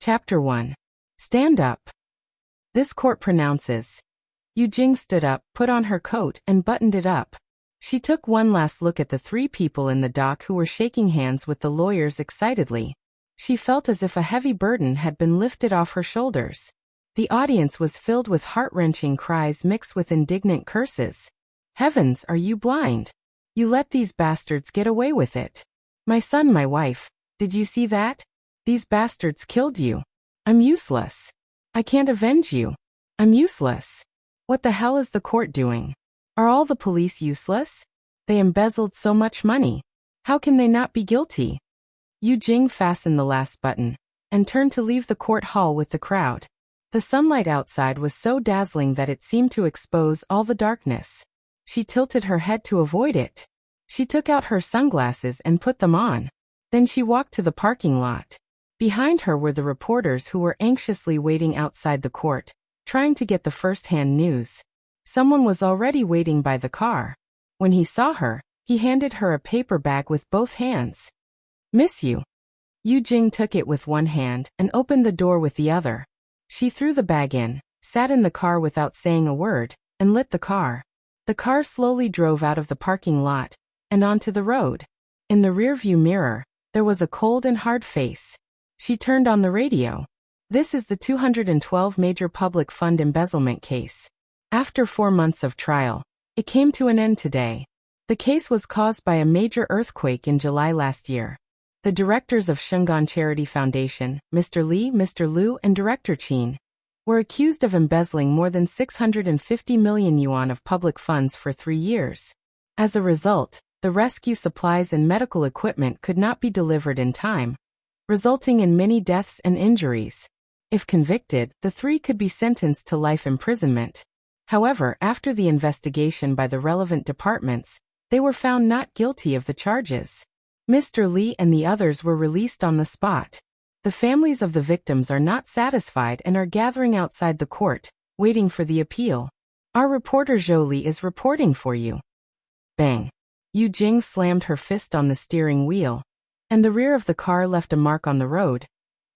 Chapter 1. Stand up. This court pronounces. Yu Jing stood up, put on her coat, and buttoned it up. She took one last look at the three people in the dock who were shaking hands with the lawyers excitedly. She felt as if a heavy burden had been lifted off her shoulders. The audience was filled with heart-wrenching cries mixed with indignant curses. Heavens, are you blind? You let these bastards get away with it. My son, my wife, did you see that? These bastards killed you. I'm useless. I can't avenge you. I'm useless. What the hell is the court doing? Are all the police useless? They embezzled so much money. How can they not be guilty? Yu Jing fastened the last button and turned to leave the court hall with the crowd. The sunlight outside was so dazzling that it seemed to expose all the darkness. She tilted her head to avoid it. She took out her sunglasses and put them on. Then she walked to the parking lot. Behind her were the reporters who were anxiously waiting outside the court, trying to get the first-hand news. Someone was already waiting by the car. When he saw her, he handed her a paper bag with both hands. Miss you. Yu Jing took it with one hand and opened the door with the other. She threw the bag in, sat in the car without saying a word, and lit the car. The car slowly drove out of the parking lot and onto the road. In the rearview mirror, there was a cold and hard face. She turned on the radio. This is the 212 major public fund embezzlement case. After 4 months of trial, it came to an end today. The case was caused by a major earthquake in July last year. The directors of Shengan Charity Foundation, Mr. Li, Mr. Liu, and Director Qin, were accused of embezzling more than 650 million yuan of public funds for 3 years. As a result, the rescue supplies and medical equipment could not be delivered in time, resulting in many deaths and injuries. If convicted, the three could be sentenced to life imprisonment. However, after the investigation by the relevant departments, they were found not guilty of the charges. Mr. Li and the others were released on the spot. The families of the victims are not satisfied and are gathering outside the court, waiting for the appeal. Our reporter Zhou Li is reporting for you. Bang. Yu Jing slammed her fist on the steering wheel, and the rear of the car left a mark on the road,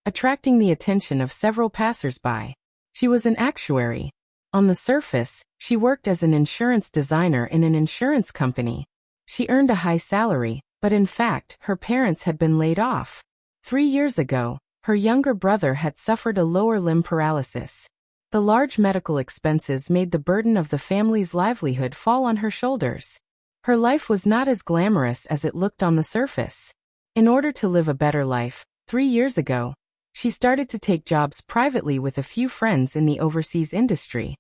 attracting the attention of several passers-by. She was an actuary. On the surface, she worked as an insurance designer in an insurance company. She earned a high salary, but in fact, her parents had been laid off. 3 years ago, her younger brother had suffered a lower limb paralysis. The large medical expenses made the burden of the family's livelihood fall on her shoulders. Her life was not as glamorous as it looked on the surface. In order to live a better life, 3 years ago, she started to take jobs privately with a few friends in the overseas industry.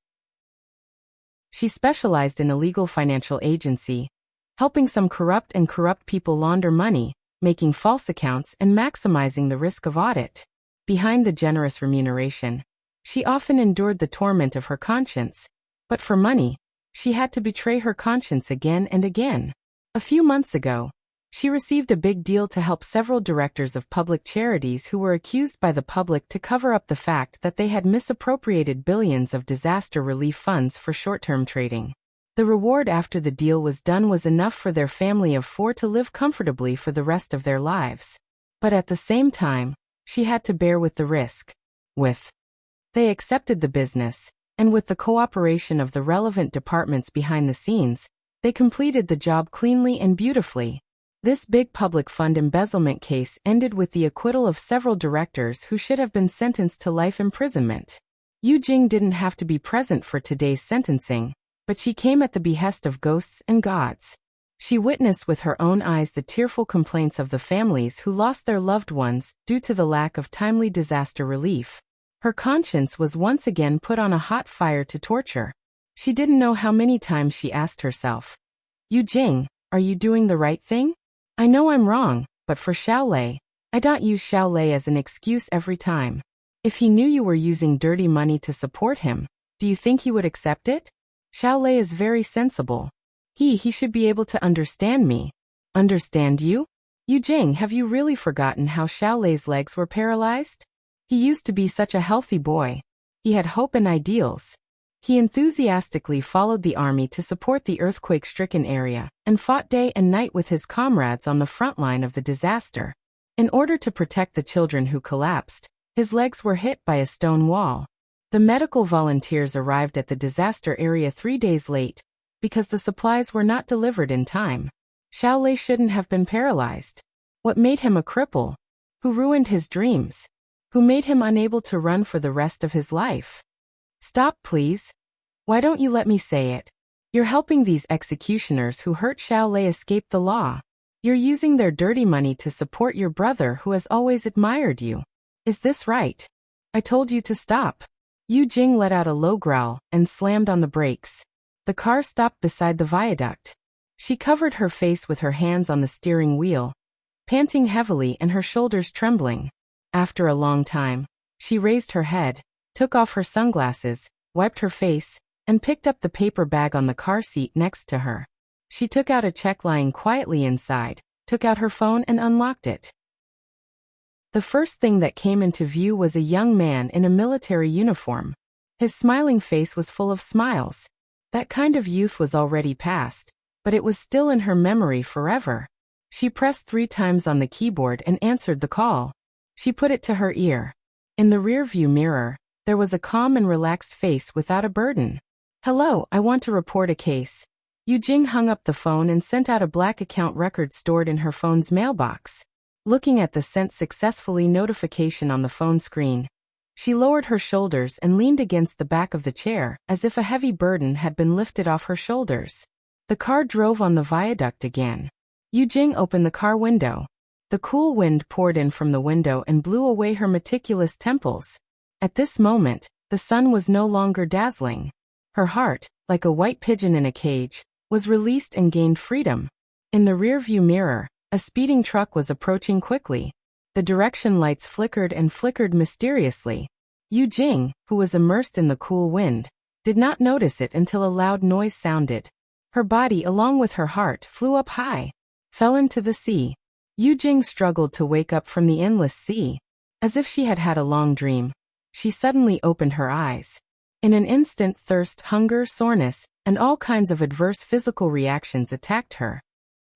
She specialized in a legal financial agency, helping some corrupt people launder money, making false accounts and maximizing the risk of audit. Behind the generous remuneration, she often endured the torment of her conscience, but for money, she had to betray her conscience again and again. A few months ago, she received a big deal to help several directors of public charities who were accused by the public to cover up the fact that they had misappropriated billions of disaster relief funds for short-term trading. The reward after the deal was done was enough for their family of 4 to live comfortably for the rest of their lives. But at the same time, she had to bear with the risk. They accepted the business, and with the cooperation of the relevant departments behind the scenes, they completed the job cleanly and beautifully. This big public fund embezzlement case ended with the acquittal of several directors who should have been sentenced to life imprisonment. Yu Jing didn't have to be present for today's sentencing, but she came at the behest of ghosts and gods. She witnessed with her own eyes the tearful complaints of the families who lost their loved ones due to the lack of timely disaster relief. Her conscience was once again put on a hot fire to torture. She didn't know how many times she asked herself, Yu Jing, are you doing the right thing? I know I'm wrong, but for Xiaolei, I don't use Xiaolei as an excuse every time. If he knew you were using dirty money to support him, do you think he would accept it? Xiaolei is very sensible. He should be able to understand me. Understand you? Yu Jing, have you really forgotten how Xiaolei's legs were paralyzed? He used to be such a healthy boy. He had hope and ideals. He enthusiastically followed the army to support the earthquake-stricken area and fought day and night with his comrades on the front line of the disaster. In order to protect the children who collapsed, His legs were hit by a stone wall. The medical volunteers arrived at the disaster area 3 days late because the supplies were not delivered in time. Xiao Lei shouldn't have been paralyzed. What made him a cripple? Who ruined his dreams? Who made him unable to run for the rest of his life? Stop, please. Why don't you let me say it? You're helping these executioners who hurt Xiao Lei escape the law. You're using their dirty money to support your brother who has always admired you. Is this right? I told you to stop. Yu Jing let out a low growl and slammed on the brakes. The car stopped beside the viaduct. She covered her face with her hands on the steering wheel, panting heavily and her shoulders trembling. After a long time, she raised her head, took off her sunglasses, wiped her face, and picked up the paper bag on the car seat next to her. She took out a check lying quietly inside, took out her phone and unlocked it. The first thing that came into view was a young man in a military uniform. His smiling face was full of smiles. That kind of youth was already past, but it was still in her memory forever. She pressed 3 times on the keyboard and answered the call. She put it to her ear. In the rearview mirror, there was a calm and relaxed face without a burden. Hello, I want to report a case. Yu Jing hung up the phone and sent out a black account record stored in her phone's mailbox. Looking at the sent successfully notification on the phone screen, she lowered her shoulders and leaned against the back of the chair as if a heavy burden had been lifted off her shoulders. The car drove on the viaduct again. Yu Jing opened the car window. The cool wind poured in from the window and blew away her meticulous temples. At this moment, the sun was no longer dazzling. Her heart, like a white pigeon in a cage, was released and gained freedom. In the rearview mirror, a speeding truck was approaching quickly. The direction lights flickered and flickered mysteriously. Yu Jing, who was immersed in the cool wind, did not notice it until a loud noise sounded. Her body, along with her heart, flew up high, fell into the sea. Yu Jing struggled to wake up from the endless sea. As if she had had a long dream, she suddenly opened her eyes. In an instant, thirst, hunger, soreness, and all kinds of adverse physical reactions attacked her.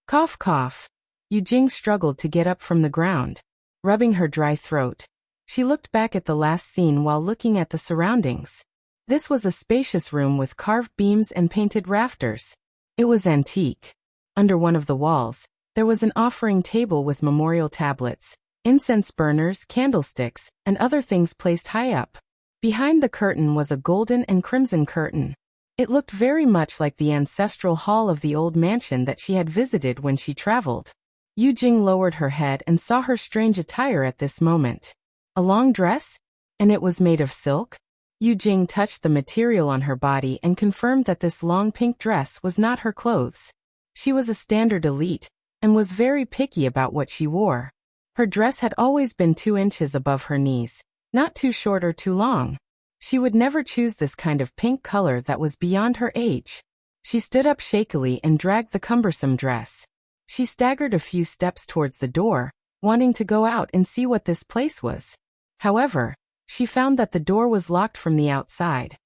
Cough, cough. Yu Jing struggled to get up from the ground, rubbing her dry throat. She looked back at the last scene while looking at the surroundings. This was a spacious room with carved beams and painted rafters. It was antique. Under one of the walls, there was an offering table with memorial tablets, incense burners, candlesticks, and other things placed high up. Behind the curtain was a golden and crimson curtain. It looked very much like the ancestral hall of the old mansion that she had visited when she traveled. Yu Jing lowered her head and saw her strange attire at this moment. A long dress? And it was made of silk? Yu Jing touched the material on her body and confirmed that this long pink dress was not her clothes. She was a standard elite, and was very picky about what she wore. Her dress had always been 2 inches above her knees, not too short or too long. She would never choose this kind of pink color that was beyond her age. She stood up shakily and dragged the cumbersome dress. She staggered a few steps towards the door, wanting to go out and see what this place was. However, she found that the door was locked from the outside.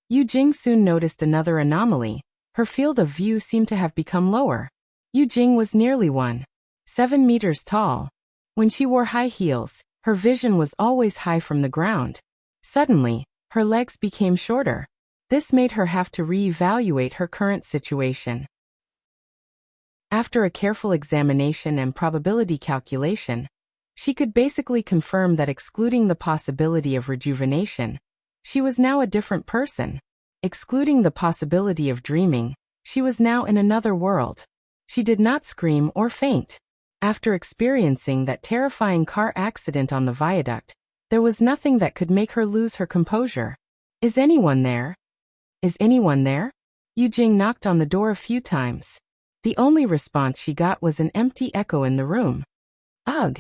Yu Jing soon noticed another anomaly. Her field of view seemed to have become lower. Yu Jing was nearly 1.7 meters tall. When she wore high heels, her vision was always high from the ground. Suddenly, her legs became shorter. This made her have to re-evaluate her current situation. After a careful examination and probability calculation, she could basically confirm that excluding the possibility of rejuvenation, she was now a different person. Excluding the possibility of dreaming, she was now in another world. She did not scream or faint. After experiencing that terrifying car accident on the viaduct, there was nothing that could make her lose her composure. Is anyone there? Is anyone there? Yu Jing knocked on the door a few times. The only response she got was an empty echo in the room. Ugh!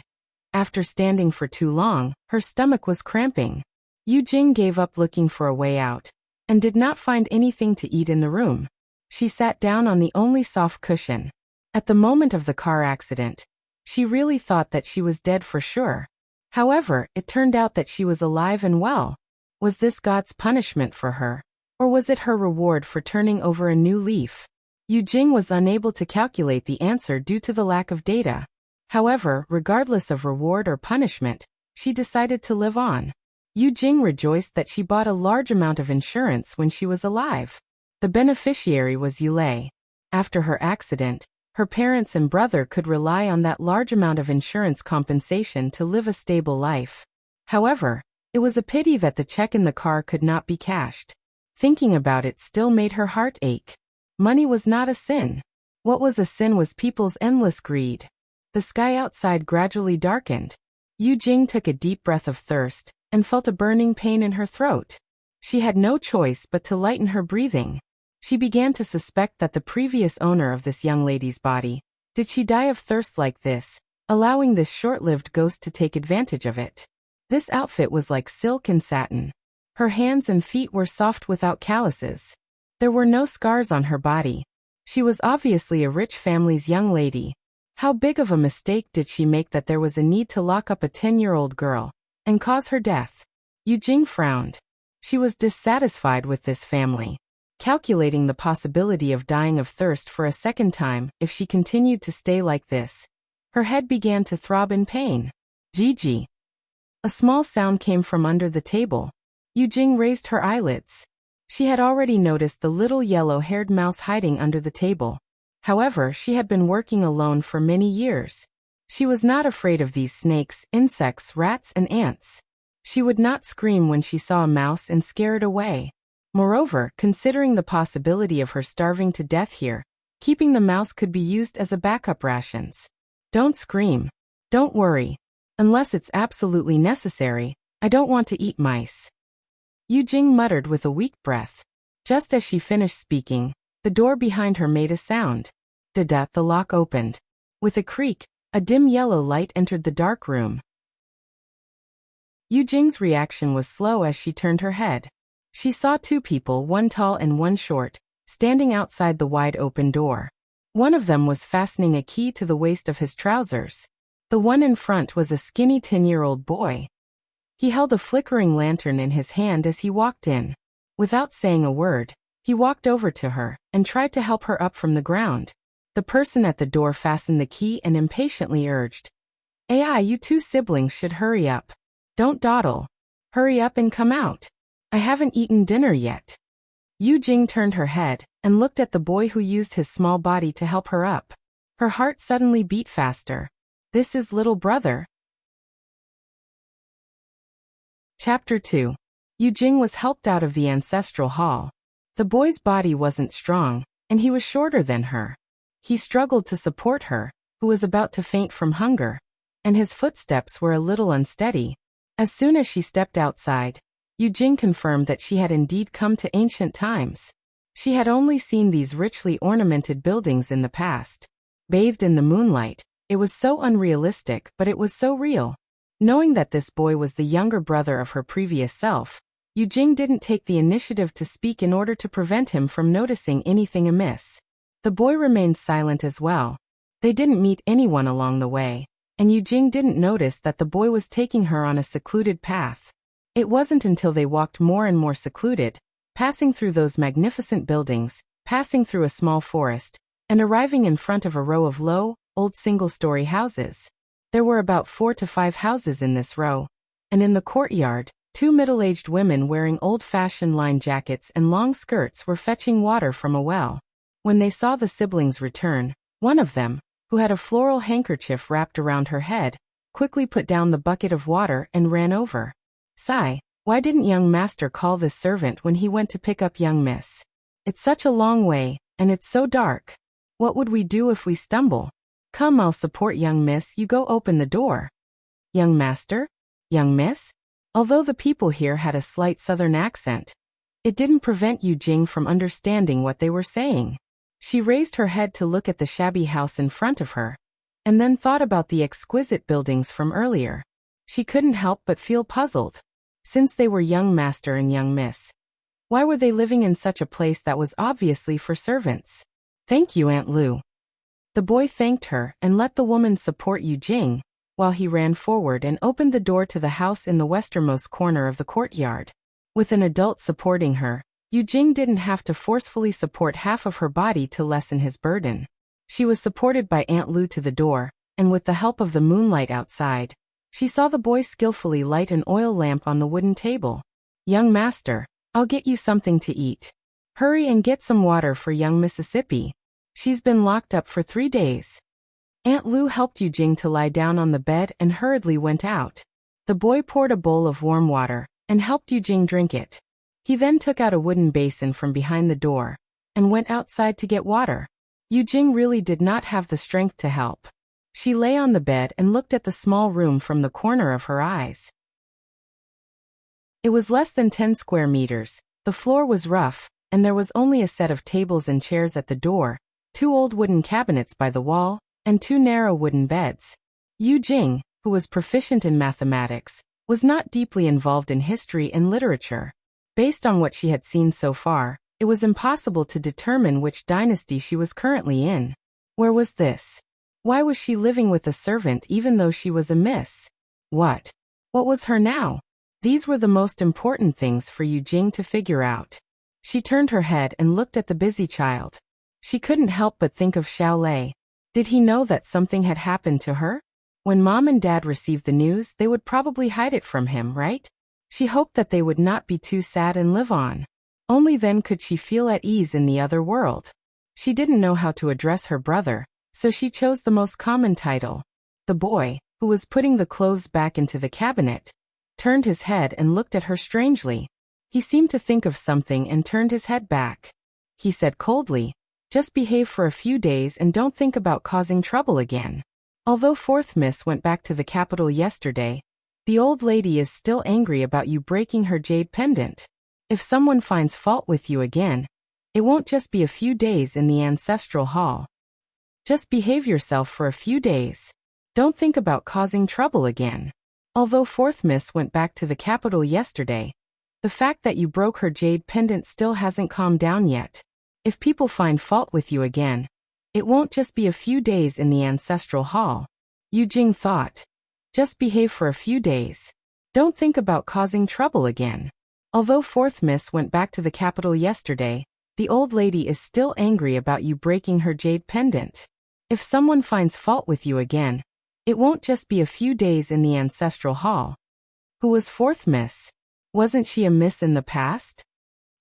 After standing for too long, her stomach was cramping. Yu Jing gave up looking for a way out, and did not find anything to eat in the room. She sat down on the only soft cushion. At the moment of the car accident, she really thought that she was dead for sure. However, it turned out that she was alive and well. Was this God's punishment for her? Or was it her reward for turning over a new leaf? Yu Jing was unable to calculate the answer due to the lack of data. However, regardless of reward or punishment, she decided to live on. Yu Jing rejoiced that she bought a large amount of insurance when she was alive. The beneficiary was Yulei. After her accident, her parents and brother could rely on that large amount of insurance compensation to live a stable life. However, it was a pity that the check in the car could not be cashed. Thinking about it still made her heart ache. Money was not a sin. What was a sin was people's endless greed. The sky outside gradually darkened. Yu Jing took a deep breath of thirst and felt a burning pain in her throat. She had no choice but to lighten her breathing. She began to suspect that the previous owner of this young lady's body, did she die of thirst like this, allowing this short-lived ghost to take advantage of it. This outfit was like silk and satin. Her hands and feet were soft without calluses. There were no scars on her body. She was obviously a rich family's young lady. How big of a mistake did she make that there was a need to lock up a 10-year-old girl and cause her death? Yu Jing frowned. She was dissatisfied with this family, calculating the possibility of dying of thirst for a second time if she continued to stay like this. Her head began to throb in pain. Gigi. A small sound came from under the table. Yu Jing raised her eyelids. She had already noticed the little yellow-haired mouse hiding under the table. However, she had been working alone for many years. She was not afraid of these snakes, insects, rats, and ants. She would not scream when she saw a mouse and scare it away. Moreover, considering the possibility of her starving to death here, keeping the mouse could be used as a backup rations. Don't scream. Don't worry. Unless it's absolutely necessary, I don't want to eat mice. Yu Jing muttered with a weak breath. Just as she finished speaking, the door behind her made a sound. Da-da, the lock opened. With a creak, a dim yellow light entered the dark room. Yu Jing's reaction was slow as she turned her head. She saw two people, one tall and one short, standing outside the wide open door. One of them was fastening a key to the waist of his trousers. The one in front was a skinny 10-year-old boy. He held a flickering lantern in his hand as he walked in. Without saying a word, he walked over to her and tried to help her up from the ground. The person at the door fastened the key and impatiently urged, "Ai, you two siblings should hurry up. Don't dawdle. Hurry up and come out. I haven't eaten dinner yet." Yu Jing turned her head and looked at the boy who used his small body to help her up. Her heart suddenly beat faster. This is little brother. Chapter 2. Yu Jing was helped out of the ancestral hall. The boy's body wasn't strong, and he was shorter than her. He struggled to support her, who was about to faint from hunger, and his footsteps were a little unsteady. As soon as she stepped outside, Yu Jing confirmed that she had indeed come to ancient times. She had only seen these richly ornamented buildings in the past. Bathed in the moonlight, it was so unrealistic, but it was so real. Knowing that this boy was the younger brother of her previous self, Yu Jing didn't take the initiative to speak in order to prevent him from noticing anything amiss. The boy remained silent as well. They didn't meet anyone along the way, and Yu Jing didn't notice that the boy was taking her on a secluded path. It wasn't until they walked more and more secluded, passing through those magnificent buildings, passing through a small forest, and arriving in front of a row of low, old single-story houses. There were about 4 to 5 houses in this row, and in the courtyard, 2 middle-aged women wearing old-fashioned lined jackets and long skirts were fetching water from a well. When they saw the siblings return, one of them, who had a floral handkerchief wrapped around her head, quickly put down the bucket of water and ran over. "Sigh, why didn't young master call this servant when he went to pick up young miss? It's such a long way, and it's so dark. What would we do if we stumble? Come, I'll support young miss, you go open the door." Young master? Young miss? Although the people here had a slight southern accent, it didn't prevent Yu Jing from understanding what they were saying. She raised her head to look at the shabby house in front of her, and then thought about the exquisite buildings from earlier. She couldn't help but feel puzzled. Since they were young master and young miss, why were they living in such a place that was obviously for servants? "Thank you, Aunt Lu." The boy thanked her and let the woman support Yu Jing, while he ran forward and opened the door to the house in the westernmost corner of the courtyard. With an adult supporting her, Yu Jing didn't have to forcefully support half of her body to lessen his burden. She was supported by Aunt Lu to the door, and with the help of the moonlight outside, She saw the boy skillfully light an oil lamp on the wooden table. "Young master, I'll get you something to eat. Hurry and get some water for young Mississippi. She's been locked up for 3 days." Aunt Lou helped Eugene to lie down on the bed and hurriedly went out. The boy poured a bowl of warm water and helped Eugene drink it. He then took out a wooden basin from behind the door and went outside to get water. Eugene really did not have the strength to help. She lay on the bed and looked at the small room from the corner of her eyes. It was less than 10 square meters, the floor was rough, and there was only a set of tables and chairs at the door, 2 old wooden cabinets by the wall, and 2 narrow wooden beds. Eugene, who was proficient in mathematics, was not deeply involved in history and literature. Based on what she had seen so far, it was impossible to determine which dynasty she was currently in. Where was this? Why was she living with a servant even though she was a miss? What was her now? These were the most important things for Eugene to figure out. She turned her head and looked at the busy child. She couldn't help but think of Xiaolei. Did he know that something had happened to her? When Mom and Dad received the news, they would probably hide it from him, right? She hoped that they would not be too sad and live on. Only then could she feel at ease in the other world. She didn't know how to address her brother, so she chose the most common title. The boy, who was putting the clothes back into the cabinet, turned his head and looked at her strangely. He seemed to think of something and turned his head back. He said coldly, "Just behave for a few days and don't think about causing trouble again." Although fourth Miss went back to the capital yesterday, the old lady is still angry about you breaking her jade pendant. If someone finds fault with you again, it won't just be a few days in the ancestral hall. Just behave yourself for a few days. Don't think about causing trouble again. Although fourth Miss went back to the capital yesterday, the fact that you broke her jade pendant still hasn't calmed down yet. If people find fault with you again, it won't just be a few days in the ancestral hall. Eugene thought. Just behave for a few days. Don't think about causing trouble again. Although fourth Miss went back to the capital yesterday, the old lady is still angry about you breaking her jade pendant. If someone finds fault with you again, it won't just be a few days in the ancestral hall. Who was fourth Miss? Wasn't she a miss in the past?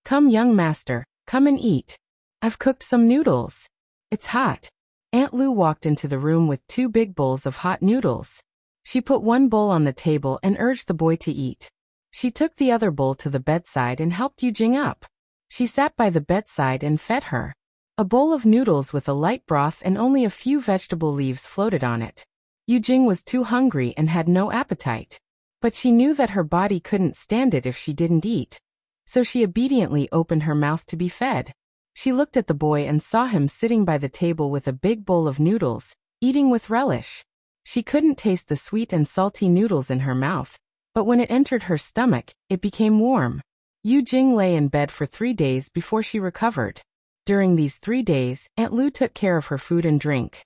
"Come, young master, come and eat. I've cooked some noodles. It's hot." Aunt Lou walked into the room with 2 big bowls of hot noodles. She put one bowl on the table and urged the boy to eat. She took the other bowl to the bedside and helped Eugene up. She sat by the bedside and fed her. A bowl of noodles with a light broth and only a few vegetable leaves floated on it. Eugene was too hungry and had no appetite. But she knew that her body couldn't stand it if she didn't eat. So she obediently opened her mouth to be fed. She looked at the boy and saw him sitting by the table with a big bowl of noodles, eating with relish. She couldn't taste the sweet and salty noodles in her mouth, but when it entered her stomach, it became warm. Eugene lay in bed for 3 days before she recovered. During these 3 days, Aunt Lou took care of her food and drink.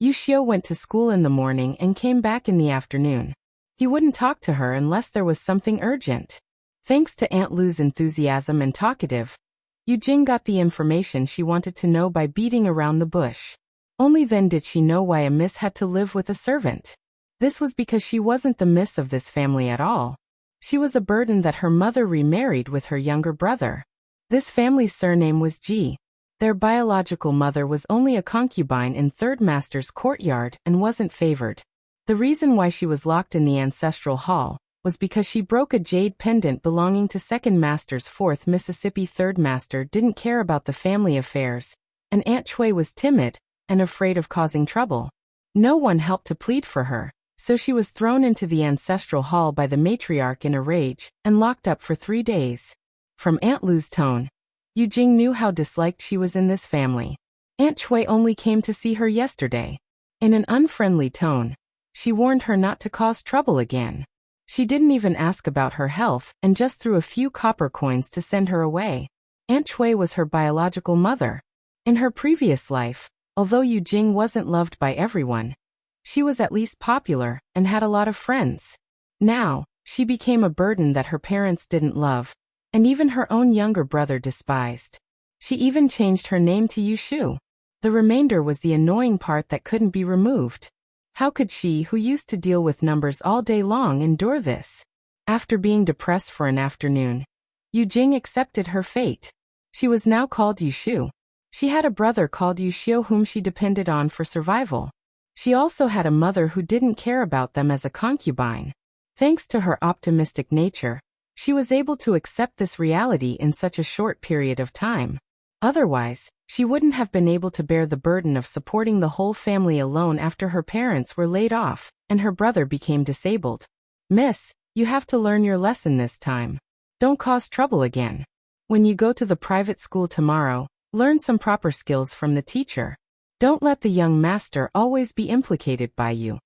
Yushio went to school in the morning and came back in the afternoon. He wouldn't talk to her unless there was something urgent. Thanks to Aunt Lou's enthusiasm and talkative, Eugene got the information she wanted to know by beating around the bush. Only then did she know why a miss had to live with a servant. This was because she wasn't the miss of this family at all. She was a burden that her mother remarried with her younger brother. This family's surname was Ji. Their biological mother was only a concubine in Third Master's courtyard and wasn't favored. The reason why she was locked in the ancestral hall was because she broke a jade pendant belonging to Second Master's fourth Mississippi. Third Master didn't care about the family affairs, and Aunt Chui was timid and afraid of causing trouble. No one helped to plead for her, so she was thrown into the ancestral hall by the matriarch in a rage and locked up for 3 days. From Aunt Lou's tone, Eugene knew how disliked she was in this family. Aunt Chui only came to see her yesterday. In an unfriendly tone, she warned her not to cause trouble again. She didn't even ask about her health and just threw a few copper coins to send her away. Aunt Chui was her biological mother. In her previous life, although Eugene wasn't loved by everyone, she was at least popular and had a lot of friends. Now, she became a burden that her parents didn't love, and even her own younger brother despised. She even changed her name to Yushu. The remainder was the annoying part that couldn't be removed. How could she, who used to deal with numbers all day long, endure this? After being depressed for an afternoon, Yu Jing accepted her fate. She was now called Yushu. She had a brother called Yuxiu whom she depended on for survival. She also had a mother who didn't care about them as a concubine. Thanks to her optimistic nature, she was able to accept this reality in such a short period of time. Otherwise, she wouldn't have been able to bear the burden of supporting the whole family alone after her parents were laid off and her brother became disabled. Miss, you have to learn your lesson this time. Don't cause trouble again. When you go to the private school tomorrow, learn some proper skills from the teacher. Don't let the young master always be implicated by you.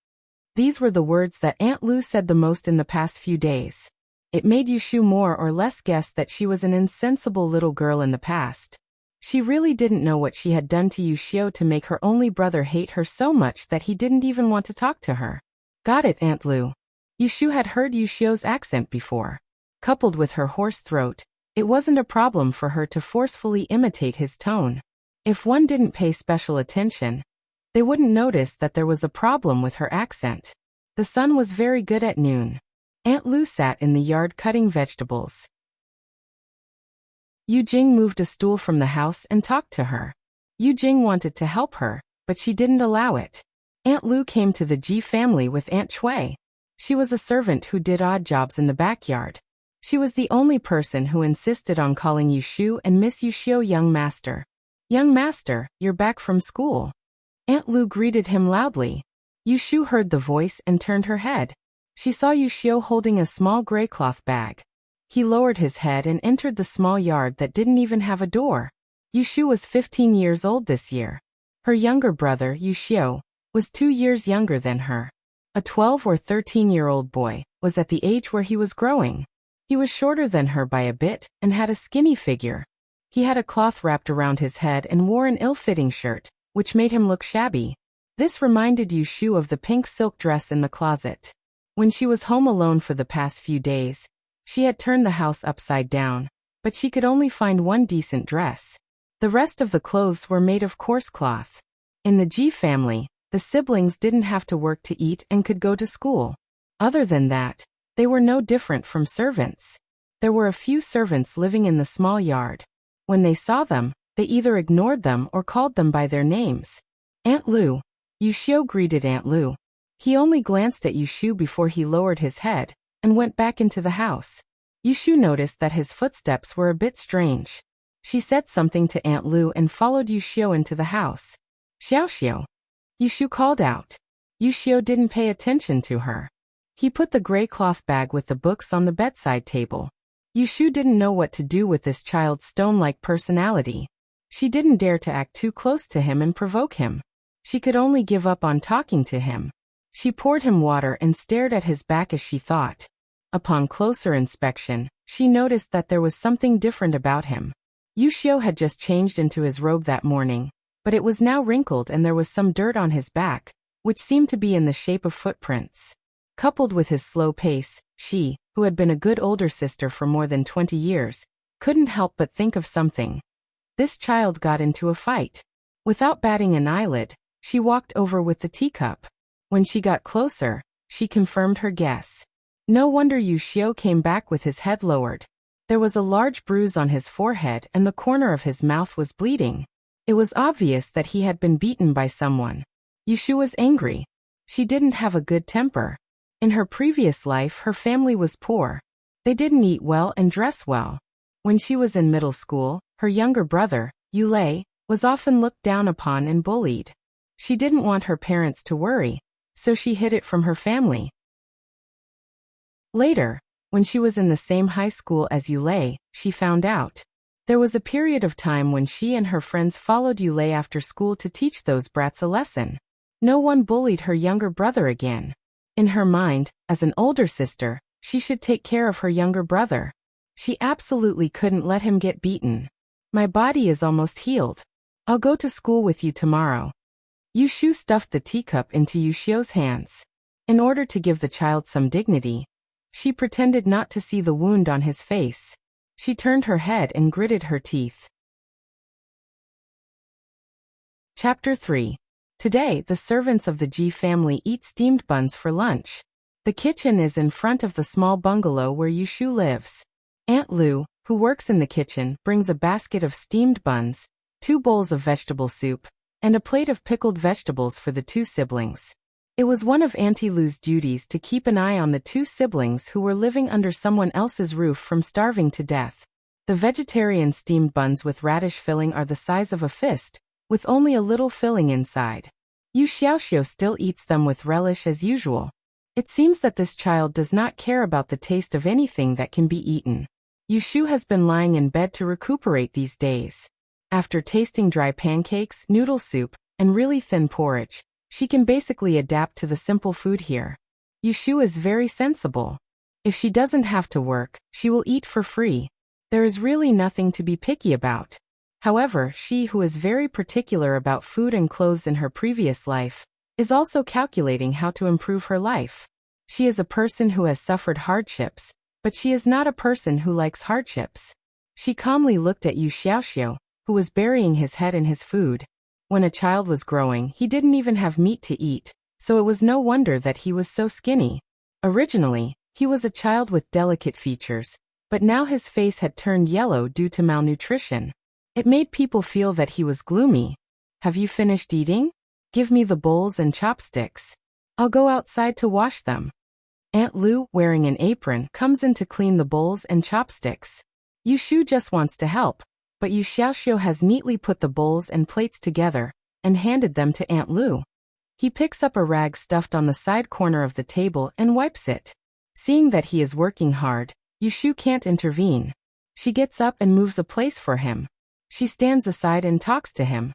These were the words that Aunt Lu said the most in the past few days. It made Yushu more or less guess that she was an insensible little girl in the past. She really didn't know what she had done to Yuxiu to make her only brother hate her so much that he didn't even want to talk to her. Got it, Aunt Lu. Yushu had heard Yuxiu's accent before. Coupled with her hoarse throat, it wasn't a problem for her to forcefully imitate his tone. If one didn't pay special attention, they wouldn't notice that there was a problem with her accent. The sun was very good at noon. Aunt Lu sat in the yard cutting vegetables. Yu Jing moved a stool from the house and talked to her. Yu Jing wanted to help her, but she didn't allow it. Aunt Lu came to the Ji family with Aunt Chui. She was a servant who did odd jobs in the backyard. She was the only person who insisted on calling Yushu and Miss Yuxiu young master. Young master, you're back from school. Aunt Lu greeted him loudly. Yushu heard the voice and turned her head. She saw Yuxiu holding a small gray cloth bag. He lowered his head and entered the small yard that didn't even have a door. Yushu was 15 years old this year. Her younger brother, Yuxiu, was 2 years younger than her. A 12 or 13-year-old boy was at the age where he was growing. He was shorter than her by a bit and had a skinny figure. He had a cloth wrapped around his head and wore an ill-fitting shirt, which made him look shabby. This reminded Yushu of the pink silk dress in the closet. When she was home alone for the past few days, she had turned the house upside down, but she could only find one decent dress. The rest of the clothes were made of coarse cloth. In the Ji family, the siblings didn't have to work to eat and could go to school. Other than that, they were no different from servants. There were a few servants living in the small yard. When they saw them, they either ignored them or called them by their names. Aunt Lu. Yuxiu greeted Aunt Lu. He only glanced at Yushu before he lowered his head and went back into the house. Yushu noticed that his footsteps were a bit strange. She said something to Aunt Lu and followed Yuxiu into the house. Xiaoxiu. Yushu called out. Yuxiu didn't pay attention to her. He put the gray cloth bag with the books on the bedside table. Yushu didn't know what to do with this child's stone-like personality. She didn't dare to act too close to him and provoke him. She could only give up on talking to him. She poured him water and stared at his back as she thought. Upon closer inspection, she noticed that there was something different about him. Yuxiu had just changed into his robe that morning, but it was now wrinkled and there was some dirt on his back, which seemed to be in the shape of footprints. Coupled with his slow pace, she, who had been a good older sister for more than 20 years, couldn't help but think of something. This child got into a fight. Without batting an eyelid, she walked over with the teacup. When she got closer, she confirmed her guess. No wonder Yuxiu came back with his head lowered. There was a large bruise on his forehead and the corner of his mouth was bleeding. It was obvious that he had been beaten by someone. Yushu was angry. She didn't have a good temper. In her previous life, her family was poor. They didn't eat well and dress well. When she was in middle school, her younger brother, Yulei, was often looked down upon and bullied. She didn't want her parents to worry, so she hid it from her family. Later, when she was in the same high school as Yulei, she found out. There was a period of time when she and her friends followed Yulei after school to teach those brats a lesson. No one bullied her younger brother again. In her mind, as an older sister, she should take care of her younger brother. She absolutely couldn't let him get beaten. My body is almost healed. I'll go to school with you tomorrow. Yushu stuffed the teacup into Yuxiu's hands. In order to give the child some dignity, she pretended not to see the wound on his face. She turned her head and gritted her teeth. Chapter 3. Today, the servants of the G family eat steamed buns for lunch. The kitchen is in front of the small bungalow where Yushu lives. Aunt Lu, who works in the kitchen, brings a basket of steamed buns, 2 bowls of vegetable soup, and a plate of pickled vegetables for the 2 siblings. It was one of Auntie Lu's duties to keep an eye on the 2 siblings who were living under someone else's roof from starving to death. The vegetarian steamed buns with radish filling are the size of a fist, with only a little filling inside. Yu Xiaoxiu still eats them with relish as usual. It seems that this child does not care about the taste of anything that can be eaten. Yushu has been lying in bed to recuperate these days. After tasting dry pancakes, noodle soup, and really thin porridge, she can basically adapt to the simple food here. Yushu is very sensible. If she doesn't have to work, she will eat for free. There is really nothing to be picky about. However, she who is very particular about food and clothes in her previous life, is also calculating how to improve her life. She is a person who has suffered hardships, but she is not a person who likes hardships. She calmly looked at Yu Xiaoxiu, who was burying his head in his food. When a child was growing, he didn't even have meat to eat, so it was no wonder that he was so skinny. Originally, he was a child with delicate features, but now his face had turned yellow due to malnutrition. It made people feel that he was gloomy. Have you finished eating? Give me the bowls and chopsticks. I'll go outside to wash them. Aunt Lu, wearing an apron, comes in to clean the bowls and chopsticks. Yushu just wants to help, but Yu Xiaoxiu has neatly put the bowls and plates together, and handed them to Aunt Lu. He picks up a rag stuffed on the side corner of the table and wipes it. Seeing that he is working hard, Yushu can't intervene. She gets up and moves a place for him. She stands aside and talks to him.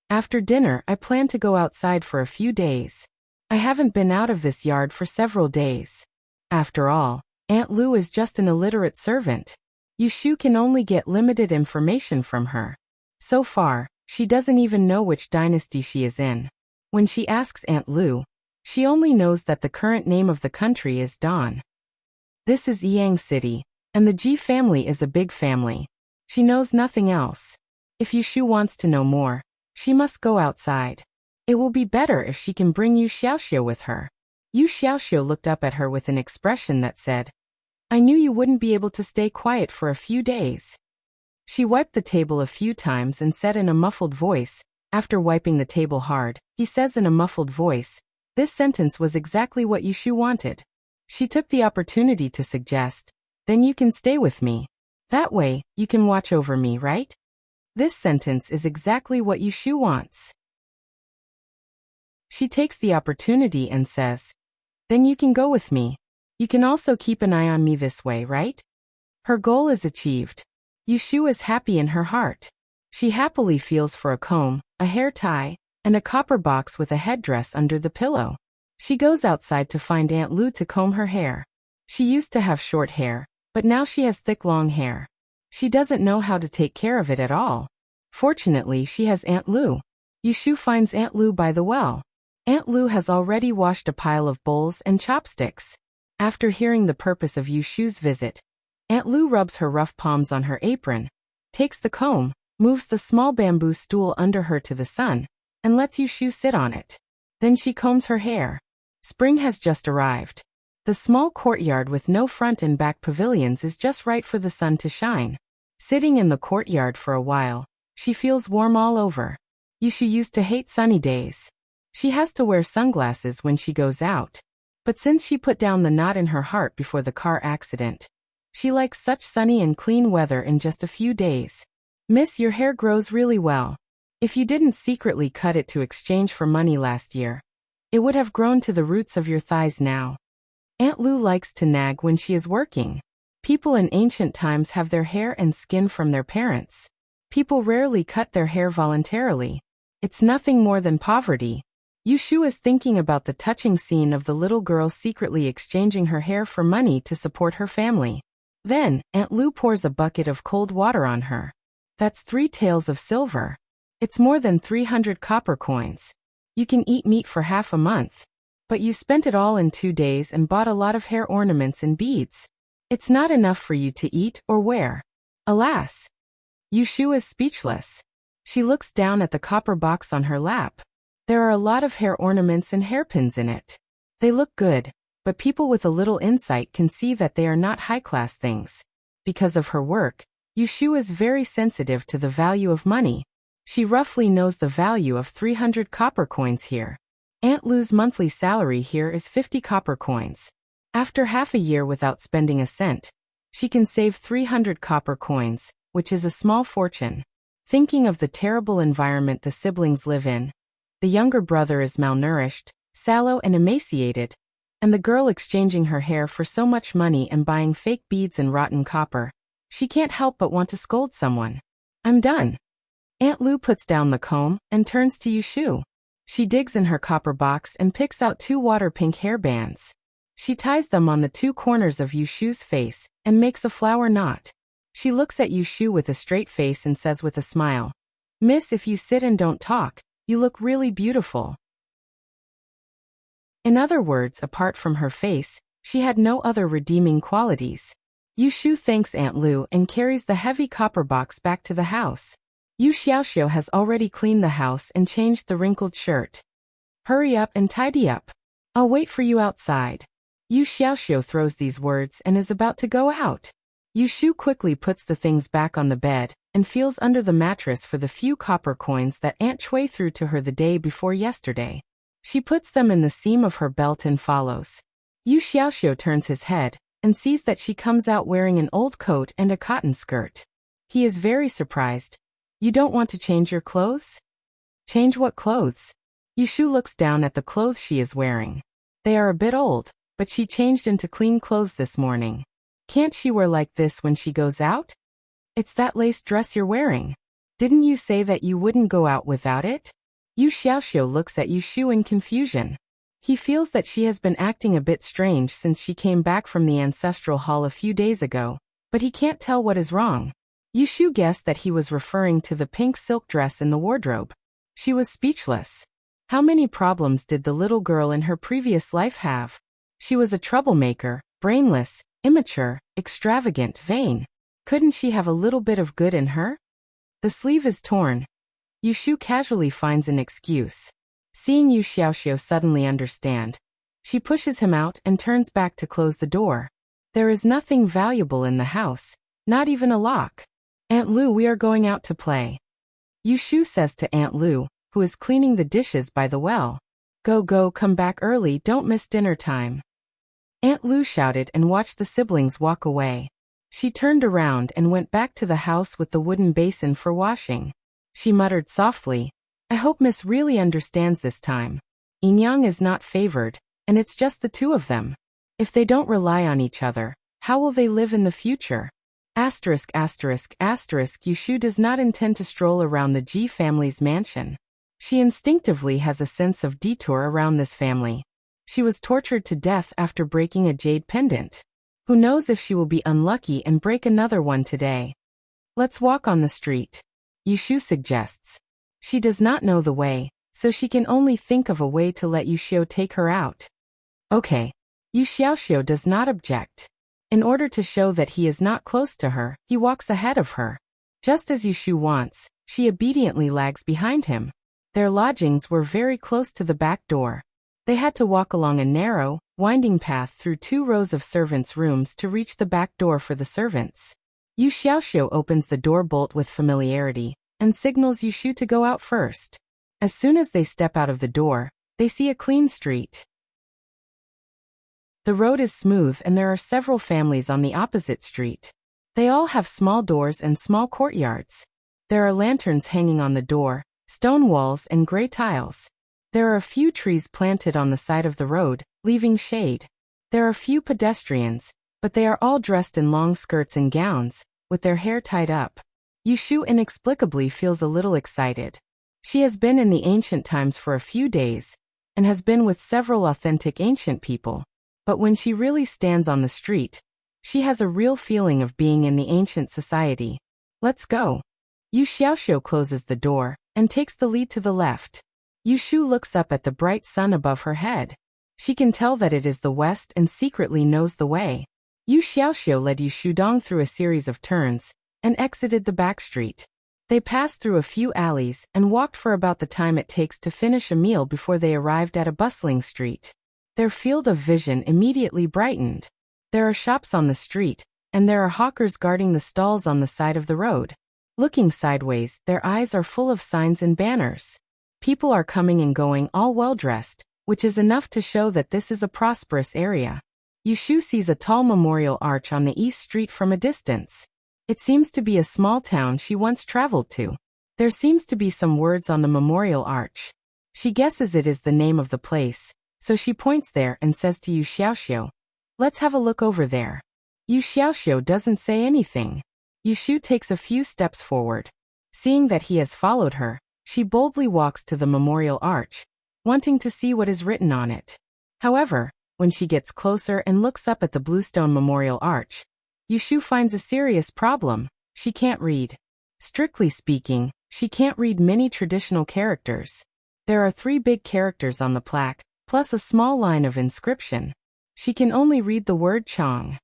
After dinner, I plan to go outside for a few days. I haven't been out of this yard for several days. After all, Aunt Lu is just an illiterate servant. Yushu can only get limited information from her. So far, she doesn't even know which dynasty she is in. When she asks Aunt Lu, she only knows that the current name of the country is Dan. This is Yang City, and the Ji family is a big family. She knows nothing else. If Yushu wants to know more, she must go outside. It will be better if she can bring Yu Xiaoxiu with her. Yu Xiaoxiu looked up at her with an expression that said, I knew you wouldn't be able to stay quiet for a few days. She wiped the table a few times and said in a muffled voice, after wiping the table hard, he says in a muffled voice, this sentence was exactly what Yushu wanted. She took the opportunity to suggest, then you can stay with me. That way, you can watch over me, right? This sentence is exactly what Yushu wants. She takes the opportunity and says, then you can go with me. You can also keep an eye on me this way, right? Her goal is achieved. Yushu is happy in her heart. She happily feels for a comb, a hair tie, and a copper box with a headdress under the pillow. She goes outside to find Aunt Lu to comb her hair. She used to have short hair, but now she has thick long hair. She doesn't know how to take care of it at all. Fortunately, she has Aunt Lu. Yushu finds Aunt Lu by the well. Aunt Lu has already washed a pile of bowls and chopsticks. After hearing the purpose of Yushu's visit, Aunt Lu rubs her rough palms on her apron, takes the comb, moves the small bamboo stool under her to the sun, and lets Yushu sit on it. Then she combs her hair. Spring has just arrived. The small courtyard with no front and back pavilions is just right for the sun to shine. Sitting in the courtyard for a while, she feels warm all over. Yushu used to hate sunny days. She has to wear sunglasses when she goes out. But since she put down the knot in her heart before the car accident, she likes such sunny and clean weather in just a few days. Miss, your hair grows really well. If you didn't secretly cut it to exchange for money last year, it would have grown to the roots of your thighs now. Aunt Lu likes to nag when she is working. People in ancient times have their hair and skin from their parents. People rarely cut their hair voluntarily. It's nothing more than poverty. Yushu is thinking about the touching scene of the little girl secretly exchanging her hair for money to support her family. Then, Aunt Lu pours a bucket of cold water on her. That's 3 taels of silver. It's more than 300 copper coins. You can eat meat for half a month. But you spent it all in 2 days and bought a lot of hair ornaments and beads. It's not enough for you to eat or wear. Alas! Yushu is speechless. She looks down at the copper box on her lap. There are a lot of hair ornaments and hairpins in it. They look good, but people with a little insight can see that they are not high-class things. Because of her work, Yushu is very sensitive to the value of money. She roughly knows the value of 300 copper coins here. Aunt Lu's monthly salary here is 50 copper coins. After half a year without spending a cent, she can save 300 copper coins, which is a small fortune. Thinking of the terrible environment the siblings live in, the younger brother is malnourished, sallow and emaciated, and the girl exchanging her hair for so much money and buying fake beads and rotten copper, she can't help but want to scold someone. I'm done. Aunt Lu puts down the comb and turns to Yushu. She digs in her copper box and picks out 2 water pink hair bands. She ties them on the 2 corners of Yushu's face and makes a flower knot. She looks at Yushu with a straight face and says with a smile, "Miss, if you sit and don't talk, you look really beautiful." In other words, apart from her face, she had no other redeeming qualities. Yushu thanks Aunt Lu and carries the heavy copper box back to the house. Yu Xiaoxiu has already cleaned the house and changed the wrinkled shirt. "Hurry up and tidy up. I'll wait for you outside." Yu Xiaoxiu throws these words and is about to go out. Yushu quickly puts the things back on the bed and feels under the mattress for the few copper coins that Aunt Cui threw to her the day before yesterday. She puts them in the seam of her belt and follows. Yu Xiaoxiu turns his head and sees that she comes out wearing an old coat and a cotton skirt. He is very surprised. "You don't want to change your clothes?" "Change what clothes?" Yushu looks down at the clothes she is wearing. They are a bit old, but she changed into clean clothes this morning. Can't she wear like this when she goes out? "It's that lace dress you're wearing. Didn't you say that you wouldn't go out without it?" Yu Xiaoxiu looks at Yushu in confusion. He feels that she has been acting a bit strange since she came back from the ancestral hall a few days ago, but he can't tell what is wrong. Yushu guessed that he was referring to the pink silk dress in the wardrobe. She was speechless. How many problems did the little girl in her previous life have? She was a troublemaker, brainless, immature, extravagant, vain. Couldn't she have a little bit of good in her? The sleeve is torn. Yushu casually finds an excuse. Seeing Yu Xiaoxiu suddenly understand, she pushes him out and turns back to close the door. There is nothing valuable in the house, not even a lock. "Aunt Lu, we are going out to play." Yushu says to Aunt Lu, who is cleaning the dishes by the well. Go, come back early, don't miss dinner time." Aunt Lu shouted and watched the siblings walk away. She turned around and went back to the house with the wooden basin for washing. She muttered softly, "I hope Miss really understands this time. Inyang is not favored, and it's just the 2 of them. If they don't rely on each other, how will they live in the future?" Yushu does not intend to stroll around the Ji family's mansion. She instinctively has a sense of detour around this family. She was tortured to death after breaking a jade pendant. Who knows if she will be unlucky and break another one today. "Let's walk on the street," Yushu suggests. She does not know the way, so she can only think of a way to let Yushu take her out. "Okay." Yu Xiaoxiu does not object. In order to show that he is not close to her, he walks ahead of her. Just as Yushu wants, she obediently lags behind him. Their lodgings were very close to the back door. They had to walk along a narrow, winding path through 2 rows of servants' rooms to reach the back door for the servants. Yu Xiaoxiu opens the door bolt with familiarity and signals Yushu to go out first. As soon as they step out of the door, they see a clean street. The road is smooth and there are several families on the opposite street. They all have small doors and small courtyards. There are lanterns hanging on the door, stone walls and gray tiles. There are a few trees planted on the side of the road, leaving shade. There are few pedestrians, but they are all dressed in long skirts and gowns, with their hair tied up. Yushu inexplicably feels a little excited. She has been in the ancient times for a few days, and has been with several authentic ancient people. But when she really stands on the street, she has a real feeling of being in the ancient society. "Let's go." Yu Xiaoxiu closes the door and takes the lead to the left. Yushu looks up at the bright sun above her head. She can tell that it is the west and secretly knows the way. Yu Xiaoxiu led Yushu Dong through a series of turns and exited the back street. They passed through a few alleys and walked for about the time it takes to finish a meal before they arrived at a bustling street. Their field of vision immediately brightened. There are shops on the street, and there are hawkers guarding the stalls on the side of the road. Looking sideways, their eyes are full of signs and banners. People are coming and going, all well-dressed, which is enough to show that this is a prosperous area. Yushu sees a tall memorial arch on the east street from a distance. It seems to be a small town she once traveled to. There seems to be some words on the memorial arch. She guesses it is the name of the place, so she points there and says to Yu Xiaoxiu, "Let's have a look over there." Yu Xiaoxiu doesn't say anything. Yushu takes a few steps forward. Seeing that he has followed her, she boldly walks to the memorial arch, wanting to see what is written on it. However, when she gets closer and looks up at the bluestone memorial arch, Yushu finds a serious problem. She can't read. Strictly speaking, she can't read many traditional characters. There are 3 big characters on the plaque, plus a small line of inscription. She can only read the word Chang.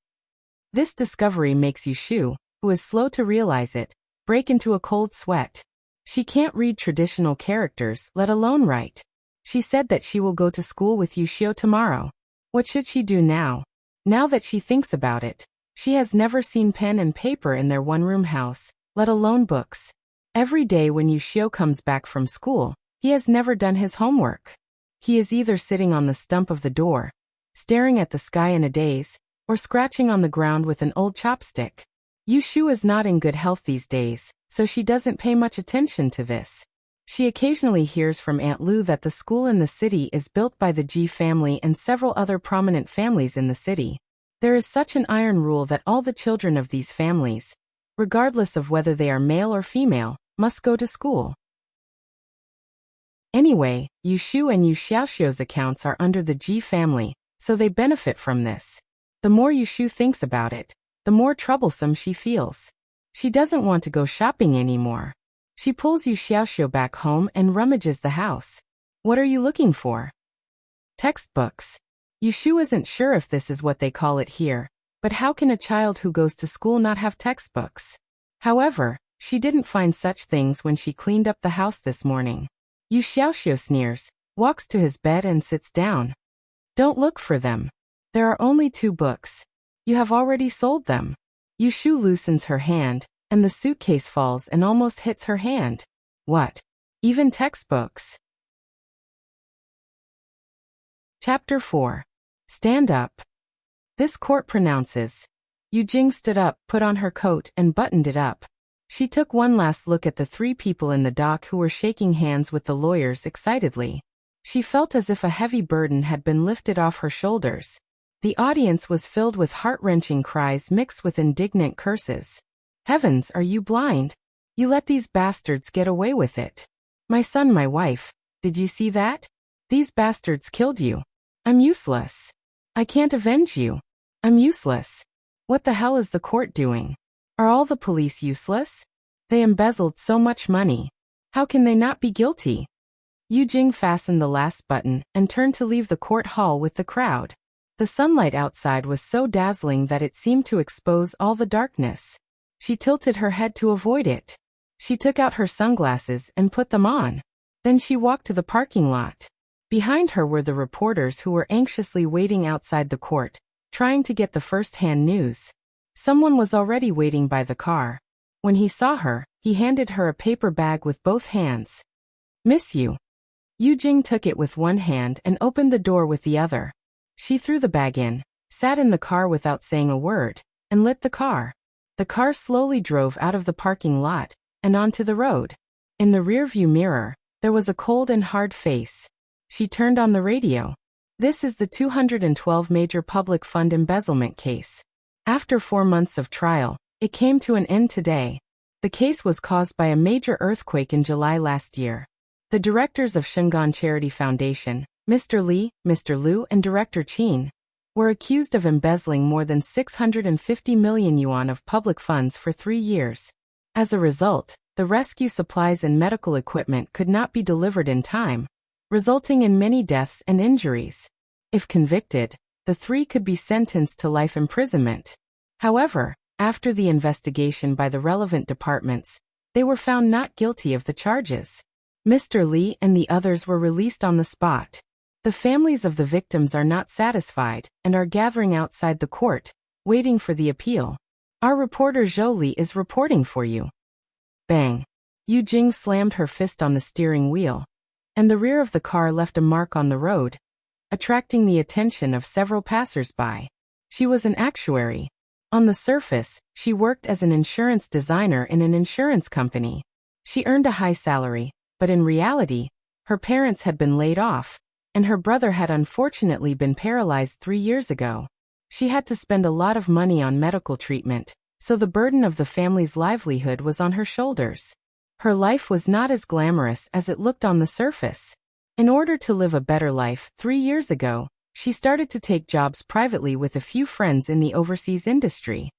This discovery makes Yushu, who is slow to realize it, break into a cold sweat. She can't read traditional characters, let alone write. She said that she will go to school with Yushio tomorrow. What should she do now? Now that she thinks about it, she has never seen pen and paper in their one-room house, let alone books. Every day when Yushio comes back from school, he has never done his homework. He is either sitting on the stump of the door, staring at the sky in a daze, or scratching on the ground with an old chopstick. Yushu is not in good health these days, so she doesn't pay much attention to this. She occasionally hears from Aunt Lu that the school in the city is built by the Ji family and several other prominent families in the city. There is such an iron rule that all the children of these families, regardless of whether they are male or female, must go to school. Anyway, Yushu and Yu Xiaoxiu's accounts are under the Ji family, so they benefit from this. The more Yushu thinks about it, the more troublesome she feels. She doesn't want to go shopping anymore. She pulls Yu Xiaoxiu back home and rummages the house. "What are you looking for?" "Textbooks." Yushu isn't sure if this is what they call it here, but how can a child who goes to school not have textbooks? However, she didn't find such things when she cleaned up the house this morning. Yu Xiaoxiu sneers, walks to his bed and sits down. "Don't look for them. There are only 2 books. You have already sold them." Yushu loosens her hand, and the suitcase falls and almost hits her hand. "What? Even textbooks?" Chapter 4. Stand up. This court pronounces. Yu Jing stood up, put on her coat, and buttoned it up. She took one last look at the 3 people in the dock who were shaking hands with the lawyers excitedly. She felt as if a heavy burden had been lifted off her shoulders. The audience was filled with heart-wrenching cries mixed with indignant curses. "Heavens, are you blind? You let these bastards get away with it. My son, my wife, did you see that? These bastards killed you. I'm useless. I can't avenge you. I'm useless. What the hell is the court doing? Are all the police useless? They embezzled so much money. How can they not be guilty?" Yu Jing fastened the last button and turned to leave the court hall with the crowd. The sunlight outside was so dazzling that it seemed to expose all the darkness. She tilted her head to avoid it. She took out her sunglasses and put them on. Then she walked to the parking lot. Behind her were the reporters who were anxiously waiting outside the court, trying to get the first-hand news. Someone was already waiting by the car. When he saw her, he handed her a paper bag with both hands. "Miss you." Yu Jing took it with one hand and opened the door with the other. She threw the bag in, sat in the car without saying a word, and lit the car. The car slowly drove out of the parking lot and onto the road. In the rearview mirror, there was a cold and hard face. She turned on the radio. "This is the 212 major public fund embezzlement case. After 4 months of trial, it came to an end today. The case was caused by a major earthquake in July last year. The directors of Shingon Charity Foundation, Mr. Li, Mr. Liu, and Director Qin, were accused of embezzling more than 650 million yuan of public funds for 3 years. As a result, the rescue supplies and medical equipment could not be delivered in time, resulting in many deaths and injuries. If convicted, the 3 could be sentenced to life imprisonment. However, after the investigation by the relevant departments, They were found not guilty of the charges. Mr. Lee and the others were released on the spot. The families of the victims are not satisfied and are gathering outside the court, waiting for the appeal. Our reporter Zhou Li is reporting for you. Bang! Yu Jing slammed her fist on the steering wheel, and the rear of the car left a mark on the road, attracting the attention of several passers-by. She was an actuary. On the surface, she worked as an insurance designer in an insurance company. She earned a high salary, but in reality, her parents had been laid off, and her brother had unfortunately been paralyzed 3 years ago. She had to spend a lot of money on medical treatment, so the burden of the family's livelihood was on her shoulders. Her life was not as glamorous as it looked on the surface. In order to live a better life, 3 years ago, she started to take jobs privately with a few friends in the overseas industry.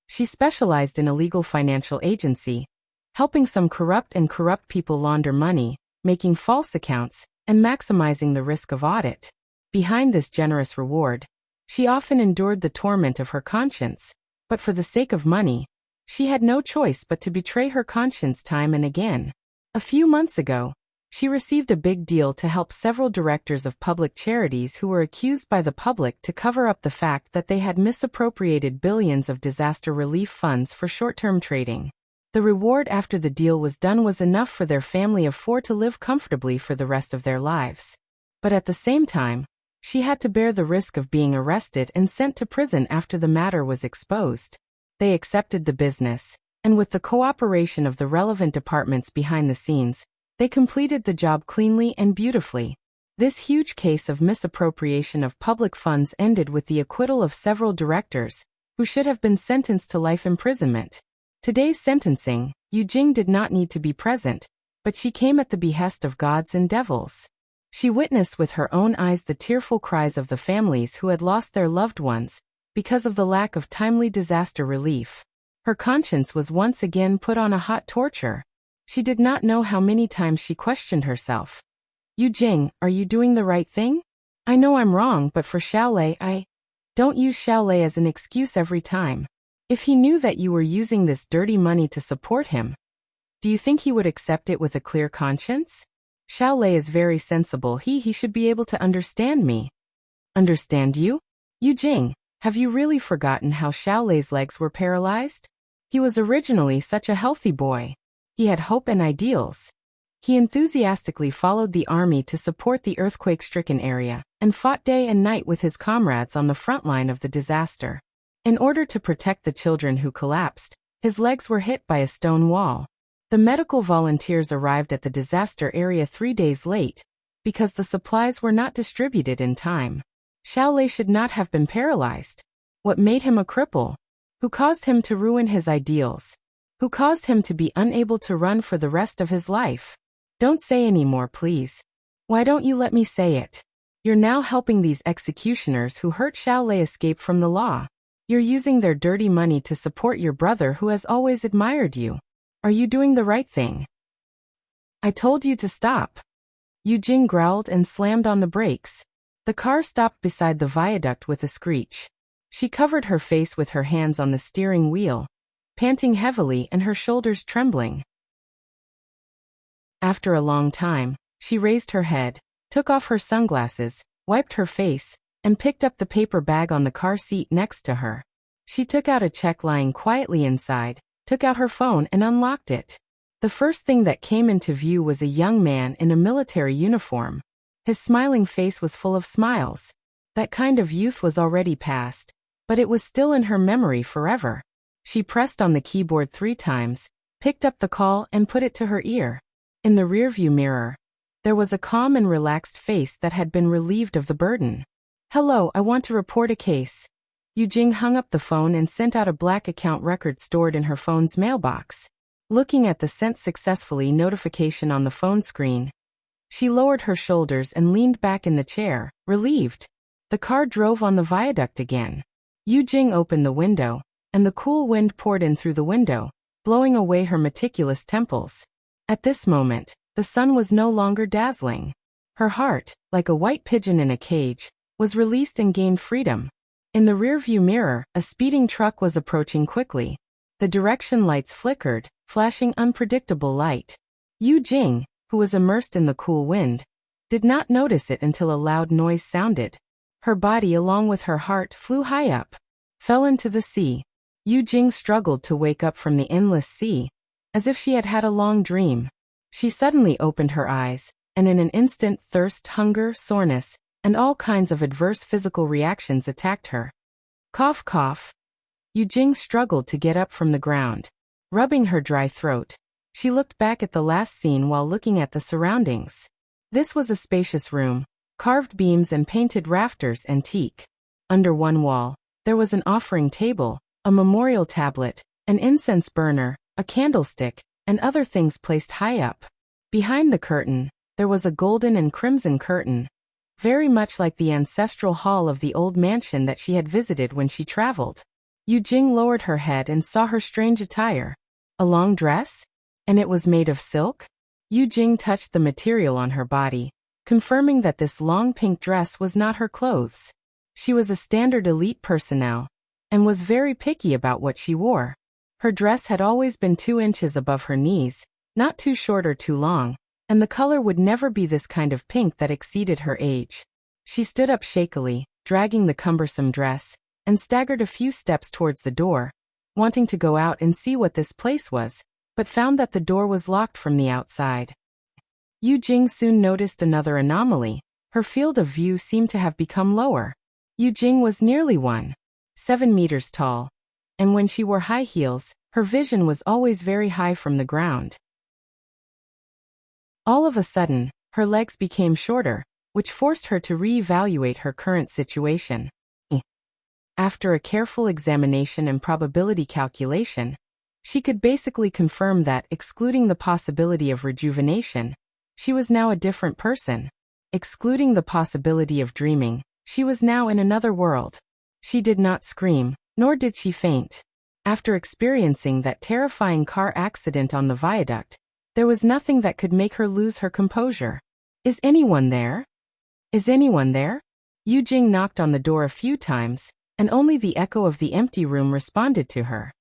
She specialized in a legal financial agency, helping some corrupt people launder money, making false accounts, and maximizing the risk of audit. Behind this generous reward, she often endured the torment of her conscience, but for the sake of money, she had no choice but to betray her conscience time and again. A few months ago, she received a big deal to help several directors of public charities who were accused by the public to cover up the fact that they had misappropriated billions of disaster relief funds for short-term trading. The reward after the deal was done was enough for their family of 4 to live comfortably for the rest of their lives. But at the same time, she had to bear the risk of being arrested and sent to prison after the matter was exposed. They accepted the business, and with the cooperation of the relevant departments behind the scenes, they completed the job cleanly and beautifully. This huge case of misappropriation of public funds ended with the acquittal of several directors, who should have been sentenced to life imprisonment. Today's sentencing, Yu Jing did not need to be present, but she came at the behest of gods and devils. She witnessed with her own eyes the tearful cries of the families who had lost their loved ones because of the lack of timely disaster relief. Her conscience was once again put on a hot torture. She did not know how many times she questioned herself. Yu Jing, are you doing the right thing? I know I'm wrong, but for Xiaolei, don't use Xiaolei as an excuse every time. If he knew that you were using this dirty money to support him, do you think he would accept it with a clear conscience? Xiaolei is very sensible. He should be able to understand me. Understand you? Yu Jing, have you really forgotten how Xiaolei's legs were paralyzed? He was originally such a healthy boy. He had hope and ideals. He enthusiastically followed the army to support the earthquake-stricken area, and fought day and night with his comrades on the front line of the disaster. In order to protect the children who collapsed, his legs were hit by a stone wall. The medical volunteers arrived at the disaster area 3 days late, because the supplies were not distributed in time. Xiaolei should not have been paralyzed. What made him a cripple? Who caused him to ruin his ideals? Who caused him to be unable to run for the rest of his life? Don't say any more, please. Why don't you let me say it? You're now helping these executioners who hurt Xiaolei escape from the law. You're using their dirty money to support your brother who has always admired you. Are you doing the right thing? I told you to stop. Yu Jing growled and slammed on the brakes. The car stopped beside the viaduct with a screech. She covered her face with her hands on the steering wheel, panting heavily and her shoulders trembling. After a long time, she raised her head, took off her sunglasses, wiped her face, and picked up the paper bag on the car seat next to her. She took out a check lying quietly inside, took out her phone and unlocked it. The first thing that came into view was a young man in a military uniform. His smiling face was full of smiles. That kind of youth was already past, but it was still in her memory forever. She pressed on the keyboard 3 times, picked up the call and put it to her ear. In the rearview mirror, there was a calm and relaxed face that had been relieved of the burden. Hello, I want to report a case. Yu Jing hung up the phone and sent out a black account record stored in her phone's mailbox. Looking at the sent successfully notification on the phone screen, she lowered her shoulders and leaned back in the chair, relieved. The car drove on the viaduct again. Yu Jing opened the window, and the cool wind poured in through the window, blowing away her meticulous temples. At this moment, the sun was no longer dazzling. Her heart, like a white pigeon in a cage, was released and gained freedom. In the rearview mirror, a speeding truck was approaching quickly. The direction lights flickered, flashing unpredictable light. Yu Jing, who was immersed in the cool wind, did not notice it until a loud noise sounded. Her body along with her heart flew high up, fell into the sea. Yu Jing struggled to wake up from the endless sea, as if she had had a long dream. She suddenly opened her eyes, and in an instant thirst, hunger, soreness, and all kinds of adverse physical reactions attacked her. Cough, cough. Yu Jing struggled to get up from the ground. Rubbing her dry throat, she looked back at the last scene while looking at the surroundings. This was a spacious room, carved beams and painted rafters antique. Under one wall, there was an offering table, a memorial tablet, an incense burner, a candlestick, and other things placed high up. Behind the curtain, there was a golden and crimson curtain, very much like the ancestral hall of the old mansion that she had visited when she traveled. Yu Jing lowered her head and saw her strange attire. A long dress? And it was made of silk? Yu Jing touched the material on her body, confirming that this long pink dress was not her clothes. She was a standard elite personnel, and was very picky about what she wore. Her dress had always been 2 inches above her knees, not too short or too long, and the color would never be this kind of pink that exceeded her age. She stood up shakily, dragging the cumbersome dress, and staggered a few steps towards the door, wanting to go out and see what this place was, but found that the door was locked from the outside. Yu Jing soon noticed another anomaly. Her field of view seemed to have become lower. Yu Jing was nearly 1.7 meters tall, and when she wore high heels, her vision was always very high from the ground. All of a sudden, her legs became shorter, which forced her to re-evaluate her current situation. After a careful examination and probability calculation, she could basically confirm that, excluding the possibility of rejuvenation, she was now a different person. Excluding the possibility of dreaming, she was now in another world. She did not scream, nor did she faint. After experiencing that terrifying car accident on the viaduct, there was nothing that could make her lose her composure. Is anyone there? Is anyone there? Yu Jing knocked on the door a few times, and only the echo of the empty room responded to her.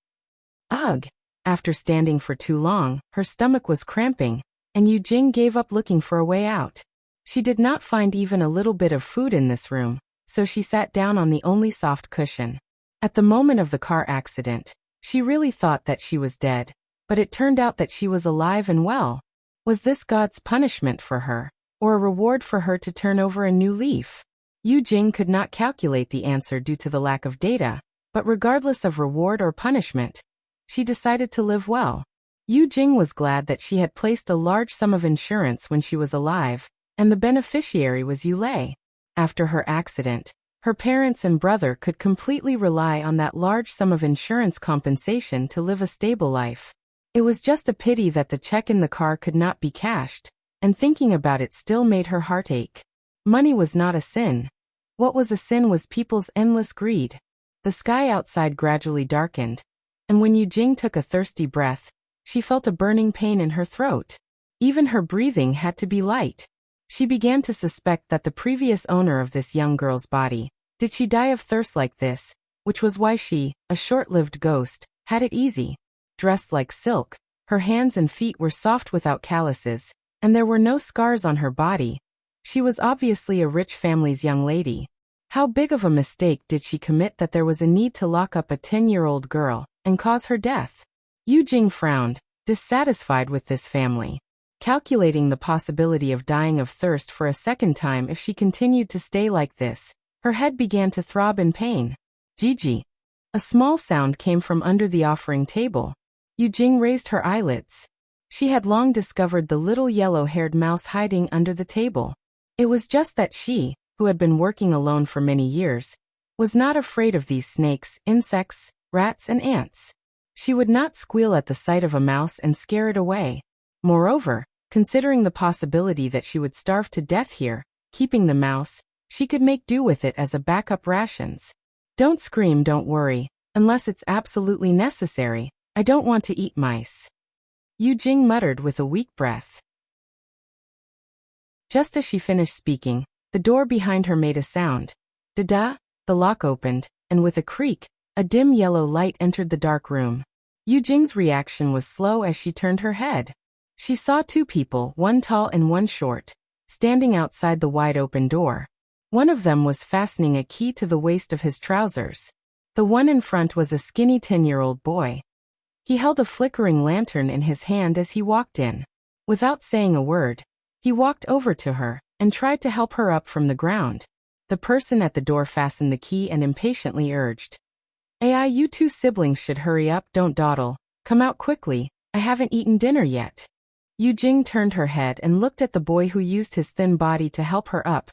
Ugh! After standing for too long, her stomach was cramping, and Yu Jing gave up looking for a way out. She did not find even a little bit of food in this room, so she sat down on the only soft cushion. At the moment of the car accident, she really thought that she was dead, but it turned out that she was alive and well. Was this God's punishment for her, or a reward for her to turn over a new leaf? Yu Jing could not calculate the answer due to the lack of data, but regardless of reward or punishment, she decided to live well. Yu Jing was glad that she had placed a large sum of insurance when she was alive, and the beneficiary was Yu Lei. After her accident, her parents and brother could completely rely on that large sum of insurance compensation to live a stable life. It was just a pity that the check in the car could not be cashed, and thinking about it still made her heart ache. Money was not a sin. What was a sin was people's endless greed. The sky outside gradually darkened, and when Yu Jing took a thirsty breath, she felt a burning pain in her throat. Even her breathing had to be light. She began to suspect that the previous owner of this young girl's body, did she die of thirst like this, which was why she, a short-lived ghost, had it easy. Dressed like silk, her hands and feet were soft without calluses, and there were no scars on her body. She was obviously a rich family's young lady. How big of a mistake did she commit that there was a need to lock up a 10-year-old girl and cause her death? Yu Jing frowned, dissatisfied with this family. Calculating the possibility of dying of thirst for a second time if she continued to stay like this, her head began to throb in pain. Gigi. A small sound came from under the offering table. Yu Jing raised her eyelids. She had long discovered the little yellow-haired mouse hiding under the table. It was just that she, who had been working alone for many years, was not afraid of these snakes, insects, rats, and ants. She would not squeal at the sight of a mouse and scare it away. Moreover, considering the possibility that she would starve to death here, keeping the mouse, she could make do with it as a backup rations. Don't scream, don't worry, unless it's absolutely necessary. I don't want to eat mice. Yu Jing muttered with a weak breath. Just as she finished speaking, the door behind her made a sound. Da-da, the lock opened, and with a creak, a dim yellow light entered the dark room. Yu Jing's reaction was slow as she turned her head. She saw two people, one tall and one short, standing outside the wide-open door. One of them was fastening a key to the waist of his trousers. The one in front was a skinny 10-year-old boy. He held a flickering lantern in his hand as he walked in. Without saying a word, he walked over to her and tried to help her up from the ground. The person at the door fastened the key and impatiently urged, You two siblings should hurry up, don't dawdle. Come out quickly, I haven't eaten dinner yet." Yu Jing turned her head and looked at the boy who used his thin body to help her up.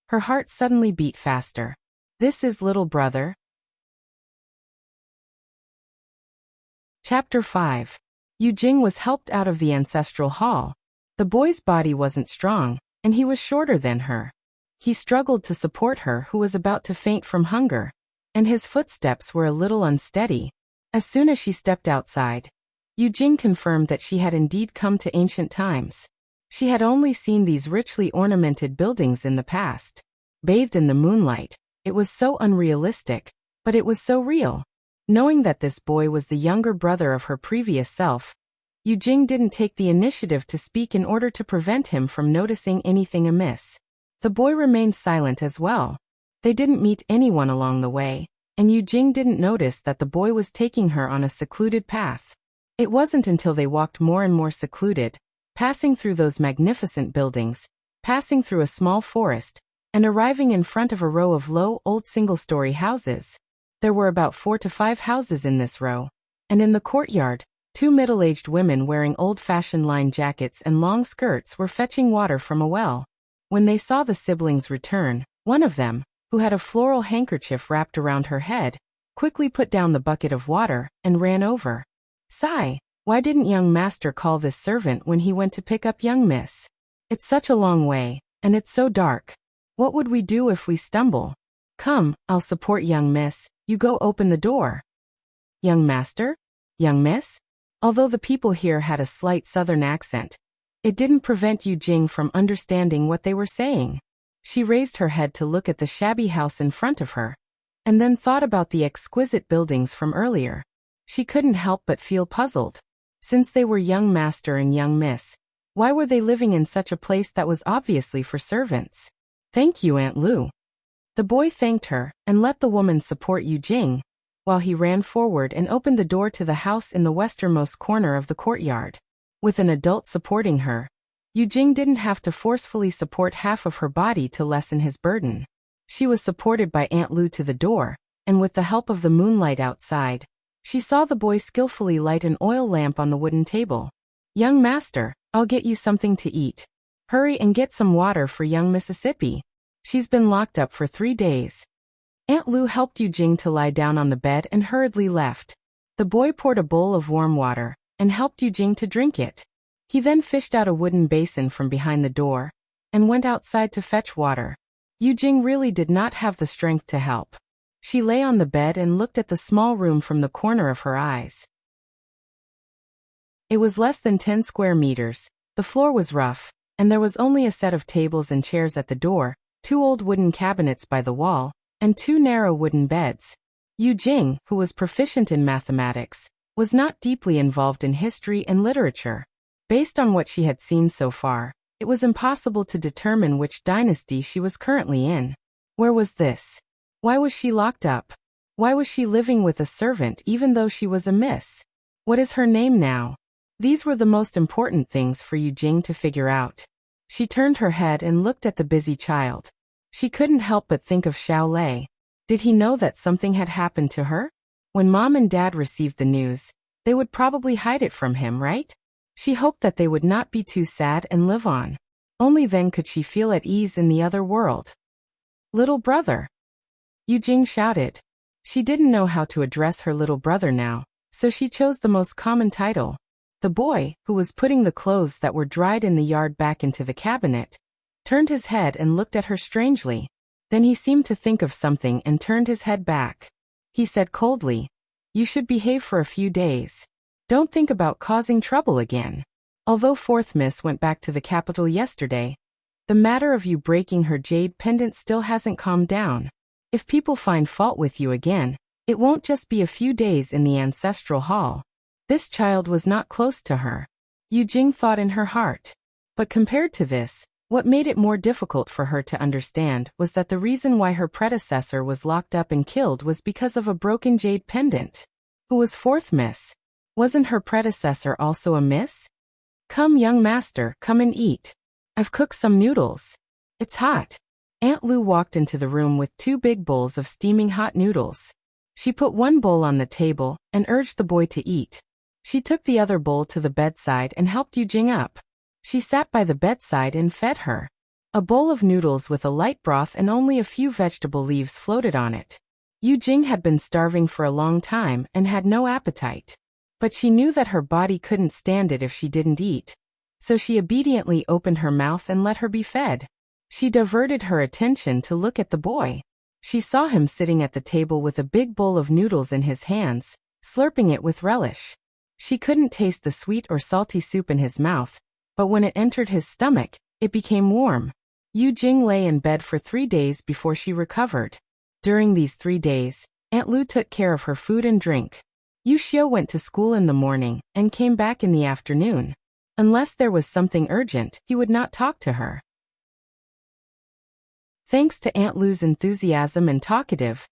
Her heart suddenly beat faster. "This is little brother?" Chapter 5. Yu Jing was helped out of the ancestral hall. The boy's body wasn't strong, and he was shorter than her. He struggled to support her who was about to faint from hunger, and his footsteps were a little unsteady. As soon as she stepped outside, Yu Jing confirmed that she had indeed come to ancient times. She had only seen these richly ornamented buildings in the past. Bathed in the moonlight, it was so unrealistic, but it was so real. Knowing that this boy was the younger brother of her previous self, Yu Jing didn't take the initiative to speak in order to prevent him from noticing anything amiss. The boy remained silent as well. They didn't meet anyone along the way, and Yu Jing didn't notice that the boy was taking her on a secluded path. It wasn't until they walked more and more secluded, passing through those magnificent buildings, passing through a small forest, and arriving in front of a row of low, old single-story houses. There were about 4 to 5 houses in this row, and in the courtyard, 2 middle-aged women wearing old-fashioned lined jackets and long skirts were fetching water from a well. When they saw the siblings return, one of them, who had a floral handkerchief wrapped around her head, quickly put down the bucket of water and ran over. "Sigh, why didn't young master call this servant when he went to pick up young miss? It's such a long way, and it's so dark. What would we do if we stumble? Come, I'll support young miss, you go open the door." Young master? Young miss? Although the people here had a slight southern accent, it didn't prevent Yu Jing from understanding what they were saying. She raised her head to look at the shabby house in front of her, and then thought about the exquisite buildings from earlier. She couldn't help but feel puzzled. Since they were young master and young miss, why were they living in such a place that was obviously for servants? "Thank you, Aunt Lu." The boy thanked her and let the woman support Yu Jing, while he ran forward and opened the door to the house in the westernmost corner of the courtyard. With an adult supporting her, Yu Jing didn't have to forcefully support half of her body to lessen his burden. She was supported by Aunt Lu to the door, and with the help of the moonlight outside, she saw the boy skillfully light an oil lamp on the wooden table. "Young master, I'll get you something to eat. Hurry and get some water for young Mississippi. She's been locked up for 3 days." Aunt Lu helped Yu Jing to lie down on the bed and hurriedly left. The boy poured a bowl of warm water and helped Yu Jing to drink it. He then fished out a wooden basin from behind the door and went outside to fetch water. Yu Jing really did not have the strength to help. She lay on the bed and looked at the small room from the corner of her eyes. It was less than 10 square meters, the floor was rough, and there was only a set of tables and chairs at the door, 2 old wooden cabinets by the wall, and 2 narrow wooden beds. Yu Jing, who was proficient in mathematics, was not deeply involved in history and literature. Based on what she had seen so far, it was impossible to determine which dynasty she was currently in. Where was this? Why was she locked up? Why was she living with a servant even though she was a miss? What is her name now? These were the most important things for Yu Jing to figure out. She turned her head and looked at the busy child. She couldn't help but think of Xiao Lei. Did he know that something had happened to her? When Mom and Dad received the news, they would probably hide it from him, right? She hoped that they would not be too sad and live on. Only then could she feel at ease in the other world. "Little brother!" Yu Jing shouted. She didn't know how to address her little brother now, so she chose the most common title. The boy, who was putting the clothes that were dried in the yard back into the cabinet, turned his head and looked at her strangely. Then he seemed to think of something and turned his head back. He said coldly, "You should behave for a few days. Don't think about causing trouble again." Although fourth miss went back to the capital yesterday, the matter of you breaking her jade pendant still hasn't calmed down. If people find fault with you again, it won't just be a few days in the ancestral hall. This child was not close to her. Yu Jing thought in her heart. But compared to this, what made it more difficult for her to understand was that the reason why her predecessor was locked up and killed was because of a broken jade pendant. Who was fourth miss? Wasn't her predecessor also a miss? Come, young master, come and eat. I've cooked some noodles. It's hot. Aunt Lu walked into the room with 2 big bowls of steaming hot noodles. She put one bowl on the table and urged the boy to eat. She took the other bowl to the bedside and helped Yu Jing up. She sat by the bedside and fed her. A bowl of noodles with a light broth and only a few vegetable leaves floated on it. Yu Jing had been starving for a long time and had no appetite. But she knew that her body couldn't stand it if she didn't eat. So she obediently opened her mouth and let her be fed. She diverted her attention to look at the boy. She saw him sitting at the table with a big bowl of noodles in his hands, slurping it with relish. She couldn't taste the sweet or salty soup in his mouth, but when it entered his stomach, it became warm. Yu Jing lay in bed for 3 days before she recovered. During these 3 days, Aunt Lu took care of her food and drink. Yu Xiu went to school in the morning and came back in the afternoon. Unless there was something urgent, he would not talk to her. Thanks to Aunt Lu's enthusiasm and talkative,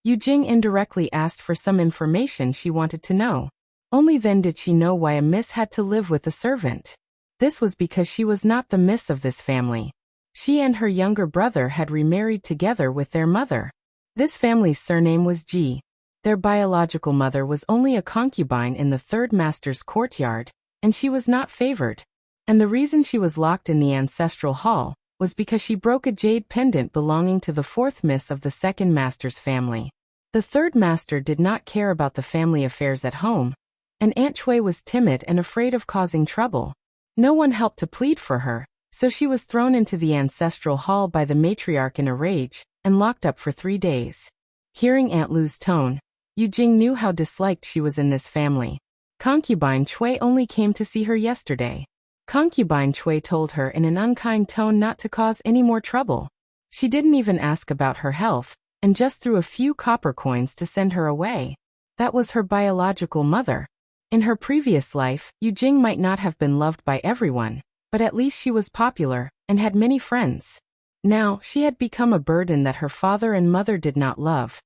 Yu Jing indirectly asked for some information she wanted to know. Only then did she know why a miss had to live with a servant. This was because she was not the miss of this family. She and her younger brother had remarried together with their mother. This family's surname was Ji. Their biological mother was only a concubine in the 3rd master's courtyard, and she was not favored. And the reason she was locked in the ancestral hall was because she broke a jade pendant belonging to the 4th miss of the 2nd master's family. The 3rd master did not care about the family affairs at home, and Aunt Chui was timid and afraid of causing trouble. No one helped to plead for her, so she was thrown into the ancestral hall by the matriarch in a rage and locked up for 3 days. Hearing Aunt Lu's tone, Yu Jing knew how disliked she was in this family. Concubine Chui only came to see her yesterday. Concubine Chui told her in an unkind tone not to cause any more trouble. She didn't even ask about her health, and just threw a few copper coins to send her away. That was her biological mother. In her previous life, Yu Jing might not have been loved by everyone, but at least she was popular and had many friends. Now, she had become a burden that her father and mother did not love,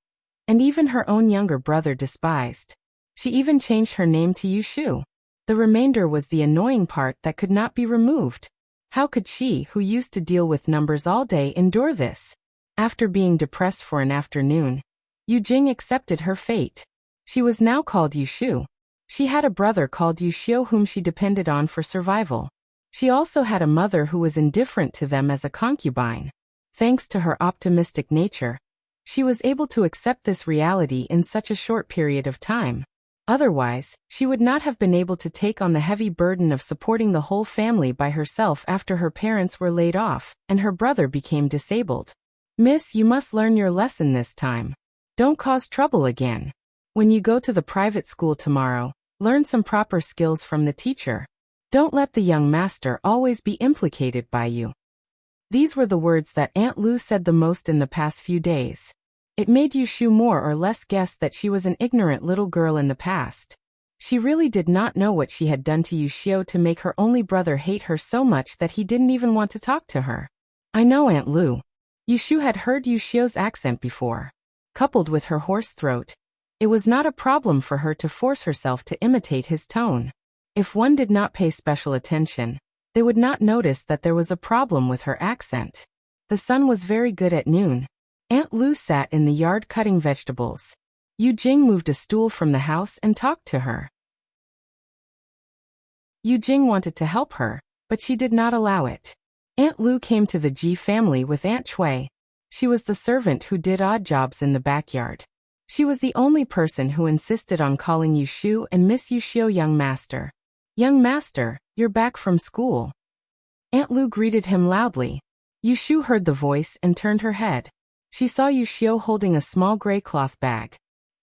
and even her own younger brother despised. She even changed her name to Yu Shu. The remainder was the annoying part that could not be removed. How could she, who used to deal with numbers all day, endure this? After being depressed for an afternoon, Yu Jing accepted her fate. She was now called Yu Shu. She had a brother called Yu Xiu whom she depended on for survival. She also had a mother who was indifferent to them as a concubine. Thanks to her optimistic nature, she was able to accept this reality in such a short period of time. Otherwise, she would not have been able to take on the heavy burden of supporting the whole family by herself after her parents were laid off and her brother became disabled. Miss, you must learn your lesson this time. Don't cause trouble again. When you go to the private school tomorrow, learn some proper skills from the teacher. Don't let the young master always be implicated by you. These were the words that Aunt Lu said the most in the past few days. It made Yu Shu more or less guess that she was an ignorant little girl in the past. She really did not know what she had done to Yu Xiu to make her only brother hate her so much that he didn't even want to talk to her. I know, Aunt Lu. Yu Shu had heard Yu Xiu's accent before. Coupled with her hoarse throat, it was not a problem for her to force herself to imitate his tone. If one did not pay special attention, they would not notice that there was a problem with her accent. The sun was very good at noon. Aunt Lu sat in the yard cutting vegetables. Yu Jing moved a stool from the house and talked to her. Yu Jing wanted to help her, but she did not allow it. Aunt Lu came to the Ji family with Aunt Chui. She was the servant who did odd jobs in the backyard. She was the only person who insisted on calling Yu Shu and Miss Yu Xiu young master. Young master, you're back from school. Aunt Lu greeted him loudly. Yu Shu heard the voice and turned her head. She saw Yu Xiu holding a small gray cloth bag.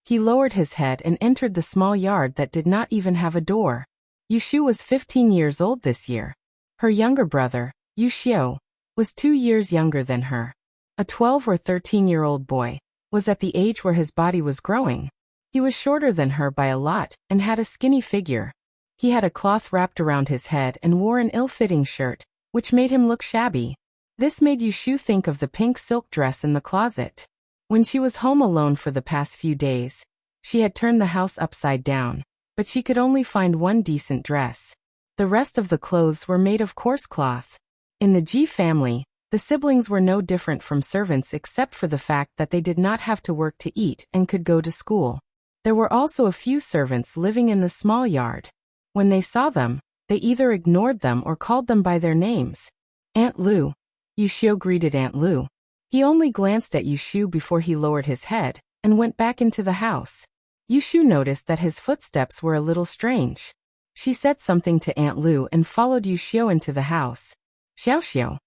He lowered his head and entered the small yard that did not even have a door. Yu Shu was 15 years old this year. Her younger brother, Yu Xiu, was 2 years younger than her. A 12 or 13-year-old boy, was at the age where his body was growing. He was shorter than her by a lot and had a skinny figure. He had a cloth wrapped around his head and wore an ill-fitting shirt, which made him look shabby. This made Yushu think of the pink silk dress in the closet. When she was home alone for the past few days, she had turned the house upside down, but she could only find one decent dress. The rest of the clothes were made of coarse cloth. In the G family, the siblings were no different from servants except for the fact that they did not have to work to eat and could go to school. There were also a few servants living in the small yard. When they saw them, they either ignored them or called them by their names. Aunt Lu. Yushio greeted Aunt Lu. He only glanced at Yushu before he lowered his head and went back into the house. Yushu noticed that his footsteps were a little strange. She said something to Aunt Lu and followed Yushio into the house. Xiaoxiao.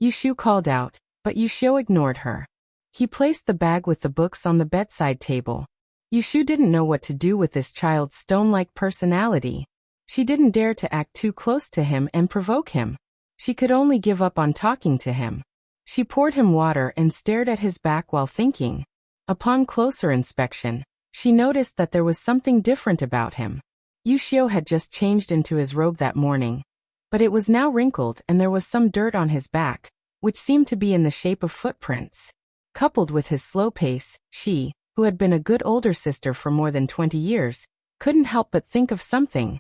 Yushu called out, but Yushio ignored her. He placed the bag with the books on the bedside table. Yushu didn't know what to do with this child's stone-like personality. She didn't dare to act too close to him and provoke him. She could only give up on talking to him. She poured him water and stared at his back while thinking. Upon closer inspection, she noticed that there was something different about him. Yushio had just changed into his robe that morning, but it was now wrinkled and there was some dirt on his back, which seemed to be in the shape of footprints. Coupled with his slow pace, she, who had been a good older sister for more than 20 years, couldn't help but think of something.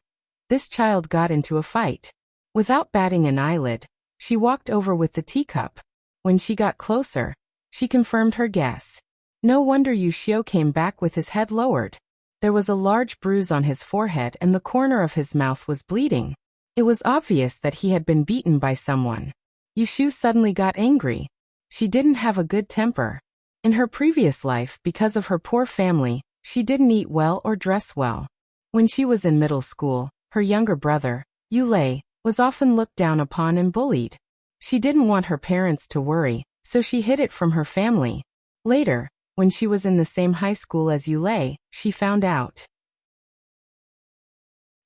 This child got into a fight. Without batting an eyelid, she walked over with the teacup. When she got closer, she confirmed her guess. No wonder Yushio came back with his head lowered. There was a large bruise on his forehead and the corner of his mouth was bleeding. It was obvious that he had been beaten by someone. Yushu suddenly got angry. She didn't have a good temper. In her previous life, because of her poor family, she didn't eat well or dress well. When she was in middle school, her younger brother, Yulei, was often looked down upon and bullied. She didn't want her parents to worry, so she hid it from her family. Later, when she was in the same high school as Yulei, she found out.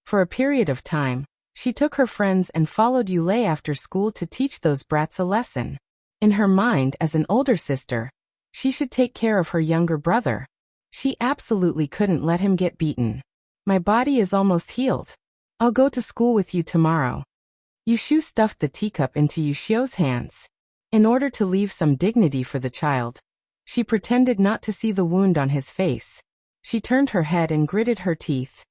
For a period of time, she took her friends and followed Yulei after school to teach those brats a lesson. In her mind, as an older sister, she should take care of her younger brother. She absolutely couldn't let him get beaten. My body is almost healed. I'll go to school with you tomorrow. Yushu stuffed the teacup into Yushio's hands. In order to leave some dignity for the child, she pretended not to see the wound on his face. She turned her head and gritted her teeth.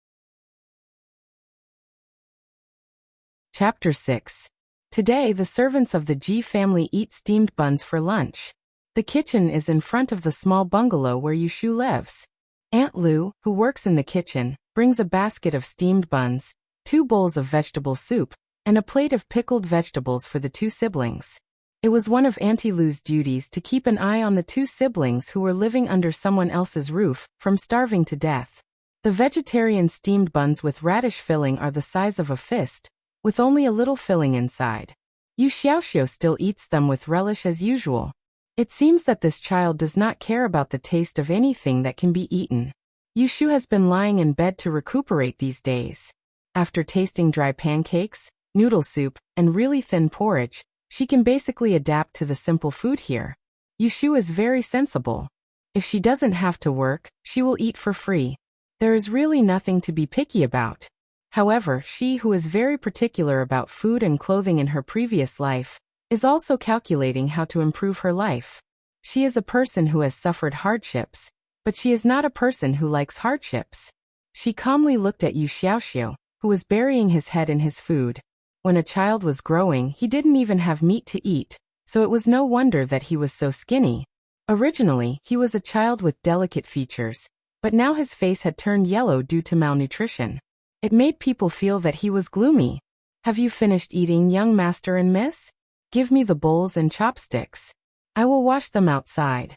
Chapter 6. Today the servants of the Ji family eat steamed buns for lunch. The kitchen is in front of the small bungalow where Yushu lives. Aunt Lu, who works in the kitchen, brings a basket of steamed buns, 2 bowls of vegetable soup, and a plate of pickled vegetables for the 2 siblings. It was one of Auntie Lu's duties to keep an eye on the 2 siblings who were living under someone else's roof, from starving to death. The vegetarian steamed buns with radish filling are the size of a fist, with only a little filling inside. Yu Xiaoxiao still eats them with relish as usual. It seems that this child does not care about the taste of anything that can be eaten. Yushu has been lying in bed to recuperate these days. After tasting dry pancakes, noodle soup, and really thin porridge, she can basically adapt to the simple food here. Yushu is very sensible. If she doesn't have to work, she will eat for free. There is really nothing to be picky about. However, she who is very particular about food and clothing in her previous life, is also calculating how to improve her life. She is a person who has suffered hardships, but she is not a person who likes hardships. She calmly looked at Yu Xiaoxiao, who was burying his head in his food. When a child was growing, he didn't even have meat to eat, so it was no wonder that he was so skinny. Originally, he was a child with delicate features, but now his face had turned yellow due to malnutrition. It made people feel that he was gloomy. Have you finished eating, young master and miss? Give me the bowls and chopsticks. I will wash them outside.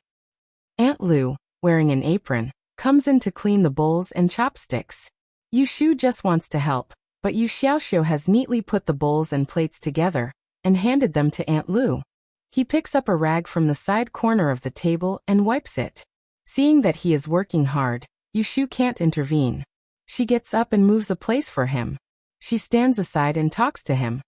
Aunt Lu, wearing an apron, comes in to clean the bowls and chopsticks. Yushu just wants to help, but Yu Xiaoxiao has neatly put the bowls and plates together and handed them to Aunt Lu. He picks up a rag from the side corner of the table and wipes it. Seeing that he is working hard, Yushu can't intervene. She gets up and moves a place for him. She stands aside and talks to him.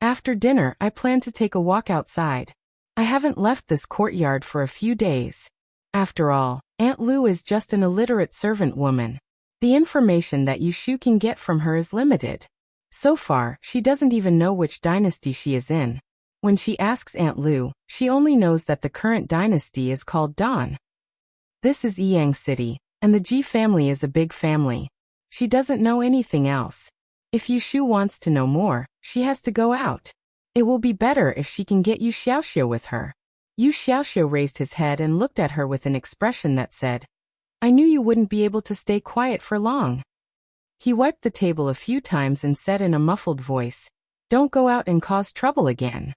After dinner, I plan to take a walk outside. I haven't left this courtyard for a few days. After all, Aunt Lu is just an illiterate servant woman. The information that Yushu can get from her is limited. So far, she doesn't even know which dynasty she is in. When she asks Aunt Lu, she only knows that the current dynasty is called Dan. This is Yang City, and the Ji family is a big family. She doesn't know anything else. If Yushu wants to know more, she has to go out. It will be better if she can get Yu Xiaoxiu with her. Yu Xiaoxiu raised his head and looked at her with an expression that said, I knew you wouldn't be able to stay quiet for long. He wiped the table a few times and said in a muffled voice, Don't go out and cause trouble again.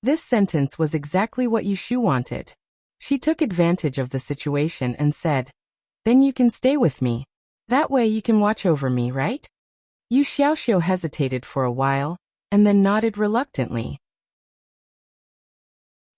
This sentence was exactly what Yushu wanted. She took advantage of the situation and said, Then you can stay with me. That way you can watch over me, right? Yu Xiaoxiu hesitated for a while, and then nodded reluctantly.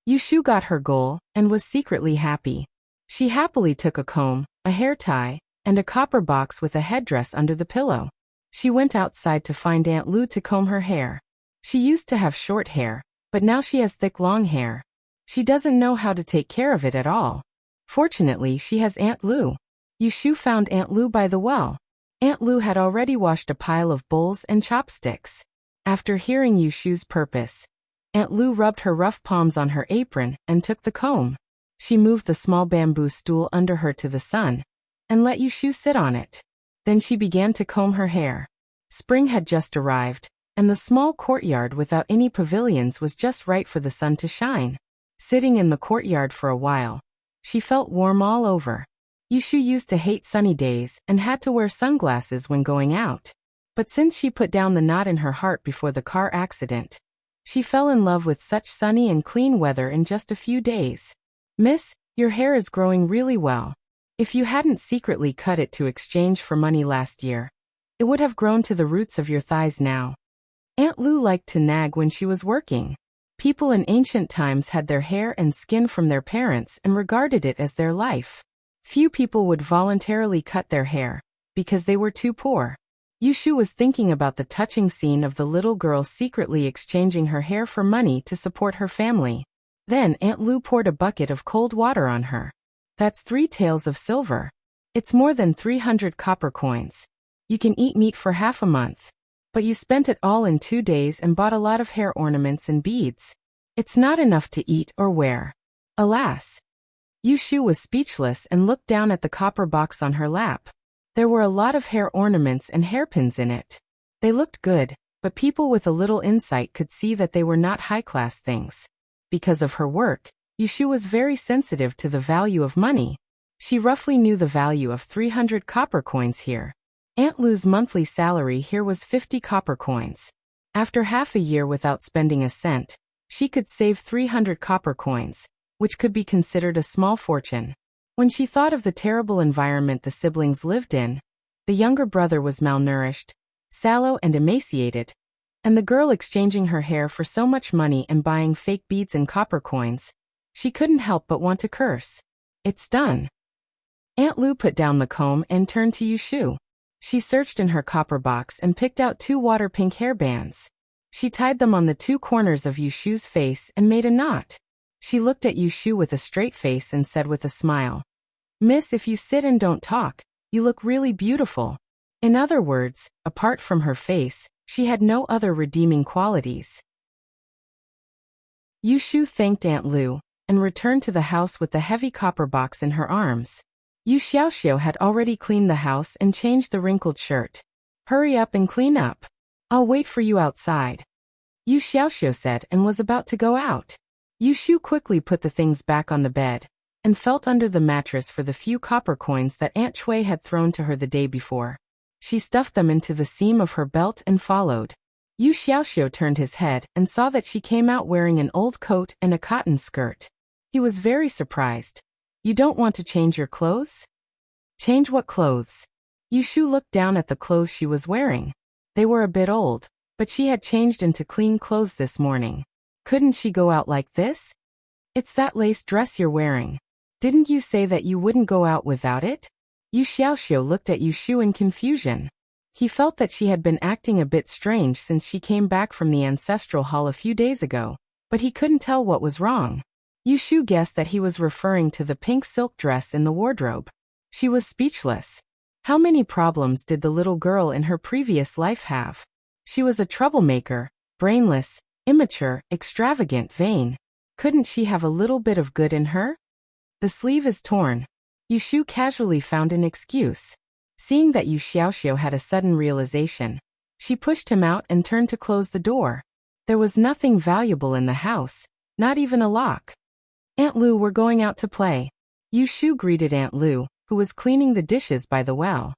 Yushu got her goal, and was secretly happy. She happily took a comb, a hair tie, and a copper box with a headdress under the pillow. She went outside to find Aunt Lu to comb her hair. She used to have short hair, but now she has thick long hair. She doesn't know how to take care of it at all. Fortunately, she has Aunt Lu. Yushu found Aunt Lu by the well. Aunt Lu had already washed a pile of bowls and chopsticks. After hearing Yushu's purpose, Aunt Lu rubbed her rough palms on her apron and took the comb. She moved the small bamboo stool under her to the sun, and let Yushu sit on it. Then she began to comb her hair. Spring had just arrived, and the small courtyard without any pavilions was just right for the sun to shine. Sitting in the courtyard for a while, she felt warm all over. Yushu used to hate sunny days and had to wear sunglasses when going out. But since she put down the knot in her heart before the car accident, she fell in love with such sunny and clean weather in just a few days. Miss, your hair is growing really well. If you hadn't secretly cut it to exchange for money last year, it would have grown to the roots of your thighs now. Aunt Lu liked to nag when she was working. People in ancient times had their hair and skin from their parents and regarded it as their life. Few people would voluntarily cut their hair, because they were too poor. Yushu was thinking about the touching scene of the little girl secretly exchanging her hair for money to support her family. Then Aunt Lu poured a bucket of cold water on her. That's 3 taels of silver. It's more than 300 copper coins. You can eat meat for half a month. But you spent it all in 2 days and bought a lot of hair ornaments and beads. It's not enough to eat or wear. Alas. Yushu was speechless and looked down at the copper box on her lap. There were a lot of hair ornaments and hairpins in it. They looked good, but people with a little insight could see that they were not high-class things. Because of her work, Yushu was very sensitive to the value of money. She roughly knew the value of 300 copper coins here. Aunt Lu's monthly salary here was 50 copper coins. After half a year without spending a cent, she could save 300 copper coins, which could be considered a small fortune. When she thought of the terrible environment the siblings lived in, the younger brother was malnourished, sallow and emaciated, and the girl exchanging her hair for so much money and buying fake beads and copper coins, she couldn't help but want to curse. It's done. Aunt Lu put down the comb and turned to Yushu. She searched in her copper box and picked out 2 water pink hairbands. She tied them on the 2 corners of Yushu's face and made a knot. She looked at Yushu with a straight face and said with a smile, Miss, if you sit and don't talk, you look really beautiful. In other words, apart from her face, she had no other redeeming qualities. Yushu thanked Aunt Lu and returned to the house with the heavy copper box in her arms. Yu Xiaoxiu had already cleaned the house and changed the wrinkled shirt. Hurry up and clean up. I'll wait for you outside. Yu Xiaoxiu said and was about to go out. Yushu quickly put the things back on the bed and felt under the mattress for the few copper coins that Aunt Chui had thrown to her the day before. She stuffed them into the seam of her belt and followed. Yu Xiaoxiu turned his head and saw that she came out wearing an old coat and a cotton skirt. He was very surprised. You don't want to change your clothes? Change what clothes? Yushu looked down at the clothes she was wearing. They were a bit old, but she had changed into clean clothes this morning. Couldn't she go out like this? It's that lace dress you're wearing. Didn't you say that you wouldn't go out without it? Yu Xiaoxiu looked at Yushu in confusion. He felt that she had been acting a bit strange since she came back from the ancestral hall a few days ago, but he couldn't tell what was wrong. Yushu guessed that he was referring to the pink silk dress in the wardrobe. She was speechless. How many problems did the little girl in her previous life have? She was a troublemaker, brainless, immature, extravagant, vain. Couldn't she have a little bit of good in her? The sleeve is torn. Yushu casually found an excuse. Seeing that Yu Xiaoxiu had a sudden realization, she pushed him out and turned to close the door. There was nothing valuable in the house, not even a lock. Aunt Lu, we're going out to play. Yushu greeted Aunt Lu, who was cleaning the dishes by the well.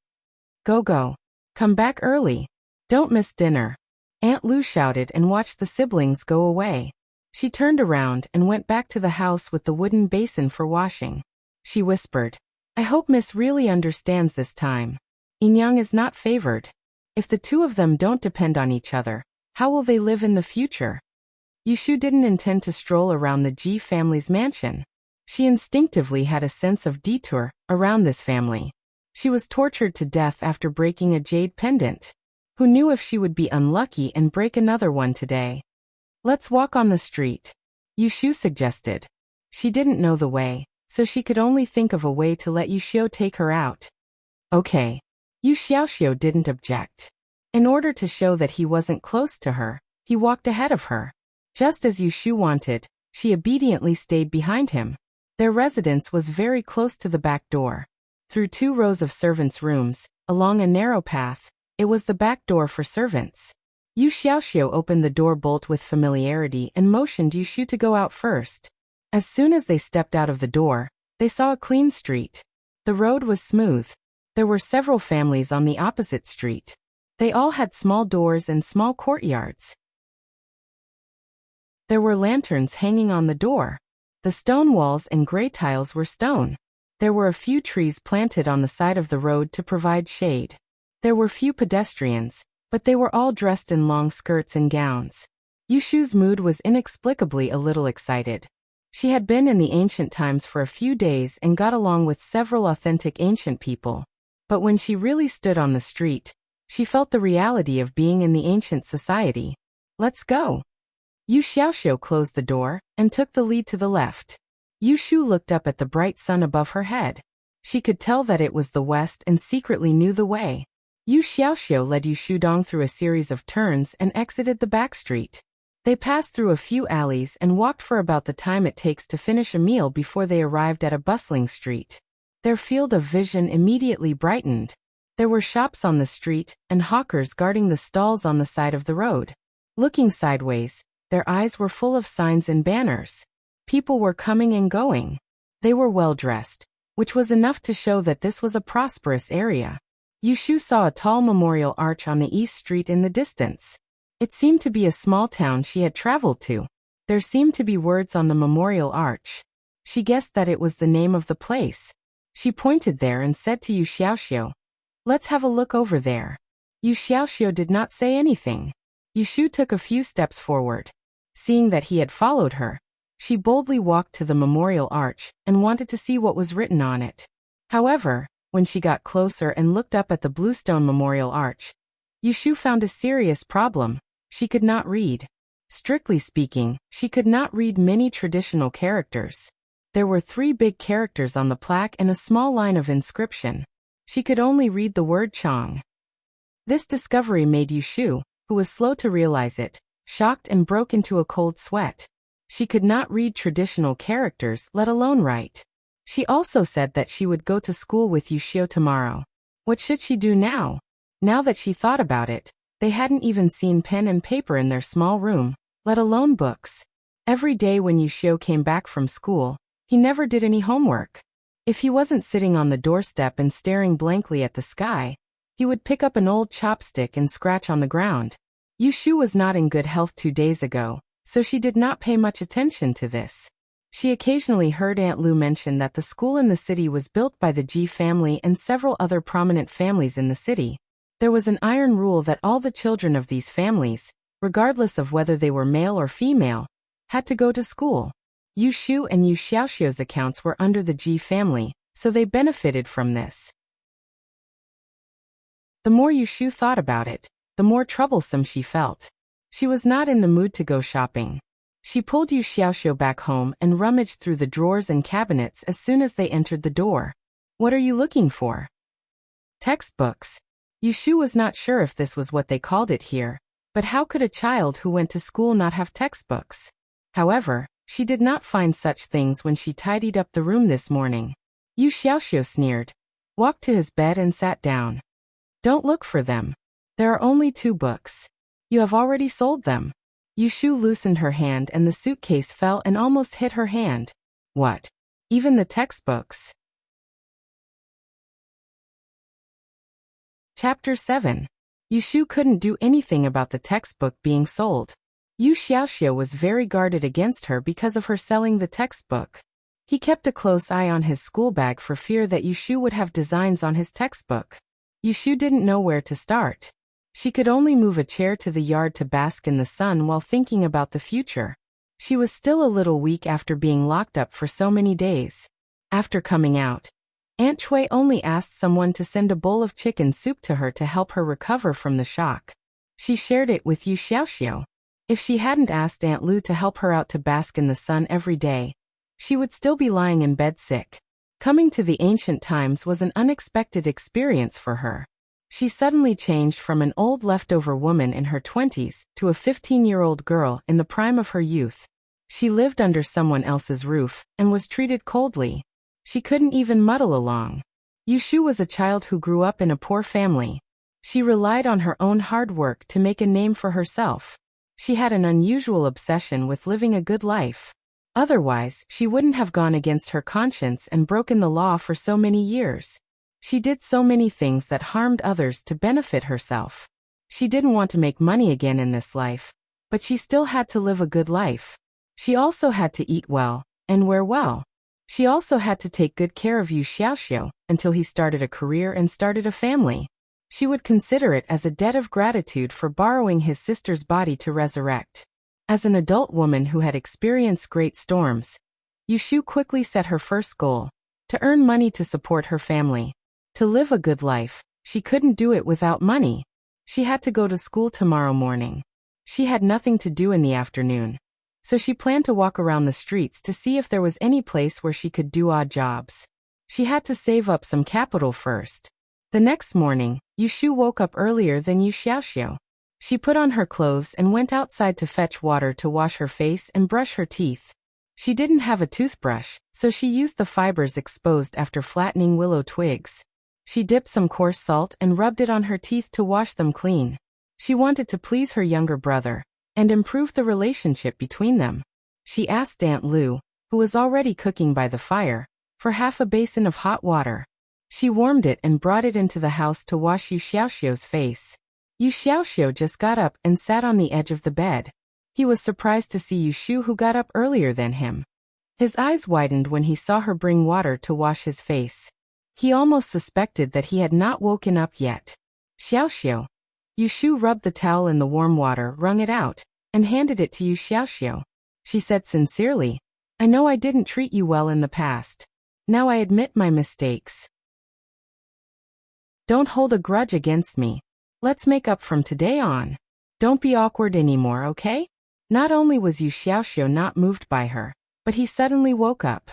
Go. Come back early. Don't miss dinner. Aunt Lu shouted and watched the siblings go away. She turned around and went back to the house with the wooden basin for washing. She whispered, I hope Miss really understands this time. Inyang is not favored. If the two of them don't depend on each other, how will they live in the future? Yushu didn't intend to stroll around the Ji family's mansion. She instinctively had a sense of detour around this family. She was tortured to death after breaking a jade pendant. Who knew if she would be unlucky and break another one today? Let's walk on the street, Yushu suggested. She didn't know the way, so she could only think of a way to let Yuxiu take her out. Okay. Yu Xiaoxiu didn't object. In order to show that he wasn't close to her, he walked ahead of her. Just as Yushu wanted, she obediently stayed behind him. Their residence was very close to the back door. Through 2 rows of servants' rooms, along a narrow path, it was the back door for servants. Yu Xiaoxiu opened the door bolt with familiarity and motioned Yushu to go out first. As soon as they stepped out of the door, they saw a clean street. The road was smooth. There were several families on the opposite street. They all had small doors and small courtyards. There were lanterns hanging on the door. The stone walls and gray tiles were stone. There were a few trees planted on the side of the road to provide shade. There were few pedestrians, but they were all dressed in long skirts and gowns. Yushu's mood was inexplicably a little excited. She had been in the ancient times for a few days and got along with several authentic ancient people. But when she really stood on the street, she felt the reality of being in the ancient society. Let's go. Yu Xiaoxiu closed the door and took the lead to the left. Yushu looked up at the bright sun above her head. She could tell that it was the west and secretly knew the way. Yu Xiaoxiu led Yu Shudong through a series of turns and exited the back street. They passed through a few alleys and walked for about the time it takes to finish a meal before they arrived at a bustling street. Their field of vision immediately brightened. There were shops on the street and hawkers guarding the stalls on the side of the road. Looking sideways, their eyes were full of signs and banners. People were coming and going. They were well dressed, which was enough to show that this was a prosperous area. Yushu saw a tall memorial arch on the east street in the distance. It seemed to be a small town she had traveled to. There seemed to be words on the memorial arch. She guessed that it was the name of the place. She pointed there and said to Yu Xiaoxiu, "Let's have a look over there." Yu Xiaoxiu did not say anything. Yushu took a few steps forward. Seeing that he had followed her, she boldly walked to the memorial arch and wanted to see what was written on it. However, when she got closer and looked up at the bluestone memorial arch, Yushu found a serious problem. She could not read. Strictly speaking, she could not read many traditional characters. There were 3 big characters on the plaque and a small line of inscription. She could only read the word Chong. This discovery made Yushu, who was slow to realize it, shocked and broke into a cold sweat. She could not read traditional characters, let alone write. She also said that she would go to school with Yushio tomorrow. What should she do now? Now that she thought about it, they hadn't even seen pen and paper in their small room, let alone books. Every day when Yushio came back from school, he never did any homework. If he wasn't sitting on the doorstep and staring blankly at the sky, he would pick up an old chopstick and scratch on the ground. Yushu was not in good health 2 days ago, so she did not pay much attention to this. She occasionally heard Aunt Lu mention that the school in the city was built by the Ji family and several other prominent families in the city. There was an iron rule that all the children of these families, regardless of whether they were male or female, had to go to school. Yushu and Yu Xiaoxiu's accounts were under the Ji family, so they benefited from this. The more Yushu thought about it, the more troublesome she felt. She was not in the mood to go shopping. She pulled Yu Xiaoxiu back home and rummaged through the drawers and cabinets as soon as they entered the door. What are you looking for? Textbooks. Yu Shu was not sure if this was what they called it here, but how could a child who went to school not have textbooks? However, she did not find such things when she tidied up the room this morning. Yu Xiaoxiu sneered, walked to his bed and sat down. Don't look for them. There are only 2 books. You have already sold them. Yu Shu loosened her hand and the suitcase fell and almost hit her hand. What? Even the textbooks? Chapter 7. Yu Shu couldn't do anything about the textbook being sold. Yu Xiaoxiu was very guarded against her because of her selling the textbook. He kept a close eye on his school bag for fear that Yu Shu would have designs on his textbook. Yu Shu didn't know where to start. She could only move a chair to the yard to bask in the sun while thinking about the future. She was still a little weak after being locked up for so many days. After coming out, Aunt Chui only asked someone to send a bowl of chicken soup to her to help her recover from the shock. She shared it with Yu Xiaoxiu. If she hadn't asked Aunt Lu to help her out to bask in the sun every day, she would still be lying in bed sick. Coming to the ancient times was an unexpected experience for her. She suddenly changed from an old leftover woman in her 20s to a 15-year-old girl in the prime of her youth. She lived under someone else's roof and was treated coldly. She couldn't even muddle along. Yu Shu was a child who grew up in a poor family. She relied on her own hard work to make a name for herself. She had an unusual obsession with living a good life. Otherwise, she wouldn't have gone against her conscience and broken the law for so many years. She did so many things that harmed others to benefit herself. She didn't want to make money again in this life, but she still had to live a good life. She also had to eat well and wear well. She also had to take good care of Yu Xiaoxiu until he started a career and started a family. She would consider it as a debt of gratitude for borrowing his sister's body to resurrect. As an adult woman who had experienced great storms, Yu Shu quickly set her first goal: to earn money to support her family. To live a good life, she couldn't do it without money. She had to go to school tomorrow morning. She had nothing to do in the afternoon, so she planned to walk around the streets to see if there was any place where she could do odd jobs. She had to save up some capital first. The next morning, Yu Shu woke up earlier than Yu Xiaoxiu. She put on her clothes and went outside to fetch water to wash her face and brush her teeth. She didn't have a toothbrush, so she used the fibers exposed after flattening willow twigs. She dipped some coarse salt and rubbed it on her teeth to wash them clean. She wanted to please her younger brother and improve the relationship between them. She asked Aunt Lu, who was already cooking by the fire, for half a basin of hot water. She warmed it and brought it into the house to wash Yu Xiaoxiu's face. Yu Xiaoxiu just got up and sat on the edge of the bed. He was surprised to see Yu Shu, who got up earlier than him. His eyes widened when he saw her bring water to wash his face. He almost suspected that he had not woken up yet. Xiaoxiu. Yu Shu rubbed the towel in the warm water, wrung it out, and handed it to Yu Xiaoxiu. She said sincerely, I know I didn't treat you well in the past. Now I admit my mistakes. Don't hold a grudge against me. Let's make up from today on. Don't be awkward anymore, okay? Not only was Yu Xiaoxiu not moved by her, but he suddenly woke up.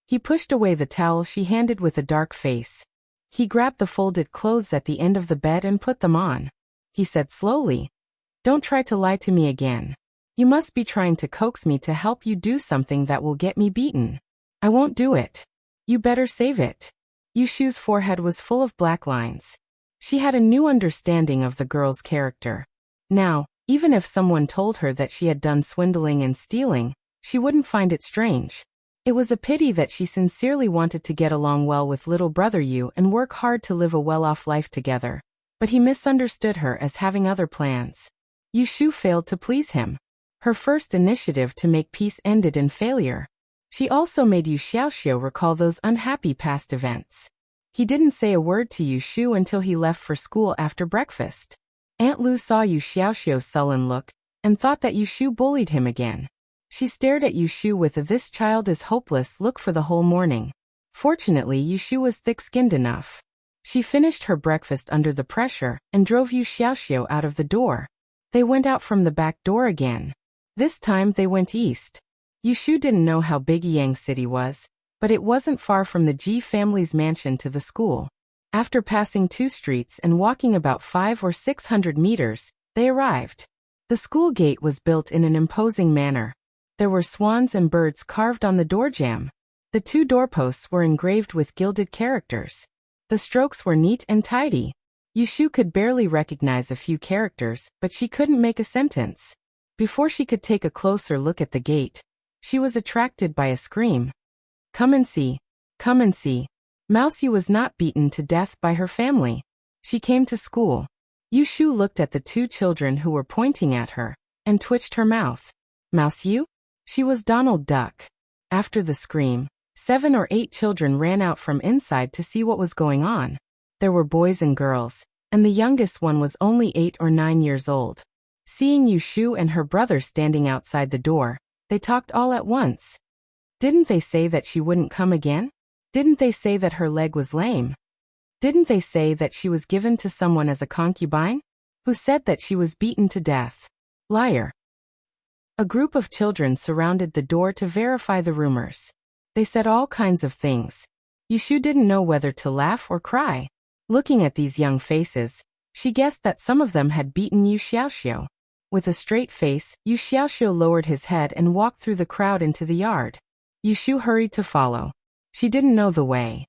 He pushed away the towel she handed with a dark face. He grabbed the folded clothes at the end of the bed and put them on. He said slowly, Don't try to lie to me again. You must be trying to coax me to help you do something that will get me beaten. I won't do it. You better save it. Yu Shu's forehead was full of black lines. She had a new understanding of the girl's character. Now, even if someone told her that she had done swindling and stealing, she wouldn't find it strange. It was a pity that she sincerely wanted to get along well with little brother Yu and work hard to live a well-off life together. But he misunderstood her as having other plans. Yu Shu failed to please him. Her first initiative to make peace ended in failure. She also made Yu Xiaoxiu recall those unhappy past events. He didn't say a word to Yu Shu until he left for school after breakfast. Aunt Lu saw Yu Xiaoxiu's sullen look and thought that Yu Shu bullied him again. She stared at Yu Shu with a "this child is hopeless" look for the whole morning. Fortunately, Yu Shu was thick-skinned enough. She finished her breakfast under the pressure and drove Yu Xiaoxiu out of the door. They went out from the back door again. This time they went east. Yushu didn't know how big Yang City was, but it wasn't far from the Ji family's mansion to the school. After passing 2 streets and walking about 500 or 600 meters, they arrived. The school gate was built in an imposing manner. There were swans and birds carved on the doorjamb. The 2 doorposts were engraved with gilded characters. The strokes were neat and tidy. Yushu could barely recognize a few characters, but she couldn't make a sentence. Before she could take a closer look at the gate, she was attracted by a scream. Come and see. Come and see. Mousie was not beaten to death by her family. She came to school. Yushu looked at the 2 children who were pointing at her, and twitched her mouth. Mousie? She was Donald Duck. After the scream, 7 or 8 children ran out from inside to see what was going on. There were boys and girls, and the youngest one was only 8 or 9 years old. Seeing Yushu and her brother standing outside the door, they talked all at once. Didn't they say that she wouldn't come again? Didn't they say that her leg was lame? Didn't they say that she was given to someone as a concubine? Who said that she was beaten to death? Liar. A group of children surrounded the door to verify the rumors. They said all kinds of things. Yushu didn't know whether to laugh or cry. Looking at these young faces, she guessed that some of them had beaten Yu Xiaoxiu. With a straight face, Yu Xiaoxiu lowered his head and walked through the crowd into the yard. Yushu hurried to follow. She didn't know the way.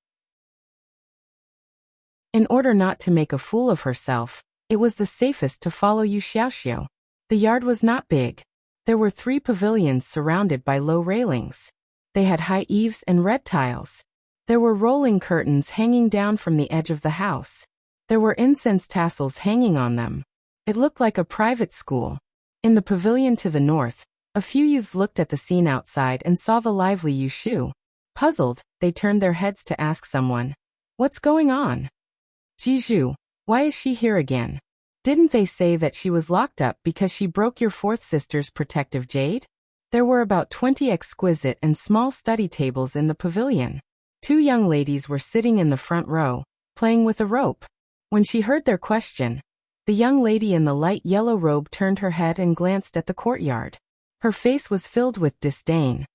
In order not to make a fool of herself, it was the safest to follow Yu Xiaoxiu. The yard was not big. There were 3 pavilions surrounded by low railings. They had high eaves and red tiles. There were rolling curtains hanging down from the edge of the house. There were incense tassels hanging on them. It looked like a private school. In the pavilion to the north, a few youths looked at the scene outside and saw the lively Yushu. Puzzled, they turned their heads to ask someone, "What's going on? Jiju, why is she here again? Didn't they say that she was locked up because she broke your 4th sister's protective jade?" There were about 20 exquisite and small study tables in the pavilion. 2 young ladies were sitting in the front row, playing with a rope. When she heard their question, the young lady in the light yellow robe turned her head and glanced at the courtyard. Her face was filled with disdain.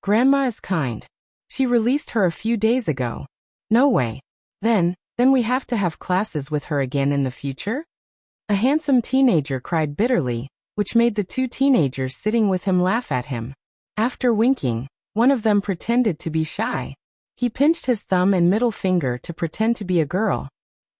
"Grandma is kind. She released her a few days ago. No way. Then we have to have classes with her again in the future?" A handsome teenager cried bitterly, which made the 2 teenagers sitting with him laugh at him. After winking, one of them pretended to be shy. He pinched his thumb and middle finger to pretend to be a girl.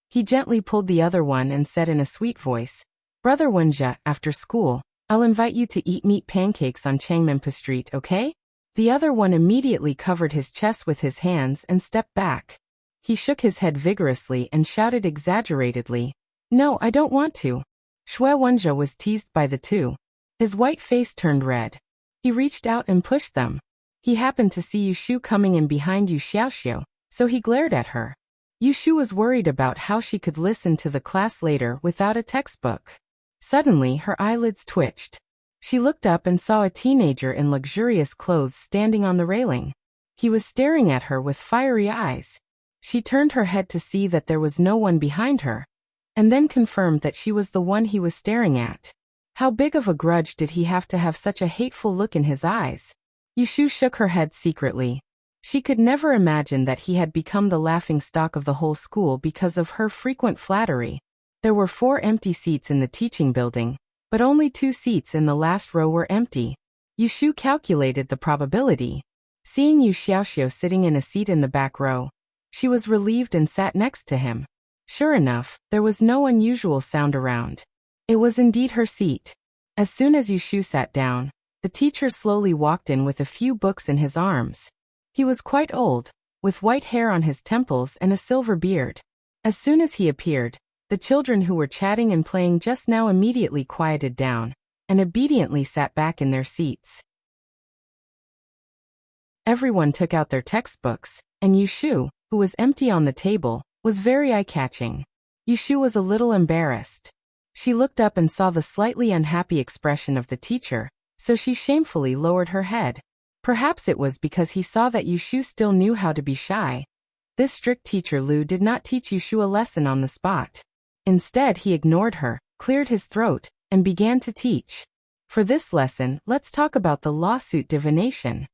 He gently pulled the other one and said in a sweet voice, "Brother Wenjia, after school, I'll invite you to eat meat pancakes on Changmenpa Street, okay?" The other one immediately covered his chest with his hands and stepped back. He shook his head vigorously and shouted exaggeratedly, "No, I don't want to." Shui Wenjia was teased by the 2. His white face turned red. He reached out and pushed them. He happened to see Yushu coming in behind Yu Xiaoxiu, so he glared at her. Yushu was worried about how she could listen to the class later without a textbook. Suddenly, her eyelids twitched. She looked up and saw a teenager in luxurious clothes standing on the railing. He was staring at her with fiery eyes. She turned her head to see that there was no one behind her, and then confirmed that she was the one he was staring at. How big of a grudge did he have to have such a hateful look in his eyes? Yushu shook her head secretly. She could never imagine that he had become the laughingstock of the whole school because of her frequent flattery. There were 4 empty seats in the teaching building, but only 2 seats in the last row were empty. Yushu calculated the probability. Seeing Yu Xiaoxiu sitting in a seat in the back row, she was relieved and sat next to him. Sure enough, there was no unusual sound around. It was indeed her seat. As soon as Yushu sat down, the teacher slowly walked in with a few books in his arms. He was quite old, with white hair on his temples and a silver beard. As soon as he appeared, the children who were chatting and playing just now immediately quieted down, and obediently sat back in their seats. Everyone took out their textbooks, and Yushu, who was empty on the table, was very eye-catching. Yushu was a little embarrassed. She looked up and saw the slightly unhappy expression of the teacher, so she shamefully lowered her head. Perhaps it was because he saw that Yushu still knew how to be shy. This strict teacher Lu did not teach Yushu a lesson on the spot. Instead, he ignored her, cleared his throat, and began to teach. For this lesson, let's talk about the lawsuit divination.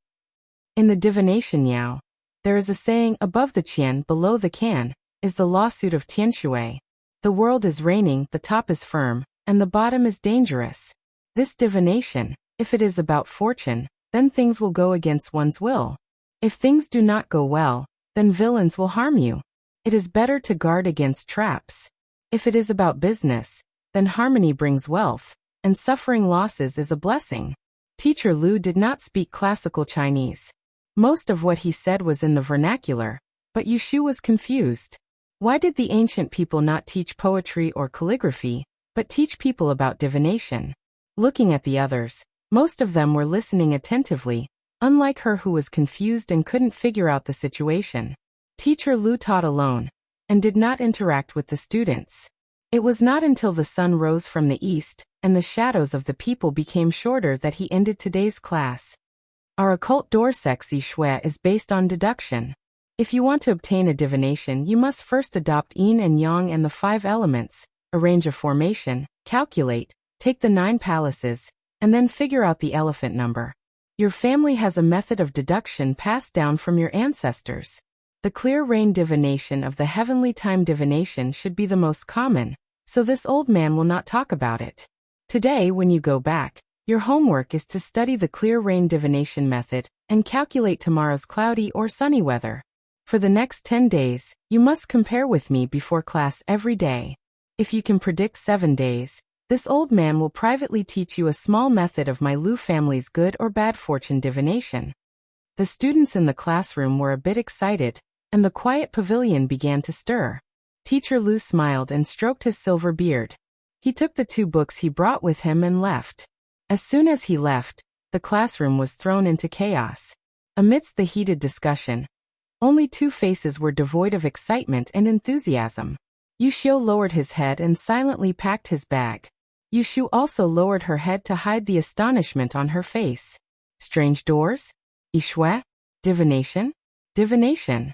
In the divination Yao, there is a saying, above the qian, below the can, is the lawsuit of Tianshui. The world is raining, the top is firm, and the bottom is dangerous. This divination, if it is about fortune, then things will go against one's will. If things do not go well, then villains will harm you. It is better to guard against traps. If it is about business, then harmony brings wealth, and suffering losses is a blessing. Teacher Lu did not speak classical Chinese. Most of what he said was in the vernacular, but Yushu was confused. Why did the ancient people not teach poetry or calligraphy, but teach people about divination? Looking at the others, most of them were listening attentively, unlike her who was confused and couldn't figure out the situation. Teacher Lu taught alone, and did not interact with the students. It was not until the sun rose from the east, and the shadows of the people became shorter that he ended today's class. Our occult door sexy shui is based on deduction. If you want to obtain a divination, you must first adopt yin and yang and the 5 elements, arrange a formation, calculate, take the 9 palaces, and then figure out the elephant number. Your family has a method of deduction passed down from your ancestors. The clear rain divination of the heavenly time divination should be the most common, so this old man will not talk about it. Today, when you go back, your homework is to study the clear rain divination method and calculate tomorrow's cloudy or sunny weather. For the next 10 days, you must compare with me before class every day. If you can predict 7 days, this old man will privately teach you a small method of my Lu family's good or bad fortune divination. The students in the classroom were a bit excited, and the quiet pavilion began to stir. Teacher Lu smiled and stroked his silver beard. He took the 2 books he brought with him and left. As soon as he left, the classroom was thrown into chaos. Amidst the heated discussion, only 2 faces were devoid of excitement and enthusiasm. Yuxiu lowered his head and silently packed his bag. Yushu also lowered her head to hide the astonishment on her face. Strange doors? Yishui? Divination? Divination.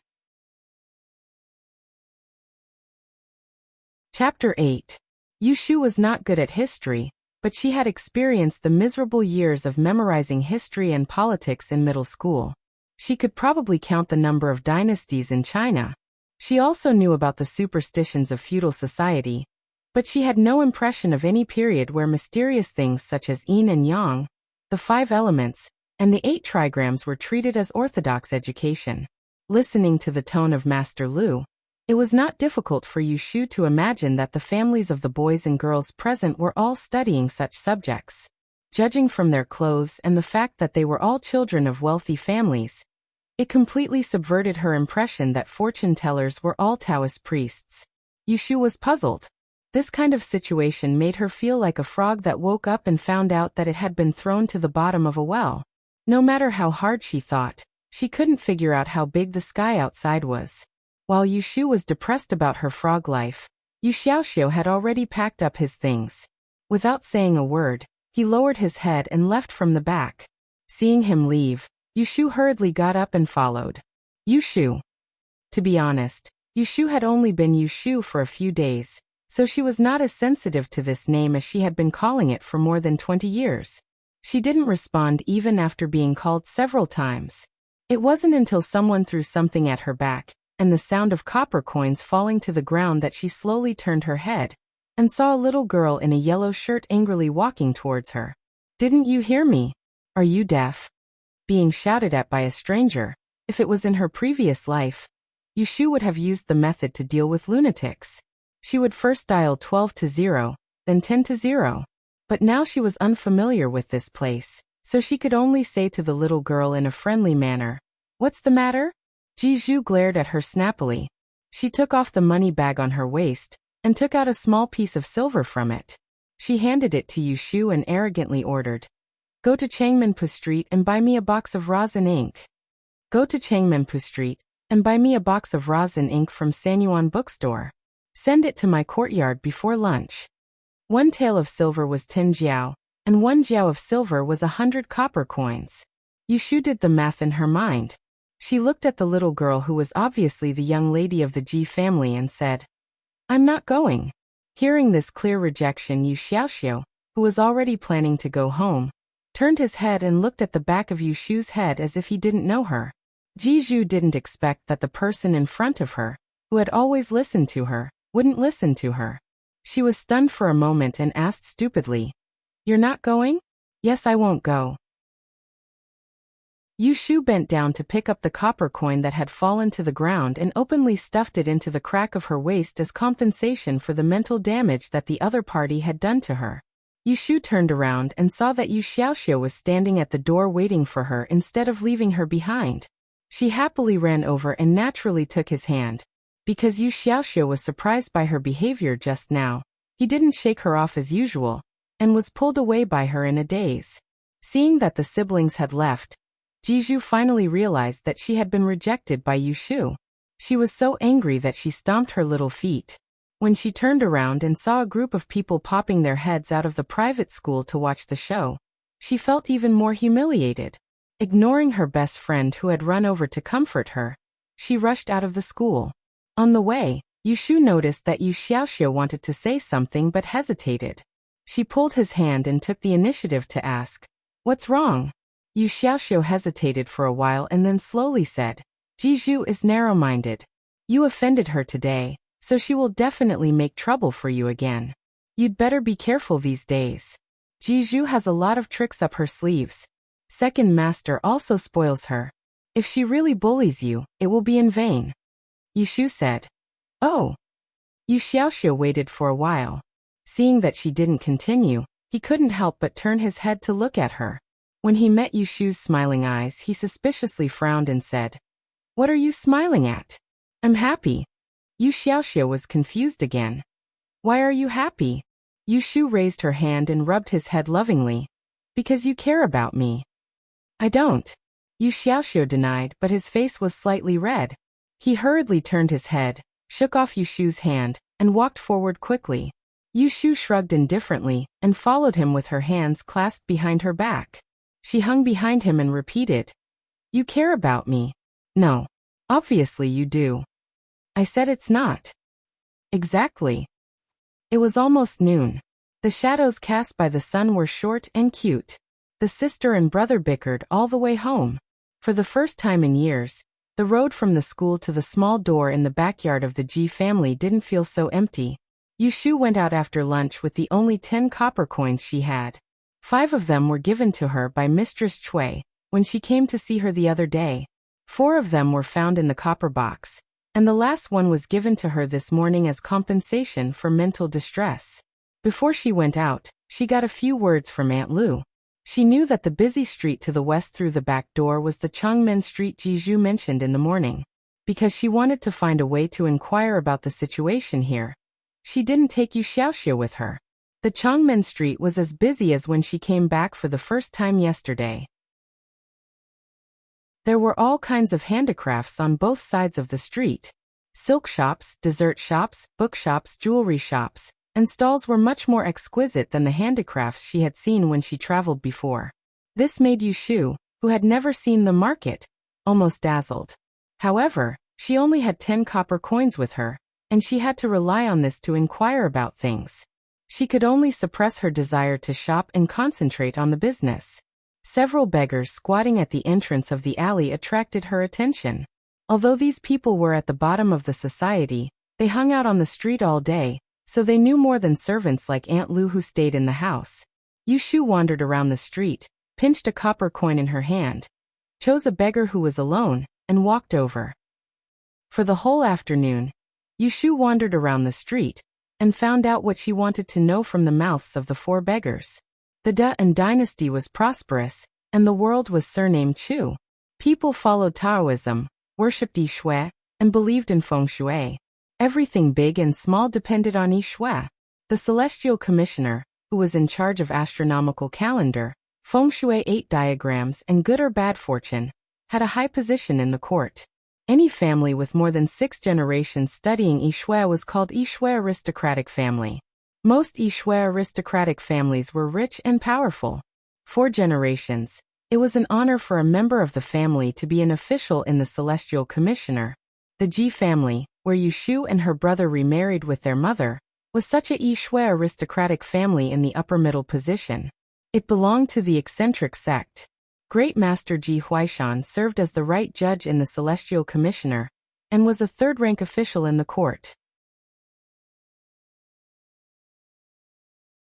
Chapter 8. Yushu was not good at history, but she had experienced the miserable years of memorizing history and politics in middle school. She could probably count the number of dynasties in China. She also knew about the superstitions of feudal society, but she had no impression of any period where mysterious things such as yin and yang, the 5 elements, and the 8 trigrams were treated as orthodox education. Listening to the tone of Master Lu, it was not difficult for Yushu to imagine that the families of the boys and girls present were all studying such subjects. Judging from their clothes and the fact that they were all children of wealthy families, it completely subverted her impression that fortune tellers were all Taoist priests. Yushu was puzzled. This kind of situation made her feel like a frog that woke up and found out that it had been thrown to the bottom of a well. No matter how hard she thought, she couldn't figure out how big the sky outside was. While Yushu was depressed about her frog life, Yu Xiaoxiu had already packed up his things. Without saying a word, he lowered his head and left from the back. Seeing him leave, Yushu hurriedly got up and followed. Yushu. To be honest, Yushu had only been Yushu for a few days, so she was not as sensitive to this name as she had been calling it for more than 20 years. She didn't respond even after being called several times. It wasn't until someone threw something at her back, and the sound of copper coins falling to the ground that she slowly turned her head, and saw a little girl in a yellow shirt angrily walking towards her. "Didn't you hear me? Are you deaf?" Being shouted at by a stranger, if it was in her previous life, Yushu would have used the method to deal with lunatics. She would first dial 12 to 0, then 10 to 0. But now she was unfamiliar with this place, so she could only say to the little girl in a friendly manner, "What's the matter?" Jiju glared at her snappily. She took off the money bag on her waist, and took out a small piece of silver from it. She handed it to Yushu and arrogantly ordered, "Go to Changmenpu Street and buy me a box of rosin ink." Go to Changmenpu Street and buy me a box of rosin ink from Sanyuan bookstore. Send it to my courtyard before lunch. 1 tael of silver was 10 jiao, and 1 jiao of silver was 100 copper coins. Yushu did the math in her mind. She looked at the little girl who was obviously the young lady of the Ji family and said, "I'm not going." Hearing this clear rejection, Yu Xiaoxiu, who was already planning to go home, turned his head and looked at the back of Yushu's head as if he didn't know her. Jiju didn't expect that the person in front of her, who had always listened to her, wouldn't listen to her. She was stunned for a moment and asked stupidly, "You're not going?" "Yes, I won't go." Yushu bent down to pick up the copper coin that had fallen to the ground and openly stuffed it into the crack of her waist as compensation for the mental damage that the other party had done to her. Yushu turned around and saw that Yu Xiaoxiu was standing at the door waiting for her instead of leaving her behind. She happily ran over and naturally took his hand. Because Yu Xiaoxiu was surprised by her behavior just now, he didn't shake her off as usual, and was pulled away by her in a daze. Seeing that the siblings had left, Jiju finally realized that she had been rejected by Yushu. She was so angry that she stomped her little feet. When she turned around and saw a group of people popping their heads out of the private school to watch the show, she felt even more humiliated. Ignoring her best friend who had run over to comfort her, she rushed out of the school. On the way, Yushu noticed that Yu Xiaoxiu wanted to say something but hesitated. She pulled his hand and took the initiative to ask, "What's wrong?" Yu Xiaoxiu hesitated for a while and then slowly said, "Jiju is narrow-minded. You offended her today, so she will definitely make trouble for you again. You'd better be careful these days. Jiju has a lot of tricks up her sleeves. Second master also spoils her. If she really bullies you, it will be in vain." Yushu said, "Oh." Yu Xiaoxiu waited for a while. Seeing that she didn't continue, he couldn't help but turn his head to look at her. When he met Yushu's smiling eyes, he suspiciously frowned and said, "What are you smiling at?" "I'm happy." Yu Xiaoxiu was confused again. "Why are you happy?" Yushu raised her hand and rubbed his head lovingly. "Because you care about me." "I don't." Yu Xiaoxiu denied, but his face was slightly red. He hurriedly turned his head, shook off Yushu's hand, and walked forward quickly. Yushu shrugged indifferently and followed him with her hands clasped behind her back. She hung behind him and repeated, "You care about me." "No. Obviously you do." "I said it's not." "Exactly." It was almost noon. The shadows cast by the sun were short and cute. The sister and brother bickered all the way home. For the first time in years, the road from the school to the small door in the backyard of the Ji family didn't feel so empty. Yushu went out after lunch with the only 10 copper coins she had. 5 of them were given to her by Mistress Chui when she came to see her the other day. 4 of them were found in the copper box, and the last one was given to her this morning as compensation for mental distress. Before she went out, she got a few words from Aunt Lu. She knew that the busy street to the west through the back door was the Changmen Street Jiju mentioned in the morning. Because she wanted to find a way to inquire about the situation here, she didn't take Yu Xiaoxiu with her. The Changmen Street was as busy as when she came back for the first time yesterday. There were all kinds of handicrafts on both sides of the street. Silk shops, dessert shops, bookshops, jewelry shops, and stalls were much more exquisite than the handicrafts she had seen when she traveled before. This made Yushu, who had never seen the market, almost dazzled. However, she only had 10 copper coins with her, and she had to rely on this to inquire about things. She could only suppress her desire to shop and concentrate on the business. Several beggars squatting at the entrance of the alley attracted her attention. Although these people were at the bottom of the society, they hung out on the street all day, so they knew more than servants like Aunt Lu who stayed in the house. Yushu wandered around the street, pinched a copper coin in her hand, chose a beggar who was alone, and walked over. For the whole afternoon, Yushu wandered around the street, and found out what she wanted to know from the mouths of the 4 beggars. The Dan dynasty was prosperous, and the world was surnamed Chu. People followed Taoism, worshipped Yi Shui, and believed in feng shui. Everything big and small depended on Yi Shui. The celestial commissioner, who was in charge of astronomical calendar, feng shui 8 diagrams and good or bad fortune, had a high position in the court. Any family with more than 6 generations studying Yi Shui was called Yi Shui aristocratic family. Most Yi Shui aristocratic families were rich and powerful. 4 generations, it was an honor for a member of the family to be an official in the celestial commissioner. The Ji family, where Yushu and her brother remarried with their mother, was such a shui aristocratic family in the upper middle position. It belonged to the eccentric sect. Great Master Ji Huaishan served as the right judge in the Celestial Commissioner, and was a third-rank official in the court.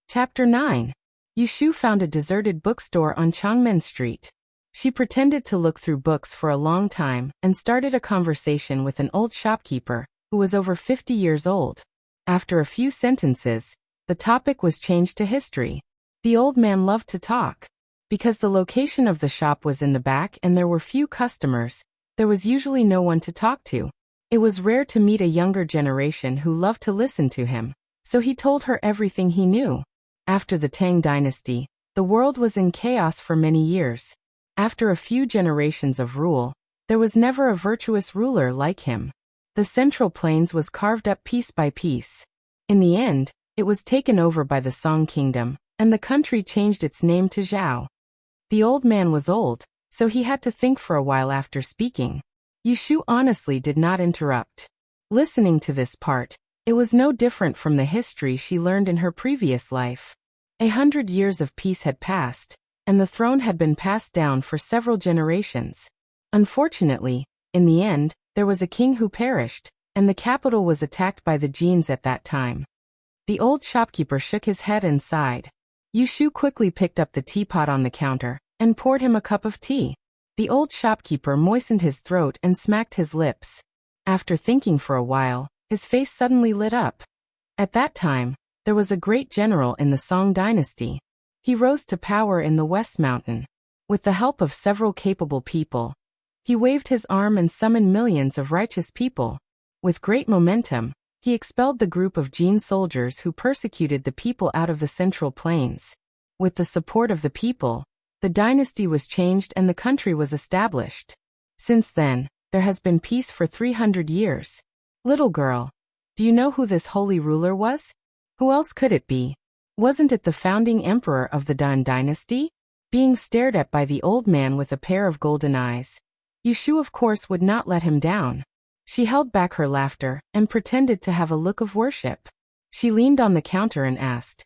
Chapter 9. Yushu found a deserted bookstore on Changmen Street. She pretended to look through books for a long time and started a conversation with an old shopkeeper who was over 50 years old. After a few sentences, the topic was changed to history. The old man loved to talk. Because the location of the shop was in the back and there were few customers, there was usually no one to talk to. It was rare to meet a younger generation who loved to listen to him, so he told her everything he knew. After the Tang dynasty, the world was in chaos for many years. After a few generations of rule, there was never a virtuous ruler like him. The Central Plains was carved up piece by piece. In the end, it was taken over by the Song Kingdom, and the country changed its name to Zhao. The old man was old, so he had to think for a while after speaking. Yushu honestly did not interrupt. Listening to this part, it was no different from the history she learned in her previous life. 100 years of peace had passed, and the throne had been passed down for several generations. Unfortunately, in the end, there was a king who perished, and the capital was attacked by the Genes at that time. The old shopkeeper shook his head and sighed. Yushu quickly picked up the teapot on the counter and poured him a cup of tea. The old shopkeeper moistened his throat and smacked his lips. After thinking for a while, his face suddenly lit up. At that time, there was a great general in the Song dynasty. He rose to power in the West Mountain. With the help of several capable people, he waved his arm and summoned millions of righteous people. With great momentum, he expelled the group of Jin soldiers who persecuted the people out of the Central Plains. With the support of the people, the dynasty was changed and the country was established. Since then, there has been peace for 300 years. Little girl, do you know who this holy ruler was? Who else could it be? Wasn't it the founding emperor of the Dan dynasty? Being stared at by the old man with a pair of golden eyes, Yushu of course would not let him down. She held back her laughter and pretended to have a look of worship. She leaned on the counter and asked,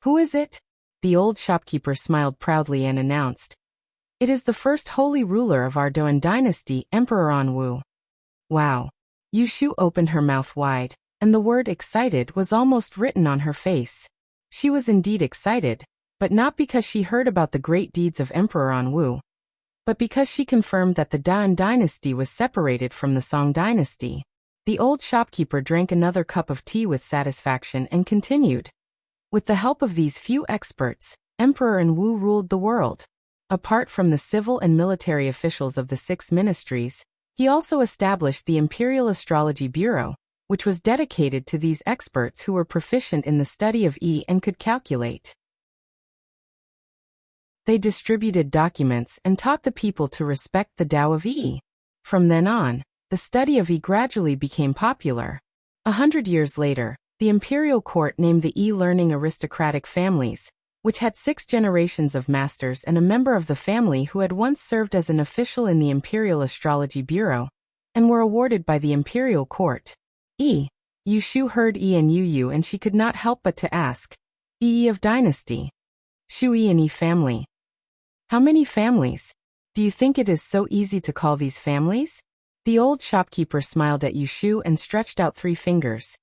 "Who is it?" The old shopkeeper smiled proudly and announced, "It is the first holy ruler of our Doan dynasty, Emperor Anwu." Wow! Yushu opened her mouth wide, and the word excited was almost written on her face. She was indeed excited, but not because she heard about the great deeds of Emperor Anwu, but because she confirmed that the Dan dynasty was separated from the Song dynasty. The old shopkeeper drank another cup of tea with satisfaction and continued. With the help of these few experts, Emperor Anwu ruled the world. Apart from the civil and military officials of the 6 ministries, he also established the Imperial Astrology Bureau, which was dedicated to these experts who were proficient in the study of and could calculate. They distributed documents and taught the people to respect the Tao of From then on, the study of gradually became popular. 100 years later, the imperial court named the learning aristocratic families, which had 6 generations of masters and a member of the family who had once served as an official in the Imperial Astrology Bureau, and were awarded by the imperial court. Yushu heard and Yu and she could not help but to ask, of dynasty. Shu and family. How many families? Do you think it is so easy to call these families? The old shopkeeper smiled at Yushu and stretched out 3 fingers.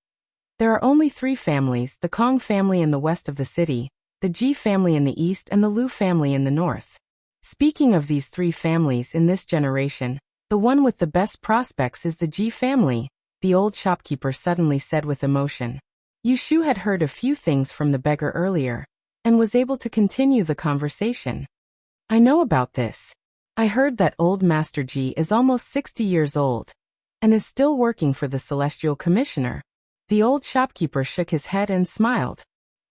There are only 3 families, the Kong family in the west of the city, the Ji family in the east and the Lu family in the north. Speaking of these 3 families in this generation, the one with the best prospects is the Ji family, the old shopkeeper suddenly said with emotion. Yushu had heard a few things from the beggar earlier, and was able to continue the conversation. I know about this. I heard that old Master Ji is almost 60 years old, and is still working for the Celestial Commissioner. The old shopkeeper shook his head and smiled.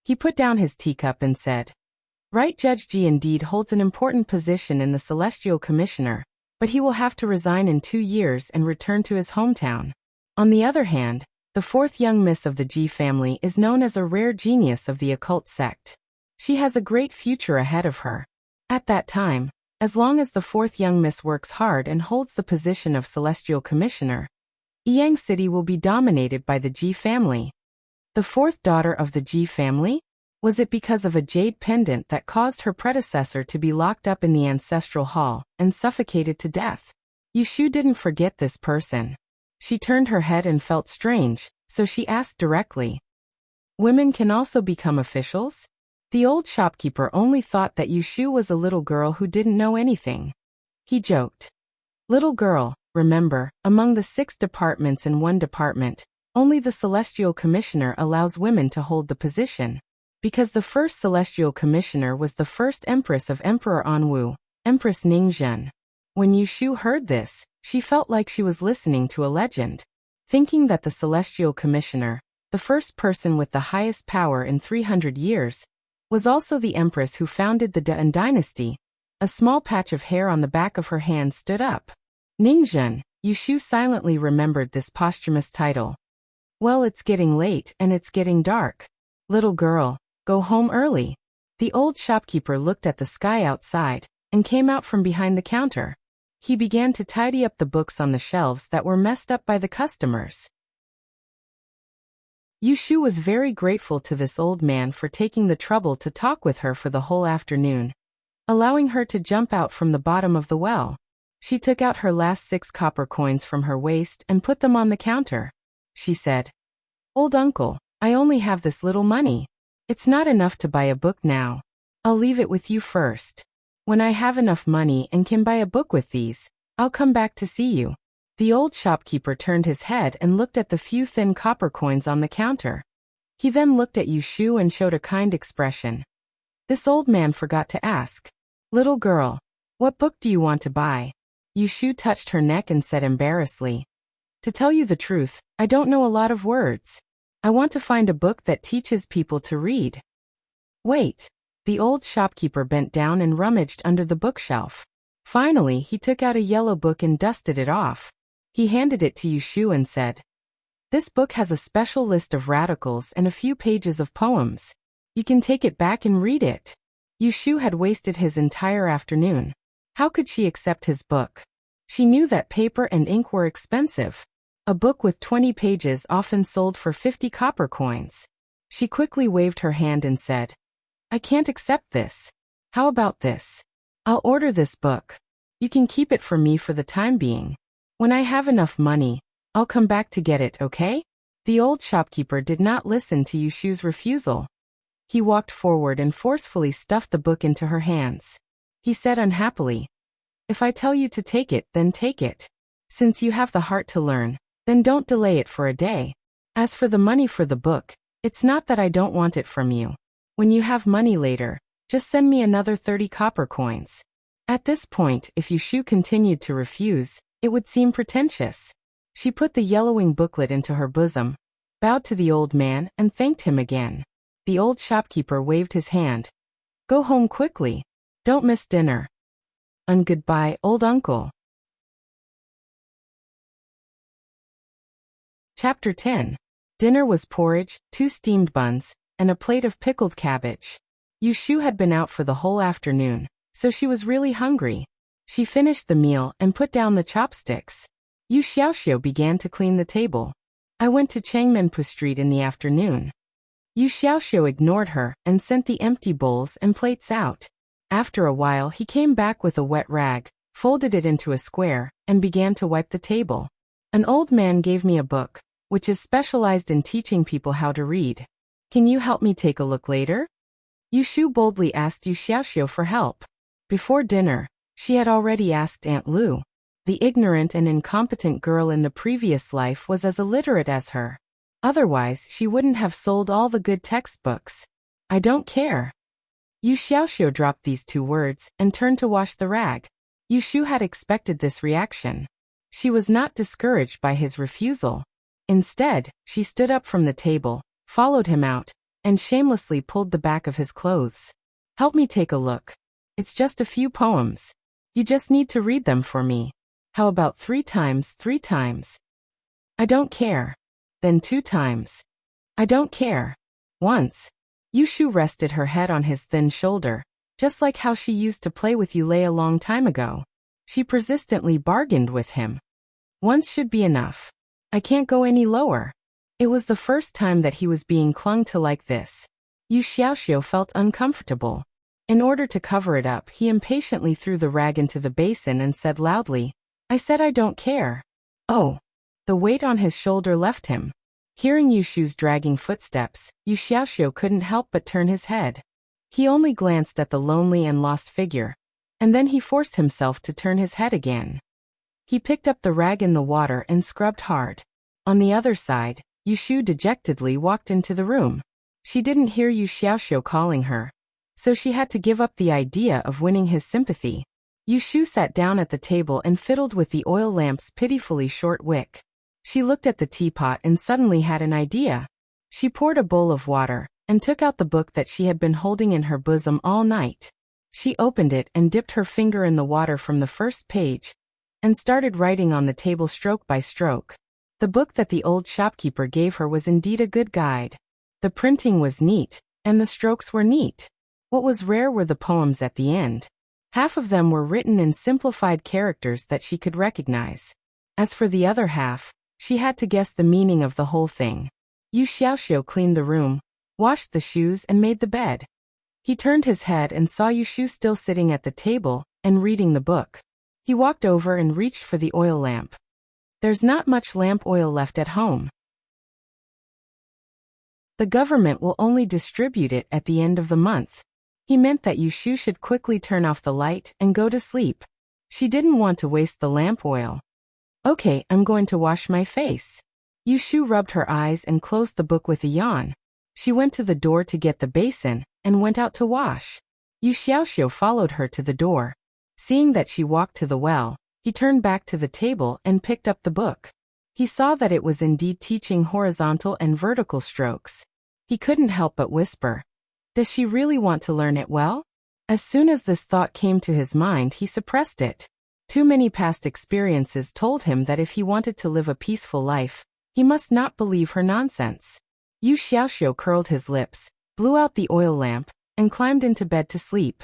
He put down his teacup and said, "Right, Judge Ji indeed holds an important position in the Celestial Commissioner, but he will have to resign in 2 years and return to his hometown. On the other hand, the 4th young miss of the Ji family is known as a rare genius of the occult sect. She has a great future ahead of her. At that time, as long as the 4th young miss works hard and holds the position of Celestial Commissioner, Yang City will be dominated by the Ji family." The fourth daughter of the Ji family? Was it because of a jade pendant that caused her predecessor to be locked up in the ancestral hall and suffocated to death? Yushu didn't forget this person. She turned her head and felt strange, so she asked directly. Women can also become officials? The old shopkeeper only thought that Yushu was a little girl who didn't know anything. He joked. Little girl, remember, among the 6 departments in one department, only the Celestial Commissioner allows women to hold the position. Because the first Celestial Commissioner was the first Empress of Emperor Anwu, Empress Ningzhen. When Yushu heard this, she felt like she was listening to a legend. Thinking that the Celestial Commissioner, the first person with the highest power in 300 years, was also the Empress who founded the Dan dynasty, a small patch of hair on the back of her hand stood up. Ningzhen, Yushu silently remembered this posthumous title. Well, it's getting late and it's getting dark. Little girl, go home early. The old shopkeeper looked at the sky outside and came out from behind the counter. He began to tidy up the books on the shelves that were messed up by the customers. Yushu was very grateful to this old man for taking the trouble to talk with her for the whole afternoon, allowing her to jump out from the bottom of the well. She took out her last 6 copper coins from her waist and put them on the counter. She said, Old uncle, I only have this little money. It's not enough to buy a book now. I'll leave it with you first. When I have enough money and can buy a book with these, I'll come back to see you. The old shopkeeper turned his head and looked at the few thin copper coins on the counter. He then looked at Yushu and showed a kind expression. This old man forgot to ask, Little girl, what book do you want to buy? Yushu touched her neck and said embarrassedly, To tell you the truth, I don't know a lot of words. I want to find a book that teaches people to read. Wait. The old shopkeeper bent down and rummaged under the bookshelf. Finally, he took out a yellow book and dusted it off. He handed it to Yushu and said, This book has a special list of radicals and a few pages of poems. You can take it back and read it. Yushu had wasted his entire afternoon. How could she accept his book? She knew that paper and ink were expensive. A book with 20 pages often sold for 50 copper coins. She quickly waved her hand and said, I can't accept this. How about this? I'll order this book. You can keep it for me for the time being. When I have enough money, I'll come back to get it, okay? The old shopkeeper did not listen to Yushu's refusal. He walked forward and forcefully stuffed the book into her hands. He said unhappily, If I tell you to take it, then take it. Since you have the heart to learn, then don't delay it for a day. As for the money for the book, it's not that I don't want it from you. When you have money later, just send me another 30 copper coins. At this point, if Yushu continued to refuse, it would seem pretentious. She put the yellowing booklet into her bosom, bowed to the old man, and thanked him again. The old shopkeeper waved his hand. Go home quickly. Don't miss dinner. And goodbye, old uncle. Chapter 10. Dinner was porridge, 2 steamed buns, and a plate of pickled cabbage. Yushu had been out for the whole afternoon, so she was really hungry. She finished the meal and put down the chopsticks. Yu Xiaoxiu began to clean the table. I went to Changmenpu Street in the afternoon. Yu Xiaoxiu ignored her and sent the empty bowls and plates out. After a while he came back with a wet rag, folded it into a square, and began to wipe the table. An old man gave me a book, which is specialized in teaching people how to read. Can you help me take a look later? Yushu boldly asked Yu Xiaoxiu for help. Before dinner, she had already asked Aunt Lu. The ignorant and incompetent girl in the previous life was as illiterate as her. Otherwise, she wouldn't have sold all the good textbooks. I don't care. Yu Xiaoxiu dropped these 2 words and turned to wash the rag. Yushu had expected this reaction. She was not discouraged by his refusal. Instead, she stood up from the table, followed him out, and shamelessly pulled the back of his clothes. Help me take a look. It's just a few poems. You just need to read them for me. How about 3 times, 3 times? I don't care. Then 2 times. I don't care. Once. Yushu rested her head on his thin shoulder, just like how she used to play with Yulei a long time ago. She persistently bargained with him. Once should be enough. I can't go any lower. It was the first time that he was being clung to like this. Yu Xiaoxiu felt uncomfortable. In order to cover it up, he impatiently threw the rag into the basin and said loudly, "I said I don't care." Oh. The weight on his shoulder left him. Hearing Yu Shu's dragging footsteps, Yu Xiaoxiu couldn't help but turn his head. He only glanced at the lonely and lost figure, and then he forced himself to turn his head again. He picked up the rag in the water and scrubbed hard. On the other side, Yu Shu dejectedly walked into the room. She didn't hear Yu Xiaoxiu calling her, so she had to give up the idea of winning his sympathy. Yu Shu sat down at the table and fiddled with the oil lamp's pitifully short wick. She looked at the teapot and suddenly had an idea. She poured a bowl of water and took out the book that she had been holding in her bosom all night. She opened it and dipped her finger in the water from the first page and started writing on the table stroke by stroke. The book that the old shopkeeper gave her was indeed a good guide. The printing was neat, and the strokes were neat. What was rare were the poems at the end. Half of them were written in simplified characters that she could recognize. As for the other half, she had to guess the meaning of the whole thing. Yu Xiaoxiu cleaned the room, washed the shoes and made the bed. He turned his head and saw Yu Shu still sitting at the table and reading the book. He walked over and reached for the oil lamp. "There's not much lamp oil left at home. The government will only distribute it at the end of the month." He meant that Yu Shu should quickly turn off the light and go to sleep. She didn't want to waste the lamp oil. "Okay, I'm going to wash my face." Yu Shu rubbed her eyes and closed the book with a yawn. She went to the door to get the basin and went out to wash. Yu Xiaoxiu followed her to the door. Seeing that she walked to the well, he turned back to the table and picked up the book. He saw that it was indeed teaching horizontal and vertical strokes. He couldn't help but whisper, "Does she really want to learn it well?" As soon as this thought came to his mind, he suppressed it. Too many past experiences told him that if he wanted to live a peaceful life, he must not believe her nonsense. Yu Xiaoxiu curled his lips, blew out the oil lamp, and climbed into bed to sleep.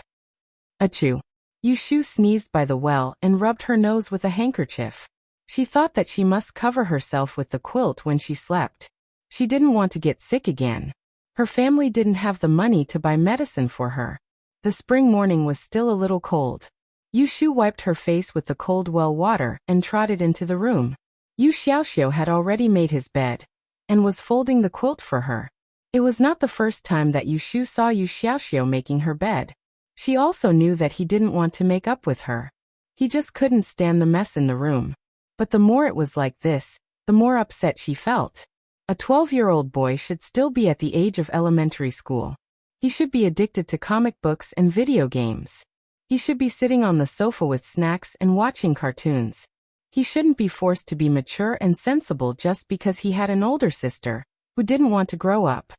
Achoo! Yu Shu sneezed by the well and rubbed her nose with a handkerchief. She thought that she must cover herself with the quilt when she slept. She didn't want to get sick again. Her family didn't have the money to buy medicine for her. The spring morning was still a little cold. Yu Shu wiped her face with the cold well water and trotted into the room. Yu Xiaoxiu had already made his bed and was folding the quilt for her. It was not the first time that Yu Shu saw Yu Xiaoxiu making her bed. She also knew that he didn't want to make up with her. He just couldn't stand the mess in the room. But the more it was like this, the more upset she felt. A 12-year-old boy should still be at the age of elementary school. He should be addicted to comic books and video games. He should be sitting on the sofa with snacks and watching cartoons. He shouldn't be forced to be mature and sensible just because he had an older sister who didn't want to grow up.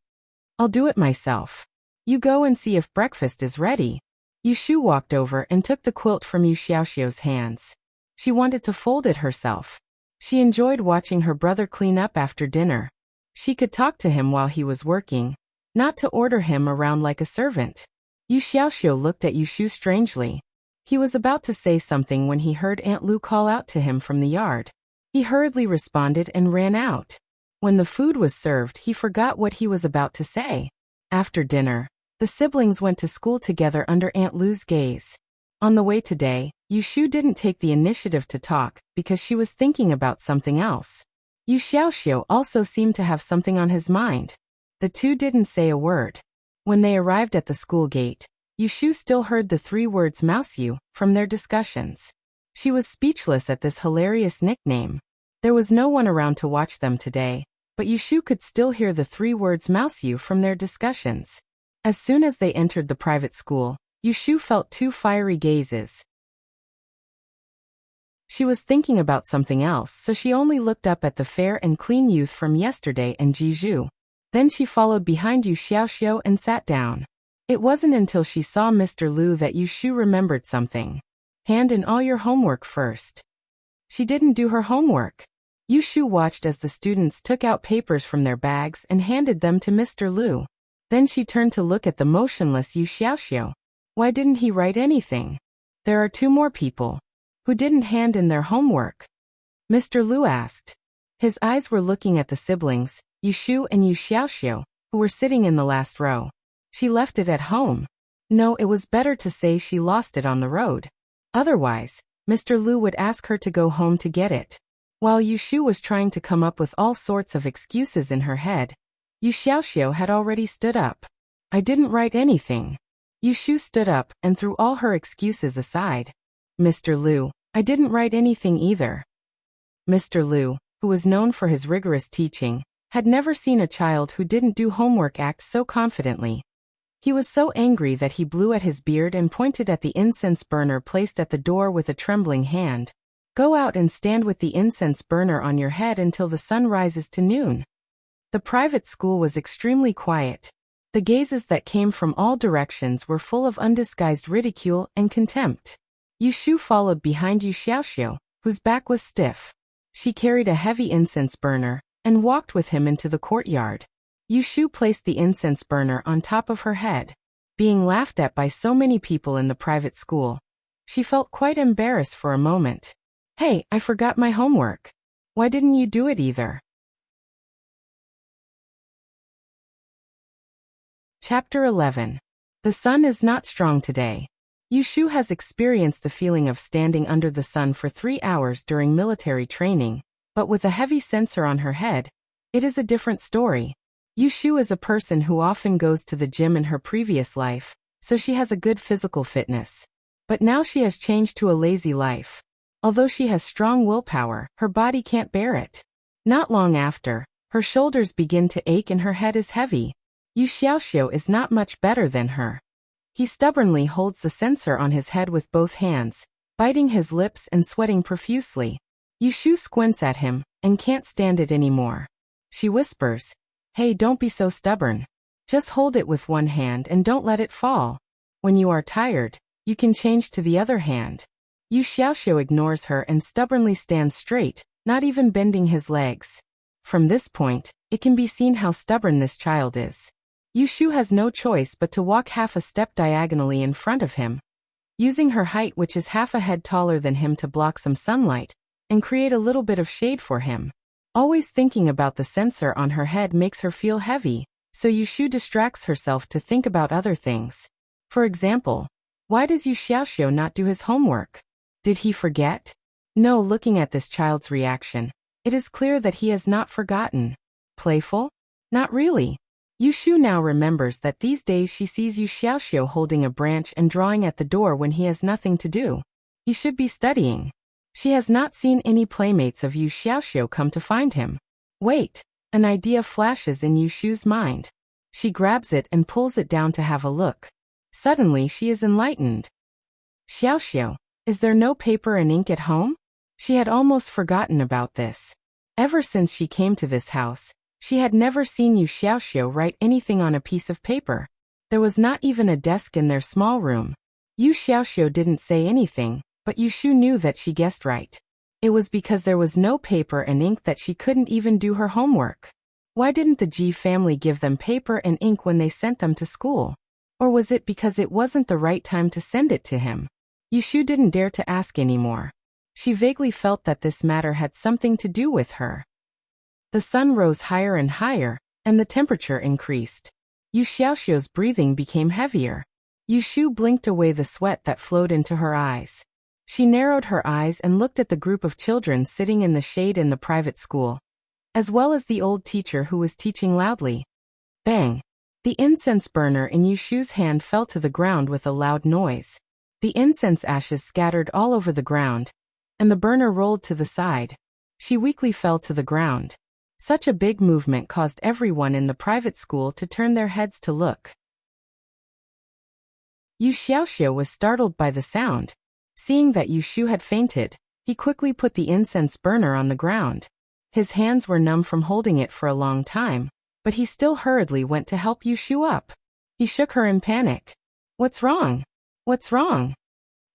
"I'll do it myself. You go and see if breakfast is ready." Yu Shu walked over and took the quilt from Yu Xiaoxiu's hands. She wanted to fold it herself. She enjoyed watching her brother clean up after dinner. She could talk to him while he was working, not to order him around like a servant. Yu Xiaoxiu looked at Yu Shu strangely. He was about to say something when he heard Aunt Lu call out to him from the yard. He hurriedly responded and ran out. When the food was served, he forgot what he was about to say. After dinner, the siblings went to school together under Aunt Lu's gaze. On the way today, Yu Shu didn't take the initiative to talk because she was thinking about something else. Yu Xiaoxiu also seemed to have something on his mind. The two didn't say a word. When they arrived at the school gate, Yu Shu still heard the 3 words "Mouseu" from their discussions. She was speechless at this hilarious nickname. There was no one around to watch them today, but Yu Shu could still hear the 3 words "Mouseu" from their discussions. As soon as they entered the private school, Yu Shu felt 2 fiery gazes. She was thinking about something else, so she only looked up at the fair and clean youth from yesterday and Jiju. Then she followed behind Yu Xiaoxiu and sat down. It wasn't until she saw Mr. Lu that Yu Shu remembered something. "Hand in all your homework first." She didn't do her homework. Yu Shu watched as the students took out papers from their bags and handed them to Mr. Lu. Then she turned to look at the motionless Yu Xiaoxiu. Why didn't he write anything? "There are 2 more people who didn't hand in their homework?" Mr. Lu asked. His eyes were looking at the siblings, Yushu and Yu Xiaoxiu, who were sitting in the last row. She left it at home. No, it was better to say she lost it on the road. Otherwise, Mr. Lu would ask her to go home to get it. While Yushu was trying to come up with all sorts of excuses in her head, Yu Xiaoxiu had already stood up. I didn't write anything. Yushu stood up and threw all her excuses aside. Mr. Lu, I didn't write anything either. Mr. Lu, who was known for his rigorous teaching, had never seen a child who didn't do homework act so confidently. He was so angry that he blew at his beard and pointed at the incense burner placed at the door with a trembling hand. Go out and stand with the incense burner on your head until the sun rises to noon. The private school was extremely quiet. The gazes that came from all directions were full of undisguised ridicule and contempt. Yushu followed behind Yu Xiaoxiu, whose back was stiff. She carried a heavy incense burner and walked with him into the courtyard. Yushu placed the incense burner on top of her head. Being laughed at by so many people in the private school, she felt quite embarrassed for a moment. Hey, I forgot my homework. Why didn't you do it either? Chapter 11. The sun is not strong today. Yushu has experienced the feeling of standing under the sun for 3 hours during military training, but with a heavy sensor on her head, it is a different story. Yushu is a person who often goes to the gym in her previous life, so she has a good physical fitness. But now she has changed to a lazy life. Although she has strong willpower, her body can't bear it. Not long after, her shoulders begin to ache and her head is heavy. Yu Xiaoxiu is not much better than her. He stubbornly holds the sensor on his head with both hands, biting his lips and sweating profusely. Yushu squints at him and can't stand it anymore. She whispers, "Hey, don't be so stubborn. Just hold it with one hand and don't let it fall. When you are tired, you can change to the other hand." Yu Xiaoxiu ignores her and stubbornly stands straight, not even bending his legs. From this point, it can be seen how stubborn this child is. Yushu has no choice but to walk half a step diagonally in front of him, using her height, which is half a head taller than him, to block some sunlight and create a little bit of shade for him. Always thinking about the sensor on her head makes her feel heavy, so Yushu distracts herself to think about other things. For example, why does Yu Xiaoxiu not do his homework? Did he forget? No, looking at this child's reaction, it is clear that he has not forgotten. Playful? Not really. Yushu now remembers that these days she sees Yu Xiaoxiu holding a branch and drawing at the door when he has nothing to do. He should be studying. She has not seen any playmates of Yu Xiaoxiu come to find him. Wait, an idea flashes in Yushu's mind. She grabs it and pulls it down to have a look. Suddenly she is enlightened. Xiaoxiu, is there no paper and ink at home? She had almost forgotten about this. Ever since she came to this house, she had never seen Yu Xiaoxiu write anything on a piece of paper. There was not even a desk in their small room. Yu Xiaoxiu didn't say anything, but Yushu knew that she guessed right. It was because there was no paper and ink that she couldn't even do her homework. Why didn't the Ji family give them paper and ink when they sent them to school? Or was it because it wasn't the right time to send it to him? Yushu didn't dare to ask anymore. She vaguely felt that this matter had something to do with her. The sun rose higher and higher, and the temperature increased. Yu Xiaoxiu's breathing became heavier. Yushu blinked away the sweat that flowed into her eyes. She narrowed her eyes and looked at the group of children sitting in the shade in the private school, as well as the old teacher who was teaching loudly. Bang! The incense burner in Yushu's hand fell to the ground with a loud noise. The incense ashes scattered all over the ground, and the burner rolled to the side. She weakly fell to the ground. Such a big movement caused everyone in the private school to turn their heads to look. Yu Xiaoxiu was startled by the sound. Seeing that Yushu had fainted, he quickly put the incense burner on the ground. His hands were numb from holding it for a long time, but he still hurriedly went to help Yushu up. He shook her in panic. "What's wrong? What's wrong?"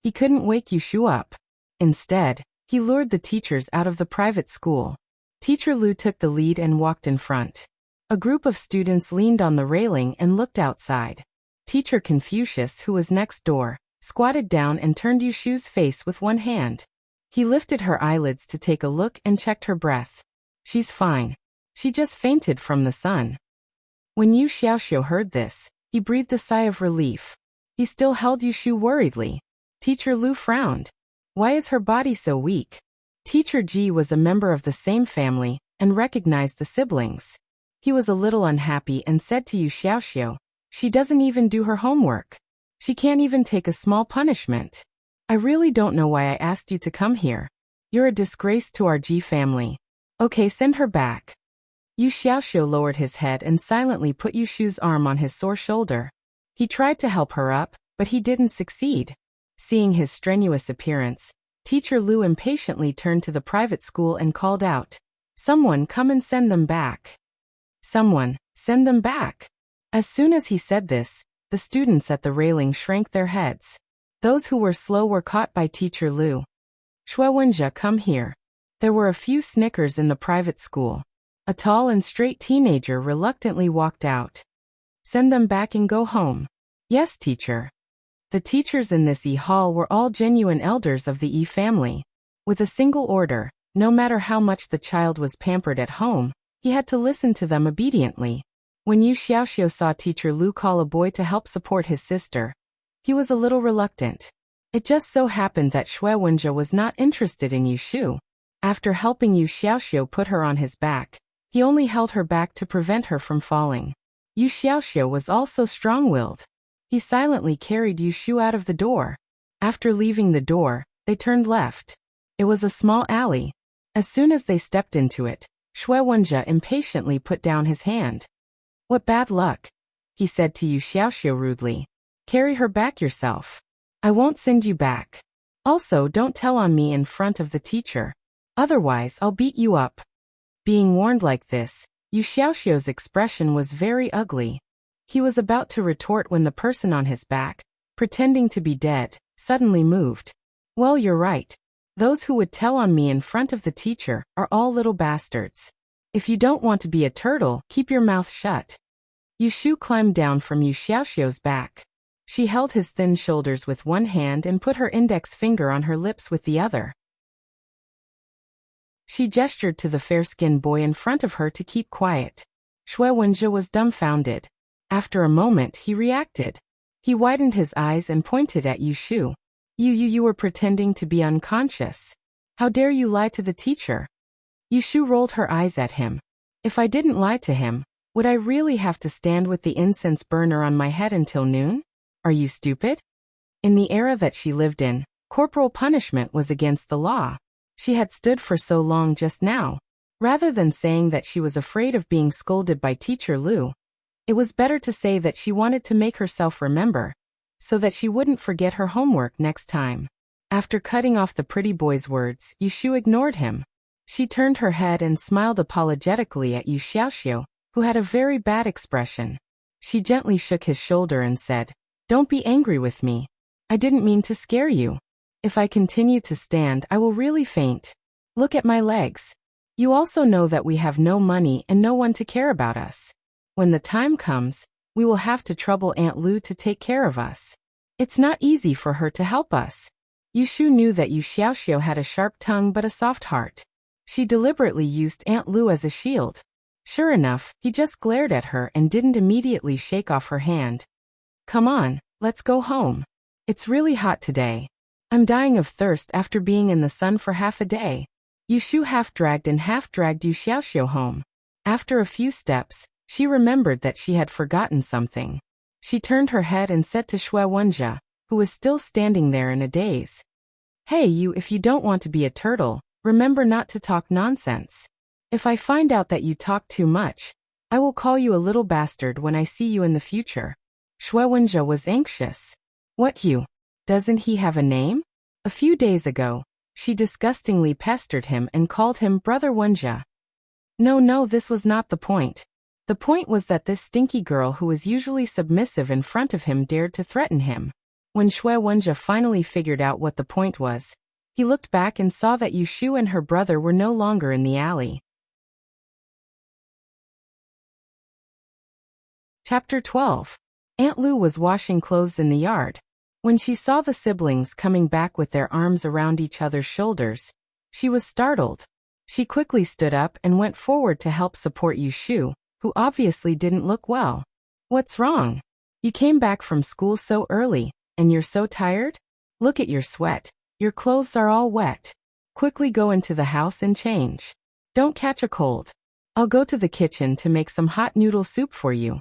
He couldn't wake Yushu up. Instead, he lured the teachers out of the private school. Teacher Lu took the lead and walked in front. A group of students leaned on the railing and looked outside. Teacher Confucius, who was next door, squatted down and turned Yushu's face with one hand. He lifted her eyelids to take a look and checked her breath. "She's fine. She just fainted from the sun. When Yu Xiaoxiu heard this, he breathed a sigh of relief. He still held Yushu worriedly. Teacher Lu frowned. Why is her body so weak? Teacher Ji was a member of the same family and recognized the siblings. He was a little unhappy and said to Yu Xiaoxiu, "She doesn't even do her homework. She can't even take a small punishment. I really don't know why I asked you to come here. You're a disgrace to our Ji family. Okay, send her back." Yu Xiaoxiu lowered his head and silently put Yushu's arm on his sore shoulder. He tried to help her up, but he didn't succeed. Seeing his strenuous appearance, Teacher Lu impatiently turned to the private school and called out, "Someone come and send them back. Someone, send them back." As soon as he said this, the students at the railing shrank their heads. Those who were slow were caught by Teacher Lu. "Shui Wenjia, come here." There were a few snickers in the private school. A tall and straight teenager reluctantly walked out. "Send them back and go home." "Yes, teacher." The teachers in this hall were all genuine elders of the Yi family. With a single order, no matter how much the child was pampered at home, he had to listen to them obediently. When Yu Xiaoxiu saw Teacher Lu call a boy to help support his sister, he was a little reluctant. It just so happened that Shui Wenjia was not interested in Yushu. After helping Yu Xiaoxiu put her on his back, he only held her back to prevent her from falling. Yu Xiaoxiu was also strong-willed. He silently carried Yushu out of the door. After leaving the door, they turned left. It was a small alley. As soon as they stepped into it, Shui Wenjia impatiently put down his hand. "What bad luck," he said to Yu Xiaoxiu rudely. "Carry her back yourself. I won't send you back. Also, don't tell on me in front of the teacher. Otherwise, I'll beat you up." Being warned like this, Yu Xiaoxiu's expression was very ugly. He was about to retort when the person on his back, pretending to be dead, suddenly moved. "Well, you're right. Those who would tell on me in front of the teacher are all little bastards. If you don't want to be a turtle, keep your mouth shut." Yushu climbed down from Yu Xiaoxiu's back. She held his thin shoulders with one hand and put her index finger on her lips with the other. She gestured to the fair-skinned boy in front of her to keep quiet. Shui Wenjia was dumbfounded. After a moment, he reacted. He widened his eyes and pointed at Yushu. You were pretending to be unconscious. How dare you lie to the teacher?" Yushu rolled her eyes at him. "If I didn't lie to him, would I really have to stand with the incense burner on my head until noon? Are you stupid?" In the era that she lived in, corporal punishment was against the law. She had stood for so long just now. Rather than saying that she was afraid of being scolded by Teacher Lu, it was better to say that she wanted to make herself remember, so that she wouldn't forget her homework next time. After cutting off the pretty boy's words, Yushu ignored him. She turned her head and smiled apologetically at Yu Xiaoxiu, who had a very bad expression. She gently shook his shoulder and said, "Don't be angry with me. I didn't mean to scare you. If I continue to stand, I will really faint. Look at my legs. You also know that we have no money and no one to care about us. When the time comes, we will have to trouble Aunt Lu to take care of us. It's not easy for her to help us." Yushu knew that Yu Xiaoxiu had a sharp tongue but a soft heart. She deliberately used Aunt Lu as a shield. Sure enough, he just glared at her and didn't immediately shake off her hand. "Come on, let's go home. It's really hot today. I'm dying of thirst after being in the sun for half a day." Yushu half-dragged Yu Xiaoxiu home. After a few steps, she remembered that she had forgotten something. She turned her head and said to Shui Wenjia, who was still standing there in a daze, "Hey you, if you don't want to be a turtle, remember not to talk nonsense. If I find out that you talk too much, I will call you a little bastard when I see you in the future." Shui Wenjia was anxious. "What you? Doesn't he have a name?" A few days ago, she disgustingly pestered him and called him Brother Wenjia. No, this was not the point. The point was that this stinky girl who was usually submissive in front of him dared to threaten him. When Shui Wenjia finally figured out what the point was, he looked back and saw that Yushu and her brother were no longer in the alley. Chapter 12. Aunt Lu was washing clothes in the yard. When she saw the siblings coming back with their arms around each other's shoulders, she was startled. She quickly stood up and went forward to help support Yushu, who obviously didn't look well. What's wrong? You came back from school so early, and you're so tired? Look at your sweat. Your clothes are all wet. Quickly go into the house and change. Don't catch a cold. I'll go to the kitchen to make some hot noodle soup for you.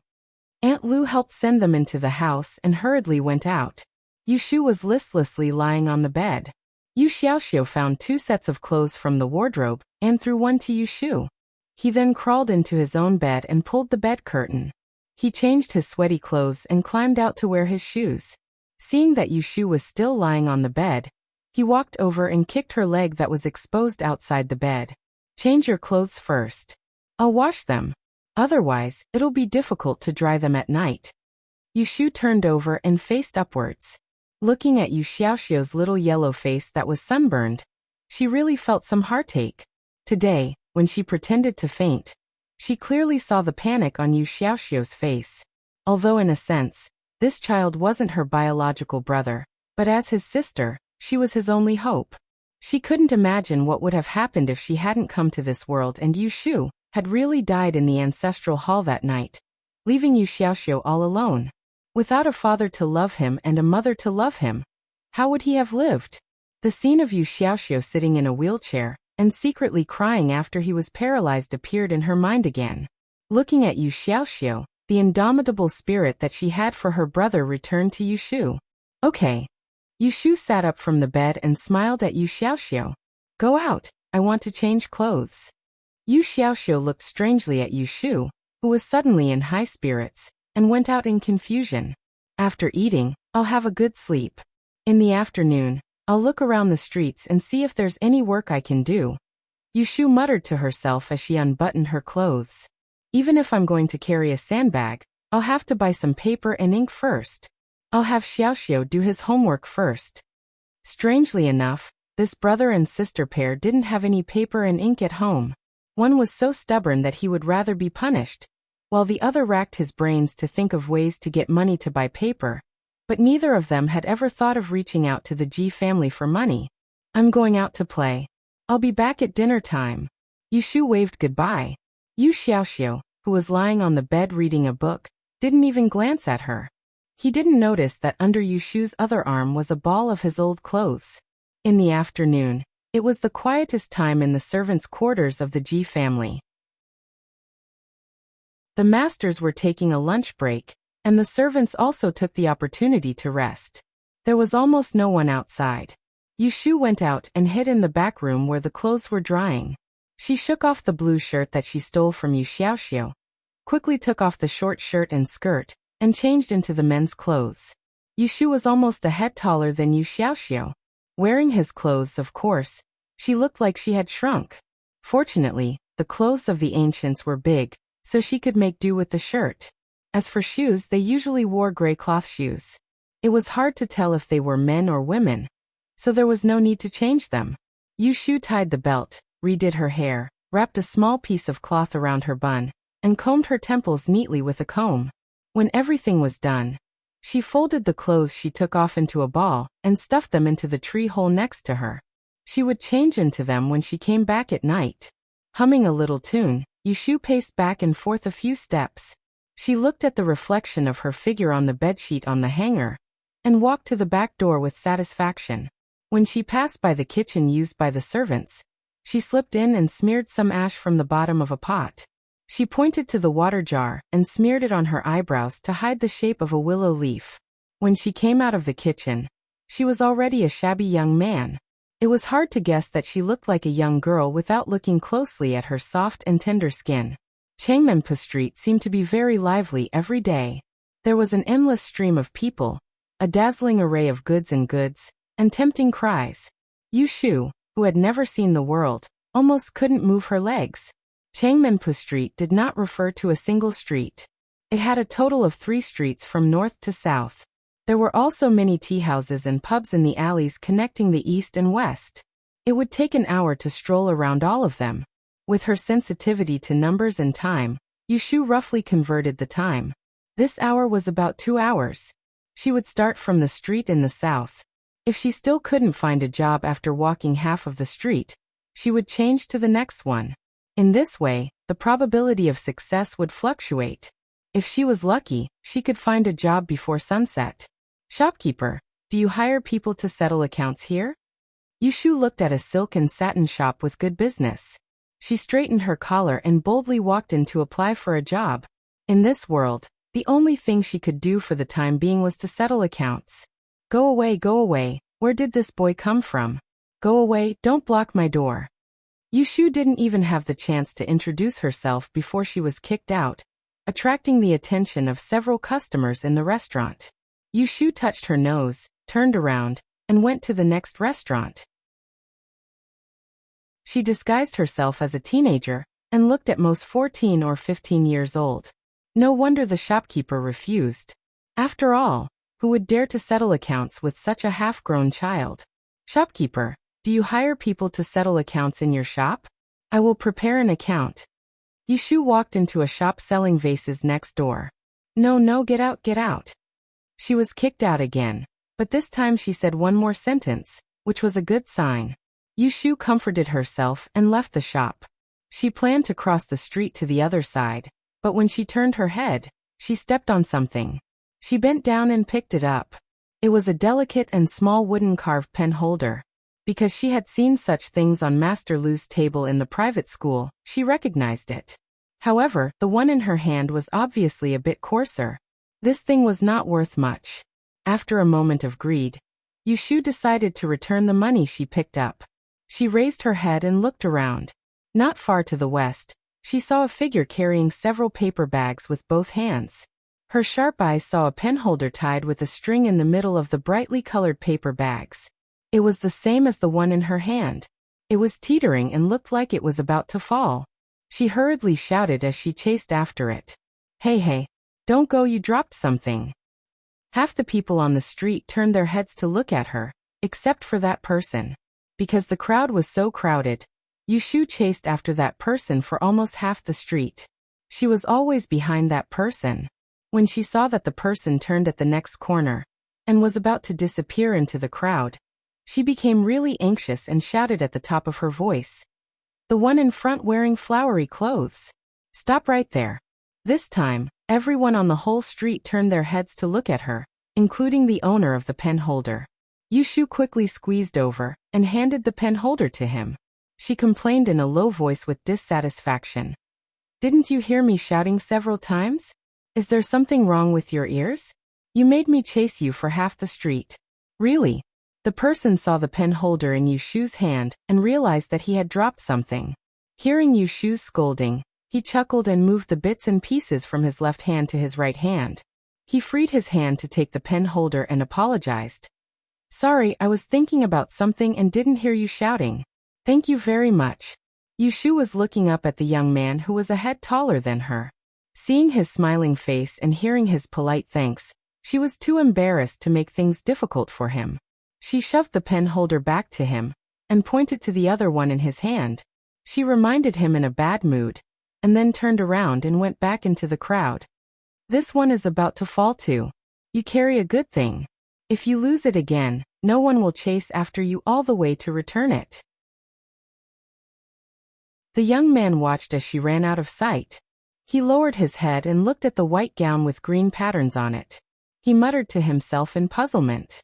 Aunt Lu helped send them into the house and hurriedly went out. Yushu was listlessly lying on the bed. Yu Xiaoxiu found 2 sets of clothes from the wardrobe and threw one to Yushu. He then crawled into his own bed and pulled the bed curtain. He changed his sweaty clothes and climbed out to wear his shoes. Seeing that Yushu was still lying on the bed, he walked over and kicked her leg that was exposed outside the bed. Change your clothes first. I'll wash them. Otherwise, it'll be difficult to dry them at night. Yushu turned over and faced upwards. Looking at Yu Xiaoxiu's little yellow face that was sunburned, she really felt some heartache. Today, when she pretended to faint, she clearly saw the panic on Yu Xiaoxiu's face. Although in a sense, this child wasn't her biological brother, but as his sister, she was his only hope. She couldn't imagine what would have happened if she hadn't come to this world and Yushu had really died in the ancestral hall that night, leaving Yu Xiaoxiu all alone. Without a father to love him and a mother to love him, how would he have lived? The scene of Yu Xiaoxiu sitting in a wheelchair and secretly crying after he was paralyzed appeared in her mind again. Looking at Yu Xiaoxiu, the indomitable spirit that she had for her brother returned to Yushu. Okay. Yushu sat up from the bed and smiled at Yu Xiaoxiu. Go out, I want to change clothes. Yu Xiaoxiu looked strangely at Yushu, who was suddenly in high spirits, and went out in confusion. After eating, I'll have a good sleep. In the afternoon, I'll look around the streets and see if there's any work I can do. Yushu muttered to herself as she unbuttoned her clothes. Even if I'm going to carry a sandbag, I'll have to buy some paper and ink first. I'll have Xiaoxiu do his homework first. Strangely enough, this brother and sister pair didn't have any paper and ink at home. One was so stubborn that he would rather be punished, while the other racked his brains to think of ways to get money to buy paper. But neither of them had ever thought of reaching out to the Ji family for money. I'm going out to play. I'll be back at dinner time. Yushu waved goodbye. Yu Xiaoxiu, who was lying on the bed reading a book, didn't even glance at her. He didn't notice that under Yushu's other arm was a ball of his old clothes. In the afternoon, it was the quietest time in the servants' quarters of the Ji family. The masters were taking a lunch break, and the servants also took the opportunity to rest. There was almost no one outside. Yushu went out and hid in the back room where the clothes were drying. She shook off the blue shirt that she stole from Yu Xiaoxiu, quickly took off the short shirt and skirt, and changed into the men's clothes. Yushu was almost a head taller than Yu Xiaoxiu. Wearing his clothes, of course, she looked like she had shrunk. Fortunately, the clothes of the ancients were big, so she could make do with the shirt. As for shoes, they usually wore gray cloth shoes. It was hard to tell if they were men or women, so there was no need to change them. Yushu tied the belt, redid her hair, wrapped a small piece of cloth around her bun, and combed her temples neatly with a comb. When everything was done, she folded the clothes she took off into a ball and stuffed them into the tree hole next to her. She would change into them when she came back at night. Humming a little tune, Yushu paced back and forth a few steps. She looked at the reflection of her figure on the bedsheet on the hanger, and walked to the back door with satisfaction. When she passed by the kitchen used by the servants, she slipped in and smeared some ash from the bottom of a pot. She pointed to the water jar and smeared it on her eyebrows to hide the shape of a willow leaf. When she came out of the kitchen, she was already a shabby young man. It was hard to guess that she looked like a young girl without looking closely at her soft and tender skin. Changmenpu Street seemed to be very lively every day. There was an endless stream of people, a dazzling array of goods, and tempting cries. Yushu, who had never seen the world, almost couldn't move her legs. Changmenpu Street did not refer to a single street. It had a total of 3 streets from north to south. There were also many tea houses and pubs in the alleys connecting the east and west. It would take an hour to stroll around all of them. With her sensitivity to numbers and time, Yushu roughly converted the time. This hour was about 2 hours. She would start from the street in the south. If she still couldn't find a job after walking half of the street, she would change to the next one. In this way, the probability of success would fluctuate. If she was lucky, she could find a job before sunset. Shopkeeper, do you hire people to settle accounts here? Yushu looked at a silk and satin shop with good business. She straightened her collar and boldly walked in to apply for a job. In this world, the only thing she could do for the time being was to settle accounts. Go away, where did this boy come from? Go away, don't block my door. Yushu didn't even have the chance to introduce herself before she was kicked out, attracting the attention of several customers in the restaurant. Yushu touched her nose, turned around, and went to the next restaurant. She disguised herself as a teenager and looked at most 14 or 15 years old. No wonder the shopkeeper refused. After all, who would dare to settle accounts with such a half-grown child? Shopkeeper, do you hire people to settle accounts in your shop? I will prepare an account. Yushu walked into a shop selling vases next door. No, get out. She was kicked out again, but this time she said one more sentence, which was a good sign. Yushu comforted herself and left the shop. She planned to cross the street to the other side, but when she turned her head, she stepped on something. She bent down and picked it up. It was a delicate and small wooden carved pen holder. Because she had seen such things on Master Lu's table in the private school, she recognized it. However, the one in her hand was obviously a bit coarser. This thing was not worth much. After a moment of greed, Yushu decided to return the money she picked up. She raised her head and looked around. Not far to the west, she saw a figure carrying several paper bags with both hands. Her sharp eyes saw a pen holder tied with a string in the middle of the brightly colored paper bags. It was the same as the one in her hand. It was teetering and looked like it was about to fall. She hurriedly shouted as she chased after it. Hey, don't go, you dropped something. Half the people on the street turned their heads to look at her, except for that person. Because the crowd was so crowded, Yushu chased after that person for almost half the street. She was always behind that person. When she saw that the person turned at the next corner and was about to disappear into the crowd, she became really anxious and shouted at the top of her voice. The one in front wearing flowery clothes. Stop right there. This time, everyone on the whole street turned their heads to look at her, including the owner of the pen holder. Yushu quickly squeezed over and handed the pen holder to him. She complained in a low voice with dissatisfaction. Didn't you hear me shouting several times? Is there something wrong with your ears? You made me chase you for half the street. Really? The person saw the pen holder in Yushu's hand and realized that he had dropped something. Hearing Yushu's scolding, he chuckled and moved the bits and pieces from his left hand to his right hand. He freed his hand to take the pen holder and apologized. Sorry, I was thinking about something and didn't hear you shouting. Thank you very much. Yushu was looking up at the young man who was a head taller than her. Seeing his smiling face and hearing his polite thanks, she was too embarrassed to make things difficult for him. She shoved the pen holder back to him and pointed to the other one in his hand. She reminded him in a bad mood, and then turned around and went back into the crowd. This one is about to fall too. You carry a good thing. If you lose it again, no one will chase after you all the way to return it. The young man watched as she ran out of sight. He lowered his head and looked at the white gown with green patterns on it. He muttered to himself in puzzlement.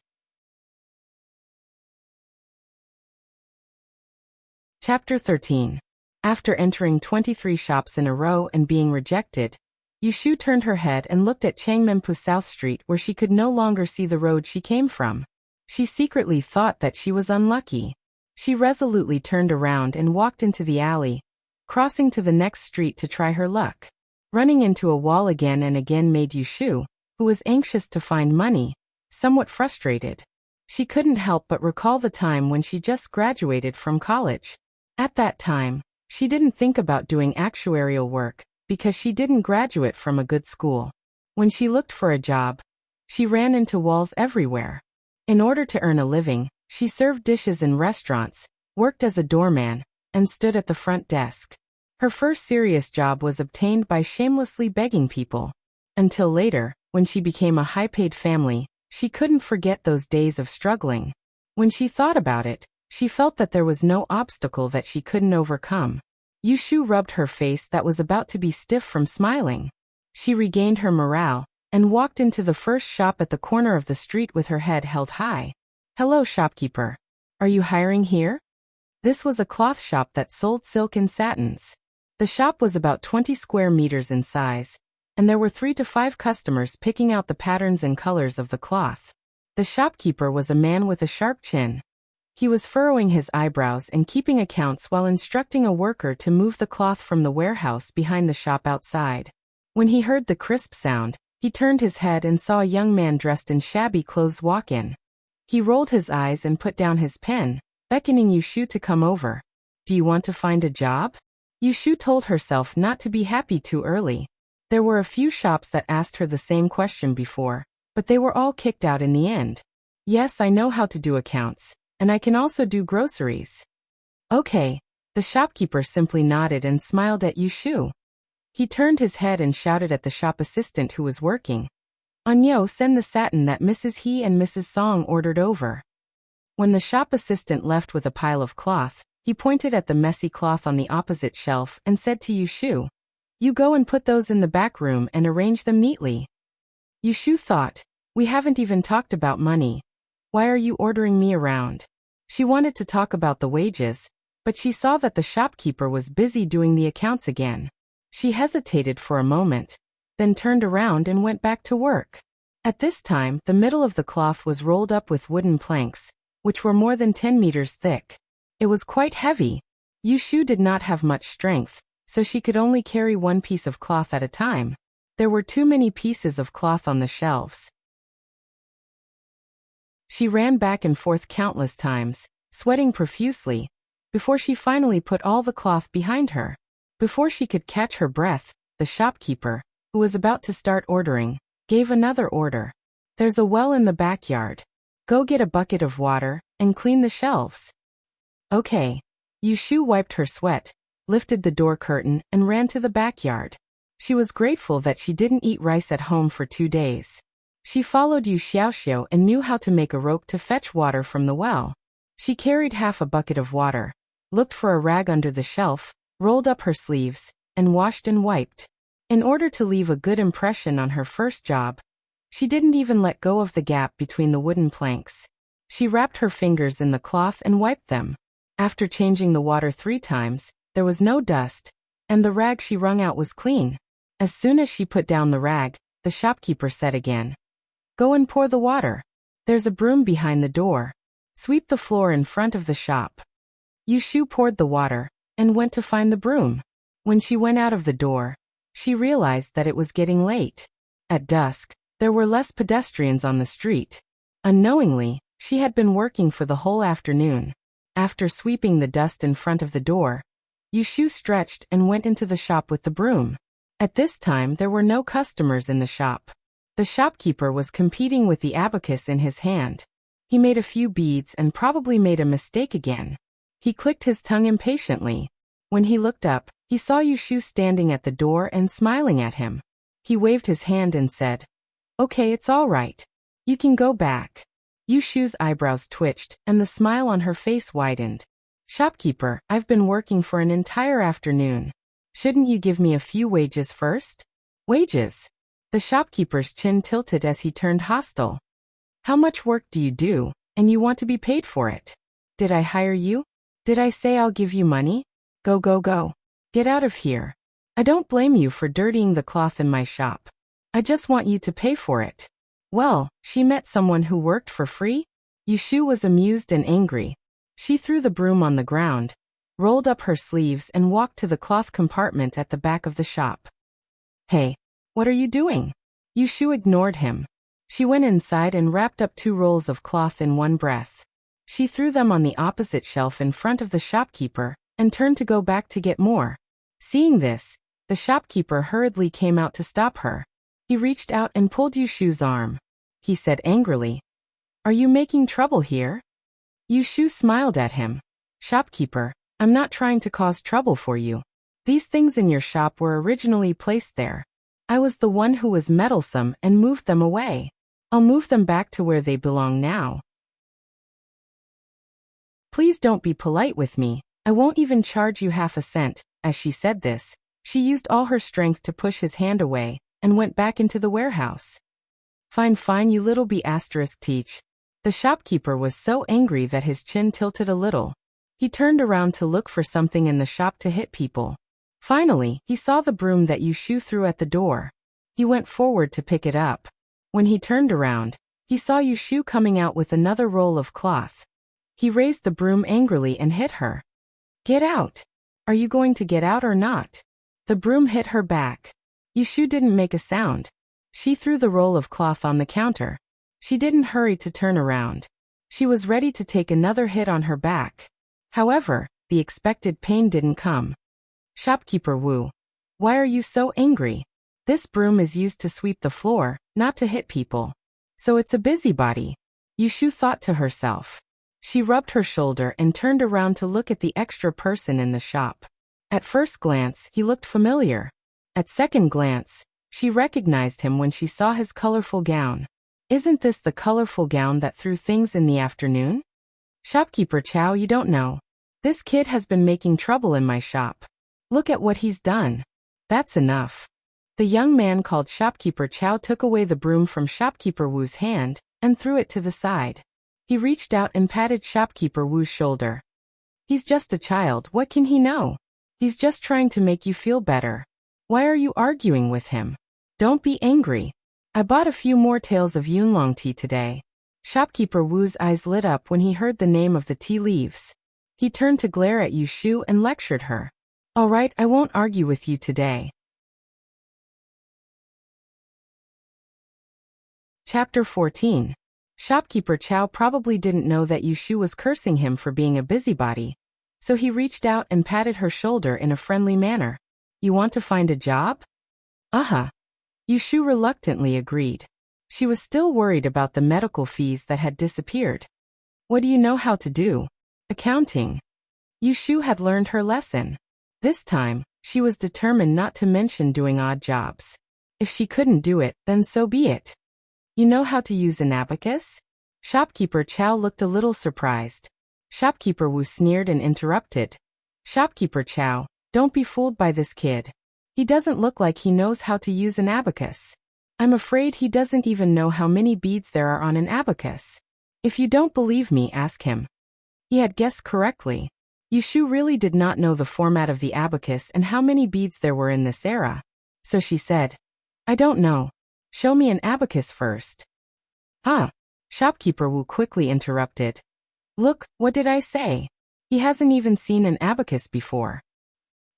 Chapter 13. After entering 23 shops in a row and being rejected, Yushu turned her head and looked at Changmenpu South Street where she could no longer see the road she came from. She secretly thought that she was unlucky. She resolutely turned around and walked into the alley, crossing to the next street to try her luck. Running into a wall again and again made Yushu, who was anxious to find money, somewhat frustrated. She couldn't help but recall the time when she just graduated from college. At that time, she didn't think about doing actuarial work because she didn't graduate from a good school. When she looked for a job, she ran into walls everywhere. In order to earn a living, she served dishes in restaurants, worked as a doorman, and stood at the front desk. Her first serious job was obtained by shamelessly begging people. Until later, when she became a high-paid family, she couldn't forget those days of struggling. When she thought about it, She felt that there was no obstacle that she couldn't overcome. Yushu rubbed her face that was about to be stiff from smiling. She regained her morale and walked into the first shop at the corner of the street with her head held high. "Hello, shopkeeper. Are you hiring here?" This was a cloth shop that sold silk and satins. The shop was about 20 square meters in size, and there were 3 to 5 customers picking out the patterns and colors of the cloth. The shopkeeper was a man with a sharp chin. He was furrowing his eyebrows and keeping accounts while instructing a worker to move the cloth from the warehouse behind the shop outside. When he heard the crisp sound, he turned his head and saw a young man dressed in shabby clothes walk in. He rolled his eyes and put down his pen, beckoning Yushu to come over. "Do you want to find a job?" Yushu told herself not to be happy too early. There were a few shops that asked her the same question before, but they were all kicked out in the end. "Yes, I know how to do accounts, and I can also do groceries." "Okay." The shopkeeper simply nodded and smiled at Yushu. He turned his head and shouted at the shop assistant who was working. "Onyo, send the satin that Mrs. He and Mrs. Song ordered over." When the shop assistant left with a pile of cloth, he pointed at the messy cloth on the opposite shelf and said to Yushu, "You go and put those in the back room and arrange them neatly." Yushu thought, "We haven't even talked about money. Why are you ordering me around?" She wanted to talk about the wages, but she saw that the shopkeeper was busy doing the accounts again. She hesitated for a moment, then turned around and went back to work. At this time, the middle of the cloth was rolled up with wooden planks, which were more than 10 meters thick. It was quite heavy. Yushu did not have much strength, so she could only carry one piece of cloth at a time. There were too many pieces of cloth on the shelves. She ran back and forth countless times, sweating profusely, before she finally put all the cloth behind her. Before she could catch her breath, the shopkeeper, who was about to start ordering, gave another order. "There's a well in the backyard. Go get a bucket of water and clean the shelves." "Okay." Yushu wiped her sweat, lifted the door curtain, and ran to the backyard. She was grateful that she didn't eat rice at home for 2 days. She followed Yu Xiaoxiao and knew how to make a rope to fetch water from the well. She carried half a bucket of water, looked for a rag under the shelf, rolled up her sleeves, and washed and wiped. In order to leave a good impression on her first job, she didn't even let go of the gap between the wooden planks. She wrapped her fingers in the cloth and wiped them. After changing the water 3 times, there was no dust, and the rag she wrung out was clean. As soon as she put down the rag, the shopkeeper said again, "Go and pour the water. There's a broom behind the door. Sweep the floor in front of the shop." Yushu poured the water and went to find the broom. When she went out of the door, she realized that it was getting late. At dusk, there were less pedestrians on the street. Unknowingly, she had been working for the whole afternoon. After sweeping the dust in front of the door, Yushu stretched and went into the shop with the broom. At this time, there were no customers in the shop. The shopkeeper was competing with the abacus in his hand. He made a few beads and probably made a mistake again. He clicked his tongue impatiently. When he looked up, he saw Yushu standing at the door and smiling at him. He waved his hand and said, "Okay, it's all right. You can go back." Yushu's eyebrows twitched and the smile on her face widened. "Shopkeeper, I've been working for an entire afternoon. Shouldn't you give me a few wages first?" "Wages?" The shopkeeper's chin tilted as he turned hostile. "How much work do you do, and you want to be paid for it? Did I hire you? Did I say I'll give you money? Go, go, go. Get out of here. I don't blame you for dirtying the cloth in my shop. I just want you to pay for it." Well, she met someone who worked for free? Yushu was amused and angry. She threw the broom on the ground, rolled up her sleeves and walked to the cloth compartment at the back of the shop. "Hey, what are you doing?" Yushu ignored him. She went inside and wrapped up 2 rolls of cloth in one breath. She threw them on the opposite shelf in front of the shopkeeper and turned to go back to get more. Seeing this, the shopkeeper hurriedly came out to stop her. He reached out and pulled Yushu's arm. He said angrily, "Are you making trouble here?" Yushu smiled at him. "Shopkeeper, I'm not trying to cause trouble for you. These things in your shop were originally placed there. I was the one who was meddlesome and moved them away. I'll move them back to where they belong now." Please don't be polite with me. I won't even charge you half a cent." As she said this, she used all her strength to push his hand away and went back into the warehouse. "Fine, fine, you little b****. Teach." The shopkeeper was so angry that his chin tilted a little. He turned around to look for something in the shop to hit people. Finally, he saw the broom that Yushu threw at the door. He went forward to pick it up. When he turned around, he saw Yushu coming out with another roll of cloth. He raised the broom angrily and hit her. "Get out! Are you going to get out or not?" The broom hit her back. Yushu didn't make a sound. She threw the roll of cloth on the counter. She didn't hurry to turn around. She was ready to take another hit on her back. However, the expected pain didn't come. "Shopkeeper Wu, why are you so angry? This broom is used to sweep the floor, not to hit people. So it's a busybody," Yushu thought to herself. She rubbed her shoulder and turned around to look at the extra person in the shop. At first glance, he looked familiar. At second glance, she recognized him when she saw his colorful gown. "Isn't this the colorful gown that threw things in the afternoon?" "Shopkeeper Chow, you don't know. This kid has been making trouble in my shop. Look at what he's done." "That's enough." The young man called Shopkeeper Chow took away the broom from Shopkeeper Wu's hand and threw it to the side. He reached out and patted Shopkeeper Wu's shoulder. "He's just a child, what can he know? He's just trying to make you feel better. Why are you arguing with him? Don't be angry. I bought a few more tales of Yunlong tea today." Shopkeeper Wu's eyes lit up when he heard the name of the tea leaves. He turned to glare at Yushu and lectured her. "All right, I won't argue with you today." Chapter 14. Shopkeeper Chow probably didn't know that Yushu was cursing him for being a busybody, so he reached out and patted her shoulder in a friendly manner. "You want to find a job?" "Uh-huh." Yushu reluctantly agreed. She was still worried about the medical fees that had disappeared. "What do you know how to do?" "Accounting." Yushu had learned her lesson. This time, she was determined not to mention doing odd jobs. If she couldn't do it, then so be it. "You know how to use an abacus?" Shopkeeper Chow looked a little surprised. Shopkeeper Wu sneered and interrupted. "Shopkeeper Chow, don't be fooled by this kid. He doesn't look like he knows how to use an abacus. I'm afraid he doesn't even know how many beads there are on an abacus. If you don't believe me, ask him." He had guessed correctly. Yushu really did not know the format of the abacus and how many beads there were in this era. So she said, "I don't know. Show me an abacus first." "Huh?" Shopkeeper Wu quickly interrupted. "Look, what did I say? He hasn't even seen an abacus before."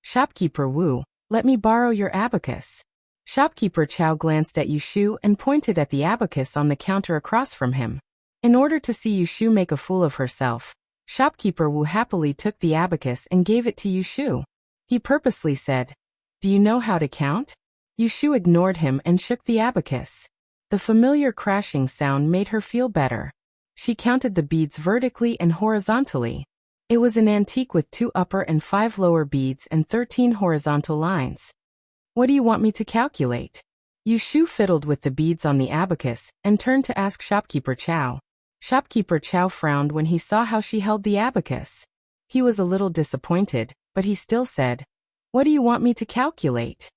"Shopkeeper Wu, let me borrow your abacus." Shopkeeper Chow glanced at Yushu and pointed at the abacus on the counter across from him. In order to see Yushu make a fool of herself, Shopkeeper Wu happily took the abacus and gave it to Yushu. He purposely said, "Do you know how to count?" Yushu ignored him and shook the abacus. The familiar crashing sound made her feel better. She counted the beads vertically and horizontally. It was an antique with 2 upper and 5 lower beads and 13 horizontal lines. "What do you want me to calculate?" Yushu fiddled with the beads on the abacus and turned to ask Shopkeeper Chow. Shopkeeper Chow frowned when he saw how she held the abacus. He was a little disappointed, but he still said, "What do you want me to calculate?"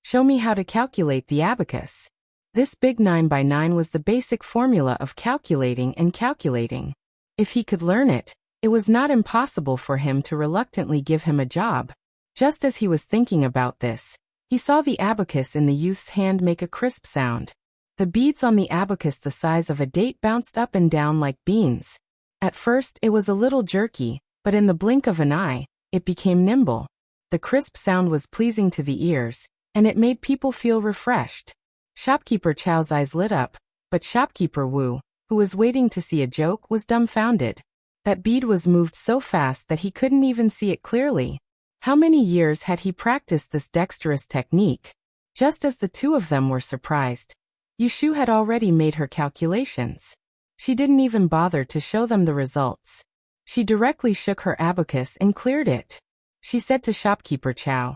"Show me how to calculate the abacus." This big 9 by 9 was the basic formula of calculating and calculating. If he could learn it, it was not impossible for him to reluctantly give him a job. Just as he was thinking about this, he saw the abacus in the youth's hand make a crisp sound. The beads on the abacus the size of a date bounced up and down like beans. At first it was a little jerky, but in the blink of an eye, it became nimble. The crisp sound was pleasing to the ears, and it made people feel refreshed. Shopkeeper Chow's eyes lit up, but Shopkeeper Wu, who was waiting to see a joke, was dumbfounded. That bead was moved so fast that he couldn't even see it clearly. How many years had he practiced this dexterous technique? Just as the two of them were surprised, Yushu had already made her calculations. She didn't even bother to show them the results. She directly shook her abacus and cleared it. She said to Shopkeeper Chow,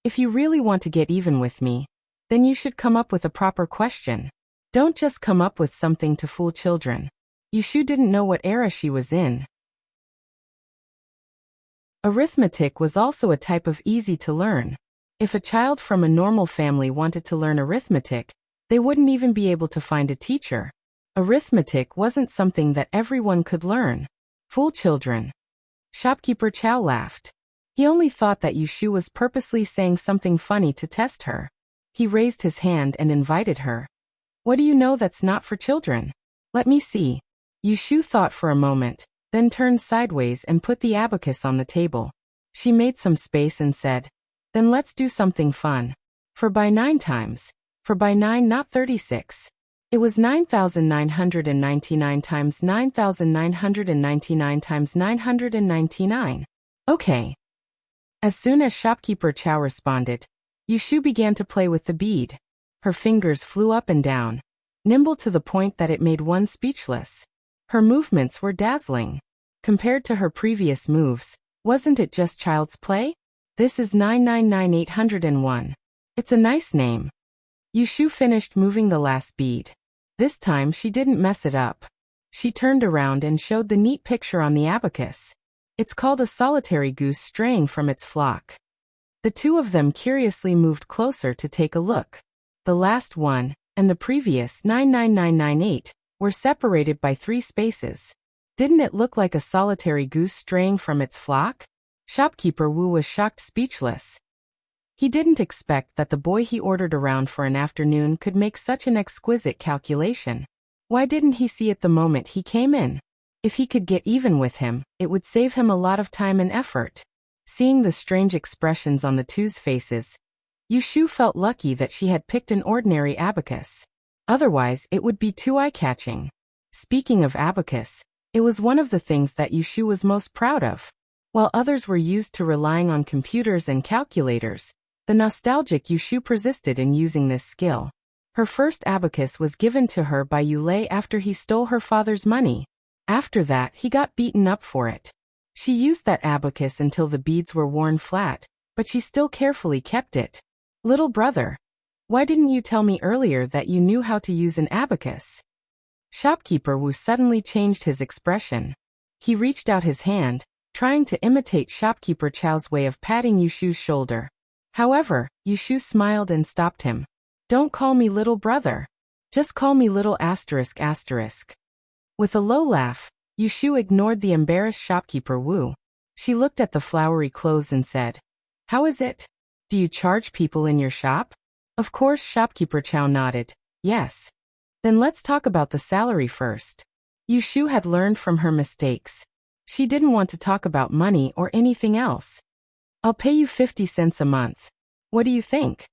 "If you really want to get even with me, then you should come up with a proper question. Don't just come up with something to fool children." Yushu didn't know what era she was in. Arithmetic was also a type of easy to learn. If a child from a normal family wanted to learn arithmetic, they wouldn't even be able to find a teacher. Arithmetic wasn't something that everyone could learn. Fool children. Shopkeeper Chow laughed. He only thought that Yushu was purposely saying something funny to test her. He raised his hand and invited her. What do you know that's not for children? Let me see. Yushu thought for a moment, then turned sideways and put the abacus on the table. She made some space and said, then let's do something fun. 4 by 9 times. 4 by 9, not 36. It was 9,999 times 9,999 times 999. Okay. As soon as Shopkeeper Chow responded, Yushu began to play with the bead. Her fingers flew up and down, nimble to the point that it made one speechless. Her movements were dazzling. Compared to her previous moves, wasn't it just child's play? This is 999801. It's a nice name. Yushu finished moving the last bead. This time she didn't mess it up. She turned around and showed the neat picture on the abacus. It's called a solitary goose straying from its flock. The two of them curiously moved closer to take a look. The last one, and the previous 99998, were separated by 3 spaces. Didn't it look like a solitary goose straying from its flock? Shopkeeper Wu was shocked speechless. He didn't expect that the boy he ordered around for an afternoon could make such an exquisite calculation. Why didn't he see it the moment he came in? If he could get even with him, it would save him a lot of time and effort. Seeing the strange expressions on the two's faces, Yushu felt lucky that she had picked an ordinary abacus. Otherwise, it would be too eye-catching. Speaking of abacus, it was one of the things that Yushu was most proud of. While others were used to relying on computers and calculators, the nostalgic Yushu persisted in using this skill. Her first abacus was given to her by Yulei after he stole her father's money. After that, he got beaten up for it. She used that abacus until the beads were worn flat, but she still carefully kept it. Little brother, why didn't you tell me earlier that you knew how to use an abacus? Shopkeeper Wu suddenly changed his expression. He reached out his hand, trying to imitate Shopkeeper Chow's way of patting Yushu's shoulder. However, Yushu smiled and stopped him. Don't call me little brother. Just call me little asterisk asterisk. With a low laugh, Yushu ignored the embarrassed Shopkeeper Wu. She looked at the flowery clothes and said, how is it? Do you charge people in your shop? Of course, Shopkeeper Chow nodded. Yes. Then let's talk about the salary first. Yushu had learned from her mistakes. She didn't want to talk about money or anything else. I'll pay you 50 cents a month. What do you think?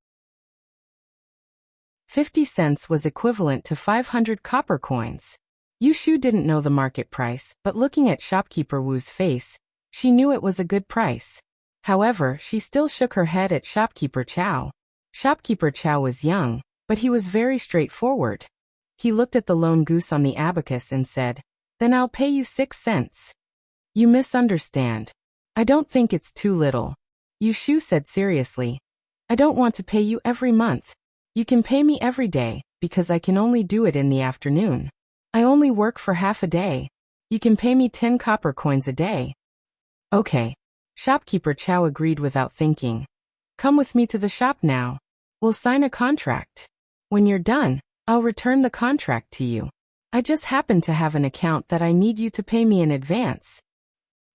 50 cents was equivalent to 500 copper coins. Yushu didn't know the market price, but looking at Shopkeeper Wu's face, she knew it was a good price. However, she still shook her head at Shopkeeper Chow. Shopkeeper Chow was young, but he was very straightforward. He looked at the lone goose on the abacus and said, then I'll pay you 6 cents. You misunderstand. I don't think it's too little. Yushu said seriously. I don't want to pay you every month. You can pay me every day, because I can only do it in the afternoon. I only work for half a day. You can pay me 10 copper coins a day. Okay. Shopkeeper Chow agreed without thinking. Come with me to the shop now. We'll sign a contract. When you're done, I'll return the contract to you. I just happen to have an account that I need you to pay me in advance.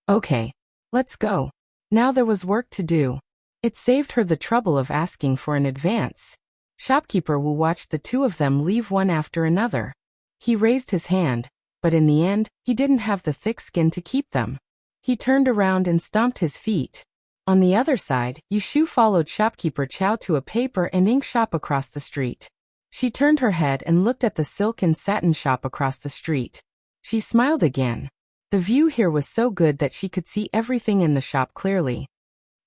Okay. Let's go. Now there was work to do. It saved her the trouble of asking for an advance. Shopkeeper Wu watched the two of them leave one after another. He raised his hand, but in the end, he didn't have the thick skin to keep them. He turned around and stomped his feet. On the other side, Yushu followed Shopkeeper Chow to a paper and ink shop across the street. She turned her head and looked at the silk and satin shop across the street. She smiled again. The view here was so good that she could see everything in the shop clearly.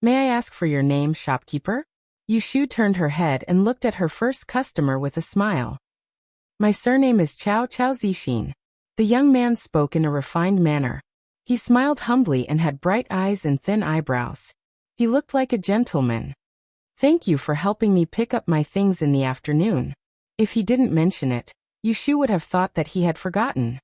May I ask for your name, shopkeeper? Yushu turned her head and looked at her first customer with a smile. My surname is Chow Zixin. The young man spoke in a refined manner. He smiled humbly and had bright eyes and thin eyebrows. He looked like a gentleman. Thank you for helping me pick up my things in the afternoon. If he didn't mention it, Yushu would have thought that he had forgotten.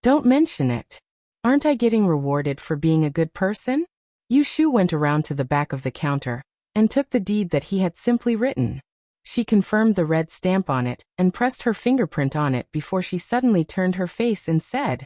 Don't mention it. Aren't I getting rewarded for being a good person? Yu Shu went around to the back of the counter and took the deed that he had simply written. She confirmed the red stamp on it and pressed her fingerprint on it before she suddenly turned her face and said,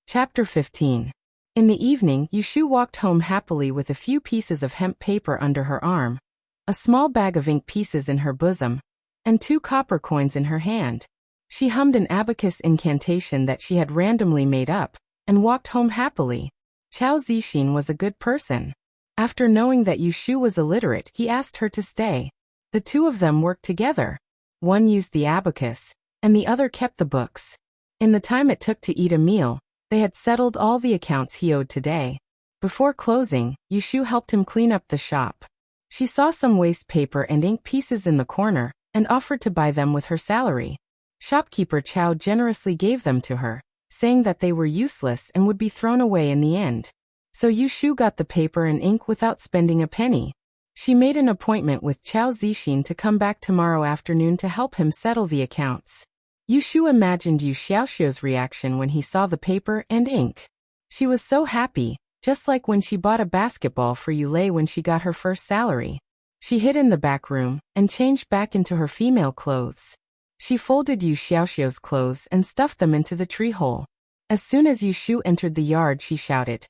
Chapter 15. In the evening, Yu Shu walked home happily with a few pieces of hemp paper under her arm, a small bag of ink pieces in her bosom, and 2 copper coins in her hand. She hummed an abacus incantation that she had randomly made up, and walked home happily. Chao Zixin was a good person. After knowing that Yu Shu was illiterate, he asked her to stay. The 2 of them worked together. One used the abacus, and the other kept the books. In the time it took to eat a meal, they had settled all the accounts he owed today. Before closing, Yu Shu helped him clean up the shop. She saw some waste paper and ink pieces in the corner, and offered to buy them with her salary. Shopkeeper Chao generously gave them to her, saying that they were useless and would be thrown away in the end. So Yu Shu got the paper and ink without spending a penny. She made an appointment with Chao Zixin to come back tomorrow afternoon to help him settle the accounts. Yu Shu imagined Yu Xiaoxiu's reaction when he saw the paper and ink. She was so happy, just like when she bought a basketball for Yu Lei when she got her first salary. She hid in the back room and changed back into her female clothes. She folded Yu Xiaoxiu's clothes and stuffed them into the tree hole. As soon as Yu Shu entered the yard, she shouted,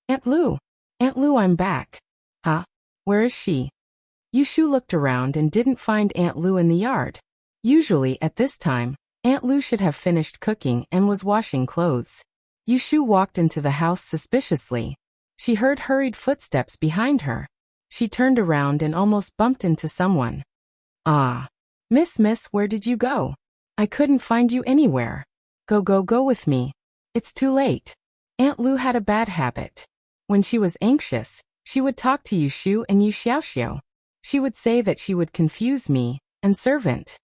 Aunt Lu! Aunt Lu, I'm back. Huh? Where is she? Yu Shu looked around and didn't find Aunt Lu in the yard. Usually, at this time, Aunt Lu should have finished cooking and was washing clothes. Yu Shu walked into the house suspiciously. She heard hurried footsteps behind her. She turned around and almost bumped into someone. Ah. Miss, where did you go? I couldn't find you anywhere. Go with me. It's too late. Aunt Lu had a bad habit. When she was anxious, she would talk to Yu Shu and Yu Xiaoxiu. She would say that she would confuse me and servant.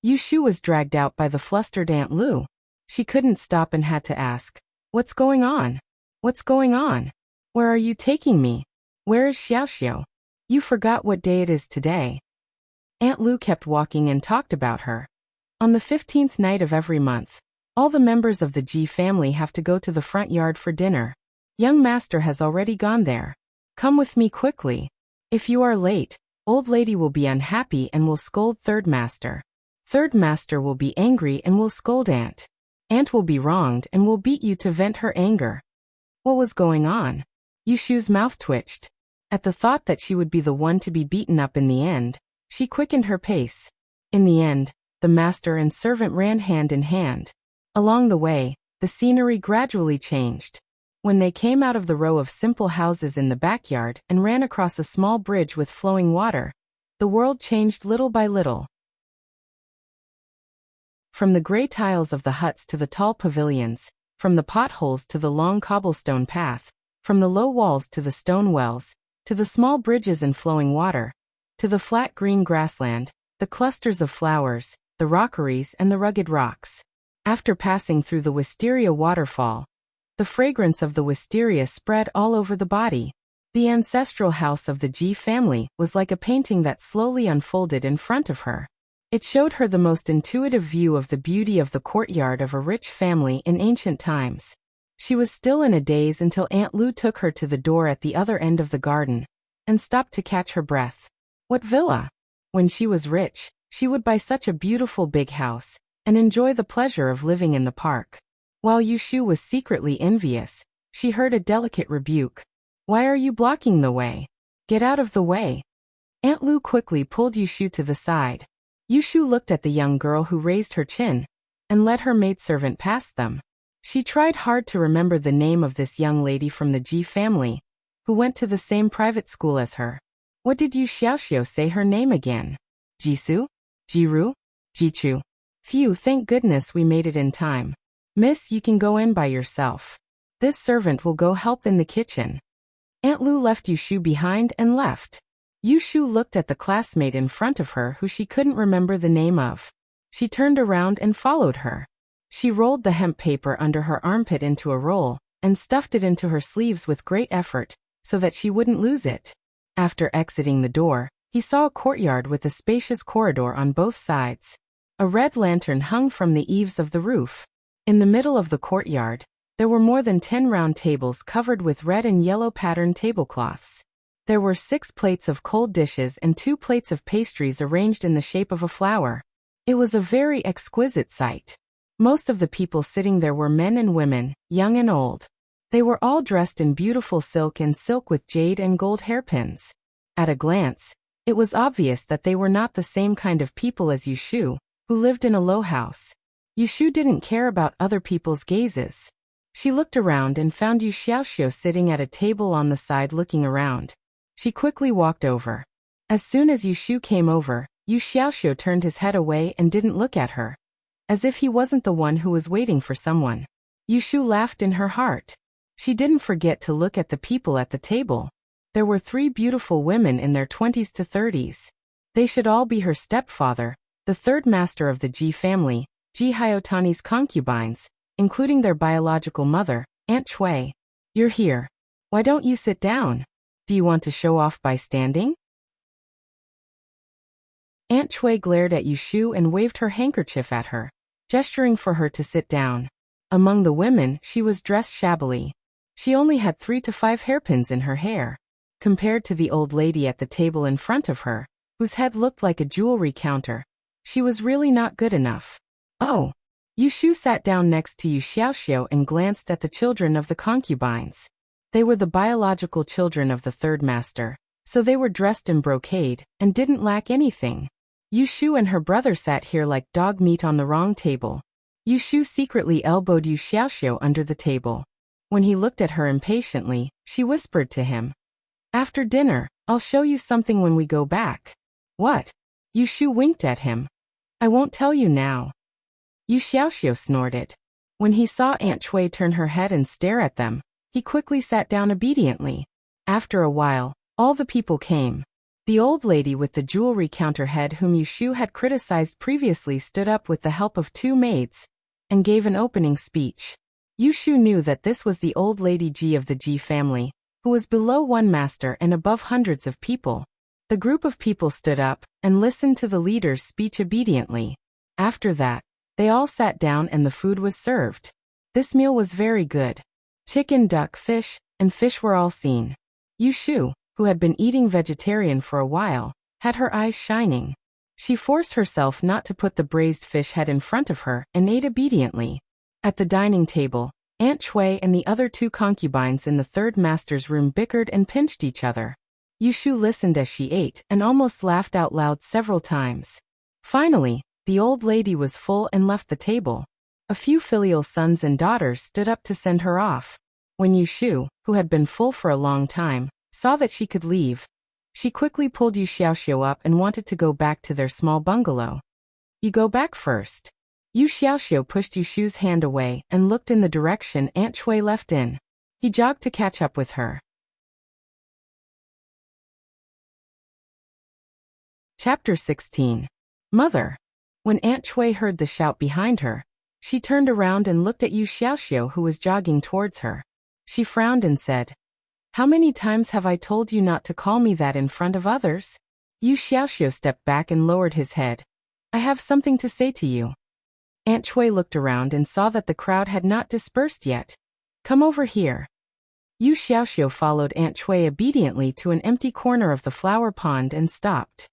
Yu Shu was dragged out by the flustered Aunt Lu. She couldn't stop and had to ask, What's going on? What's going on? Where are you taking me? Where is Xiaoxiu? You forgot what day it is today. Aunt Lu kept walking and talked about her. On the 15th night of every month, all the members of the Ji family have to go to the front yard for dinner. Young master has already gone there. Come with me quickly. If you are late, old lady will be unhappy and will scold third master. Third master will be angry and will scold aunt. Aunt will be wronged and will beat you to vent her anger. What was going on? Yu Shu's mouth twitched. At the thought that she would be the one to be beaten up in the end, she quickened her pace. In the end, the master and servant ran hand in hand. Along the way, the scenery gradually changed. When they came out of the row of simple houses in the backyard and ran across a small bridge with flowing water, the world changed little by little. From the gray tiles of the huts to the tall pavilions, from the potholes to the long cobblestone path, from the low walls to the stone wells, to the small bridges and flowing water, to the flat green grassland, the clusters of flowers, the rockeries and the rugged rocks. After passing through the wisteria waterfall, the fragrance of the wisteria spread all over the body. The ancestral house of the Ji family was like a painting that slowly unfolded in front of her. It showed her the most intuitive view of the beauty of the courtyard of a rich family in ancient times. She was still in a daze until Aunt Lu took her to the door at the other end of the garden, and stopped to catch her breath. What villa? When she was rich, she would buy such a beautiful big house, and enjoy the pleasure of living in the park. While Yu Shu was secretly envious, she heard a delicate rebuke. Why are you blocking the way? Get out of the way. Aunt Lu quickly pulled Yu Shu to the side. Yu Shu looked at the young girl who raised her chin, and let her maidservant past them. She tried hard to remember the name of this young lady from the Ji family, who went to the same private school as her. What did Yu Xiaoxiu say her name again? Jisu? Jiru? Jichu? Phew, thank goodness we made it in time. Miss, you can go in by yourself. This servant will go help in the kitchen. Aunt Lu left Yu Shu behind and left. Yu Shu looked at the classmate in front of her who she couldn't remember the name of. She turned around and followed her. She rolled the hemp paper under her armpit into a roll, and stuffed it into her sleeves with great effort, so that she wouldn't lose it. After exiting the door, he saw a courtyard with a spacious corridor on both sides. A red lantern hung from the eaves of the roof. In the middle of the courtyard, there were more than 10 round tables covered with red and yellow patterned tablecloths. There were 6 plates of cold dishes and 2 plates of pastries arranged in the shape of a flower. It was a very exquisite sight. Most of the people sitting there were men and women, young and old. They were all dressed in beautiful silk and silk with jade and gold hairpins. At a glance, it was obvious that they were not the same kind of people as Yushu, who lived in a low house. Yushu didn't care about other people's gazes. She looked around and found Yu Xiaoxiu sitting at a table on the side looking around. She quickly walked over. As soon as Yushu came over, Yu Xiaoxiu turned his head away and didn't look at her, as if he wasn't the one who was waiting for someone. Yushu laughed in her heart. She didn't forget to look at the people at the table. There were 3 beautiful women in their 20s to 30s. They should all be her stepfather, the 3rd master of the Ji family, Ji Hyotani's concubines, including their biological mother, Aunt Chui. You're here. Why don't you sit down? Do you want to show off by standing? Aunt Chui glared at Yushu and waved her handkerchief at her, gesturing for her to sit down. Among the women, she was dressed shabbily. She only had 3 to 5 hairpins in her hair, compared to the old lady at the table in front of her, whose head looked like a jewelry counter. She was really not good enough. Oh! Yushu sat down next to Yu Xiaoxiu and glanced at the children of the concubines. They were the biological children of the 3rd master, so they were dressed in brocade and didn't lack anything. Yushu and her brother sat here like dog meat on the wrong table. Yushu secretly elbowed Yu Xiaoxiu under the table. When he looked at her impatiently, she whispered to him, "After dinner, I'll show you something when we go back." "What?" Yushu winked at him. "I won't tell you now." Yu Xiaoxiu snorted. When he saw Aunt Chui turn her head and stare at them, he quickly sat down obediently. After a while, all the people came. The old lady with the jewelry counter head whom Yushu had criticized previously stood up with the help of 2 maids and gave an opening speech. Yushu knew that this was the old lady Ji of the Ji family, who was below 1 master and above hundreds of people. The group of people stood up and listened to the leader's speech obediently. After that, they all sat down and the food was served. This meal was very good. Chicken, duck, fish, and fish were all seen. Yushu, who had been eating vegetarian for a while, had her eyes shining. She forced herself not to put the braised fish head in front of her and ate obediently. At the dining table, Aunt Chui and the other 2 concubines in the 3rd master's room bickered and pinched each other. Yushu listened as she ate and almost laughed out loud several times. Finally, the old lady was full and left the table. A few filial sons and daughters stood up to send her off. When Yushu, who had been full for a long time, saw that she could leave, she quickly pulled Yu Xiaoxiu up and wanted to go back to their small bungalow. "You go back first." Yu Xiaoxiu pushed Yushu's hand away and looked in the direction Aunt Chui left in. He jogged to catch up with her. Chapter 16. Mother. When Aunt Chui heard the shout behind her, she turned around and looked at Yu Xiaoxiu who was jogging towards her. She frowned and said, "How many times have I told you not to call me that in front of others?" Yu Xiaoxiu stepped back and lowered his head. "I have something to say to you." Aunt Chui looked around and saw that the crowd had not dispersed yet. "Come over here." Yu Xiaoxiu followed Aunt Chui obediently to an empty corner of the flower pond and stopped.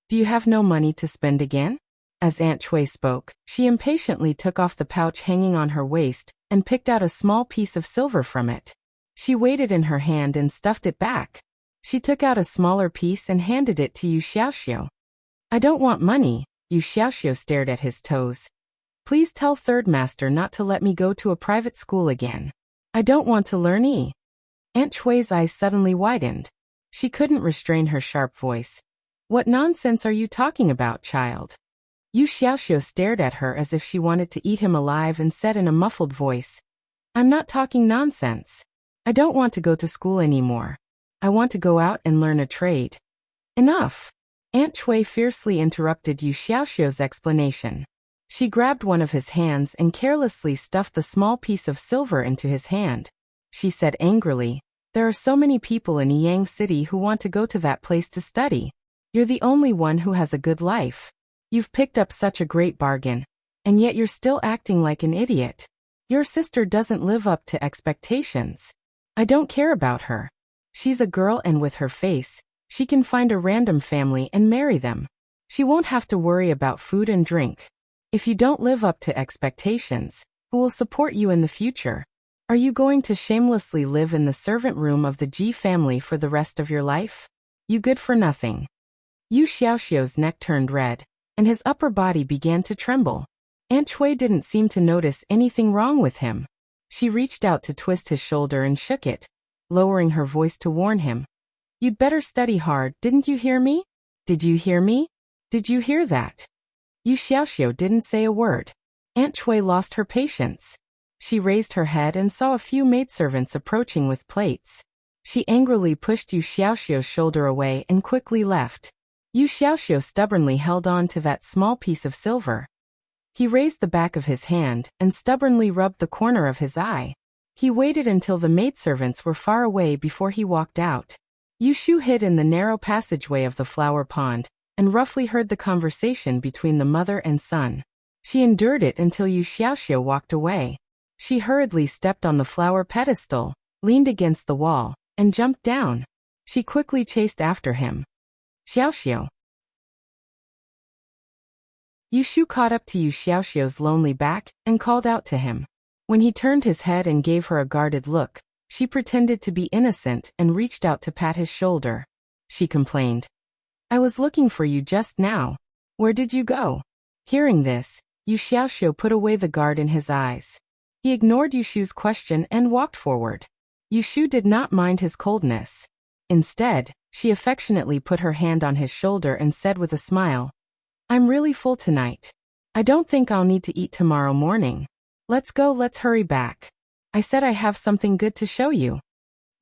"Do you have no money to spend again?" As Aunt Chui spoke, she impatiently took off the pouch hanging on her waist and picked out a small piece of silver from it. She weighed it in her hand and stuffed it back. She took out a smaller piece and handed it to Yu Xiaoxiu. "I don't want money." Yu Xiaoxiu stared at his toes. "Please tell 3rd master not to let me go to a private school again. I don't want to learn E." Aunt Chui's eyes suddenly widened. She couldn't restrain her sharp voice. "What nonsense are you talking about, child?" Yu Xiaoxiu stared at her as if she wanted to eat him alive and said in a muffled voice, "I'm not talking nonsense. I don't want to go to school anymore. I want to go out and learn a trade." "Enough!" Aunt Chui fiercely interrupted Yu Xiaoxiu's explanation. She grabbed one of his hands and carelessly stuffed the small piece of silver into his hand. She said angrily, "There are so many people in Yang City who want to go to that place to study. You're the only one who has a good life. You've picked up such a great bargain, and yet you're still acting like an idiot." Your sister doesn't live up to expectations. I don't care about her. She's a girl and with her face, she can find a random family and marry them. She won't have to worry about food and drink. If you don't live up to expectations, who will support you in the future? Are you going to shamelessly live in the servant room of the Ji family for the rest of your life? You good for nothing. Yu Xiaoxiu's neck turned red, and his upper body began to tremble. Aunt Cui didn't seem to notice anything wrong with him. She reached out to twist his shoulder and shook it, lowering her voice to warn him. You'd better study hard, didn't you hear me? Did you hear me? Did you hear that? Yu Xiaoxiu didn't say a word. Aunt Cui lost her patience. She raised her head and saw a few maidservants approaching with plates. She angrily pushed Yu Xiaoxiu's shoulder away and quickly left. Yu Xiaoxiu stubbornly held on to that small piece of silver. He raised the back of his hand and stubbornly rubbed the corner of his eye. He waited until the maidservants were far away before he walked out. Yu Shu hid in the narrow passageway of the flower pond and roughly heard the conversation between the mother and son. She endured it until Yu Xiaoxiu walked away. She hurriedly stepped on the flower pedestal, leaned against the wall, and jumped down. She quickly chased after him. Xiaoxiu. Yu Shu caught up to Yu Xiaoxiu's lonely back and called out to him. When he turned his head and gave her a guarded look, she pretended to be innocent and reached out to pat his shoulder. She complained. I was looking for you just now. Where did you go? Hearing this, Yu Xiaoxiu put away the guard in his eyes. He ignored Yu Shu's question and walked forward. Yu Shu did not mind his coldness. Instead, she affectionately put her hand on his shoulder and said with a smile, I'm really full tonight. I don't think I'll need to eat tomorrow morning. Let's go, let's hurry back. I said I have something good to show you.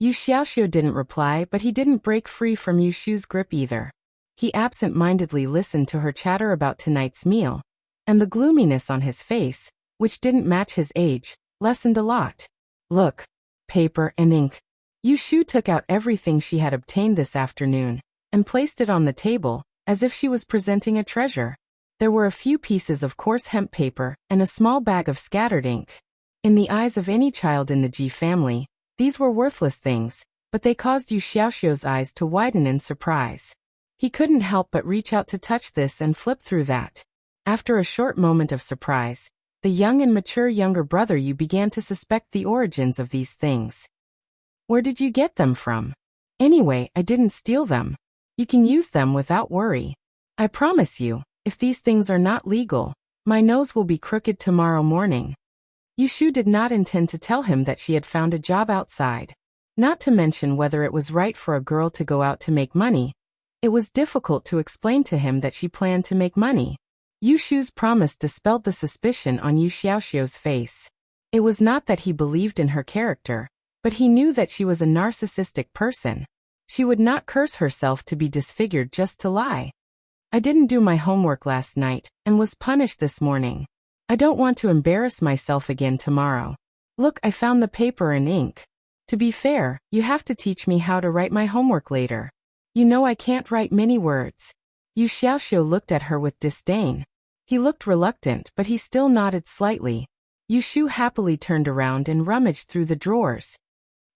Yu Xiaoxiu didn't reply, but he didn't break free from Yu Shu's grip either. He absent-mindedly listened to her chatter about tonight's meal, and the gloominess on his face, which didn't match his age, lessened a lot. Look, paper and ink. Yu Shu took out everything she had obtained this afternoon and placed it on the table, as if she was presenting a treasure. There were a few pieces of coarse hemp paper and a small bag of scattered ink. In the eyes of any child in the Ji family, these were worthless things, but they caused Yu Xiaoxiu's eyes to widen in surprise. He couldn't help but reach out to touch this and flip through that. After a short moment of surprise, the young and mature younger brother Yu began to suspect the origins of these things. Where did you get them from? Anyway, I didn't steal them. You can use them without worry. I promise you, if these things are not legal, my nose will be crooked tomorrow morning. Yu Shu did not intend to tell him that she had found a job outside. Not to mention whether it was right for a girl to go out to make money. It was difficult to explain to him that she planned to make money. Yu Shu's promise dispelled the suspicion on Yu Xiaoxiu's face. It was not that he believed in her character, but he knew that she was a narcissistic person. She would not curse herself to be disfigured just to lie. I didn't do my homework last night and was punished this morning. I don't want to embarrass myself again tomorrow. Look, I found the paper and ink. To be fair, you have to teach me how to write my homework later. You know I can't write many words. Yu Xiaoxiu looked at her with disdain. He looked reluctant, but he still nodded slightly. Yu Shu happily turned around and rummaged through the drawers.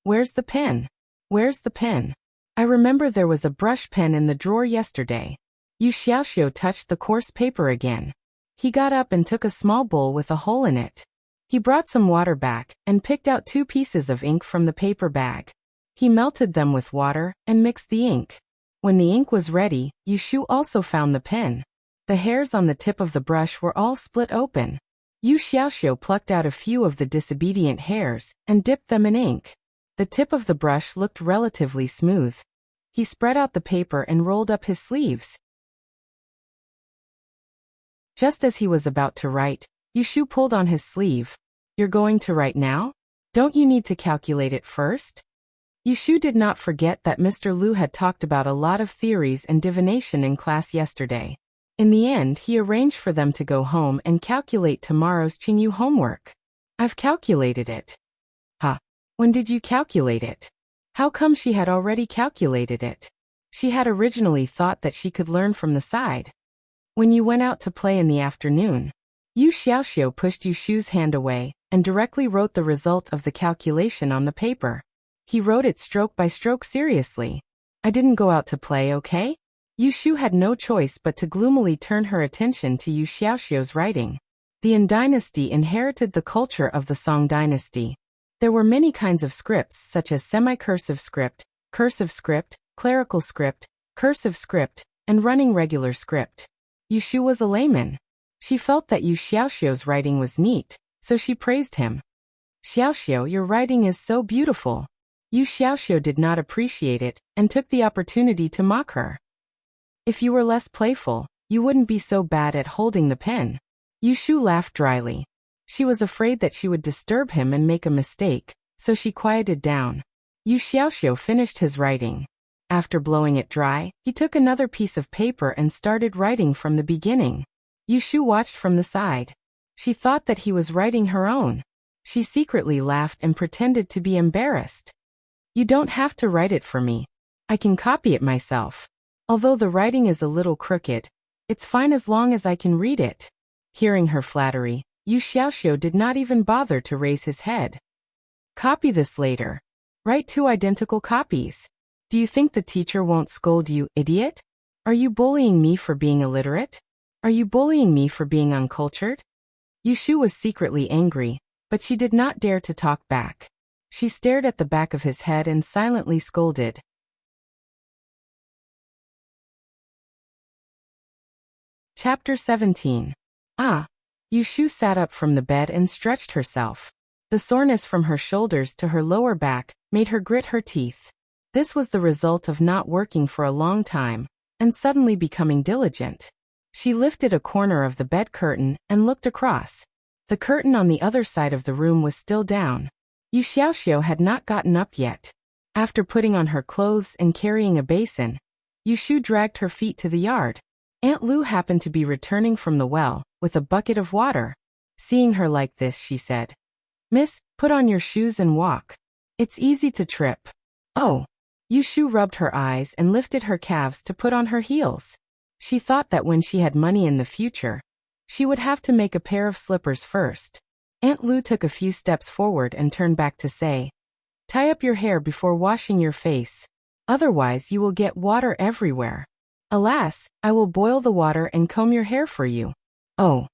Where's the pen? Where's the pen? I remember there was a brush pen in the drawer yesterday. Yu Xiaoxiu touched the coarse paper again. He got up and took a small bowl with a hole in it. He brought some water back and picked out 2 pieces of ink from the paper bag. He melted them with water and mixed the ink. When the ink was ready, Yu Shu also found the pen. The hairs on the tip of the brush were all split open. Yu Xiaoxiu plucked out a few of the disobedient hairs and dipped them in ink. The tip of the brush looked relatively smooth. He spread out the paper and rolled up his sleeves. Just as he was about to write, Yu Shu pulled on his sleeve. You're going to write now? Don't you need to calculate it first? Yu Shu did not forget that Mr. Liu had talked about a lot of theories and divination in class yesterday. In the end, he arranged for them to go home and calculate tomorrow's Qingyu homework. I've calculated it. Huh? When did you calculate it? How come she had already calculated it? She had originally thought that she could learn from the side. When you went out to play in the afternoon. Yu Xiaoxiu pushed Yu Shu's hand away and directly wrote the result of the calculation on the paper. He wrote it stroke by stroke seriously. I didn't go out to play, okay? Yu Shu had no choice but to gloomily turn her attention to Yu Xiaoxiu's writing. The An dynasty inherited the culture of the Song dynasty. There were many kinds of scripts such as semi-cursive script, clerical script, cursive script, and running regular script. Yu Shu was a layman. She felt that Yu Xiaoxiu's writing was neat, so she praised him. Xiaoxiu, your writing is so beautiful. Yu Xiaoxiu did not appreciate it, and took the opportunity to mock her. If you were less playful, you wouldn't be so bad at holding the pen. Yu Shu laughed dryly. She was afraid that she would disturb him and make a mistake, so she quieted down. Yu Xiaoxiu finished his writing. After blowing it dry, he took another piece of paper and started writing from the beginning. Yu Shu watched from the side. She thought that he was writing her own. She secretly laughed and pretended to be embarrassed. You don't have to write it for me. I can copy it myself. Although the writing is a little crooked, it's fine as long as I can read it. Hearing her flattery, Yu Xiaoxiu did not even bother to raise his head. Copy this later. Write 2 identical copies. Do you think the teacher won't scold you, idiot? Are you bullying me for being illiterate? Are you bullying me for being uncultured? Yu Shu was secretly angry, but she did not dare to talk back. She stared at the back of his head and silently scolded. Chapter 17. Yu Shu sat up from the bed and stretched herself. The soreness from her shoulders to her lower back made her grit her teeth. This was the result of not working for a long time, and suddenly becoming diligent. She lifted a corner of the bed curtain and looked across. The curtain on the other side of the room was still down. Yu Xiaoxiu had not gotten up yet. After putting on her clothes and carrying a basin, Yu Shu dragged her feet to the yard. Aunt Lu happened to be returning from the well, with a bucket of water. Seeing her like this, she said, "Miss, put on your shoes and walk. It's easy to trip." Oh. Yu Shu rubbed her eyes and lifted her calves to put on her heels. She thought that when she had money in the future, she would have to make a pair of slippers first. Aunt Lu took a few steps forward and turned back to say, "Tie up your hair before washing your face. Otherwise you will get water everywhere." "Alas, I will boil the water and comb your hair for you." Oh.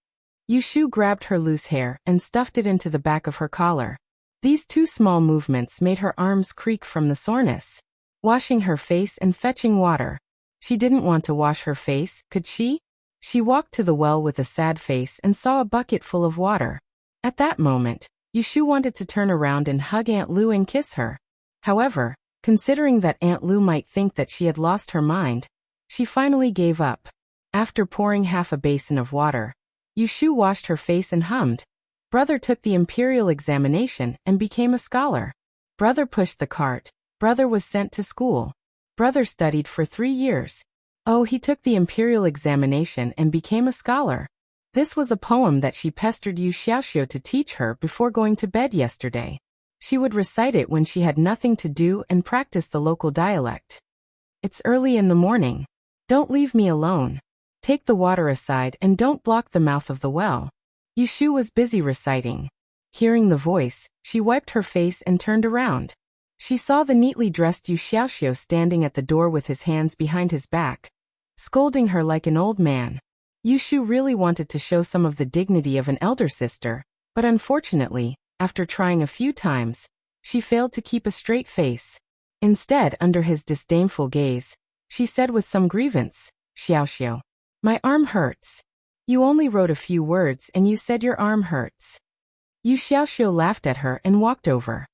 Yu Shu grabbed her loose hair and stuffed it into the back of her collar. These 2 small movements made her arms creak from the soreness. Washing her face and fetching water. She didn't want to wash her face, could she? She walked to the well with a sad face and saw a bucket full of water. At that moment, Yu Shu wanted to turn around and hug Aunt Lu and kiss her. However, considering that Aunt Lu might think that she had lost her mind, she finally gave up. After pouring half a basin of water, Yu Shu washed her face and hummed. Brother took the imperial examination and became a scholar. Brother pushed the cart. Brother was sent to school. Brother studied for 3 years. Oh, he took the imperial examination and became a scholar. This was a poem that she pestered Yu Xiaoxiu to teach her before going to bed yesterday. She would recite it when she had nothing to do and practice the local dialect. "It's early in the morning. Don't leave me alone. Take the water aside and don't block the mouth of the well." Yu Shu was busy reciting. Hearing the voice, she wiped her face and turned around. She saw the neatly dressed Yu Xiaoxiu standing at the door with his hands behind his back, scolding her like an old man. Yu Shu really wanted to show some of the dignity of an elder sister, but unfortunately, after trying a few times, she failed to keep a straight face. Instead, under his disdainful gaze, she said with some grievance, "Xiaoxiu, my arm hurts. You only wrote a few words and you said your arm hurts." Yu Xiaoxiu laughed at her and walked over.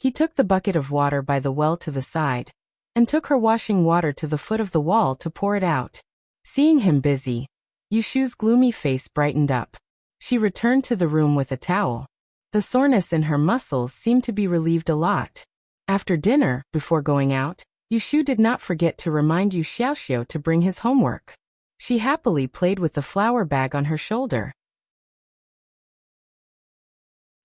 He took the bucket of water by the well to the side, and took her washing water to the foot of the wall to pour it out. Seeing him busy, Yu Shu's gloomy face brightened up. She returned to the room with a towel. The soreness in her muscles seemed to be relieved a lot. After dinner, before going out, Yu Shu did not forget to remind Yu Xiaoxiu to bring his homework. She happily played with the flour bag on her shoulder.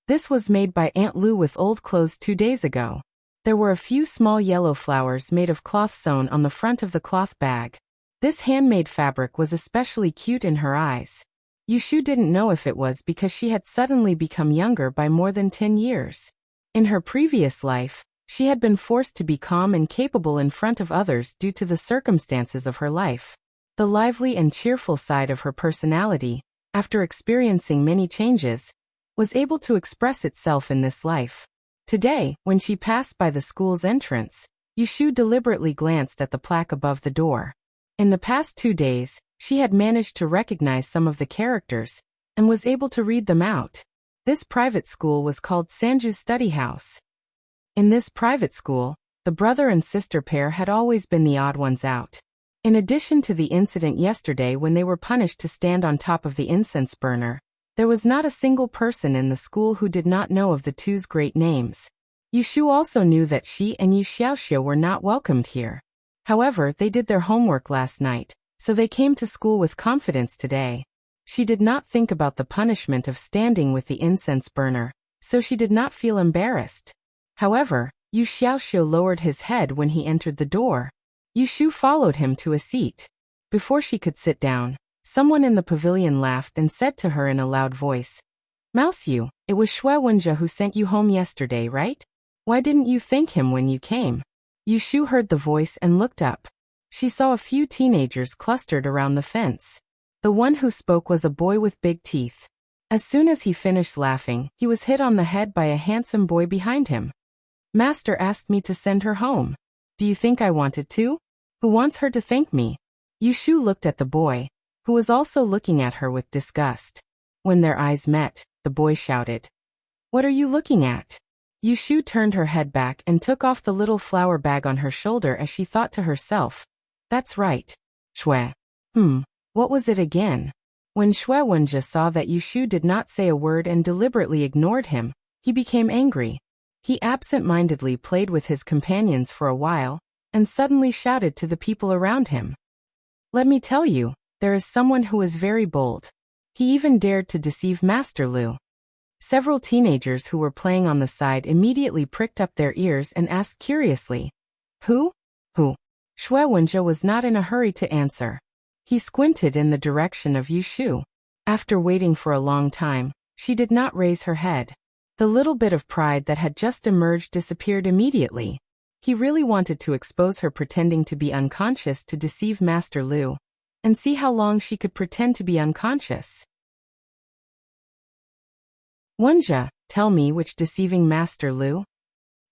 This was made by Aunt Lu with old clothes 2 days ago. There were a few small yellow flowers made of cloth sewn on the front of the cloth bag. This handmade fabric was especially cute in her eyes. Yushu didn't know if it was because she had suddenly become younger by more than 10 years. In her previous life, she had been forced to be calm and capable in front of others due to the circumstances of her life. The lively and cheerful side of her personality, after experiencing many changes, was able to express itself in this life. Today, when she passed by the school's entrance, Yushu deliberately glanced at the plaque above the door. In the past 2 days, she had managed to recognize some of the characters, and was able to read them out. This private school was called Sanju's study house. In this private school, the brother and sister pair had always been the odd ones out. In addition to the incident yesterday when they were punished to stand on top of the incense burner, there was not a single person in the school who did not know of the two's great names. Yushu also knew that she and Yu Xiaoxiu were not welcomed here. However, they did their homework last night, so they came to school with confidence today. She did not think about the punishment of standing with the incense burner, so she did not feel embarrassed. However, Yu Xiaoxiu lowered his head when he entered the door. Yushu followed him to a seat. Before she could sit down, someone in the pavilion laughed and said to her in a loud voice, "Mouseu, it was Shui Wenjie who sent you home yesterday, right? Why didn't you thank him when you came?" Yushu heard the voice and looked up. She saw a few teenagers clustered around the fence. The one who spoke was a boy with big teeth. As soon as he finished laughing, he was hit on the head by a handsome boy behind him. "Master asked me to send her home. Do you think I wanted to? Who wants her to thank me?" Yushu looked at the boy, who was also looking at her with disgust. When their eyes met, the boy shouted, "What are you looking at?" Yushu turned her head back and took off the little flower bag on her shoulder as she thought to herself, "That's right. Shui. What was it again?" When Shui Wenjie saw that Yushu did not say a word and deliberately ignored him, he became angry. He absent-mindedly played with his companions for a while, and suddenly shouted to the people around him, "Let me tell you, there is someone who is very bold. He even dared to deceive Master Lu." Several teenagers who were playing on the side immediately pricked up their ears and asked curiously, Who? Shui Wenjie was not in a hurry to answer. He squinted in the direction of Yushu. After waiting for a long time, she did not raise her head. The little bit of pride that had just emerged disappeared immediately. He really wanted to expose her pretending to be unconscious to deceive Master Lu, and see how long she could pretend to be unconscious. "Wenjie, tell me which deceiving Master Lu?"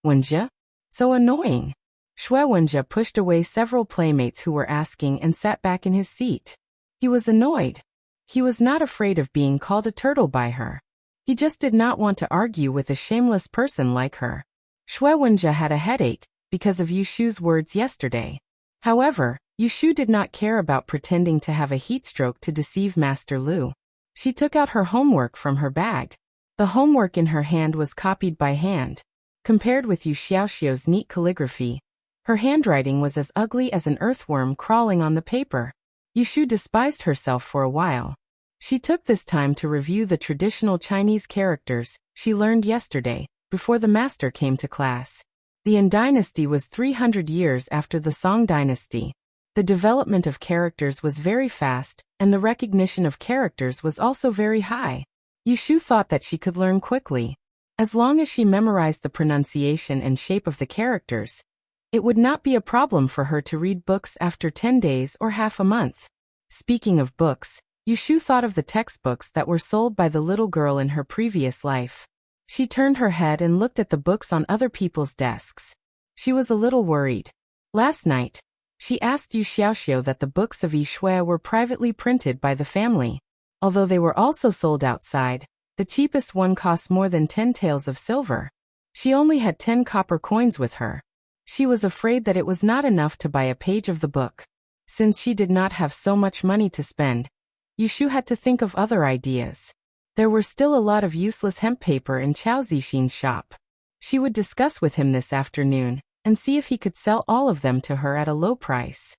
"Wenjie? So annoying." Shui Wenjie pushed away several playmates who were asking and sat back in his seat. He was annoyed. He was not afraid of being called a turtle by her. He just did not want to argue with a shameless person like her. Shui Wenjie had a headache because of Yushu's words yesterday. However, Yushu did not care about pretending to have a heat stroke to deceive Master Lu. She took out her homework from her bag. The homework in her hand was copied by hand. Compared with Yu Xiaoxiu's neat calligraphy, her handwriting was as ugly as an earthworm crawling on the paper. Yushu despised herself for a while. She took this time to review the traditional Chinese characters she learned yesterday, before the master came to class. The Yan dynasty was 300 years after the Song dynasty. The development of characters was very fast, and the recognition of characters was also very high. Yushu thought that she could learn quickly. As long as she memorized the pronunciation and shape of the characters, it would not be a problem for her to read books after 10 days or half a month. Speaking of books, Yushu thought of the textbooks that were sold by the little girl in her previous life. She turned her head and looked at the books on other people's desks. She was a little worried. Last night, she asked Yu Xiaoxiu that the books of Yi Shui were privately printed by the family. Although they were also sold outside, the cheapest one cost more than 10 taels of silver. She only had 10 copper coins with her. She was afraid that it was not enough to buy a page of the book. Since she did not have so much money to spend, Yushu had to think of other ideas. There were still a lot of useless hemp paper in Chao Zixin's shop. She would discuss with him this afternoon, and see if he could sell all of them to her at a low price.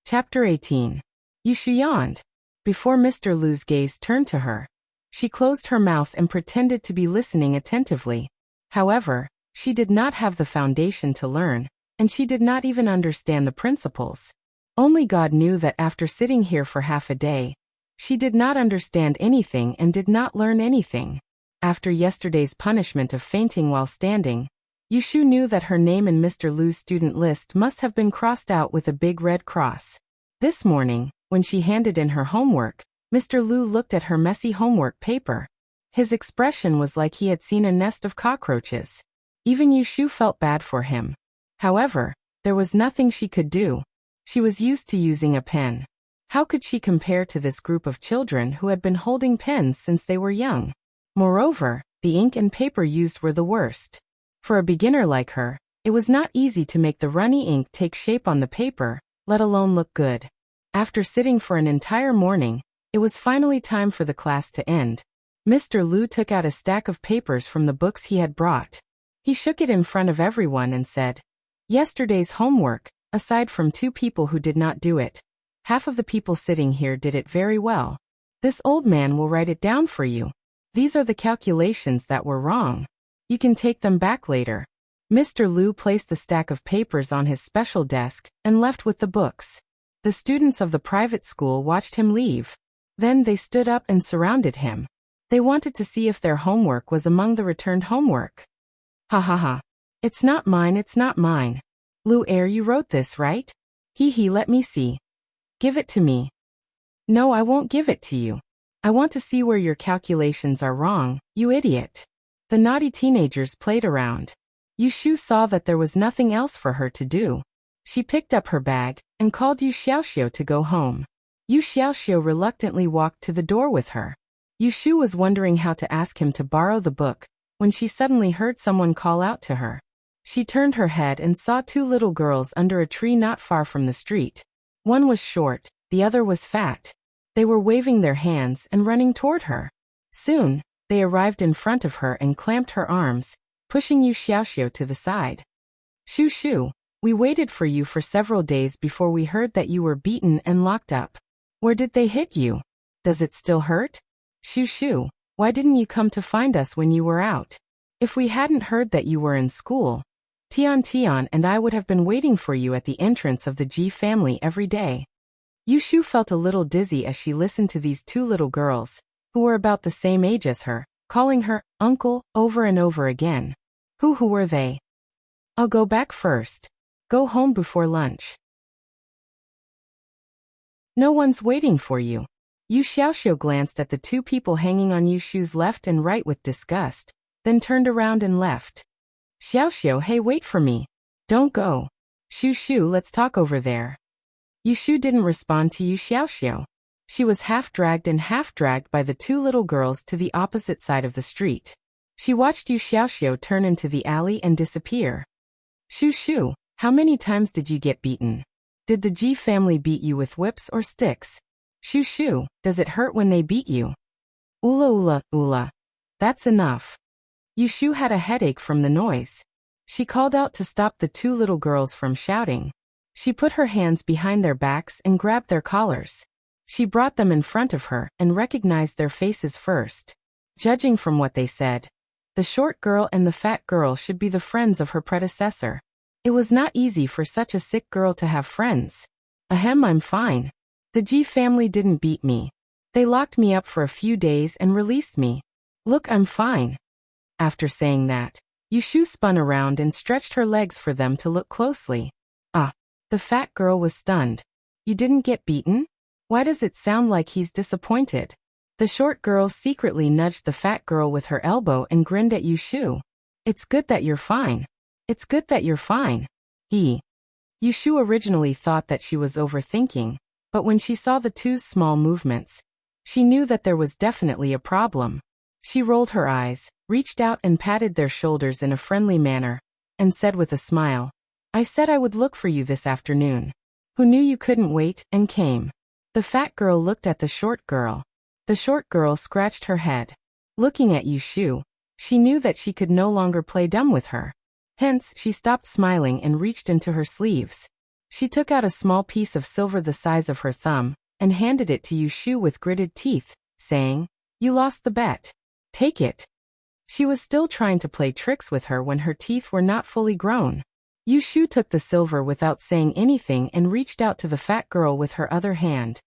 Chapter 18. Yushu yawned. Before Mr. Lu's gaze turned to her, she closed her mouth and pretended to be listening attentively. However, she did not have the foundation to learn, and she did not even understand the principles. Only God knew that after sitting here for half a day, she did not understand anything and did not learn anything. After yesterday's punishment of fainting while standing, Yushu knew that her name in Mr. Liu's student list must have been crossed out with a big red cross. This morning, when she handed in her homework, Mr. Liu looked at her messy homework paper. His expression was like he had seen a nest of cockroaches. Even Yushu felt bad for him. However, there was nothing she could do. She was used to using a pen. How could she compare to this group of children who had been holding pens since they were young? Moreover, the ink and paper used were the worst. For a beginner like her, it was not easy to make the runny ink take shape on the paper, let alone look good. After sitting for an entire morning, it was finally time for the class to end. Mr. Liu took out a stack of papers from the books he had brought. He shook it in front of everyone and said, "Yesterday's homework, aside from 2 people who did not do it, half of the people sitting here did it very well. This old man will write it down for you. These are the calculations that were wrong. You can take them back later." Mr. Liu placed the stack of papers on his special desk and left with the books. The students of the private school watched him leave. Then they stood up and surrounded him. They wanted to see if their homework was among the returned homework. "Ha ha ha. It's not mine, it's not mine. Liu Er, you wrote this, right? Hee hee, let me see. Give it to me." "No, I won't give it to you. I want to see where your calculations are wrong, you idiot." The naughty teenagers played around. Yushu saw that there was nothing else for her to do. She picked up her bag and called Yu Xiaoxiu to go home. Yu Xiaoxiu reluctantly walked to the door with her. Yushu was wondering how to ask him to borrow the book when she suddenly heard someone call out to her. She turned her head and saw 2 little girls under a tree not far from the street. One was short, the other was fat. They were waving their hands and running toward her. Soon, they arrived in front of her and clamped her arms, pushing Yu Xiaoxiu to the side. "Shu Shu, we waited for you for several days before we heard that you were beaten and locked up. Where did they hit you? Does it still hurt? Shu Shu, why didn't you come to find us when you were out? If we hadn't heard that you were in school, Tian Tian and I would have been waiting for you at the entrance of the Ji family every day." Yushu felt a little dizzy as she listened to these 2 little girls, who were about the same age as her, calling her uncle over and over again. Who were they? "I'll go back first. Go home before lunch. No one's waiting for you." Yu Xiaoxiu glanced at the 2 people hanging on Yushu's left and right with disgust, then turned around and left. "Xiaoxiu, hey, wait for me. Don't go. Shu Shu, let's talk over there." Yushu didn't respond to Yu Xiaoxiu. She was half dragged by the 2 little girls to the opposite side of the street. She watched Yu Xiaoxiu turn into the alley and disappear. "Shu Shu, how many times did you get beaten? Did the Ji family beat you with whips or sticks? Shu Shu, does it hurt when they beat you?" Ula. That's enough." Yushu had a headache from the noise. She called out to stop the 2 little girls from shouting. She put her hands behind their backs and grabbed their collars. She brought them in front of her and recognized their faces first. Judging from what they said, the short girl and the fat girl should be the friends of her predecessor. It was not easy for such a sick girl to have friends. "Ahem, I'm fine. The Ji family didn't beat me. They locked me up for a few days and released me. Look, I'm fine." After saying that, Yushu spun around and stretched her legs for them to look closely. The fat girl was stunned. "You didn't get beaten? Why does it sound like he's disappointed?" The short girl secretly nudged the fat girl with her elbow and grinned at Yushu. "It's good that you're fine. It's good that you're fine." Yushu originally thought that she was overthinking, but when she saw the 2's small movements, she knew that there was definitely a problem. She rolled her eyes, reached out and patted their shoulders in a friendly manner, and said with a smile, "I said I would look for you this afternoon. Who knew you couldn't wait, and came." The fat girl looked at the short girl. The short girl scratched her head. Looking at Yushu, she knew that she could no longer play dumb with her. Hence, she stopped smiling and reached into her sleeves. She took out a small piece of silver the size of her thumb, and handed it to Yushu with gritted teeth, saying, "You lost the bet. Take it." She was still trying to play tricks with her when her teeth were not fully grown. Yu Shu took the silver without saying anything and reached out to the fat girl with her other hand.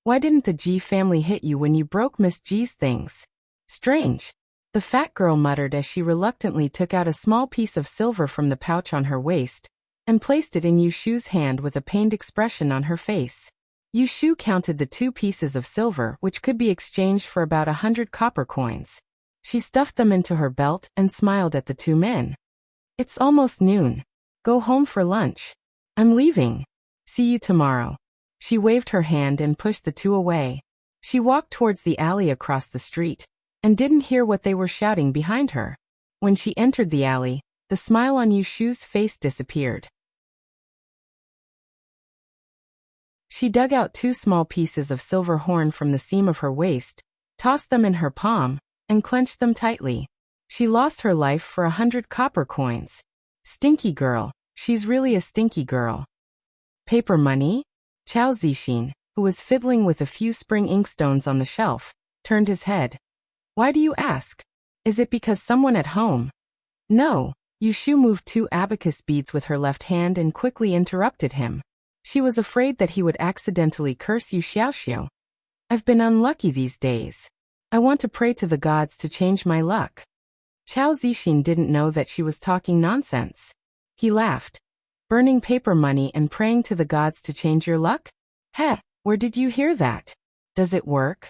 Why didn't the Ji family hit you when you broke Miss Ji's things? Strange. The fat girl muttered as she reluctantly took out a small piece of silver from the pouch on her waist and placed it in Yu Shu's hand with a pained expression on her face. Yu Shu counted the 2 pieces of silver, which could be exchanged for about 100 copper coins. She stuffed them into her belt and smiled at the 2 men. It's almost noon. Go home for lunch. I'm leaving. See you tomorrow. She waved her hand and pushed the 2 away. She walked towards the alley across the street and didn't hear what they were shouting behind her. When she entered the alley, the smile on Yu Shu's face disappeared. She dug out 2 small pieces of silver horn from the seam of her waist, tossed them in her palm, and clenched them tightly. She lost her life for 100 copper coins. Stinky girl. She's really a stinky girl. Paper money? Chao Zixin, who was fiddling with a few spring inkstones on the shelf, turned his head. Why do you ask? Is it because someone at home? No. Yu Shu moved 2 abacus beads with her left hand and quickly interrupted him. She was afraid that he would accidentally curse Yu Xiaoxiu. I've been unlucky these days. I want to pray to the gods to change my luck. Chao Zixin didn't know that she was talking nonsense. He laughed. Burning paper money and praying to the gods to change your luck? Heh, where did you hear that? Does it work?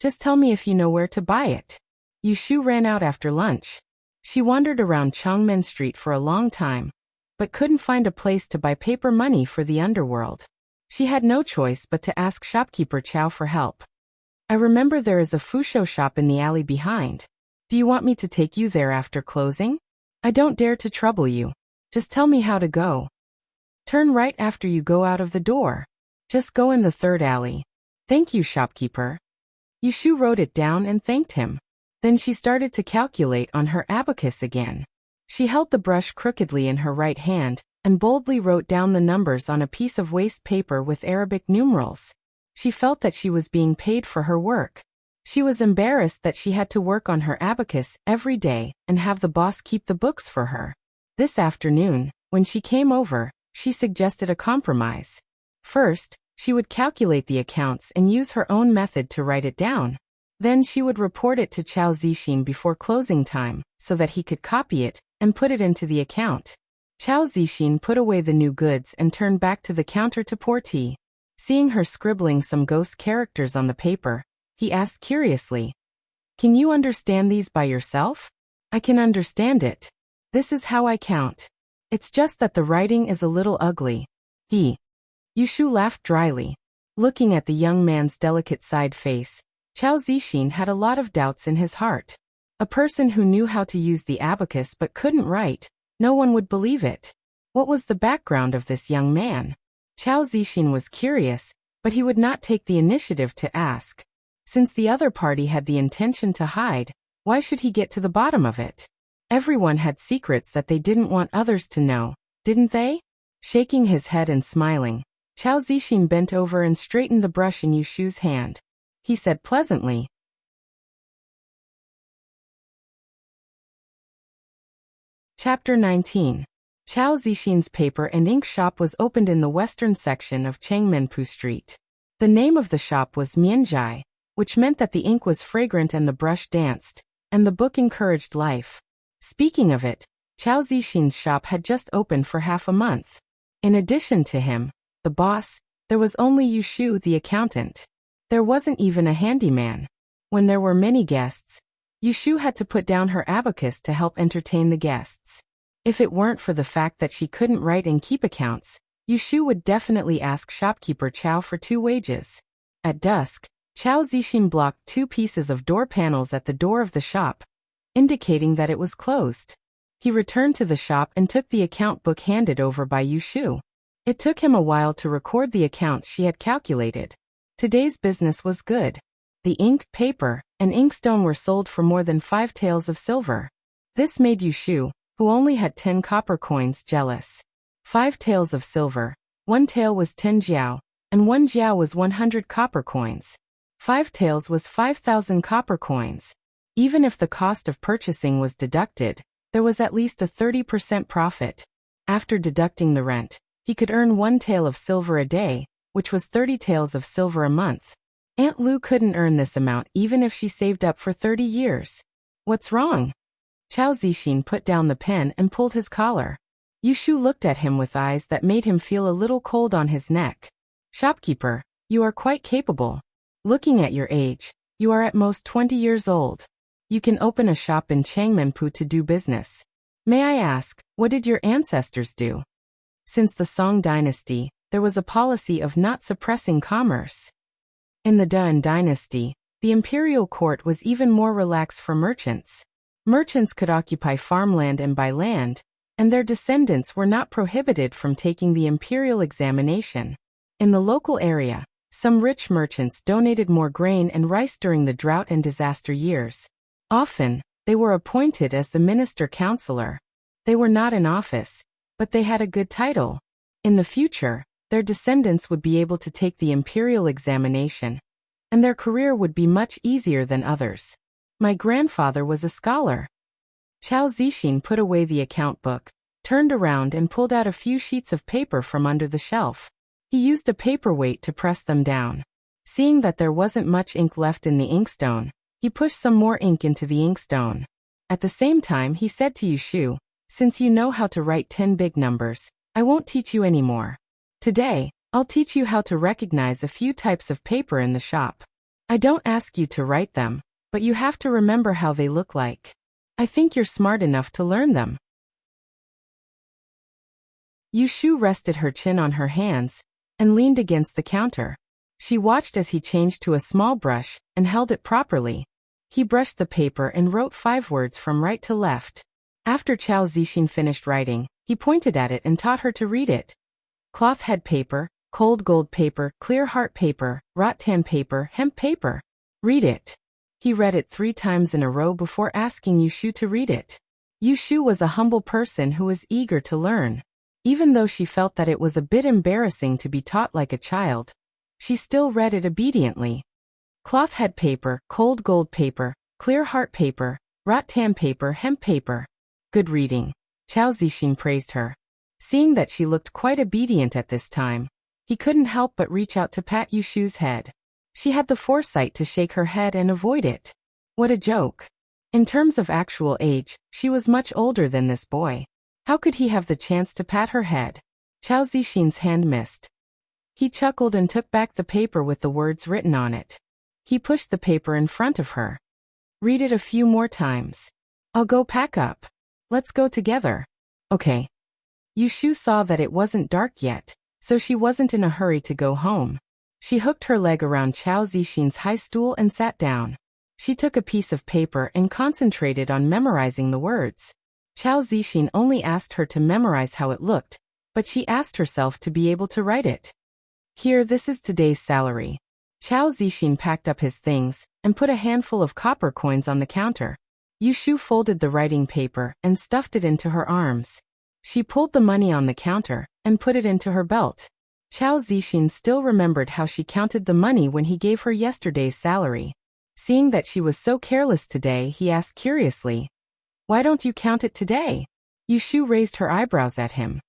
Just tell me if you know where to buy it. Yu Shu ran out after lunch. She wandered around Changmen Street for a long time, but couldn't find a place to buy paper money for the underworld. She had no choice but to ask shopkeeper Chow for help. I remember there is a Fusho shop in the alley behind. Do you want me to take you there after closing? I don't dare to trouble you. Just tell me how to go. Turn right after you go out of the door. Just go in the 3rd alley. Thank you, shopkeeper. Yu Shu wrote it down and thanked him. Then she started to calculate on her abacus again. She held the brush crookedly in her right hand and boldly wrote down the numbers on a piece of waste paper with Arabic numerals. She felt that she was being paid for her work. She was embarrassed that she had to work on her abacus every day and have the boss keep the books for her. This afternoon, when she came over, she suggested a compromise. First, she would calculate the accounts and use her own method to write it down. Then she would report it to Chao Zixin before closing time, so that he could copy it and put it into the account. Chao Zixin put away the new goods and turned back to the counter to pour tea. Seeing her scribbling some ghost characters on the paper, he asked curiously, Can you understand these by yourself? I can understand it. This is how I count. It's just that the writing is a little ugly. Yu Shu laughed dryly. Looking at the young man's delicate side face, Chao Zixin had a lot of doubts in his heart. A person who knew how to use the abacus but couldn't write, no one would believe it. What was the background of this young man? Chao Zixin was curious, but he would not take the initiative to ask. Since the other party had the intention to hide, why should he get to the bottom of it? Everyone had secrets that they didn't want others to know, didn't they? Shaking his head and smiling, Chao Zixin bent over and straightened the brush in Yu Shu's hand. He said pleasantly, Chapter 19. Chao Zixin's paper and ink shop was opened in the western section of Changmenpu Street. The name of the shop was Mianjai, which meant that the ink was fragrant and the brush danced, and the book encouraged life. Speaking of it, Chao Zixin's shop had just opened for half a month. In addition to him, the boss, there was only Yu Shu the accountant. There wasn't even a handyman. When there were many guests, Yu Shu had to put down her abacus to help entertain the guests. If it weren't for the fact that she couldn't write and keep accounts, Yu Shu would definitely ask shopkeeper Chow for 2 wages. At dusk, Chao Zixin blocked 2 pieces of door panels at the door of the shop, indicating that it was closed. He returned to the shop and took the account book handed over by Yu Shu. It took him a while to record the accounts she had calculated. Today's business was good. The ink, paper, and inkstone were sold for more than 5 taels of silver. This made Yu Shu, who only had 10 copper coins, jealous. 5 taels of silver, 1 tael was 10 jiao, and 1 jiao was 100 copper coins. 5 taels was 5,000 copper coins. Even if the cost of purchasing was deducted, there was at least a 30% profit. After deducting the rent, he could earn 1 tael of silver a day, which was 30 taels of silver a month. Aunt Lou couldn't earn this amount even if she saved up for 30 years. What's wrong? Chao Zixin put down the pen and pulled his collar. Yushu looked at him with eyes that made him feel a little cold on his neck. Shopkeeper, you are quite capable. Looking at your age, you are at most 20 years old. You can open a shop in Changmenpu to do business. May I ask, what did your ancestors do? Since the Song dynasty, there was a policy of not suppressing commerce. In the Dan dynasty, the imperial court was even more relaxed for merchants. Merchants could occupy farmland and buy land, and their descendants were not prohibited from taking the imperial examination. In the local area, some rich merchants donated more grain and rice during the drought and disaster years. Often, they were appointed as the minister-counselor. They were not in office, but they had a good title. In the future, their descendants would be able to take the imperial examination, and their career would be much easier than others. My grandfather was a scholar. Chao Zixin put away the account book, turned around and pulled out a few sheets of paper from under the shelf. He used a paperweight to press them down. Seeing that there wasn't much ink left in the inkstone, he pushed some more ink into the inkstone. At the same time, he said to Yushu, since you know how to write 10 big numbers, I won't teach you anymore. Today, I'll teach you how to recognize a few types of paper in the shop. I don't ask you to write them, but you have to remember how they look like. I think you're smart enough to learn them. Yushu rested her chin on her hands and leaned against the counter. She watched as he changed to a small brush and held it properly. He brushed the paper and wrote 5 words from right to left. After Chao Zixin finished writing, he pointed at it and taught her to read it. Cloth head paper, cold gold paper, clear heart paper, rattan paper, hemp paper. Read it. He read it 3 times in a row before asking Yushu to read it. Yushu was a humble person who was eager to learn. Even though she felt that it was a bit embarrassing to be taught like a child, she still read it obediently. Cloth head paper, cold gold paper, clear heart paper, rattan paper, hemp paper. Good reading. Chao Zixin praised her. Seeing that she looked quite obedient at this time, he couldn't help but reach out to pat Yushu's head. She had the foresight to shake her head and avoid it. What a joke. In terms of actual age, she was much older than this boy. How could he have the chance to pat her head? Chao Zixin's hand missed. He chuckled and took back the paper with the words written on it. He pushed the paper in front of her. Read it a few more times. I'll go pack up. Let's go together. Okay. Yushu saw that it wasn't dark yet, so she wasn't in a hurry to go home. She hooked her leg around Chao Zixin's high stool and sat down. She took a piece of paper and concentrated on memorizing the words. Chao Zixin only asked her to memorize how it looked, but she asked herself to be able to write it. Here, this is today's salary. Chao Zixin packed up his things and put a handful of copper coins on the counter. Yushu folded the writing paper and stuffed it into her arms. She pulled the money on the counter and put it into her belt. Chao Zixin still remembered how she counted the money when he gave her yesterday's salary. Seeing that she was so careless today, he asked curiously, "Why don't you count it today?" Yushu raised her eyebrows at him.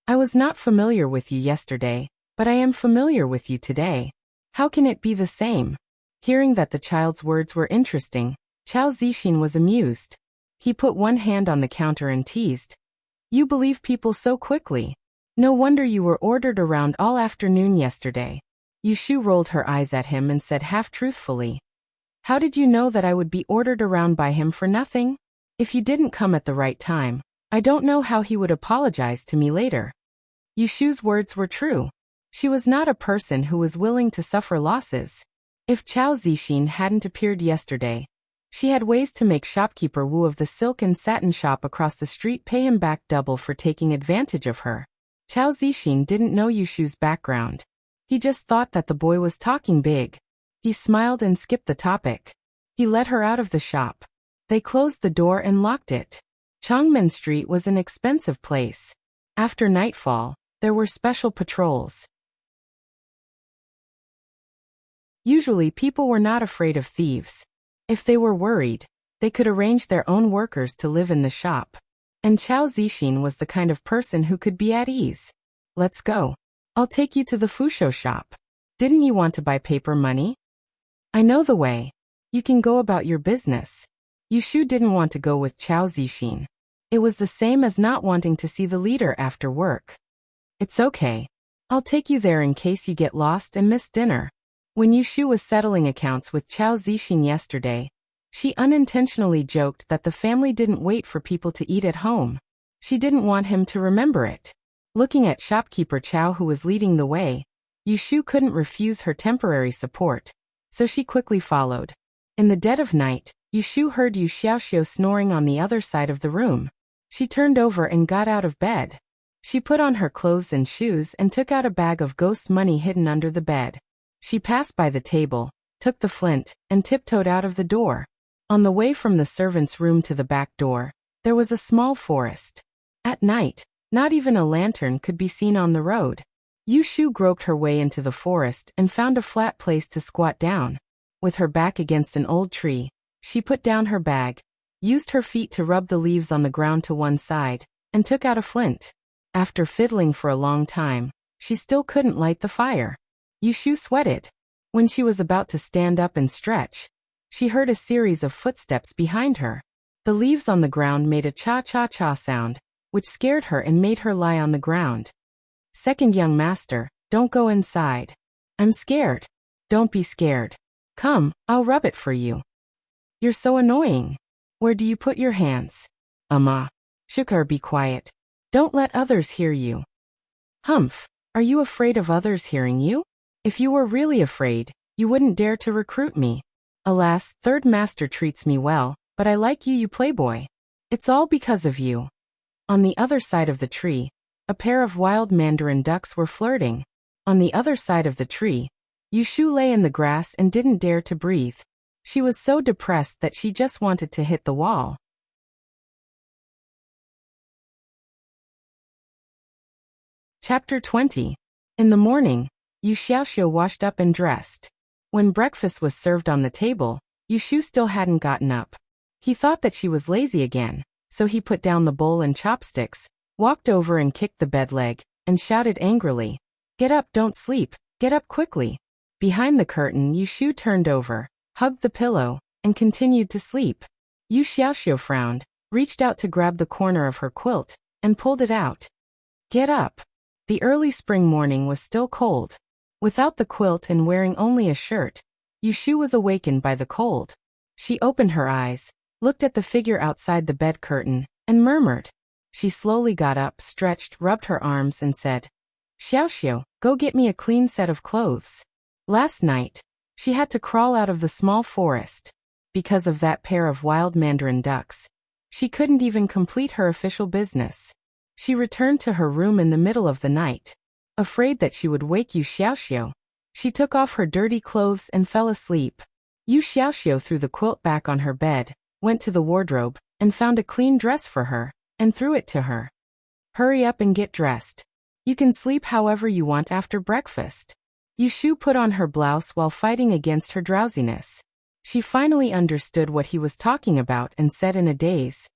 "I was not familiar with you yesterday, but I am familiar with you today. How can it be the same?" Hearing that the child's words were interesting, Chao Zixin was amused. He put one hand on the counter and teased, "You believe people so quickly. No wonder you were ordered around all afternoon yesterday." Yushu rolled her eyes at him and said half-truthfully, "How did you know that I would be ordered around by him for nothing? If you didn't come at the right time, I don't know how he would apologize to me later." Yushu's words were true. She was not a person who was willing to suffer losses. If Chao Zixin hadn't appeared yesterday, she had ways to make shopkeeper Wu of the silk and satin shop across the street pay him back double for taking advantage of her. Chao Zixin didn't know Yushu's background. He just thought that the boy was talking big. He smiled and skipped the topic. He led her out of the shop. They closed the door and locked it. Changmen Street was an expensive place. After nightfall, there were special patrols. Usually people were not afraid of thieves. If they were worried, they could arrange their own workers to live in the shop. And Chao Zixin was the kind of person who could be at ease. Let's go. I'll take you to the Fusho shop. Didn't you want to buy paper money? I know the way. You can go about your business. Yushu didn't want to go with Chao Zixin. It was the same as not wanting to see the leader after work. It's okay. I'll take you there in case you get lost and miss dinner. When Yushu was settling accounts with Chao Zixin yesterday, she unintentionally joked that the family didn't wait for people to eat at home. She didn't want him to remember it. Looking at shopkeeper Chao who was leading the way, Yushu couldn't refuse her temporary support, so she quickly followed. In the dead of night, Yushu heard Yu Xiaoxiu snoring on the other side of the room. She turned over and got out of bed. She put on her clothes and shoes and took out a bag of ghost money hidden under the bed. She passed by the table, took the flint, and tiptoed out of the door. On the way from the servant's room to the back door, there was a small forest. At night, not even a lantern could be seen on the road. Yushu groped her way into the forest and found a flat place to squat down. With her back against an old tree, she put down her bag, used her feet to rub the leaves on the ground to one side, and took out a flint. After fiddling for a long time, she still couldn't light the fire. Yushu sweated. When she was about to stand up and stretch, she heard a series of footsteps behind her. The leaves on the ground made a cha-cha-cha sound, which scared her and made her lie on the ground. Second young master, don't go inside. I'm scared. Don't be scared. Come, I'll rub it for you. You're so annoying. Where do you put your hands? Shukar, be quiet. Don't let others hear you. Humph, are you afraid of others hearing you? If you were really afraid, you wouldn't dare to recruit me. Alas, third master treats me well, but I like you playboy. It's all because of you. On the other side of the tree, a pair of wild mandarin ducks were flirting. On the other side of the tree, Yushu lay in the grass and didn't dare to breathe. She was so depressed that she just wanted to hit the wall. Chapter 20. In the morning, Yu Xiaoxiu washed up and dressed. When breakfast was served on the table, Yushu still hadn't gotten up. He thought that she was lazy again, so he put down the bowl and chopsticks, walked over and kicked the bed leg, and shouted angrily, "Get up, don't sleep, get up quickly." Behind the curtain, Yushu turned over, hugged the pillow, and continued to sleep. Yu Xiaoxiu frowned, reached out to grab the corner of her quilt, and pulled it out. Get up. The early spring morning was still cold. Without the quilt and wearing only a shirt, Yushu was awakened by the cold. She opened her eyes, looked at the figure outside the bed curtain, and murmured. She slowly got up, stretched, rubbed her arms, and said, "Xiaoxiu, go get me a clean set of clothes." Last night, she had to crawl out of the small forest. Because of that pair of wild mandarin ducks, she couldn't even complete her official business. She returned to her room in the middle of the night. Afraid that she would wake Yu Xiaoxiu, she took off her dirty clothes and fell asleep. Yu Xiaoxiu threw the quilt back on her bed, went to the wardrobe, and found a clean dress for her, and threw it to her. "Hurry up and get dressed. You can sleep however you want after breakfast." Yushu put on her blouse while fighting against her drowsiness. She finally understood what he was talking about and said in a daze,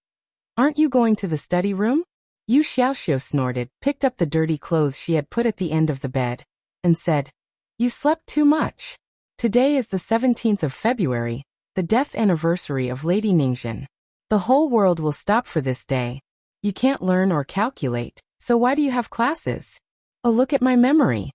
"Aren't you going to the study room?" Yu Xiaoxiu snorted, picked up the dirty clothes she had put at the end of the bed, and said, "You slept too much. Today is the 17th of February, the death anniversary of Lady Ningxian. The whole world will stop for this day. You can't learn or calculate, so why do you have classes? Oh, look at my memory."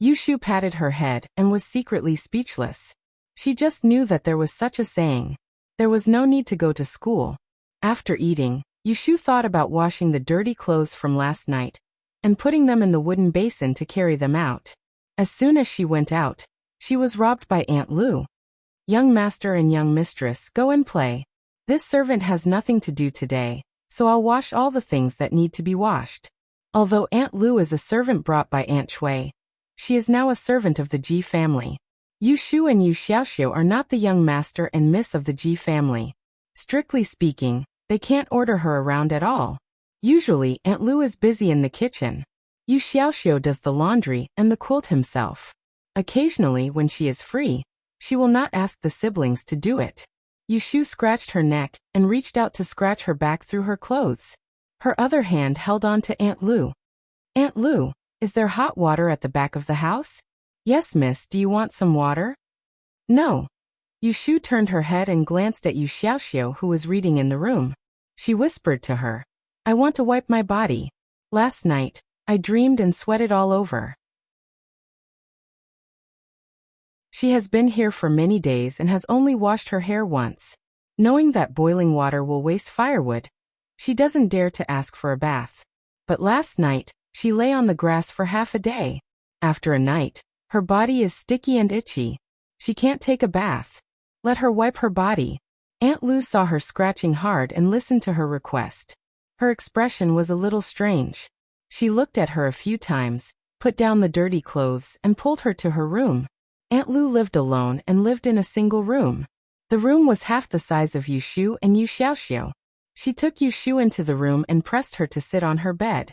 Yushu patted her head and was secretly speechless. She just knew that there was such a saying. There was no need to go to school. After eating, Yushu thought about washing the dirty clothes from last night and putting them in the wooden basin to carry them out. As soon as she went out, she was robbed by Aunt Lu. "Young master and young mistress, go and play. This servant has nothing to do today, so I'll wash all the things that need to be washed." Although Aunt Lu is a servant brought by Aunt Shui, she is now a servant of the Ji family. Yushu and Yu Xiaoxiu are not the young master and miss of the Ji family. Strictly speaking, they can't order her around at all. Usually, Aunt Lu is busy in the kitchen. Yu Xiaoxiu does the laundry and the quilt himself. Occasionally, when she is free, she will not ask the siblings to do it. Yushu scratched her neck and reached out to scratch her back through her clothes. Her other hand held on to Aunt Lou. Aunt Lou, is there hot water at the back of the house? Yes, miss, do you want some water? No. Yushu turned her head and glanced at Yu Xiaoxiu, who was reading in the room. She whispered to her, I want to wipe my body. Last night, I dreamed and sweated all over. She has been here for many days and has only washed her hair once. Knowing that boiling water will waste firewood, she doesn't dare to ask for a bath. But last night, she lay on the grass for half a day. After a night, her body is sticky and itchy. She can't take a bath. Let her wipe her body. Aunt Lou saw her scratching hard and listened to her request. Her expression was a little strange. She looked at her a few times, put down the dirty clothes, and pulled her to her room. Aunt Lou lived alone and lived in a single room. The room was half the size of Yushu and Yu Xiaoxiu. She took Yushu into the room and pressed her to sit on her bed.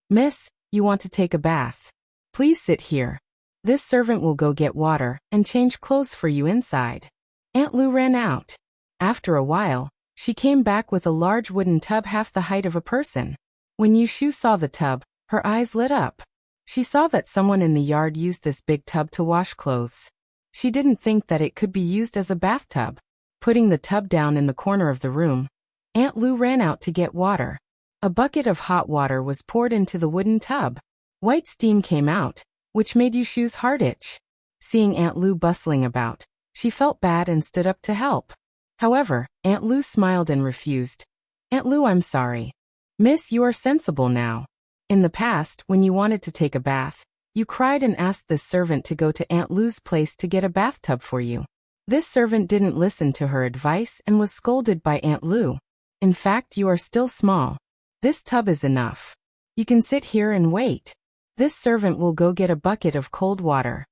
Miss, you want to take a bath? Please sit here. This servant will go get water and change clothes for you inside. Aunt Lou ran out. After a while, she came back with a large wooden tub half the height of a person. When Yushu saw the tub, her eyes lit up. She saw that someone in the yard used this big tub to wash clothes. She didn't think that it could be used as a bathtub. Putting the tub down in the corner of the room, Aunt Lou ran out to get water. A bucket of hot water was poured into the wooden tub. White steam came out, which made Yushu's heart itch. Seeing Aunt Lou bustling about, she felt bad and stood up to help. However, Aunt Lou smiled and refused. Aunt Lou, I'm sorry. Miss, you are sensible now. In the past, when you wanted to take a bath, you cried and asked this servant to go to Aunt Lou's place to get a bathtub for you. This servant didn't listen to her advice and was scolded by Aunt Lou. In fact, you are still small. This tub is enough. You can sit here and wait. This servant will go get a bucket of cold water.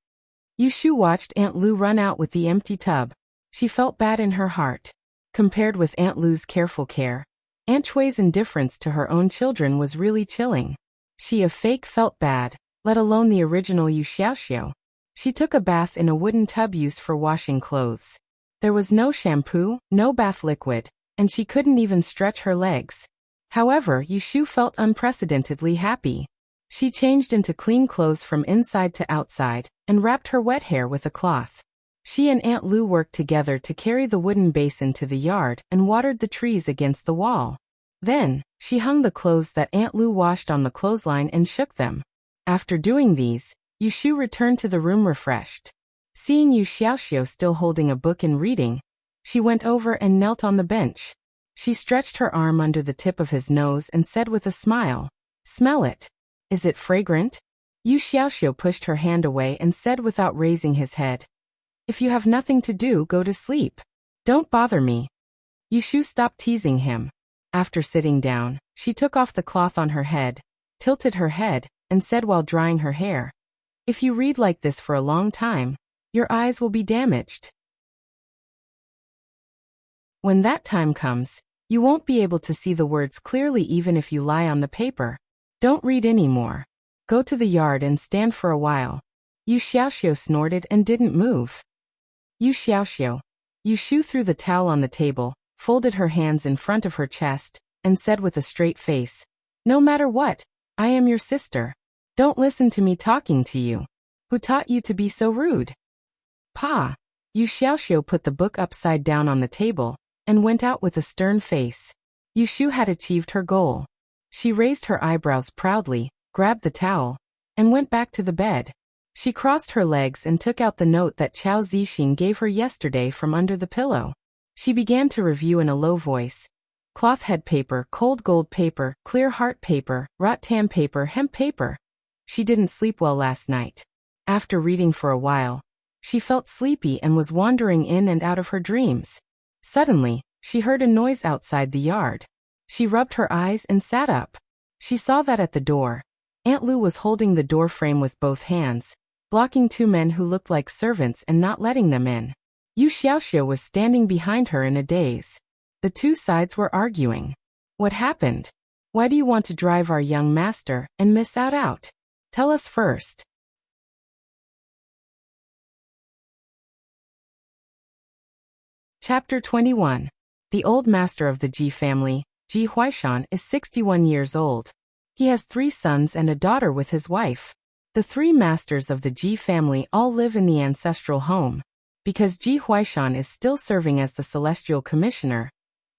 Yushu watched Aunt Lou run out with the empty tub. She felt bad in her heart. Compared with Aunt Lou's careful care, Aunt Chui's indifference to her own children was really chilling. She felt bad, let alone the original Yu Xiaoxiu. She took a bath in a wooden tub used for washing clothes. There was no shampoo, no bath liquid, and she couldn't even stretch her legs. However, Yushu felt unprecedentedly happy. She changed into clean clothes from inside to outside, and wrapped her wet hair with a cloth. She and Aunt Lou worked together to carry the wooden basin to the yard and watered the trees against the wall. Then, she hung the clothes that Aunt Lou washed on the clothesline and shook them. After doing these, Yushu returned to the room refreshed. Seeing Yu Xiaoxiu still holding a book and reading, she went over and knelt on the bench. She stretched her arm under the tip of his nose and said with a smile, "Smell it. Is it fragrant?" Yu Xiaoxiu pushed her hand away and said without raising his head, "If you have nothing to do, go to sleep. Don't bother me." Yushu stopped teasing him. After sitting down, she took off the cloth on her head, tilted her head, and said while drying her hair, "If you read like this for a long time, your eyes will be damaged. When that time comes, you won't be able to see the words clearly even if you lie on the paper. Don't read anymore. Go to the yard and stand for a while." Yu Xiaoxiu snorted and didn't move. Yu Xiaoxiu. Yushu threw the towel on the table, folded her hands in front of her chest, and said with a straight face, "No matter what, I am your sister. Don't listen to me talking to you. Who taught you to be so rude?" Pa. Yu Xiaoxiu put the book upside down on the table, and went out with a stern face. Yushu had achieved her goal. She raised her eyebrows proudly, grabbed the towel, and went back to the bed. She crossed her legs and took out the note that Chao Zixing gave her yesterday from under the pillow. She began to review in a low voice. Cloth head paper, cold gold paper, clear heart paper, rattan paper, hemp paper. She didn't sleep well last night. After reading for a while, she felt sleepy and was wandering in and out of her dreams. Suddenly, she heard a noise outside the yard. She rubbed her eyes and sat up. She saw that at the door, Aunt Lou was holding the door frame with both hands, blocking two men who looked like servants and not letting them in. Yu Xiaoxiu was standing behind her in a daze. The two sides were arguing. "What happened? Why do you want to drive our young master and miss out? Tell us first." Chapter 21. The old master of the Ji family, Ji Huaishan, is 61 years old. He has 3 sons and a daughter with his wife. The 3 masters of the Ji family all live in the ancestral home. Because Ji Huaishan is still serving as the celestial commissioner,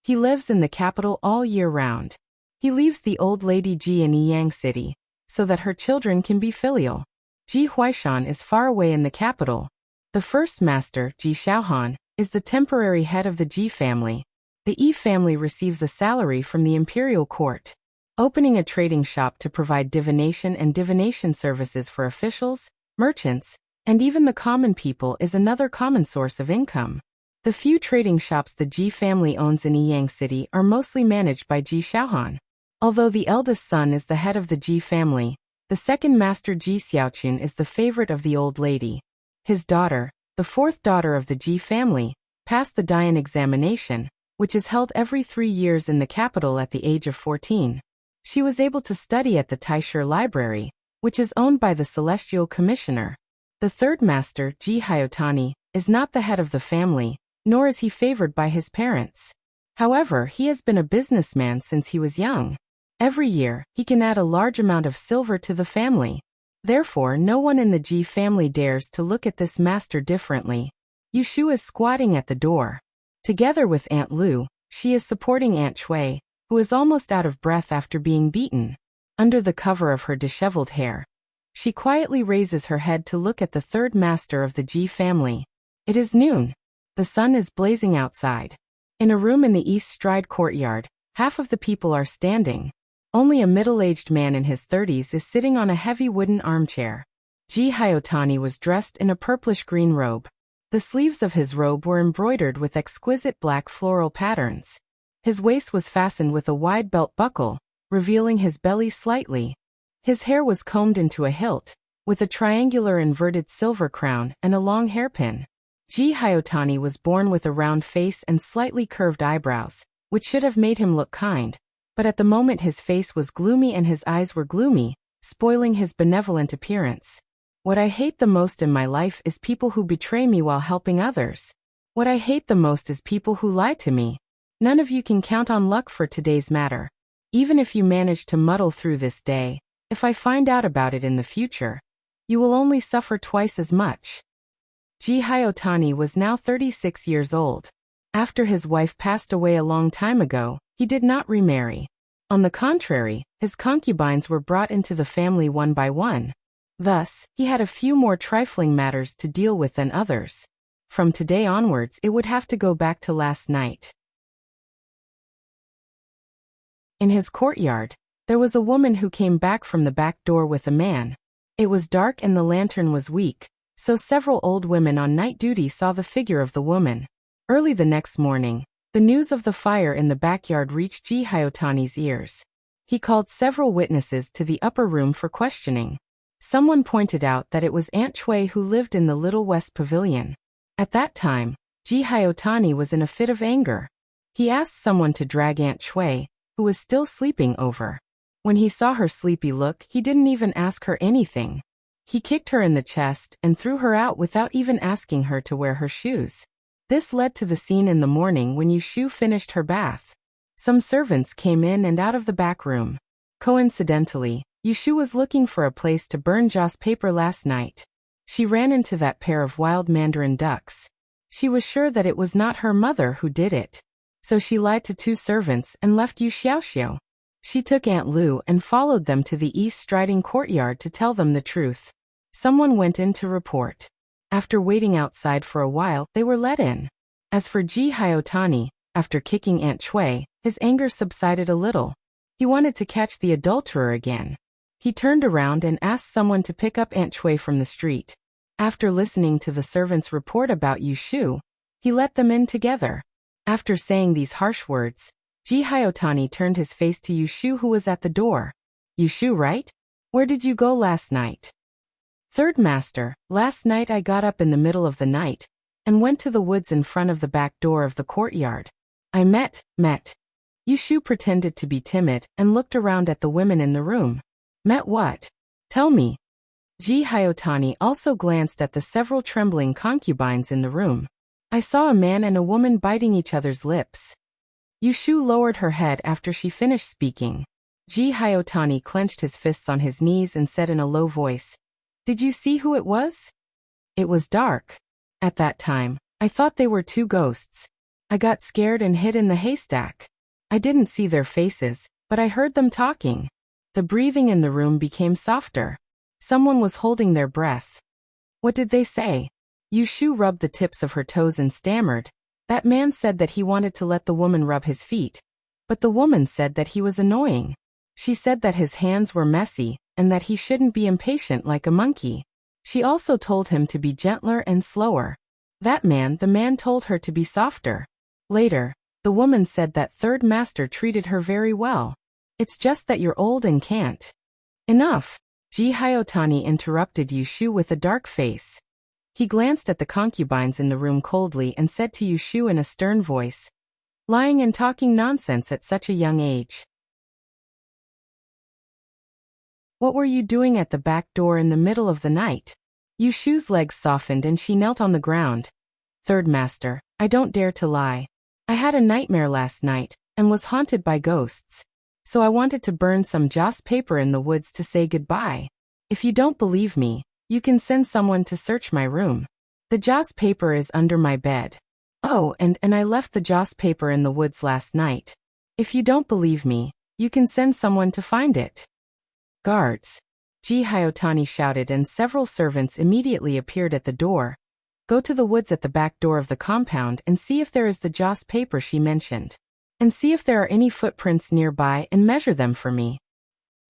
he lives in the capital all year round. He leaves the old lady Ji in Yang City, so that her children can be filial. Ji Huaishan is far away in the capital. The first master, Ji Xiaohan, is the temporary head of the Ji family. The Yi family receives a salary from the imperial court. Opening a trading shop to provide divination and divination services for officials, merchants, and even the common people is another common source of income. The few trading shops the Ji family owns in Yang City are mostly managed by Ji Xiaohan. Although the eldest son is the head of the Ji family, the second master Ji Xiaoqun is the favorite of the old lady. His daughter, the 4th daughter of the Ji family, passed the Dian examination, which is held every 3 years in the capital at the age of 14. She was able to study at the Taisher Library, which is owned by the Celestial Commissioner. The 3rd master, Ji Hyotani, is not the head of the family, nor is he favored by his parents. However, he has been a businessman since he was young. Every year, he can add a large amount of silver to the family. Therefore, no one in the Ji family dares to look at this master differently. Yushu is squatting at the door. Together with Aunt Lu, she is supporting Aunt Chui, who is almost out of breath after being beaten. Under the cover of her disheveled hair, she quietly raises her head to look at the 3rd master of the Ji family. It is noon. The sun is blazing outside. In a room in the East Stride courtyard, half of the people are standing. Only a middle-aged man in his 30s is sitting on a heavy wooden armchair. Ji Hyotani was dressed in a purplish-green robe. The sleeves of his robe were embroidered with exquisite black floral patterns. His waist was fastened with a wide belt buckle, revealing his belly slightly. His hair was combed into a hilt, with a triangular inverted silver crown and a long hairpin. Ji Hyotani was born with a round face and slightly curved eyebrows, which should have made him look kind, but at the moment his face was gloomy and his eyes were gloomy, spoiling his benevolent appearance. What I hate the most in my life is people who betray me while helping others. What I hate the most is people who lie to me. None of you can count on luck for today's matter. Even if you manage to muddle through this day, if I find out about it in the future, you will only suffer twice as much. Ji Hyotani was now 36 years old. After his wife passed away a long time ago, he did not remarry. On the contrary, his concubines were brought into the family one by one. Thus, he had a few more trifling matters to deal with than others. From today onwards, it would have to go back to last night. In his courtyard, there was a woman who came back from the back door with a man. It was dark and the lantern was weak, so several old women on night duty saw the figure of the woman. Early the next morning, the news of the fire in the backyard reached Ji Hyotani's ears. He called several witnesses to the upper room for questioning. Someone pointed out that it was Aunt Chui who lived in the Little West Pavilion. At that time, Ji Hyotani was in a fit of anger. He asked someone to drag Aunt Chui, who was still sleeping, over. When he saw her sleepy look, he didn't even ask her anything. He kicked her in the chest and threw her out without even asking her to wear her shoes. This led to the scene in the morning when Yushu finished her bath. Some servants came in and out of the back room. Coincidentally, Yushu was looking for a place to burn joss paper last night. She ran into that pair of wild mandarin ducks. She was sure that it was not her mother who did it. So she lied to 2 servants and left Yu Xiaoxiu. She took Aunt Lu and followed them to the East Striding courtyard to tell them the truth. Someone went in to report. After waiting outside for a while, they were let in. As for Ji Hyotani, after kicking Aunt Chui, his anger subsided a little. He wanted to catch the adulterer again. He turned around and asked someone to pick up Aunt Chui from the street. After listening to the servant's report about Yushu, he let them in together. After saying these harsh words, Ji Hyotani turned his face to Yushu, who was at the door. Yushu, right? Where did you go last night? 3rd Master, last night I got up in the middle of the night and went to the woods in front of the back door of the courtyard. I met. Yushu pretended to be timid and looked around at the women in the room. Met what? Tell me. Ji Hyotani also glanced at the several trembling concubines in the room. I saw a man and a woman biting each other's lips. Yushu lowered her head after she finished speaking. Ji Hyotani clenched his fists on his knees and said in a low voice, "Did you see who it was?" It was dark. At that time, I thought they were two ghosts. I got scared and hid in the haystack. I didn't see their faces, but I heard them talking. The breathing in the room became softer. Someone was holding their breath. What did they say? Yushu rubbed the tips of her toes and stammered. That man said that he wanted to let the woman rub his feet. But the woman said that he was annoying. She said that his hands were messy, and that he shouldn't be impatient like a monkey. She also told him to be gentler and slower. The man told her to be softer. Later, the woman said that third master treated her very well. It's just that you're old and can't. Enough. Ji Hyotani interrupted Yushu with a dark face. He glanced at the concubines in the room coldly and said to Yushu in a stern voice, "Lying and talking nonsense at such a young age. What were you doing at the back door in the middle of the night?" Yushu's legs softened and she knelt on the ground. "Third master, I don't dare to lie. I had a nightmare last night, and was haunted by ghosts. So I wanted to burn some joss paper in the woods to say goodbye. If you don't believe me, you can send someone to search my room. The joss paper is under my bed. Oh, and I left the joss paper in the woods last night. If you don't believe me, you can send someone to find it." "Guards!" Ji Hyotani shouted, and several servants immediately appeared at the door. "Go to the woods at the back door of the compound and see if there is the joss paper she mentioned. And see if there are any footprints nearby and measure them for me."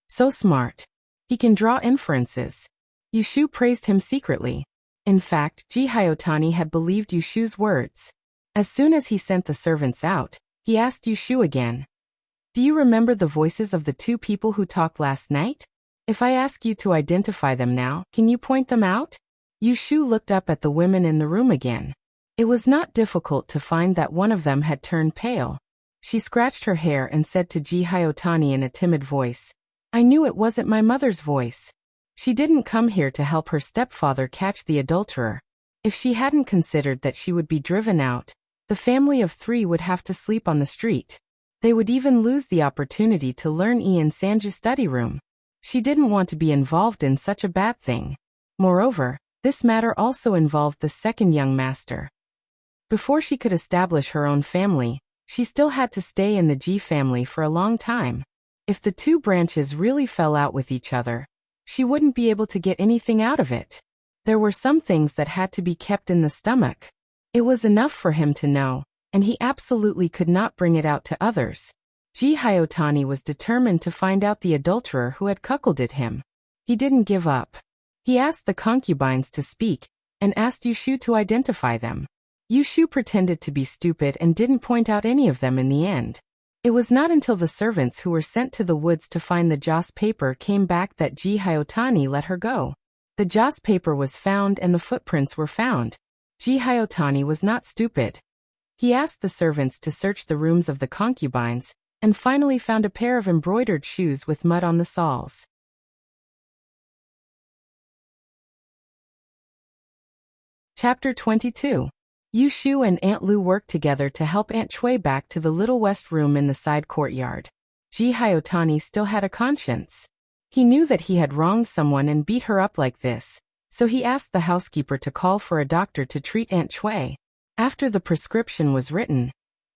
So smart. He can draw inferences. Yushu praised him secretly. In fact, Ji Hyotani had believed Yushu's words. As soon as he sent the servants out, he asked Yushu again, "Do you remember the voices of the two people who talked last night? If I ask you to identify them now, can you point them out?" Yushu looked up at the women in the room again. It was not difficult to find that one of them had turned pale. She scratched her hair and said to Ji Hyotani in a timid voice, "I knew it wasn't my mother's voice. She didn't come here to help her stepfather catch the adulterer. If she hadn't considered that she would be driven out, the family of 3 would have to sleep on the street. They would even lose the opportunity to learn in Sanja's study room. She didn't want to be involved in such a bad thing. Moreover, this matter also involved the second young master. Before she could establish her own family, she still had to stay in the Ji family for a long time. If the two branches really fell out with each other, she wouldn't be able to get anything out of it. There were some things that had to be kept in the stomach. It was enough for him to know, and he absolutely could not bring it out to others. Ji Hyotani was determined to find out the adulterer who had cuckolded him. He didn't give up. He asked the concubines to speak, and asked Yushu to identify them. Yushu pretended to be stupid and didn't point out any of them in the end. It was not until the servants who were sent to the woods to find the joss paper came back that Ji Hyotani let her go. The joss paper was found and the footprints were found. Ji Hyotani was not stupid. He asked the servants to search the rooms of the concubines, and finally found a pair of embroidered shoes with mud on the soles. Chapter 22. Yushu and Aunt Lu worked together to help Aunt Chui back to the little west room in the side courtyard. Ji Hyotani still had a conscience. He knew that he had wronged someone and beat her up like this, so he asked the housekeeper to call for a doctor to treat Aunt Chui. After the prescription was written,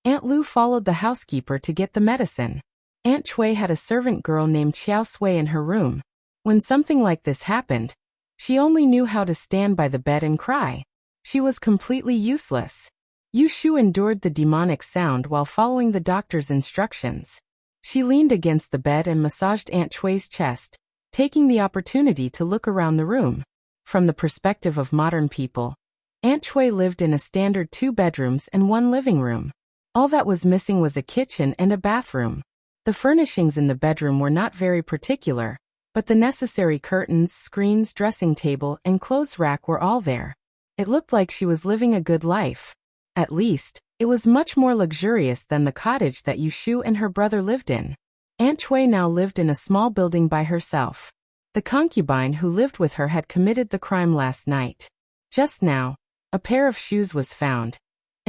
Aunt Lu followed the housekeeper to get the medicine. Aunt Chui had a servant girl named Xiao Sui in her room. When something like this happened, she only knew how to stand by the bed and cry. She was completely useless. Yushu endured the demonic sound while following the doctor's instructions. She leaned against the bed and massaged Aunt Chui's chest, taking the opportunity to look around the room. From the perspective of modern people, Aunt Chui lived in a standard 2 bedrooms and 1 living room. All that was missing was a kitchen and a bathroom. The furnishings in the bedroom were not very particular, but the necessary curtains, screens, dressing table, and clothes rack were all there. It looked like she was living a good life. At least, it was much more luxurious than the cottage that Yushu and her brother lived in. Aunt Chui now lived in a small building by herself. The concubine who lived with her had committed the crime last night. Just now, a pair of shoes was found.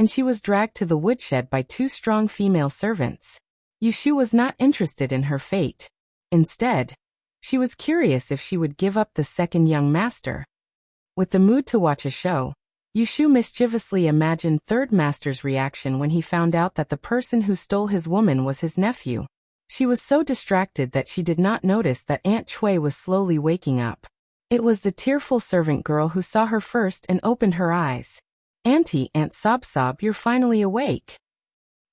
and she was dragged to the woodshed by two strong female servants. Yushu was not interested in her fate. Instead, she was curious if she would give up the second young master. With the mood to watch a show, Yushu mischievously imagined third master's reaction when he found out that the person who stole his woman was his nephew. She was so distracted that she did not notice that Aunt Chui was slowly waking up. It was the tearful servant girl who saw her first and opened her eyes. "Auntie, Aunt Sob Sob, you're finally awake."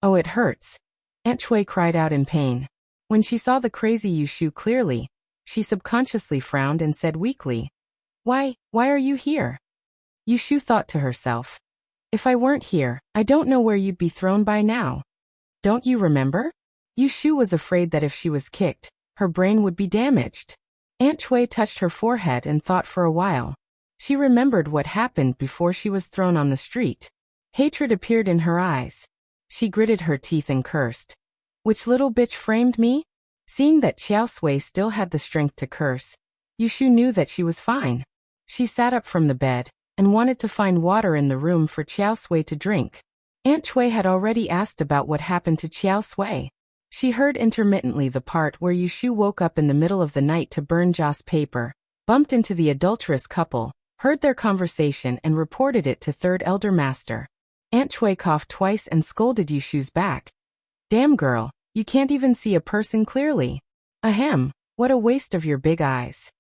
"Oh, it hurts." Aunt Chui cried out in pain. When she saw the crazy Yushu clearly, she subconsciously frowned and said weakly, Why are you here?" Yushu thought to herself, "If I weren't here, I don't know where you'd be thrown by now. Don't you remember?" Yushu was afraid that if she was kicked, her brain would be damaged. Aunt Chui touched her forehead and thought for a while. She remembered what happened before she was thrown on the street. Hatred appeared in her eyes. She gritted her teeth and cursed. "Which little bitch framed me?" Seeing that Xiao Sui still had the strength to curse, Yushu knew that she was fine. She sat up from the bed and wanted to find water in the room for Xiao Sui to drink. Aunt Chui had already asked about what happened to Xiao Sui. She heard intermittently the part where Yushu woke up in the middle of the night to burn Joss paper, bumped into the adulterous couple, heard their conversation and reported it to third elder master. Aunt Chui coughed twice and scolded Yushu's back. "Damn girl, you can't even see a person clearly. Ahem, what a waste of your big eyes."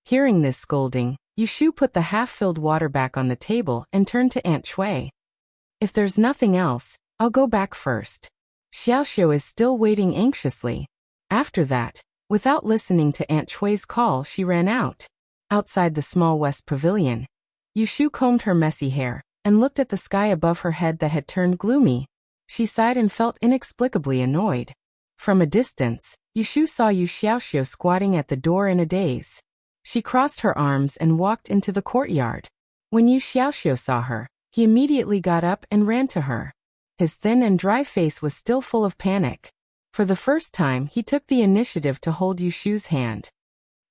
Hearing this scolding, Yushu put the half-filled water back on the table and turned to Aunt Chui. "If there's nothing else, I'll go back first. Xiaoxiu is still waiting anxiously." After that, without listening to Aunt Chui's call, she ran out. Outside the small west pavilion, Yushu combed her messy hair and looked at the sky above her head that had turned gloomy. She sighed and felt inexplicably annoyed. From a distance, Yushu saw Yu Xiaoxiu squatting at the door in a daze. She crossed her arms and walked into the courtyard. When Yu Xiaoxiu saw her, he immediately got up and ran to her. His thin and dry face was still full of panic. For the first time, he took the initiative to hold Yushu's hand.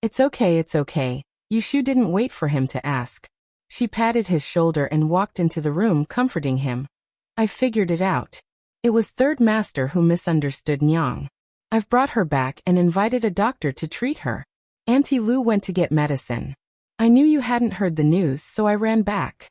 It's okay. Yushu didn't wait for him to ask. She patted his shoulder and walked into the room, comforting him. "I figured it out. It was third master who misunderstood Nyang. I've brought her back and invited a doctor to treat her. Auntie Lu went to get medicine. I knew you hadn't heard the news, so I ran back."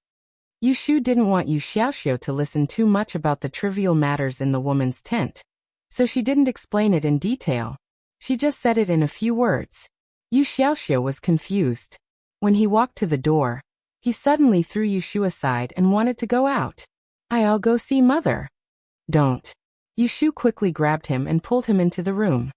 Yushu didn't want Yu Xiaoxiu to listen too much about the trivial matters in the woman's tent, so she didn't explain it in detail. She just said it in a few words. Yu Xiaoxiu was confused. When he walked to the door, he suddenly threw Yushu aside and wanted to go out. "I'll go see mother." "Don't." Yushu quickly grabbed him and pulled him into the room.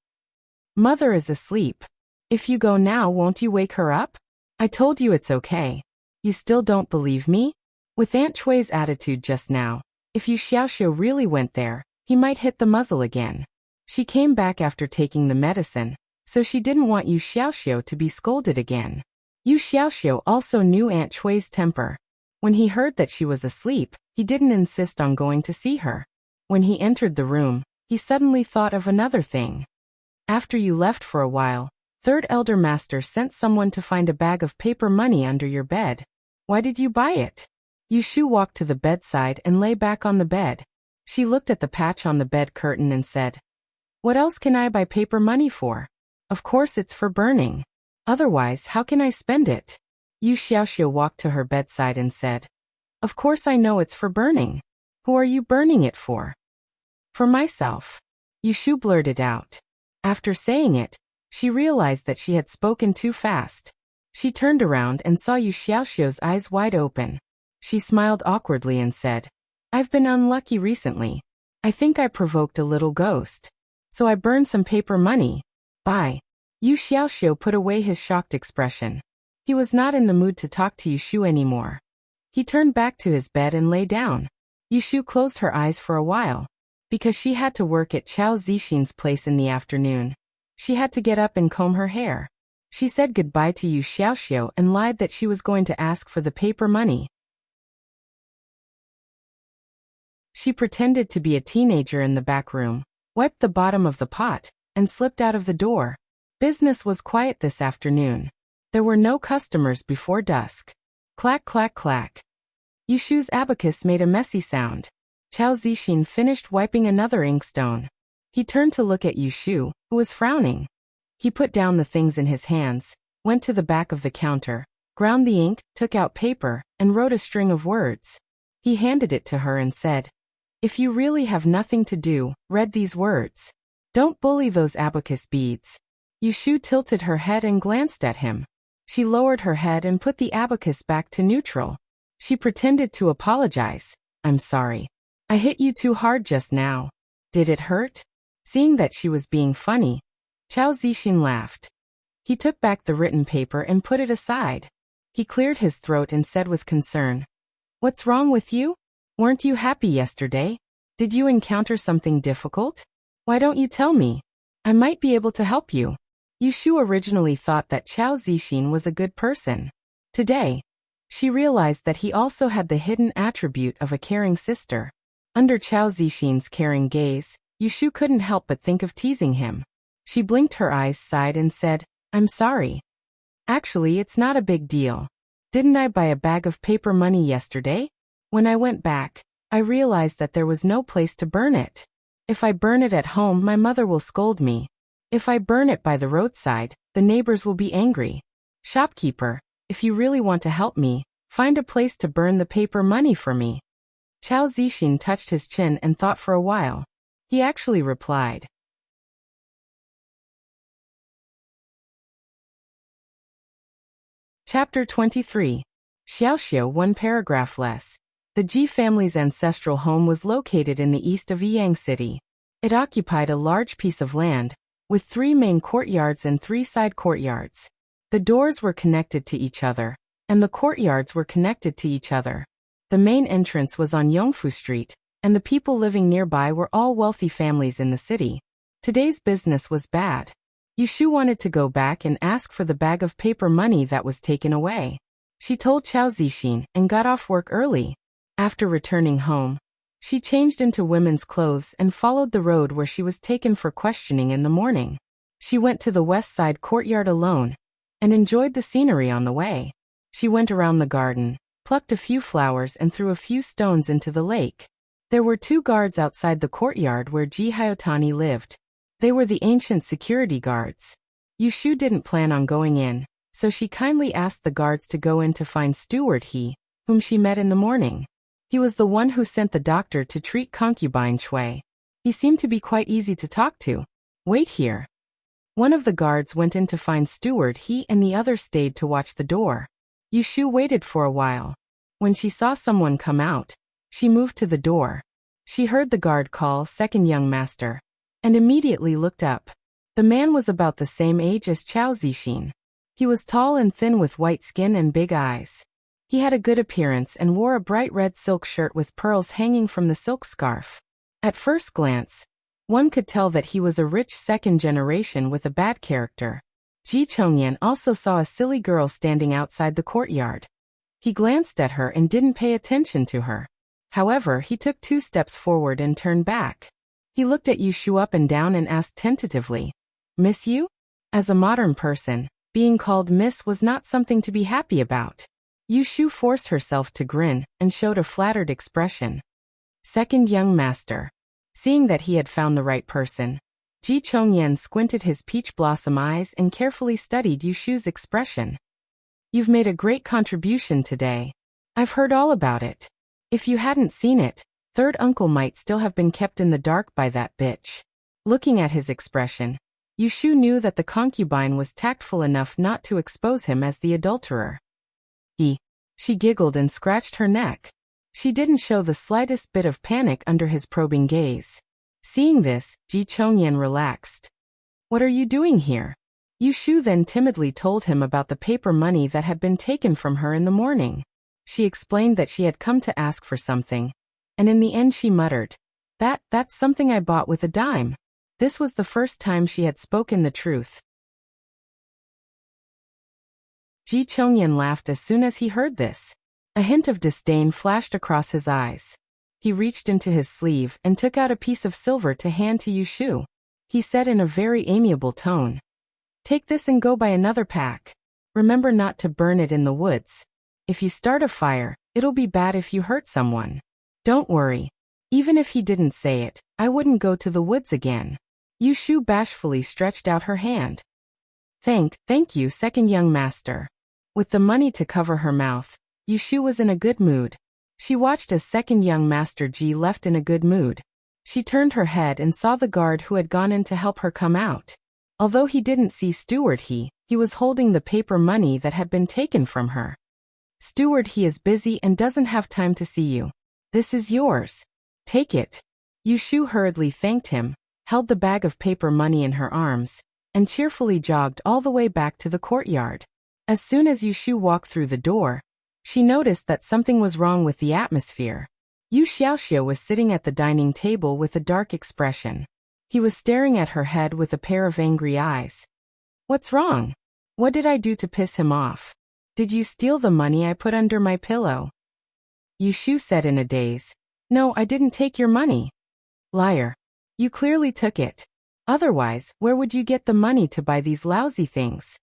"Mother is asleep. If you go now, won't you wake her up? I told you it's okay. You still don't believe me?" With Aunt Chui's attitude just now, if Yu Xiaoxiu really went there, he might hit the muzzle again. She came back after taking the medicine, so she didn't want Yu Xiaoxiu to be scolded again. Yu Xiaoxiu also knew Aunt Chui's temper. When he heard that she was asleep, he didn't insist on going to see her. When he entered the room, he suddenly thought of another thing. "After you left for a while, third elder master sent someone to find a bag of paper money under your bed. Why did you buy it?" Yushu walked to the bedside and lay back on the bed. She looked at the patch on the bed curtain and said, "What else can I buy paper money for? Of course it's for burning. Otherwise, how can I spend it?" Yu Xiaoxiu walked to her bedside and said, "Of course I know it's for burning. Who are you burning it for?" "For myself." Yushu blurted out. After saying it, she realized that she had spoken too fast. She turned around and saw Yu Xiaoxiu's eyes wide open. She smiled awkwardly and said, "I've been unlucky recently. I think I provoked a little ghost. So I burned some paper money. Bye." Yu Xiaoxiu put away his shocked expression. He was not in the mood to talk to Yushu anymore. He turned back to his bed and lay down. Yushu closed her eyes for a while. Because she had to work at Chao Zixin's place in the afternoon, she had to get up and comb her hair. She said goodbye to Yu Xiaoxiu and lied that she was going to ask for the paper money. She pretended to be a teenager in the back room, wiped the bottom of the pot, and slipped out of the door. Business was quiet this afternoon. There were no customers before dusk. Clack, clack, clack. Yushu's abacus made a messy sound. Chao Zixin finished wiping another inkstone. He turned to look at Yushu, who was frowning. He put down the things in his hands, went to the back of the counter, ground the ink, took out paper, and wrote a string of words. He handed it to her and said, "If you really have nothing to do, read these words. Don't bully those abacus beads." Yushu tilted her head and glanced at him. She lowered her head and put the abacus back to neutral. She pretended to apologize. "I'm sorry. I hit you too hard just now. Did it hurt?" Seeing that she was being funny, Chao Zixin laughed. He took back the written paper and put it aside. He cleared his throat and said with concern, "What's wrong with you? Weren't you happy yesterday? Did you encounter something difficult? Why don't you tell me? I might be able to help you." Yushu originally thought that Chao Zixin was a good person. Today, she realized that he also had the hidden attribute of a caring sister. Under Chao Zixin's caring gaze, Yushu couldn't help but think of teasing him. She blinked her eyes, sighed and said, "I'm sorry. Actually, it's not a big deal. Didn't I buy a bag of paper money yesterday? When I went back, I realized that there was no place to burn it. If I burn it at home, my mother will scold me. If I burn it by the roadside, the neighbors will be angry. Shopkeeper, if you really want to help me, find a place to burn the paper money for me." Chao Zixin touched his chin and thought for a while. He actually replied. Chapter 23. Xiaoxiao, one paragraph less. The Ji family's ancestral home was located in the east of Yiyang City. It occupied a large piece of land, with 3 main courtyards and 3 side courtyards. The doors were connected to each other, and the courtyards were connected to each other. The main entrance was on Yongfu Street, and the people living nearby were all wealthy families in the city. Today's business was bad. Yushu wanted to go back and ask for the bag of paper money that was taken away. She told Chao Zixin and got off work early. After returning home, she changed into women's clothes and followed the road where she was taken for questioning in the morning. She went to the west side courtyard alone and enjoyed the scenery on the way. She went around the garden, plucked a few flowers and threw a few stones into the lake. There were 2 guards outside the courtyard where Ji Hyotani lived. They were the ancient security guards. Yushu didn't plan on going in, so she kindly asked the guards to go in to find Steward He, whom she met in the morning. He was the one who sent the doctor to treat concubine Shui. He seemed to be quite easy to talk to. "Wait here." One of the guards went in to find Steward He and the other stayed to watch the door. Yushu waited for a while. When she saw someone come out, she moved to the door. She heard the guard call "Second young master," and immediately looked up. The man was about the same age as Chao Zixin. He was tall and thin with white skin and big eyes. He had a good appearance and wore a bright red silk shirt with pearls hanging from the silk scarf. At first glance, one could tell that he was a rich second generation with a bad character. Ji Chongyan also saw a silly girl standing outside the courtyard. He glanced at her and didn't pay attention to her. However, he took 2 steps forward and turned back. He looked at Yushu up and down and asked tentatively, "Miss you?" As a modern person, being called miss was not something to be happy about. Yushu forced herself to grin and showed a flattered expression. "Second young master." Seeing that he had found the right person, Ji Chongyan squinted his peach blossom eyes and carefully studied Yushu's expression. "You've made a great contribution today. I've heard all about it. If you hadn't seen it, third uncle might still have been kept in the dark by that bitch." Looking at his expression, Yushu knew that the concubine was tactful enough not to expose him as the adulterer. She giggled and scratched her neck. She didn't show the slightest bit of panic under his probing gaze. Seeing this, Ji Chongyan relaxed. "What are you doing here?" Yushu then timidly told him about the paper money that had been taken from her in the morning. She explained that she had come to ask for something, and in the end she muttered, That's something I bought with a dime." This was the first time she had spoken the truth. Ji Chongyan laughed as soon as he heard this. A hint of disdain flashed across his eyes. He reached into his sleeve and took out a piece of silver to hand to Yushu. He said in a very amiable tone, "Take this and go buy another pack. Remember not to burn it in the woods. If you start a fire, It'll be bad if you hurt someone. Don't worry. Even if he didn't say it, I wouldn't go to the woods again. Yushu bashfully stretched out her hand. Thank you, second young master. With the money to cover her mouth, Yushu was in a good mood. She watched as second young master Ji left in a good mood. She turned her head and saw the guard who had gone in to help her come out. Although he didn't see Steward He was holding the paper money that had been taken from her. Steward He is busy and doesn't have time to see you. This is yours. Take it. Yushu hurriedly thanked him, held the bag of paper money in her arms, and cheerfully jogged all the way back to the courtyard. As soon as Yushu walked through the door, she noticed that something was wrong with the atmosphere. Yu Xiaoxiu was sitting at the dining table with a dark expression. He was staring at her head with a pair of angry eyes. What's wrong? What did I do to piss him off? Did you steal the money I put under my pillow? Yushu said in a daze. No, I didn't take your money. Liar. You clearly took it. Otherwise, where would you get the money to buy these lousy things?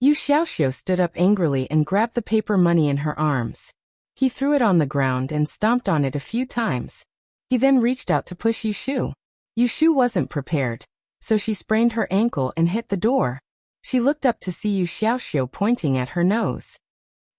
Yu Xiaoxiu stood up angrily and grabbed the paper money in her arms. He threw it on the ground and stomped on it a few times. He then reached out to push Yushu. Yushu wasn't prepared, so she sprained her ankle and hit the door. She looked up to see Yu Xiaoxiu pointing at her nose.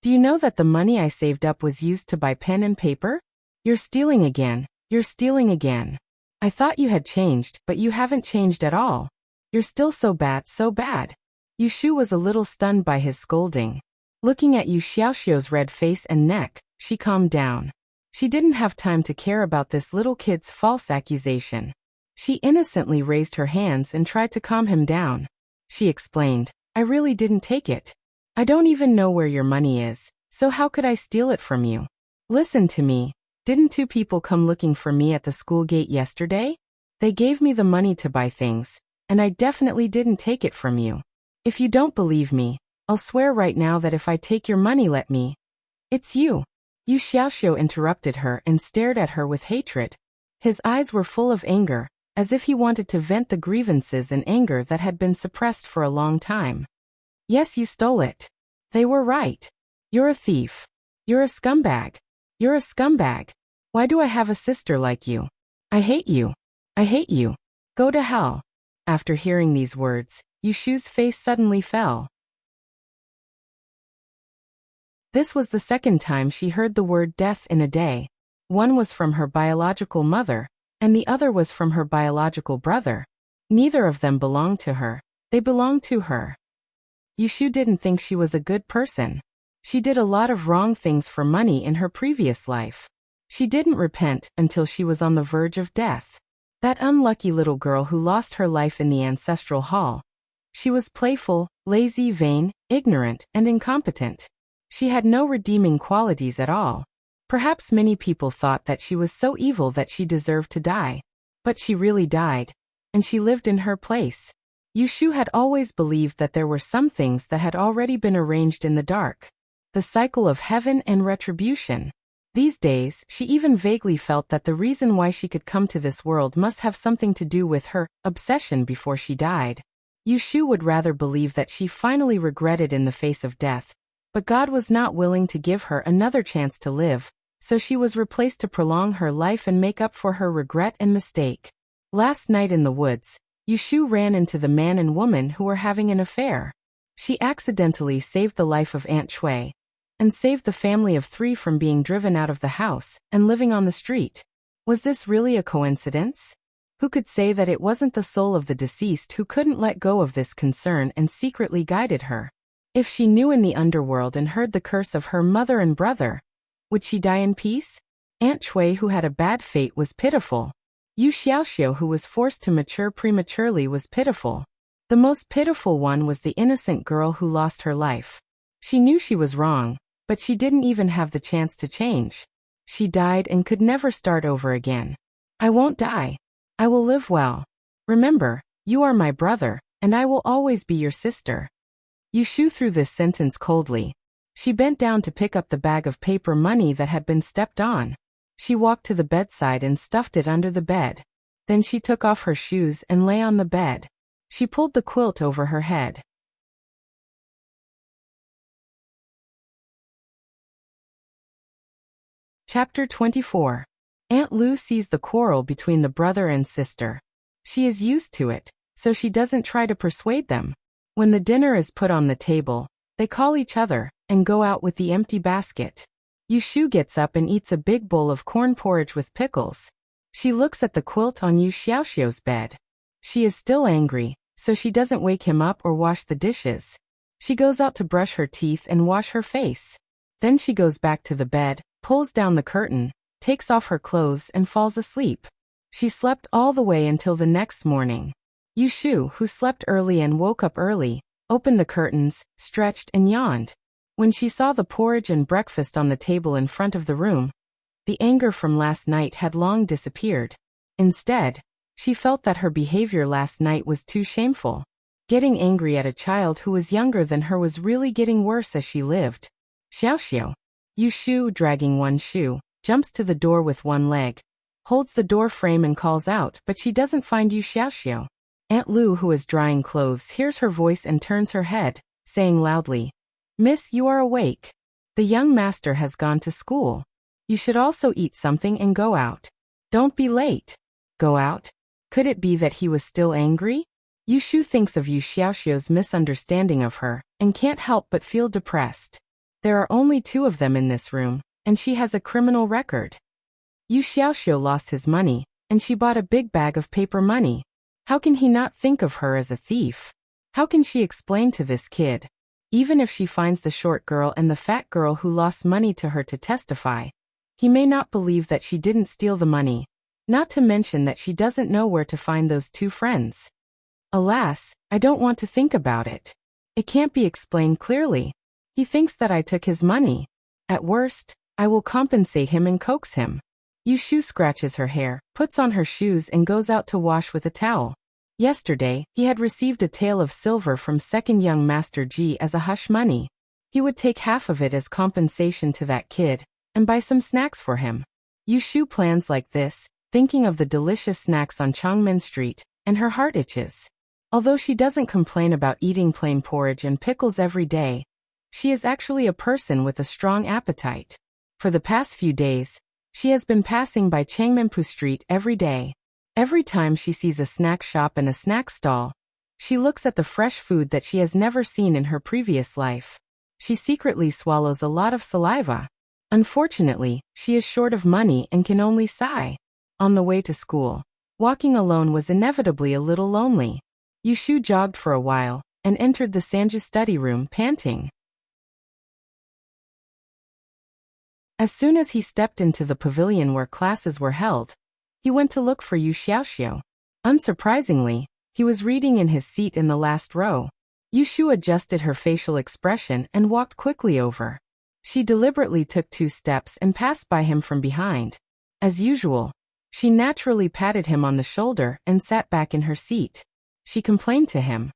Do you know that the money I saved up was used to buy pen and paper? You're stealing again. You're stealing again. I thought you had changed, but you haven't changed at all. You're still so bad, so bad. Yushu was a little stunned by his scolding. Looking at Yu Xiaoxiu's red face and neck, she calmed down. She didn't have time to care about this little kid's false accusation. She innocently raised her hands and tried to calm him down. She explained, I really didn't take it. I don't even know where your money is, so how could I steal it from you? Listen to me. Didn't two people come looking for me at the school gate yesterday? They gave me the money to buy things, and I definitely didn't take it from you. If you don't believe me, I'll swear right now that if I take your money, let me. It's you. Yu Xiaoxiu interrupted her and stared at her with hatred. His eyes were full of anger, as if he wanted to vent the grievances and anger that had been suppressed for a long time. Yes, you stole it. They were right. You're a thief. You're a scumbag. You're a scumbag. Why do I have a sister like you? I hate you. I hate you. Go to hell. After hearing these words, Yushu's face suddenly fell. This was the second time she heard the word death in a day. One was from her biological mother, and the other was from her biological brother. Neither of them belonged to her. They belonged to her. Yushu didn't think she was a good person. She did a lot of wrong things for money in her previous life. She didn't repent until she was on the verge of death. That unlucky little girl who lost her life in the ancestral hall. She was playful, lazy, vain, ignorant, and incompetent. She had no redeeming qualities at all. Perhaps many people thought that she was so evil that she deserved to die. But she really died. And she lived in her place. Yushu had always believed that there were some things that had already been arranged in the dark. The cycle of heaven and retribution. These days, she even vaguely felt that the reason why she could come to this world must have something to do with her obsession before she died. Yushu would rather believe that she finally regretted in the face of death. But God was not willing to give her another chance to live, so she was replaced to prolong her life and make up for her regret and mistake. Last night in the woods, Yushu ran into the man and woman who were having an affair. She accidentally saved the life of Aunt Chui, and saved the family of 3 from being driven out of the house and living on the street. Was this really a coincidence? Who could say that it wasn't the soul of the deceased who couldn't let go of this concern and secretly guided her? If she knew in the underworld and heard the curse of her mother and brother, would she die in peace? Aunt Chui, who had a bad fate, was pitiful. Yu Xiaoxiu, who was forced to mature prematurely, was pitiful. The most pitiful one was the innocent girl who lost her life. She knew she was wrong, but she didn't even have the chance to change. She died and could never start over again. I won't die. I will live well. Remember, you are my brother, and I will always be your sister. Yushu threw this sentence coldly. She bent down to pick up the bag of paper money that had been stepped on. She walked to the bedside and stuffed it under the bed. Then she took off her shoes and lay on the bed. She pulled the quilt over her head. Chapter 24. Aunt Lu sees the quarrel between the brother and sister. She is used to it, so she doesn't try to persuade them. When the dinner is put on the table, they call each other and go out with the empty basket. Yushu gets up and eats a big bowl of corn porridge with pickles. She looks at the quilt on Yu Xiaoxiu's bed. She is still angry, so she doesn't wake him up or wash the dishes. She goes out to brush her teeth and wash her face. Then she goes back to the bed, pulls down the curtain, takes off her clothes and falls asleep. She slept all the way until the next morning. Yushu, who slept early and woke up early, opened the curtains, stretched and yawned. When she saw the porridge and breakfast on the table in front of the room, the anger from last night had long disappeared. Instead, she felt that her behavior last night was too shameful. Getting angry at a child who was younger than her was really getting worse as she lived. Xiaoxiu. Yushu, dragging one shoe, jumps to the door with one leg, holds the door frame and calls out, but she doesn't find Yu Xiaoxiu. Aunt Lu, who is drying clothes, hears her voice and turns her head, saying loudly, "Miss, you are awake. The young master has gone to school. You should also eat something and go out. Don't be late." Go out? Could it be that he was still angry? Yushu thinks of Yu Xiaoxiu's misunderstanding of her, and can't help but feel depressed. There are only two of them in this room, and she has a criminal record. Yu Xiaoxiu lost his money, and she bought a big bag of paper money. How can he not think of her as a thief? How can she explain to this kid? Even if she finds the short girl and the fat girl who lost money to her to testify, he may not believe that she didn't steal the money, not to mention that she doesn't know where to find those two friends. Alas, I don't want to think about it. It can't be explained clearly. He thinks that I took his money. At worst, I will compensate him and coax him. Yushu scratches her hair, puts on her shoes and goes out to wash with a towel. Yesterday, he had received a tael of silver from second young Master Ji as a hush money. He would take half of it as compensation to that kid, and buy some snacks for him. Yushu plans like this, thinking of the delicious snacks on Changmen Street, and her heart itches. Although she doesn't complain about eating plain porridge and pickles every day, she is actually a person with a strong appetite. For the past few days, she has been passing by Changmenpu Street every day. Every time she sees a snack shop and a snack stall, she looks at the fresh food that she has never seen in her previous life. She secretly swallows a lot of saliva. Unfortunately, she is short of money and can only sigh. On the way to school, walking alone was inevitably a little lonely. Yushu jogged for a while and entered the Sanju study room panting. As soon as he stepped into the pavilion where classes were held, he went to look for Yu Xiaoxiu. Unsurprisingly, he was reading in his seat in the last row. Yushu adjusted her facial expression and walked quickly over. She deliberately took 2 steps and passed by him from behind. As usual, she naturally patted him on the shoulder and sat back in her seat. She complained to him.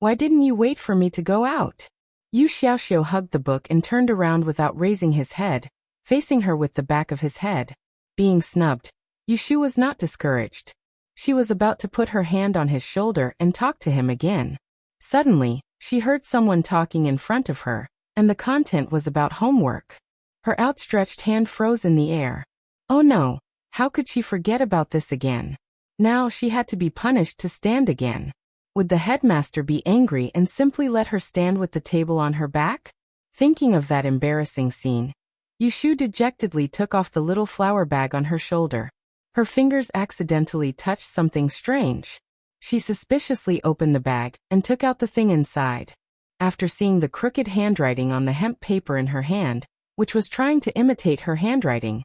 "Why didn't you wait for me to go out?" Yu Xiaoxiu hugged the book and turned around without raising his head, facing her with the back of his head. Being snubbed, Yushu was not discouraged. She was about to put her hand on his shoulder and talk to him again. Suddenly, she heard someone talking in front of her, and the content was about homework. Her outstretched hand froze in the air. Oh no, how could she forget about this again? Now she had to be punished to stand again. Would the headmaster be angry and simply let her stand with the table on her back? Thinking of that embarrassing scene, Yushu dejectedly took off the little flower bag on her shoulder. Her fingers accidentally touched something strange. She suspiciously opened the bag and took out the thing inside. After seeing the crooked handwriting on the hemp paper in her hand, which was trying to imitate her handwriting,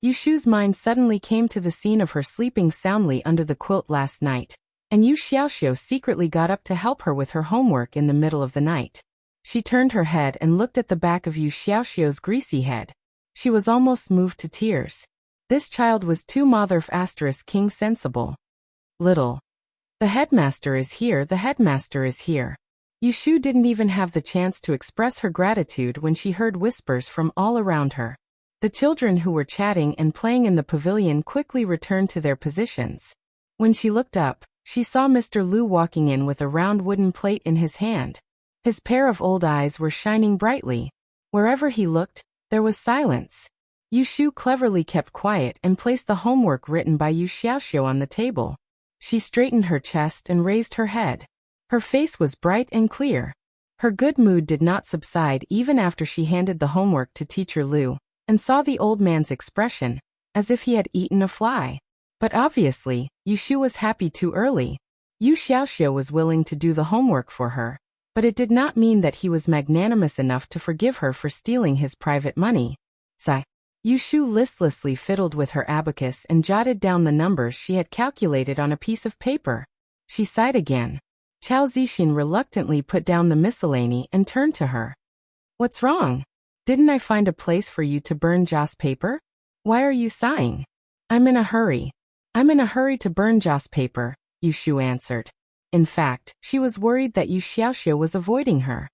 Yushu's mind suddenly came to the scene of her sleeping soundly under the quilt last night, and Yu Xiaoxiu secretly got up to help her with her homework in the middle of the night. She turned her head and looked at the back of Yu Xiaoxiu's greasy head. She was almost moved to tears. This child was too *king sensible. Little. The headmaster is here, the headmaster is here. Yushu didn't even have the chance to express her gratitude when she heard whispers from all around her. The children who were chatting and playing in the pavilion quickly returned to their positions. When she looked up, she saw Mr. Lu walking in with a round wooden plate in his hand. His pair of old eyes were shining brightly. Wherever he looked, there was silence. Yushu cleverly kept quiet and placed the homework written by Yu Xiaoxiu on the table. She straightened her chest and raised her head. Her face was bright and clear. Her good mood did not subside even after she handed the homework to Teacher Lu, and saw the old man's expression, as if he had eaten a fly. But obviously, Yushu was happy too early. Yu Xiaoxiu was willing to do the homework for her, but it did not mean that he was magnanimous enough to forgive her for stealing his private money. Sigh. Yushu listlessly fiddled with her abacus and jotted down the numbers she had calculated on a piece of paper. She sighed again. Chao Zixin reluctantly put down the miscellany and turned to her. What's wrong? Didn't I find a place for you to burn Joss paper? Why are you sighing? I'm in a hurry. I'm in a hurry to burn Joss paper, Yushu answered. In fact, she was worried that Yu Xiaoxiu was avoiding her.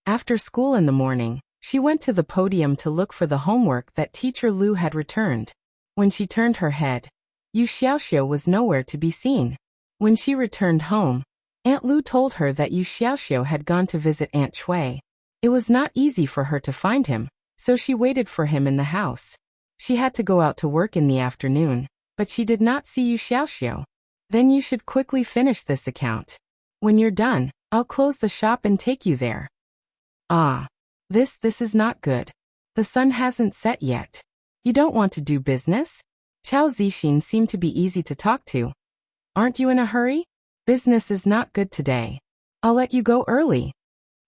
After school in the morning, she went to the podium to look for the homework that Teacher Lu had returned. When she turned her head, Yu Xiaoxiu was nowhere to be seen. When she returned home, Aunt Lu told her that Yu Xiaoxiu had gone to visit Aunt Shui. It was not easy for her to find him, so she waited for him in the house. She had to go out to work in the afternoon, but she did not see Yu Xiaoxiu. Then you should quickly finish this account. When you're done, I'll close the shop and take you there. Ah. This is not good. The sun hasn't set yet. You don't want to do business? Chao Zixin seemed to be easy to talk to. Aren't you in a hurry? Business is not good today. I'll let you go early.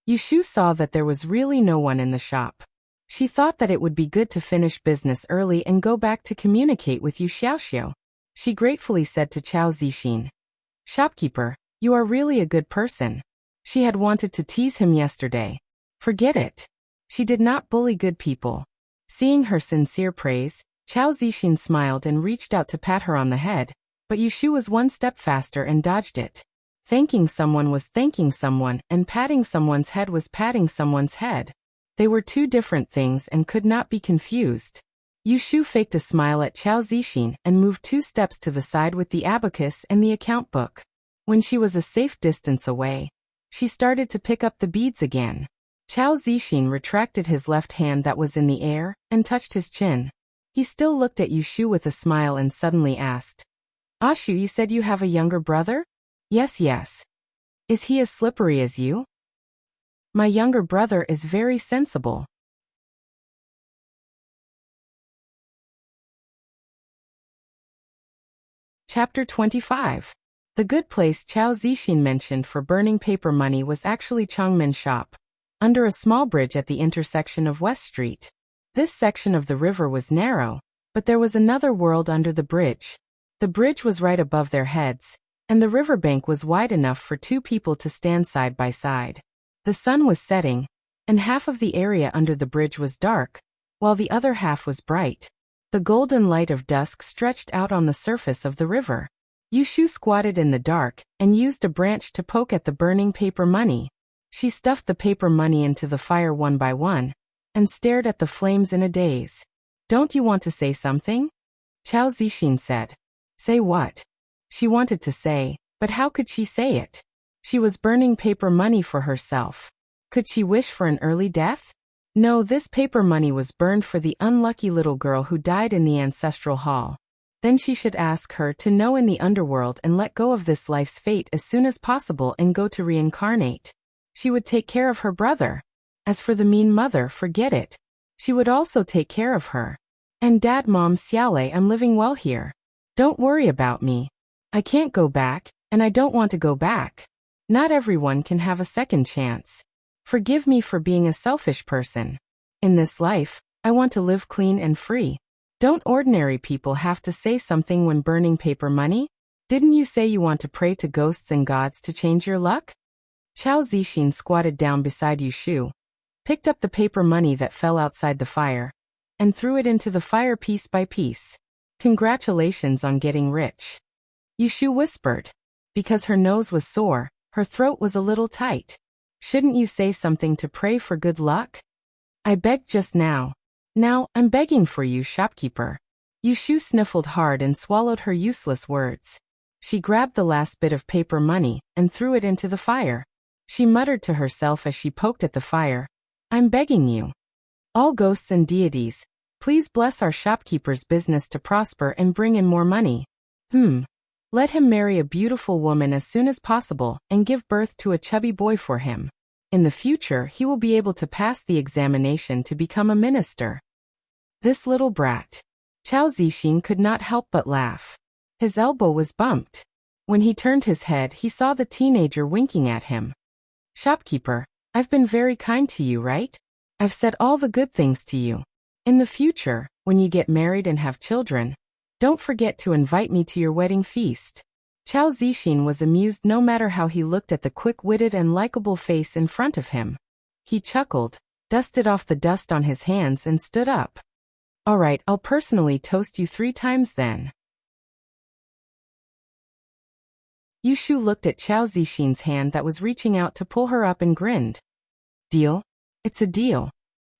Yushu saw that there was really no one in the shop. She thought that it would be good to finish business early and go back to communicate with Yu Xiaoxiu. She gratefully said to Chao Zixin, Shopkeeper, you are really a good person. She had wanted to tease him yesterday. Forget it. She did not bully good people. Seeing her sincere praise, Chao Zixin smiled and reached out to pat her on the head, but Yushu was one step faster and dodged it. Thanking someone was thanking someone, and patting someone's head was patting someone's head. They were two different things and could not be confused. Yushu faked a smile at Chao Zixin and moved 2 steps to the side with the abacus and the account book. When she was a safe distance away, she started to pick up the beads again. Chao Zixin retracted his left hand that was in the air and touched his chin. He still looked at Yushu with a smile and suddenly asked, Ashu, you said you have a younger brother? Yes. Is he as slippery as you? My younger brother is very sensible. Chapter 25. The good place Chao Zixin mentioned for burning paper money was actually Changmen's shop, under a small bridge at the intersection of West Street. This section of the river was narrow, but there was another world under the bridge. The bridge was right above their heads, and the riverbank was wide enough for 2 people to stand side by side. The sun was setting, and half of the area under the bridge was dark, while the other half was bright. The golden light of dusk stretched out on the surface of the river. Yushu squatted in the dark and used a branch to poke at the burning paper money. She stuffed the paper money into the fire one by one, and stared at the flames in a daze. Don't you want to say something? Chao Zixin said. Say what? She wanted to say, but how could she say it? She was burning paper money for herself. Could she wish for an early death? No, this paper money was burned for the unlucky little girl who died in the ancestral hall. Then she should ask her to know in the underworld and let go of this life's fate as soon as possible and go to reincarnate. She would take care of her brother. As for the mean mother, forget it. She would also take care of her. And Dad, Mom, Xiaolei, I'm living well here. Don't worry about me. I can't go back, and I don't want to go back. Not everyone can have a second chance. Forgive me for being a selfish person. In this life, I want to live clean and free. Don't ordinary people have to say something when burning paper money? Didn't you say you want to pray to ghosts and gods to change your luck? Chao Zixin squatted down beside Yushu, picked up the paper money that fell outside the fire, and threw it into the fire piece by piece. Congratulations on getting rich. Yushu whispered. Because her nose was sore, her throat was a little tight. Shouldn't you say something to pray for good luck? I begged just now. Now, I'm begging for you, shopkeeper. Yushu sniffled hard and swallowed her useless words. She grabbed the last bit of paper money and threw it into the fire. She muttered to herself as she poked at the fire, I'm begging you. All ghosts and deities, please bless our shopkeeper's business to prosper and bring in more money. Let him marry a beautiful woman as soon as possible and give birth to a chubby boy for him. In the future he will be able to pass the examination to become a minister. This little brat. Chao Zixin could not help but laugh. His elbow was bumped. When he turned his head he saw the teenager winking at him. Shopkeeper, I've been very kind to you, right? I've said all the good things to you. In the future, when you get married and have children, don't forget to invite me to your wedding feast. Chao Zixin was amused no matter how he looked at the quick-witted and likable face in front of him. He chuckled, dusted off the dust on his hands and stood up. All right, I'll personally toast you 3 times then. Yushu looked at Chao Zixin's hand that was reaching out to pull her up and grinned. Deal? It's a deal.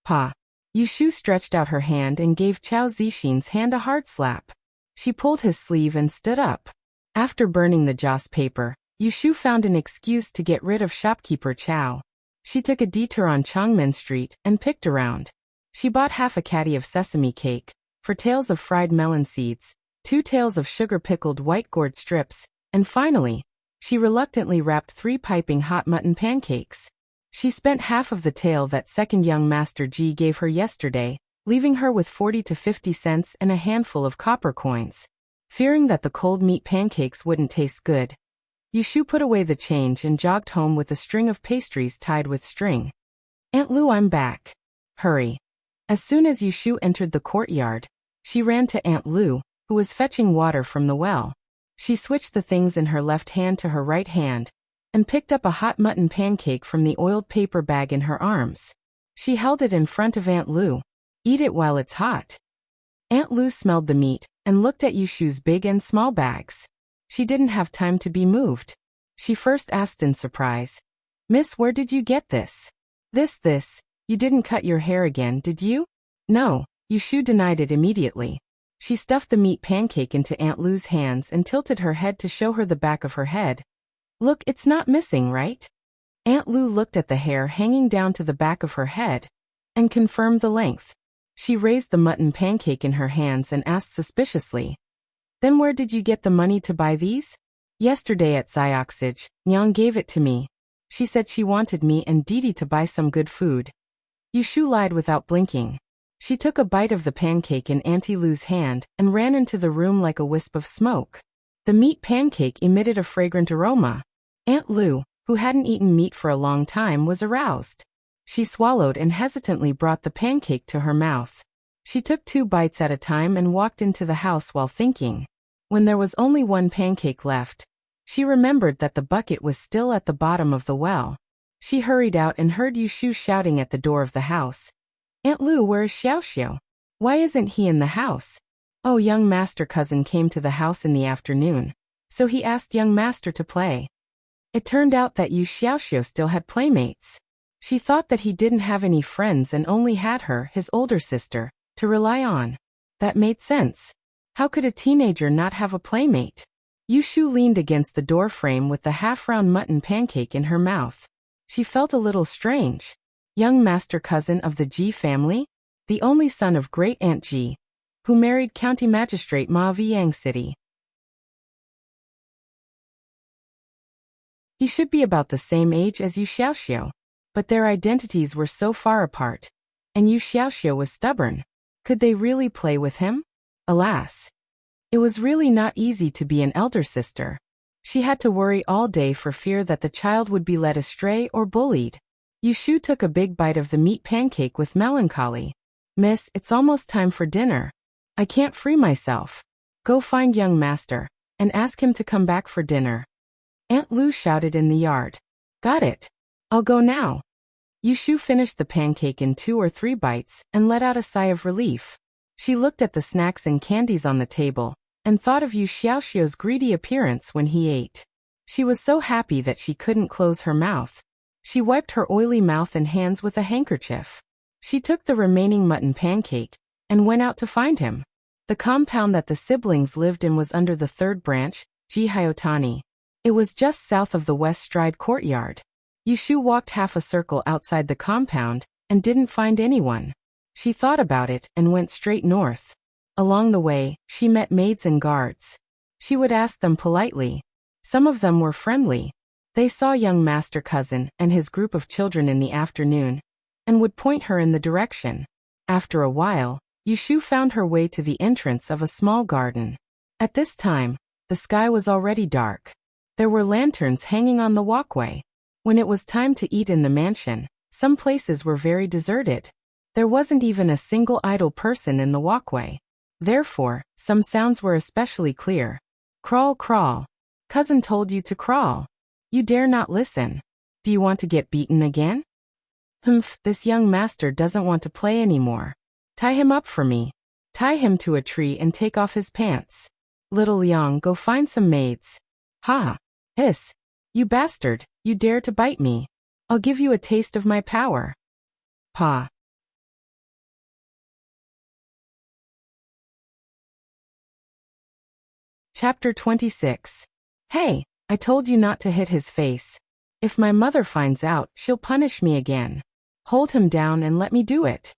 Pa. Yushu stretched out her hand and gave Chao Zixin's hand a hard slap. She pulled his sleeve and stood up. After burning the joss paper, Yushu found an excuse to get rid of shopkeeper Chao. She took a detour on Changmen Street and picked around. She bought half a caddy of sesame cake, 4 tails of fried melon seeds, 2 tails of sugar-pickled white gourd strips, and finally, she reluctantly wrapped 3 piping hot mutton pancakes. She spent half of the tail that second young Master Ji gave her yesterday, leaving her with 40 to 50 cents and a handful of copper coins. Fearing that the cold meat pancakes wouldn't taste good, Yushu put away the change and jogged home with a string of pastries tied with string. Aunt Lu, I'm back. Hurry. As soon as Yushu entered the courtyard, she ran to Aunt Lu, who was fetching water from the well. She switched the things in her left hand to her right hand, and picked up a hot mutton pancake from the oiled paper bag in her arms. She held it in front of Aunt Lu. Eat it while it's hot. Aunt Lu smelled the meat and looked at Yushu's big and small bags. She didn't have time to be moved. She first asked in surprise, Miss, where did you get this? This, you didn't cut your hair again, did you? No, Yushu denied it immediately. She stuffed the meat pancake into Aunt Lu's hands and tilted her head to show her the back of her head. Look, it's not missing, right? Aunt Lu looked at the hair hanging down to the back of her head and confirmed the length. She raised the mutton pancake in her hands and asked suspiciously, Then where did you get the money to buy these? Yesterday at Zioxage, Nyang gave it to me. She said she wanted me and Didi to buy some good food. Yushu lied without blinking. She took a bite of the pancake in Auntie Lu's hand and ran into the room like a wisp of smoke. The meat pancake emitted a fragrant aroma. Aunt Lu, who hadn't eaten meat for a long time, was aroused. She swallowed and hesitantly brought the pancake to her mouth. She took 2 bites at a time and walked into the house while thinking. When there was only 1 pancake left, she remembered that the bucket was still at the bottom of the well. She hurried out and heard Yushu shouting at the door of the house. Aunt Lu, where is Xiaoxiu? Why isn't he in the house? Oh, young master cousin came to the house in the afternoon, so he asked young master to play. It turned out that Yu Xiaoxiu still had playmates. She thought that he didn't have any friends and only had her, his older sister, to rely on. That made sense. How could a teenager not have a playmate? Yushu leaned against the door frame with the half-round mutton pancake in her mouth. She felt a little strange. Young master cousin of the Ji family? The only son of great-aunt Ji, who married County Magistrate Ma of Yang City. He should be about the same age as Yu Xiaoxiu, but their identities were so far apart, and Yu Xiaoxiu was stubborn. Could they really play with him? Alas! It was really not easy to be an elder sister. She had to worry all day for fear that the child would be led astray or bullied. Yushu took a big bite of the meat pancake with melancholy. Miss, it's almost time for dinner. I can't free myself. Go find young master, and ask him to come back for dinner. Aunt Lu shouted in the yard. Got it. I'll go now. Yushu finished the pancake in 2 or 3 bites and let out a sigh of relief. She looked at the snacks and candies on the table and thought of Yu Xiaoxiu's greedy appearance when he ate. She was so happy that she couldn't close her mouth. She wiped her oily mouth and hands with a handkerchief. She took the remaining mutton pancake and went out to find him. The compound that the siblings lived in was under the 3rd branch, Jihyotani. It was just south of the West Stride courtyard. Yushu walked half a circle outside the compound and didn't find anyone. She thought about it and went straight north. Along the way, she met maids and guards. She would ask them politely. Some of them were friendly. They saw young Master Cousin and his group of children in the afternoon, and would point her in the direction. After a while, Yushu found her way to the entrance of a small garden. At this time, the sky was already dark. There were lanterns hanging on the walkway. When it was time to eat in the mansion, some places were very deserted. There wasn't even a single idle person in the walkway. Therefore, some sounds were especially clear. Crawl, crawl. Cousin told you to crawl. You dare not listen. Do you want to get beaten again? Humph, this young master doesn't want to play anymore. Tie him up for me. Tie him to a tree and take off his pants. Little Yang, go find some maids. Ha! Hiss! You bastard, you dare to bite me. I'll give you a taste of my power. Pa. Chapter 26. Hey, I told you not to hit his face. If my mother finds out, she'll punish me again. Hold him down and let me do it.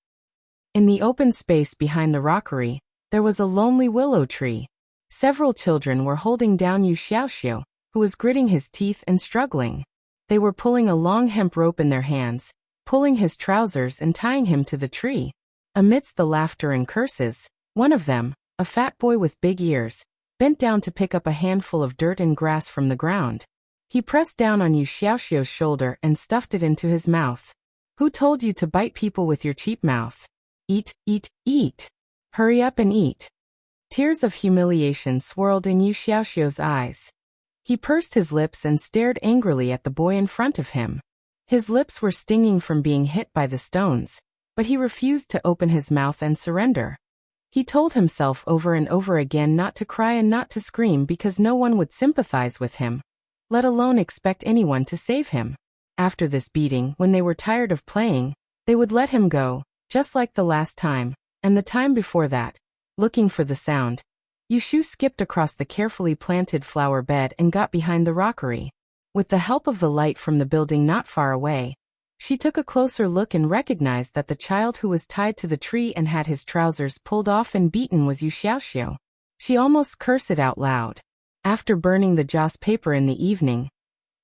In the open space behind the rockery, there was a lonely willow tree. Several children were holding down Yu Xiaoxiu, who was gritting his teeth and struggling. They were pulling a long hemp rope in their hands, pulling his trousers and tying him to the tree. Amidst the laughter and curses, one of them, a fat boy with big ears, bent down to pick up a handful of dirt and grass from the ground. He pressed down on Yu Xiaoxiu's shoulder and stuffed it into his mouth. Who told you to bite people with your cheap mouth? Eat, eat, eat. Hurry up and eat. Tears of humiliation swirled in Yu Xiaoxiu's eyes. He pursed his lips and stared angrily at the boy in front of him. His lips were stinging from being hit by the stones, but he refused to open his mouth and surrender. He told himself over and over again not to cry and not to scream because no one would sympathize with him, let alone expect anyone to save him. After this beating, when they were tired of playing, they would let him go, just like the last time, and the time before that. Looking for the sound, Yushu skipped across the carefully planted flower bed and got behind the rockery. With the help of the light from the building not far away, she took a closer look and recognized that the child who was tied to the tree and had his trousers pulled off and beaten was Yu Xiaoxiu. She almost cursed it out loud. After burning the joss paper in the evening,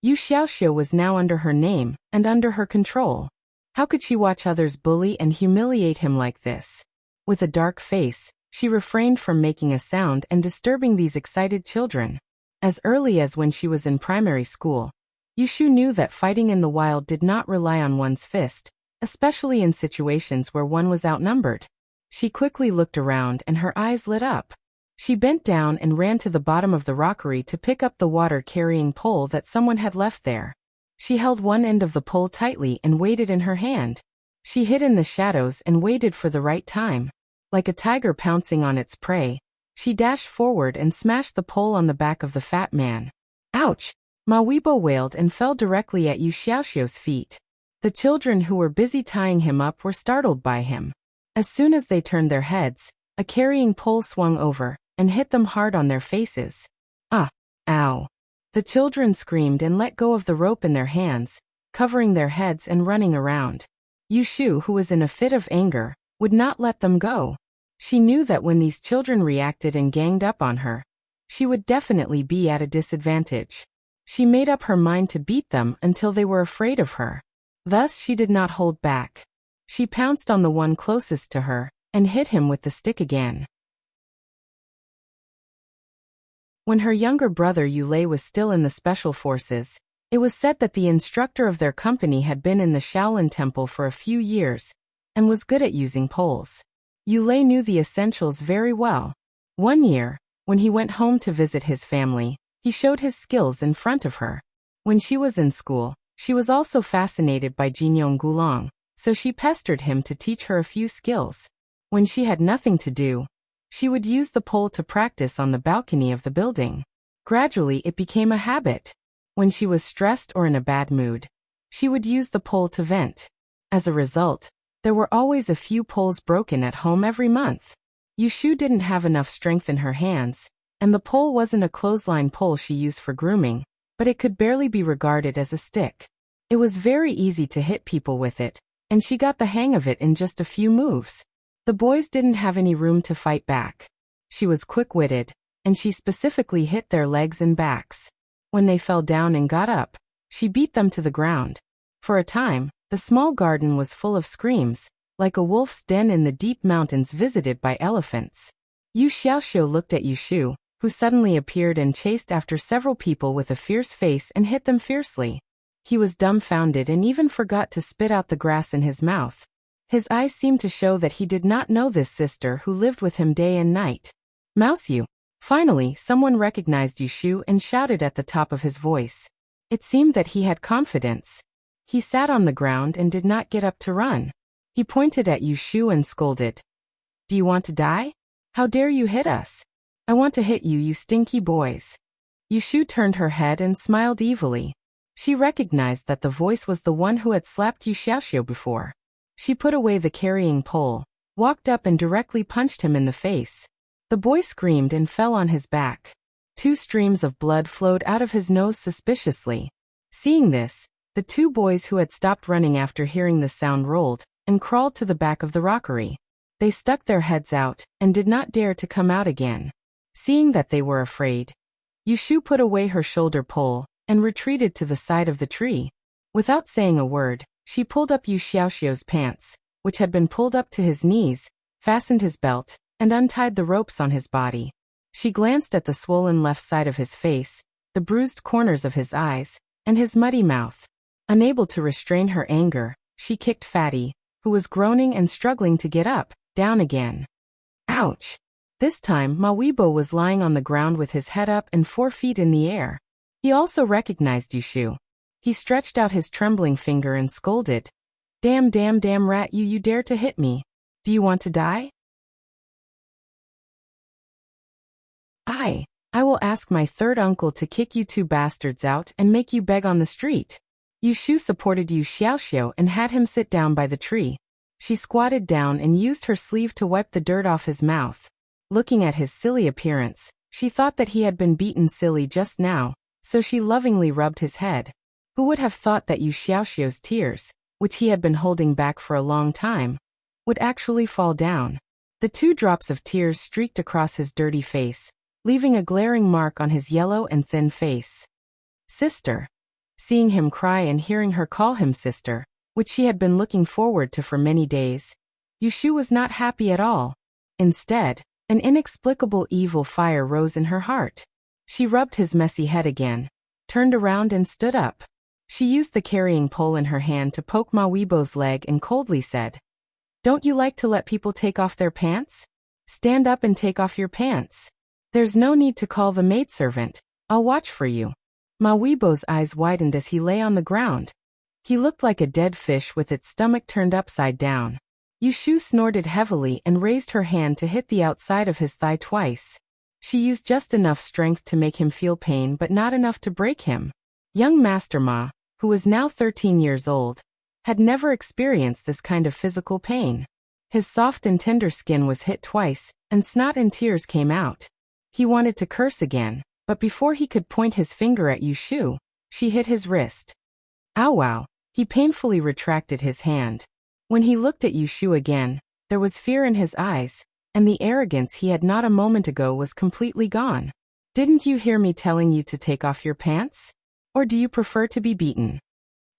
Yu Xiaoxiu was now under her name and under her control. How could she watch others bully and humiliate him like this? With a dark face, she refrained from making a sound and disturbing these excited children. As early as when she was in primary school, Yushu knew that fighting in the wild did not rely on one's fist, especially in situations where one was outnumbered. She quickly looked around and her eyes lit up. She bent down and ran to the bottom of the rockery to pick up the water-carrying pole that someone had left there. She held one end of the pole tightly and waited in her hand. She hid in the shadows and waited for the right time. Like a tiger pouncing on its prey, she dashed forward and smashed the pole on the back of the fat man. Ouch! Ma Weibo wailed and fell directly at Yu Xiaoxiu's feet. The children who were busy tying him up were startled by him. As soon as they turned their heads, a carrying pole swung over and hit them hard on their faces. Ah! Ow! The children screamed and let go of the rope in their hands, covering their heads and running around. Yushu, who was in a fit of anger, would not let them go. She knew that when these children reacted and ganged up on her, she would definitely be at a disadvantage. She made up her mind to beat them until they were afraid of her. Thus she did not hold back. She pounced on the one closest to her and hit him with the stick again. When her younger brother Yulei was still in the special forces, it was said that the instructor of their company had been in the Shaolin Temple for a few years and was good at using poles. Yulei knew the essentials very well. One year, when he went home to visit his family, he showed his skills in front of her. When she was in school, she was also fascinated by Jinyong Gulong, so she pestered him to teach her a few skills. When she had nothing to do, she would use the pole to practice on the balcony of the building. Gradually it became a habit. When she was stressed or in a bad mood, she would use the pole to vent. As a result, there were always a few poles broken at home every month. Yushu didn't have enough strength in her hands, and the pole wasn't a clothesline pole she used for grooming, but it could barely be regarded as a stick. It was very easy to hit people with it, and she got the hang of it in just a few moves. The boys didn't have any room to fight back. She was quick-witted, and she specifically hit their legs and backs. When they fell down and got up, she beat them to the ground. For a time, the small garden was full of screams, like a wolf's den in the deep mountains visited by elephants. Yu Xiaoxiu looked at Yushu, who suddenly appeared and chased after several people with a fierce face and hit them fiercely. He was dumbfounded and even forgot to spit out the grass in his mouth. His eyes seemed to show that he did not know this sister who lived with him day and night. Mouseu. Finally, someone recognized Yushu and shouted at the top of his voice. It seemed that he had confidence. He sat on the ground and did not get up to run. He pointed at Yushu and scolded. Do you want to die? How dare you hit us? I want to hit you, you stinky boys. Yushu turned her head and smiled evilly. She recognized that the voice was the one who had slapped Yu Xiaoxiu before. She put away the carrying pole, walked up and directly punched him in the face. The boy screamed and fell on his back. 2 streams of blood flowed out of his nose suspiciously. Seeing this, the 2 boys who had stopped running after hearing the sound rolled and crawled to the back of the rockery. They stuck their heads out and did not dare to come out again. Seeing that they were afraid, Yushu put away her shoulder pole and retreated to the side of the tree. Without saying a word, she pulled up Yu Xiaoxiu's pants, which had been pulled up to his knees, fastened his belt, and untied the ropes on his body. She glanced at the swollen left side of his face, the bruised corners of his eyes, and his muddy mouth. Unable to restrain her anger, she kicked Fatty, who was groaning and struggling to get up, down again. Ouch! This time, Mawibo was lying on the ground with his head up and 4 feet in the air. He also recognized Yushu. He stretched out his trembling finger and scolded. Damn rat, you dare to hit me. Do you want to die? I will ask my 3rd uncle to kick you 2 bastards out and make you beg on the street. Yushu supported Yu Xiaoxiu and had him sit down by the tree. She squatted down and used her sleeve to wipe the dirt off his mouth. Looking at his silly appearance, she thought that he had been beaten silly just now, so she lovingly rubbed his head. Who would have thought that Yu Xiaoxiu's tears, which he had been holding back for a long time, would actually fall down? The 2 drops of tears streaked across his dirty face, leaving a glaring mark on his yellow and thin face. Sister. Seeing him cry and hearing her call him sister, which she had been looking forward to for many days, Yushu was not happy at all. Instead, an inexplicable evil fire rose in her heart. She rubbed his messy head again, turned around and stood up. She used the carrying pole in her hand to poke Mawibo's leg and coldly said, Don't you like to let people take off their pants? Stand up and take off your pants. There's no need to call the maidservant. I'll watch for you. Mawibo's eyes widened as he lay on the ground. He looked like a dead fish with its stomach turned upside down. Yushu snorted heavily and raised her hand to hit the outside of his thigh twice. She used just enough strength to make him feel pain but not enough to break him. Young Master Ma, who was now 13 years old, had never experienced this kind of physical pain. His soft and tender skin was hit twice, and snot and tears came out. He wanted to curse again, but before he could point his finger at Yushu, she hit his wrist. Ow wow! He painfully retracted his hand. When he looked at Yushu again, there was fear in his eyes, and the arrogance he had not a moment ago was completely gone. Didn't you hear me telling you to take off your pants? Or do you prefer to be beaten?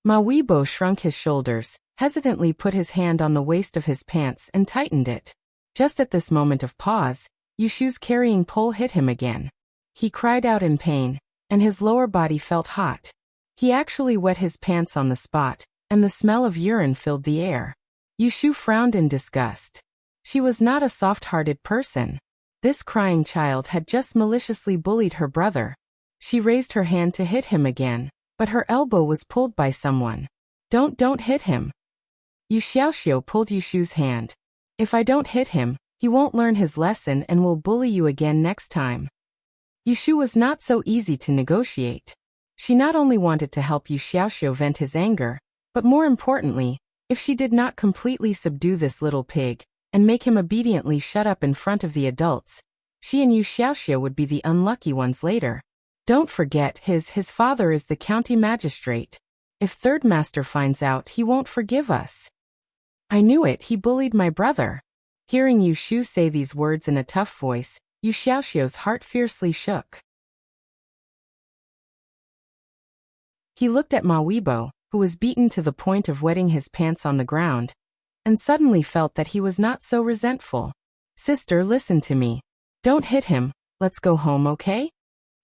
Mawibo shrunk his shoulders, hesitantly put his hand on the waist of his pants and tightened it. Just at this moment of pause, Yushu's carrying pole hit him again. He cried out in pain, and his lower body felt hot. He actually wet his pants on the spot, and the smell of urine filled the air. Yushu frowned in disgust. She was not a soft-hearted person. This crying child had just maliciously bullied her brother. She raised her hand to hit him again, but her elbow was pulled by someone. Don't hit him. Yu Xiaoxiu pulled Yushu's hand. If I don't hit him, he won't learn his lesson and will bully you again next time. Yushu was not so easy to negotiate. She not only wanted to help Yu Xiaoxiu vent his anger, but more importantly, if she did not completely subdue this little pig and make him obediently shut up in front of the adults, she and Yu Xiaoxiu would be the unlucky ones later. Don't forget, his father is the county magistrate. If Third Master finds out, he won't forgive us. I knew it, he bullied my brother. Hearing Yu Shu say these words in a tough voice, Yu Xiaoxiu's heart fiercely shook. He looked at Ma Weibo, who was beaten to the point of wetting his pants on the ground, and suddenly felt that he was not so resentful. Sister, listen to me. Don't hit him, let's go home, okay?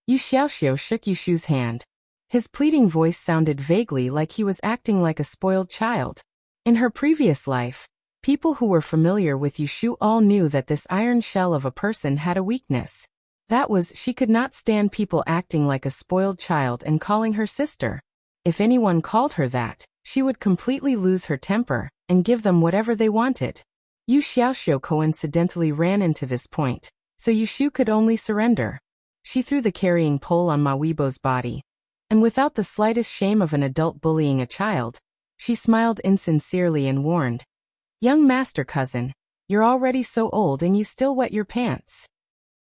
Yu Xiaoxiu shook Yu Shu's hand. His pleading voice sounded vaguely like he was acting like a spoiled child. In her previous life, people who were familiar with Yu Shu all knew that this iron shell of a person had a weakness. That was, she could not stand people acting like a spoiled child and calling her sister. If anyone called her that, she would completely lose her temper and give them whatever they wanted. Yu Xiaoxiu coincidentally ran into this point, so Yu Shu could only surrender. She threw the carrying pole on Ma Weibo's body, and without the slightest shame of an adult bullying a child, she smiled insincerely and warned, "Young master cousin, you're already so old and you still wet your pants.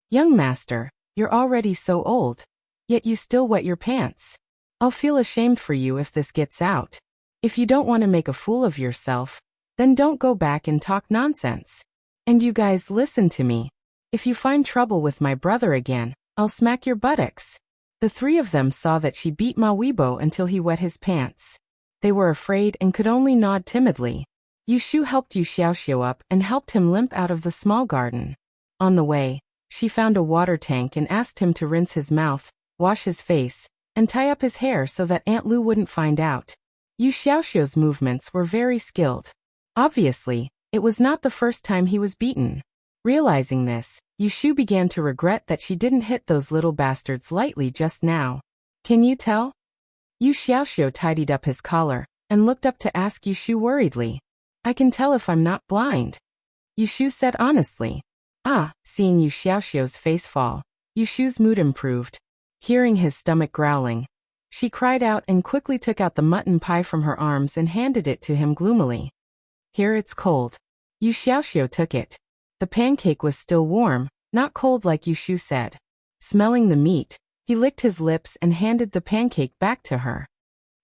Young master, you're already so old, yet you still wet your pants. I'll feel ashamed for you if this gets out. If you don't want to make a fool of yourself, then don't go back and talk nonsense. And you guys listen to me. If you find trouble with my brother again, I'll smack your buttocks." The three of them saw that she beat Ma Weibo until he wet his pants. They were afraid and could only nod timidly. Yu Shu helped Yu Xiaoxiu up and helped him limp out of the small garden. On the way, she found a water tank and asked him to rinse his mouth, wash his face, and tie up his hair so that Aunt Lu wouldn't find out. Yu Xiaoxiu's movements were very skilled. Obviously, it was not the first time he was beaten. Realizing this, Yu Shu began to regret that she didn't hit those little bastards lightly just now. Can you tell? Yu Xiaoxiu tidied up his collar and looked up to ask Yu Shu worriedly. I can tell if I'm not blind. Yu Shu said honestly. Seeing Yu Xiaoxiu's face fall, Yu Shu's mood improved. Hearing his stomach growling, she cried out and quickly took out the mutton pie from her arms and handed it to him gloomily. Here, it's cold. Yu Xiaoxiu took it. The pancake was still warm, not cold like Yu Shu said. Smelling the meat, he licked his lips and handed the pancake back to her.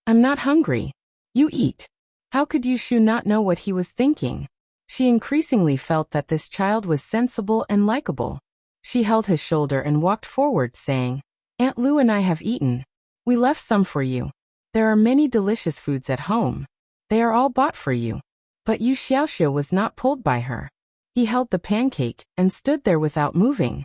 I'm not hungry. You eat. How could Yu Shu not know what he was thinking? She increasingly felt that this child was sensible and likable. She held his shoulder and walked forward saying, Aunt Lu and I have eaten. We left some for you. There are many delicious foods at home. They are all bought for you. But Yu Xiaoxiu was not pulled by her. He held the pancake and stood there without moving.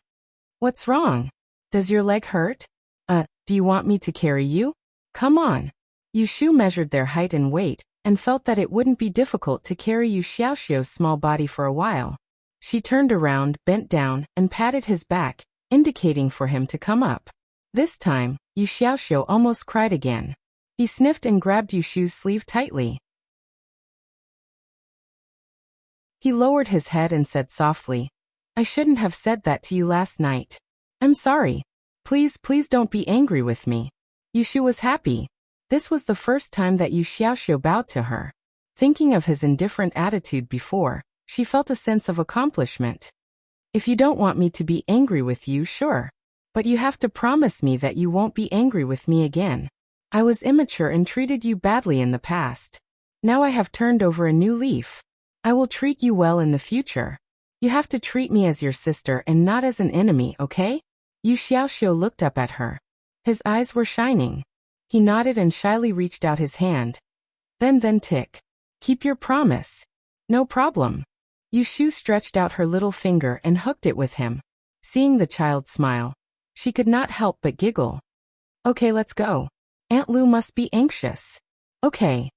What's wrong? Does your leg hurt? Do you want me to carry you? Come on. Yu Shu measured their height and weight and felt that it wouldn't be difficult to carry Yu Xiaoxiu's small body for a while. She turned around, bent down, and patted his back, indicating for him to come up. This time, Yu Xiaoxiu almost cried again. He sniffed and grabbed Yu Shu's sleeve tightly. He lowered his head and said softly, I shouldn't have said that to you last night. I'm sorry. Please don't be angry with me. Yu Shu was happy. This was the first time that Yu Xiaoxiu bowed to her. Thinking of his indifferent attitude before, she felt a sense of accomplishment. If you don't want me to be angry with you, sure. But you have to promise me that you won't be angry with me again. I was immature and treated you badly in the past. Now I have turned over a new leaf. I will treat you well in the future. You have to treat me as your sister and not as an enemy, okay? Yu Xiaoxiu looked up at her. His eyes were shining. He nodded and shyly reached out his hand. Then tick. Keep your promise. No problem. Yu Shu stretched out her little finger and hooked it with him. Seeing the child smile, she could not help but giggle. Okay, let's go. Aunt Lu must be anxious. Okay.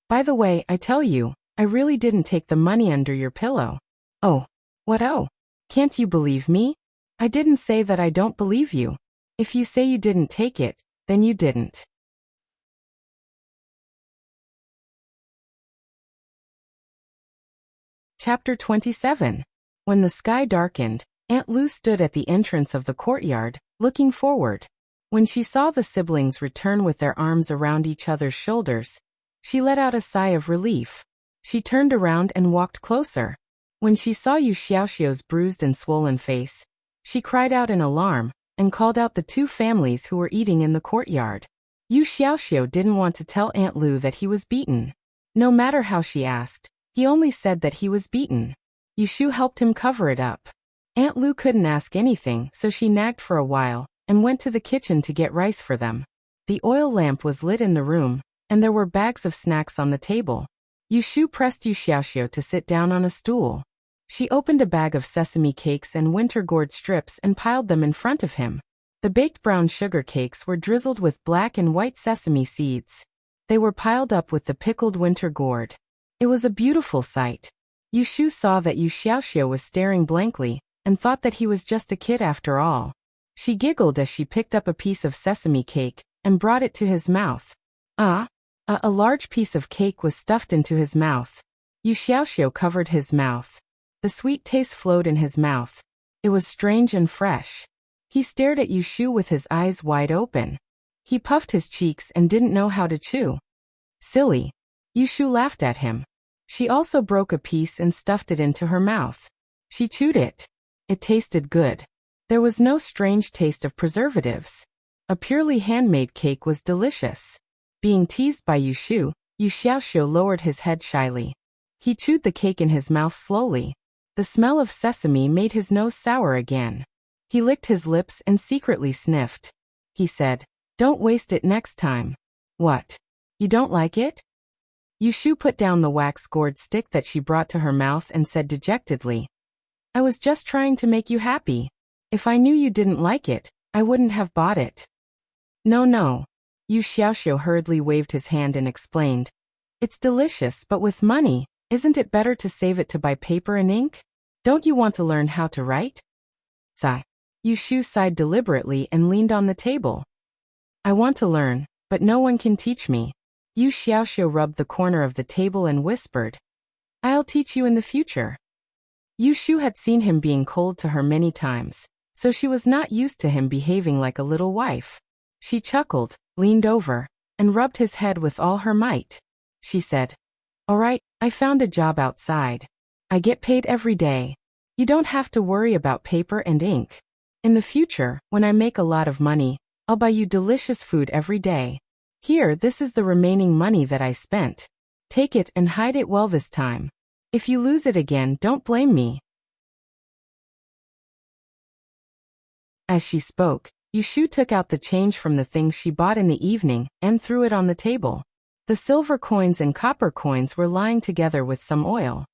By the way, I tell you, I really didn't take the money under your pillow. Oh. What oh? Can't you believe me? I didn't say that I don't believe you. If you say you didn't take it, then you didn't. Chapter 27. When the sky darkened, Aunt Lu stood at the entrance of the courtyard, looking forward. When she saw the siblings return with their arms around each other's shoulders, she let out a sigh of relief. She turned around and walked closer. When she saw Yu Xiaoxiu's bruised and swollen face, she cried out in alarm and called out the two families who were eating in the courtyard. Yu Xiaoxiu didn't want to tell Aunt Lu that he was beaten. No matter how she asked, He only said that he was beaten. Yushu helped him cover it up. Aunt Lu couldn't ask anything, so she nagged for a while, and went to the kitchen to get rice for them. The oil lamp was lit in the room, and there were bags of snacks on the table. Yushu pressed Yu Xiaoxiu to sit down on a stool. She opened a bag of sesame cakes and winter gourd strips and piled them in front of him. The baked brown sugar cakes were drizzled with black and white sesame seeds. They were piled up with the pickled winter gourd. It was a beautiful sight. Yushu saw that Yu Xiaoxiu was staring blankly, and thought that he was just a kid after all. She giggled as she picked up a piece of sesame cake and brought it to his mouth. A large piece of cake was stuffed into his mouth. Yu Xiaoxiu covered his mouth. The sweet taste flowed in his mouth. It was strange and fresh. He stared at Yushu with his eyes wide open. He puffed his cheeks and didn't know how to chew. Silly. Yushu laughed at him. She also broke a piece and stuffed it into her mouth. She chewed it. It tasted good. There was no strange taste of preservatives. A purely handmade cake was delicious. Being teased by Yushu, Yu Xiaoxiu lowered his head shyly. He chewed the cake in his mouth slowly. The smell of sesame made his nose sour again. He licked his lips and secretly sniffed. He said, "Don't waste it next time." "What? You don't like it?" Yushu put down the wax gourd stick that she brought to her mouth and said dejectedly, "I was just trying to make you happy. If I knew you didn't like it, I wouldn't have bought it." No. Yu Xiaoxiu hurriedly waved his hand and explained, "It's delicious, but with money, isn't it better to save it to buy paper and ink? Don't you want to learn how to write?" Sigh. Yushu sighed deliberately and leaned on the table. "I want to learn, but no one can teach me." Yu Xiaoxiu rubbed the corner of the table and whispered, "I'll teach you in the future." Yushu had seen him being cold to her many times, so she was not used to him behaving like a little wife. She chuckled, leaned over, and rubbed his head with all her might. She said, "All right, I found a job outside. I get paid every day. You don't have to worry about paper and ink. In the future, when I make a lot of money, I'll buy you delicious food every day. Here, this is the remaining money that I spent. Take it and hide it well this time. If you lose it again, don't blame me." As she spoke, Yushu took out the change from the things she bought in the evening and threw it on the table. The silver coins and copper coins were lying together with some oil.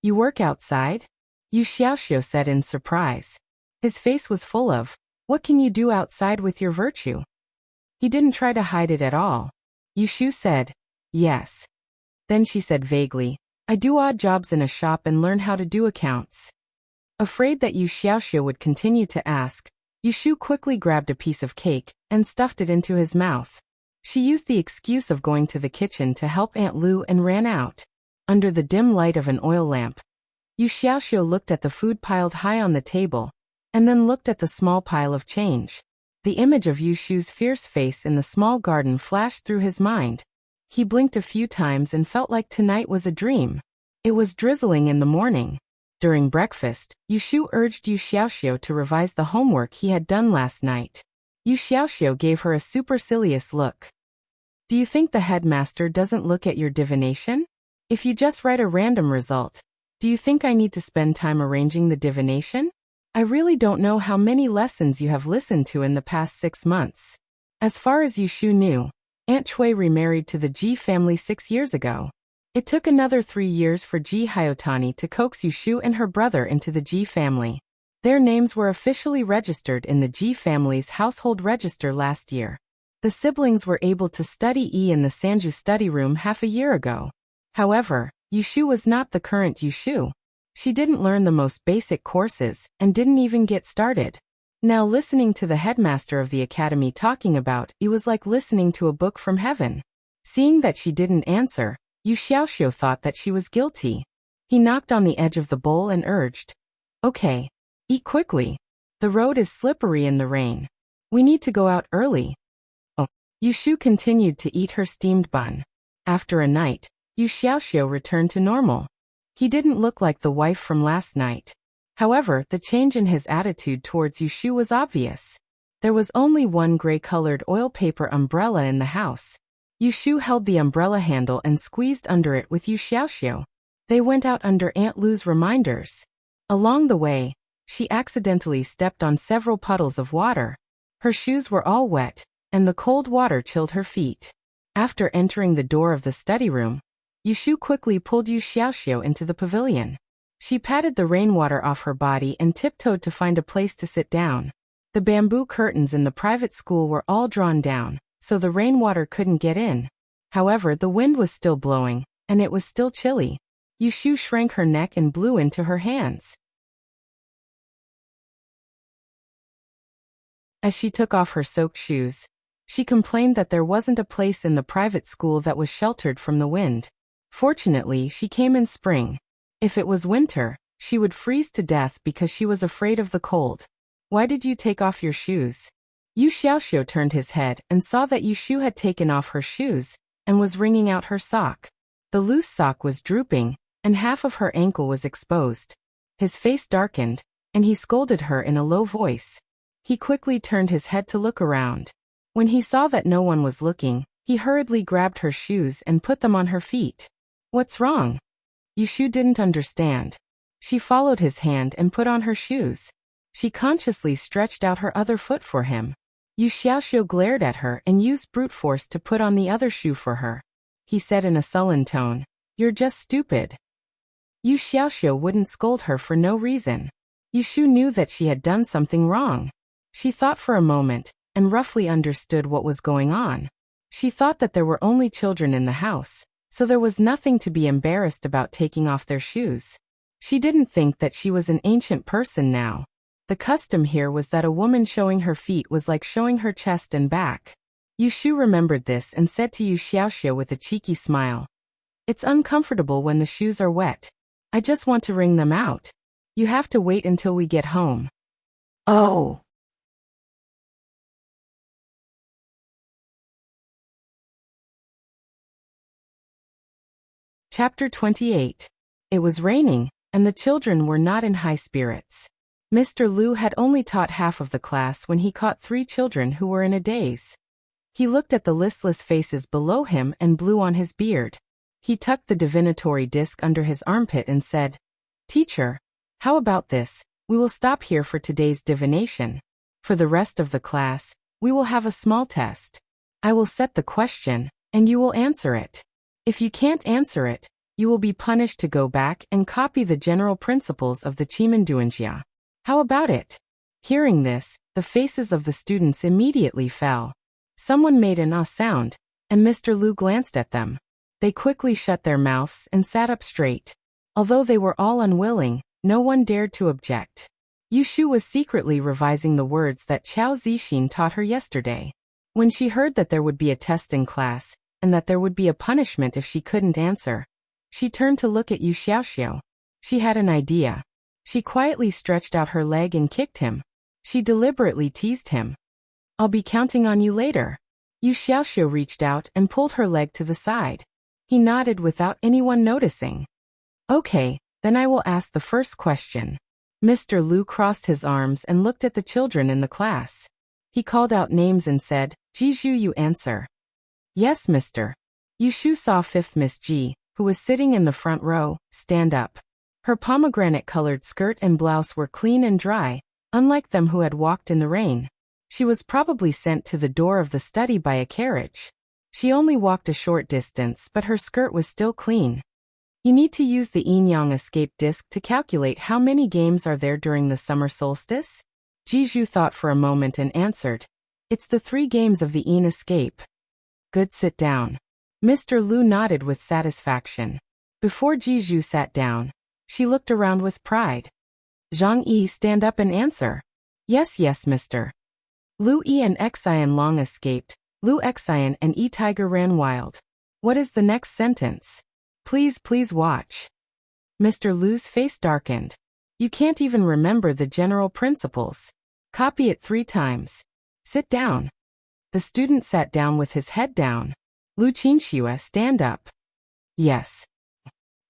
"You work outside?" Yu Xiaoxiu said in surprise. His face was full of, "What can you do outside with your virtue?" He didn't try to hide it at all. Yushu said, "Yes." Then she said vaguely, "I do odd jobs in a shop and learn how to do accounts." Afraid that Yu Xiaoxiu would continue to ask, Yushu quickly grabbed a piece of cake and stuffed it into his mouth. She used the excuse of going to the kitchen to help Aunt Lu and ran out. Under the dim light of an oil lamp, Yu Xiaoxiu looked at the food piled high on the table, and then looked at the small pile of change. The image of Yushu's fierce face in the small garden flashed through his mind. He blinked a few times and felt like tonight was a dream. It was drizzling in the morning. During breakfast, Yushu urged Yu Xiaoxiu to revise the homework he had done last night. Yu Xiaoxiu gave her a supercilious look. "Do you think the headmaster doesn't look at your divination? If you just write a random result, do you think I need to spend time arranging the divination? I really don't know how many lessons you have listened to in the past 6 months." As far as Yushu knew, Aunt Cui remarried to the Ji family 6 years ago. It took another 3 years for Ji Hyotani to coax Yushu and her brother into the Ji family. Their names were officially registered in the Ji family's household register last year. The siblings were able to study in the Sanju study room half a year ago. However, Yushu was not the current Yushu. She didn't learn the most basic courses and didn't even get started. Now listening to the headmaster of the academy talking about it was like listening to a book from heaven. Seeing that she didn't answer, Yu Xiaoxiu thought that she was guilty. He knocked on the edge of the bowl and urged, "Okay, eat quickly. The road is slippery in the rain. We need to go out early." Oh. Yushu continued to eat her steamed bun. After a night, Yu Xiaoxiu returned to normal. He didn't look like the wife from last night. However, the change in his attitude towards Yushu was obvious. There was only one gray-colored oil paper umbrella in the house. Yushu held the umbrella handle and squeezed under it with Yu Xiaoxiu. They went out under Aunt Lou's reminders. Along the way, she accidentally stepped on several puddles of water. Her shoes were all wet, and the cold water chilled her feet. After entering the door of the study room, Yushu quickly pulled Yu Xiaoxiu into the pavilion. She patted the rainwater off her body and tiptoed to find a place to sit down. The bamboo curtains in the private school were all drawn down, so the rainwater couldn't get in. However, the wind was still blowing, and it was still chilly. Yushu shrank her neck and blew into her hands. As she took off her soaked shoes, she complained that there wasn't a place in the private school that was sheltered from the wind. Fortunately, she came in spring. If it was winter, she would freeze to death because she was afraid of the cold. Why did you take off your shoes? Yu Xiaoxiu turned his head and saw that Yushu had taken off her shoes and was wringing out her sock. The loose sock was drooping, and half of her ankle was exposed. His face darkened, and he scolded her in a low voice. He quickly turned his head to look around. When he saw that no one was looking, he hurriedly grabbed her shoes and put them on her feet. What's wrong? Yushu didn't understand. She followed his hand and put on her shoes. She consciously stretched out her other foot for him. Yu Xiaoxiu glared at her and used brute force to put on the other shoe for her. He said in a sullen tone, "You're just stupid." Yu Xiaoxiu wouldn't scold her for no reason. Yushu knew that she had done something wrong. She thought for a moment, and roughly understood what was going on. She thought that there were only children in the house, so there was nothing to be embarrassed about taking off their shoes. She didn't think that she was an ancient person now. The custom here was that a woman showing her feet was like showing her chest and back. Yushu remembered this and said to Yu Xiaoxiu with a cheeky smile, "It's uncomfortable when the shoes are wet. I just want to wring them out. You have to wait until we get home." Oh. Chapter 28. It was raining, and the children were not in high spirits. Mr. Liu had only taught half of the class when he caught 3 children who were in a daze. He looked at the listless faces below him and blew on his beard. He tucked the divinatory disc under his armpit and said, "Teacher, how about this? We will stop here for today's divination. For the rest of the class, we will have a small test. I will set the question, and you will answer it. If you can't answer it, you will be punished to go back and copy the general principles of the Chimenduanjia. How about it?" Hearing this, the faces of the students immediately fell. Someone made an "ah" sound, and Mr. Liu glanced at them. They quickly shut their mouths and sat up straight. Although they were all unwilling, no one dared to object. Yushu was secretly revising the words that Qiao Zixin taught her yesterday. When she heard that there would be a test in class, and that there would be a punishment if she couldn't answer, she turned to look at Yu Xiaoxiu. She had an idea. She quietly stretched out her leg and kicked him. She deliberately teased him. "I'll be counting on you later." Yu Xiaoxiu reached out and pulled her leg to the side. He nodded without anyone noticing. "Okay, then I will ask the first question." Mr. Liu crossed his arms and looked at the children in the class. He called out names and said, "Jizhu, you answer." "Yes, mister." Yushu saw 5th Miss Ji, who was sitting in the front row, stand up. Her pomegranate-colored skirt and blouse were clean and dry, unlike them who had walked in the rain. She was probably sent to the door of the study by a carriage. She only walked a short distance, but her skirt was still clean. "You need to use the yin-yang escape disc to calculate how many games are there during the summer solstice?" Jizhu thought for a moment and answered, "It's the 3 games of the yin escape." "Good, sit down." Mr. Liu nodded with satisfaction. Before Jizhu sat down, she looked around with pride. "Zhang Yi, stand up and answer." Yes, mister." Lu Yi and Xian Long escaped. Lu Xian and Yi Tiger ran wild. "What is the next sentence?" Please watch." Mr. Liu's face darkened. "You can't even remember the general principles. Copy it 3 times. Sit down." The student sat down with his head down. "Lu Qinxue, stand up." "Yes."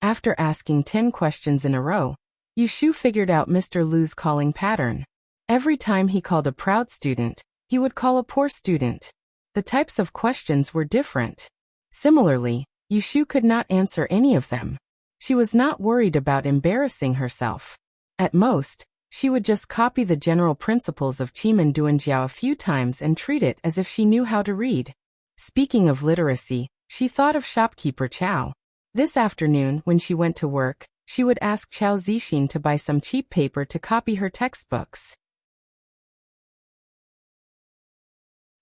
After asking 10 questions in a row, Yushu figured out Mr. Liu's calling pattern. Every time he called a proud student, he would call a poor student. The types of questions were different. Similarly, Yushu could not answer any of them. She was not worried about embarrassing herself. At most, she would just copy the general principles of Qimen Duanjiao a few times and treat it as if she knew how to read. Speaking of literacy, she thought of shopkeeper Chow. This afternoon, when she went to work, she would ask Chow Zixin to buy some cheap paper to copy her textbooks.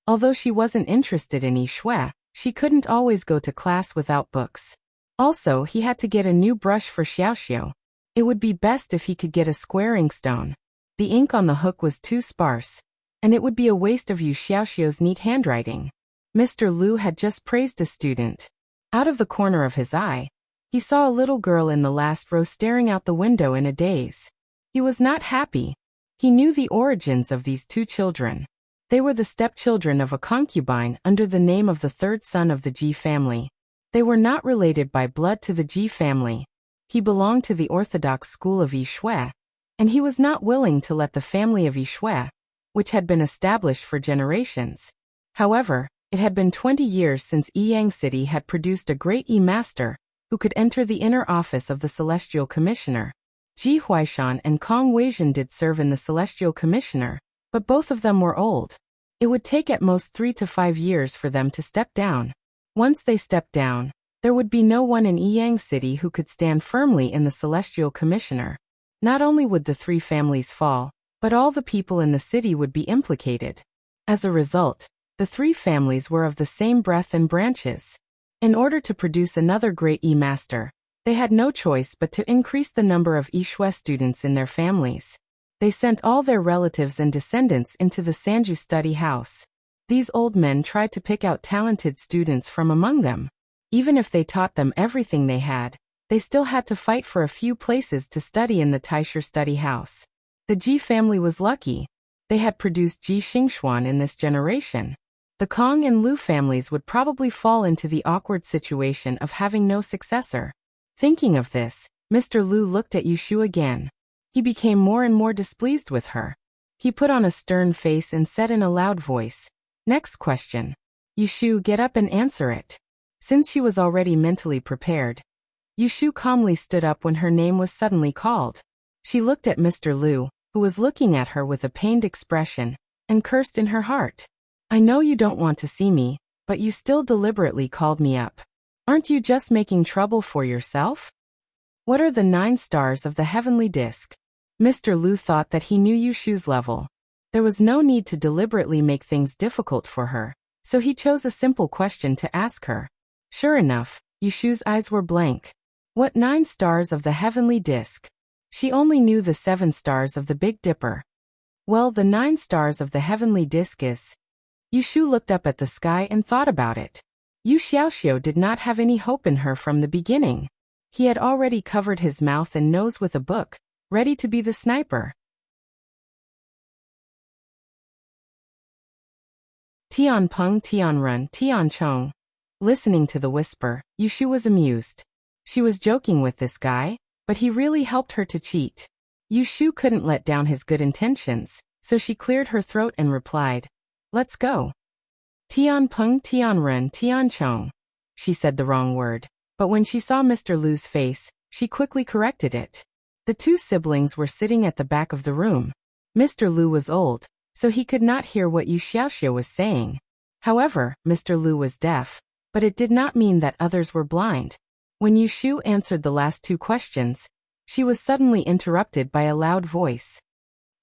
Although she wasn't interested in Yi Shui, she couldn't always go to class without books. Also, he had to get a new brush for Xiaoxiu. It would be best if he could get a square inkstone. The ink on the hook was too sparse, and it would be a waste of Yu Xiaoxiu's neat handwriting. Mr. Lu had just praised a student. Out of the corner of his eye, he saw a little girl in the last row staring out the window in a daze. He was not happy. He knew the origins of these two children. They were the stepchildren of a concubine under the name of the third son of the Ji family. They were not related by blood to the Ji family. He belonged to the orthodox school of Yi Shui, and he was not willing to let the family of Yi Shui, which had been established for generations. However, it had been 20 years since Yiyang City had produced a great Yi-master who could enter the inner office of the Celestial Commissioner. Ji Huaishan and Kong Weizhen did serve in the Celestial Commissioner, but both of them were old. It would take at most 3 to 5 years for them to step down. Once they stepped down, there would be no one in Yiyang City who could stand firmly in the Celestial Commissioner. Not only would the 3 families fall, but all the people in the city would be implicated. As a result, the 3 families were of the same breadth and branches. In order to produce another great Yi-master, they had no choice but to increase the number of Yi Shui students in their families. They sent all their relatives and descendants into the Sanju study house. These old men tried to pick out talented students from among them. Even if they taught them everything they had, they still had to fight for a few places to study in the Taisher study house. The Ji family was lucky. They had produced Ji Xingxuan in this generation. The Kong and Lu families would probably fall into the awkward situation of having no successor. Thinking of this, Mr. Lu looked at Yushu again. He became more and more displeased with her. He put on a stern face and said in a loud voice, "Next question. Yushu, get up and answer it." Since she was already mentally prepared, Yushu calmly stood up when her name was suddenly called. She looked at Mr. Lu, who was looking at her with a pained expression, and cursed in her heart. "I know you don't want to see me, but you still deliberately called me up. Aren't you just making trouble for yourself? What are the 9 stars of the heavenly disk?" Mr. Lu thought that he knew Yushu's level. There was no need to deliberately make things difficult for her, so he chose a simple question to ask her. Sure enough, Yushu's eyes were blank. What 9 stars of the heavenly disk? She only knew the 7 stars of the Big Dipper. Well, the 9 stars of the heavenly disk is... Yushu looked up at the sky and thought about it. Yu Xiaoxiu did not have any hope in her from the beginning. He had already covered his mouth and nose with a book, ready to be the sniper. Tian Peng, Tian Run, Tian Chong. Listening to the whisper, Yushu was amused. She was joking with this guy, but he really helped her to cheat. Yushu couldn't let down his good intentions, so she cleared her throat and replied, "Let's go." Tian Peng, Tian Run, Tian Chong. She said the wrong word, but when she saw Mr. Lu's face, she quickly corrected it. The 2 siblings were sitting at the back of the room. Mr. Lu was old, so he could not hear what Yu Xiaoxiu was saying. However, Mr. Lu was deaf, but it did not mean that others were blind. When Yushu answered the last 2 questions, she was suddenly interrupted by a loud voice.